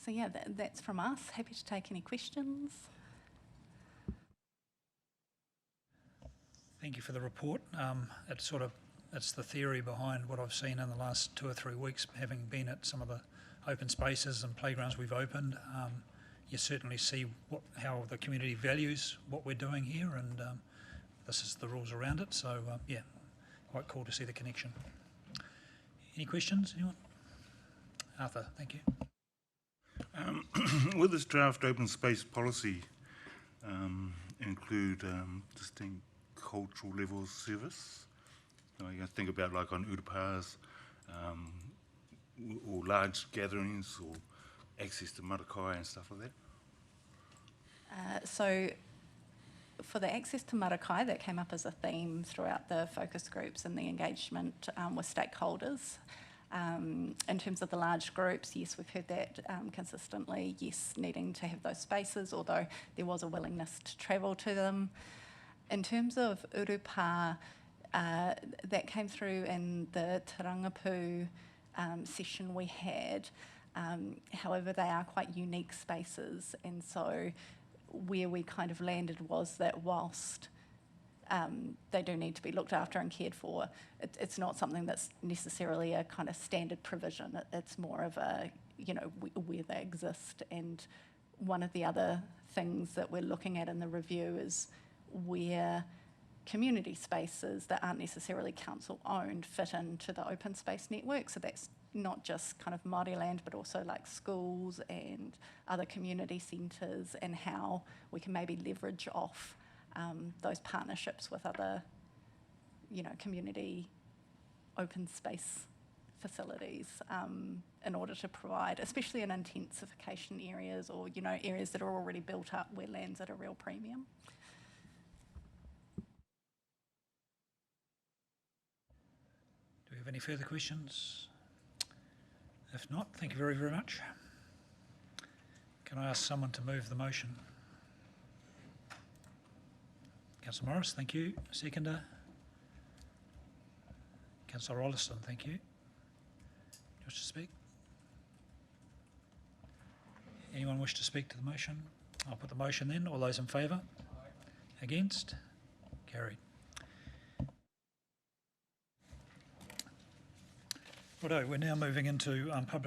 So yeah, that's from us. Happy to take any questions. Thank you for the report. It's the theory behind what I've seen in the last 2 or 3 weeks, having been at some of the open spaces and playgrounds we've opened. You certainly see how the community values what we're doing here, and this is the rules around it. So yeah, quite cool to see the connection. Any questions, anyone? Arthur, thank you. Will this draft open space policy include distinct cultural levels of service? You can think about like on urupas, or large gatherings, or access to marakai and stuff like that? So for the access to marakai, that came up as a theme throughout the focus groups and the engagement with stakeholders. In terms of the large groups, yes, we've heard that consistently, yes, needing to have those spaces, although there was a willingness to travel to them. In terms of urupa, that came through in the Tarangapu session we had. However, they are quite unique spaces, and so where we kind of landed was that whilst they do need to be looked after and cared for, it's not something that's necessarily a kind of standard provision. It's more of a, where they exist. And one of the other things that we're looking at in the review is where community spaces that aren't necessarily council owned fit into the open space network. So that's not just kind of Māori land, but also like schools and other community centres, and how we can maybe leverage off those partnerships with other, community open space facilities in order to provide, especially in intensification areas, or, areas that are already built up where land's at a real premium. Do we have any further questions? If not, thank you very, very much. Can I ask someone to move the motion? Councillor Morris, thank you. Seconder. Councillor Rolleston, thank you. Do you wish to speak? Anyone wish to speak to the motion? I'll put the motion then. All those in favour? Against? Carried. Righto, we're now moving into public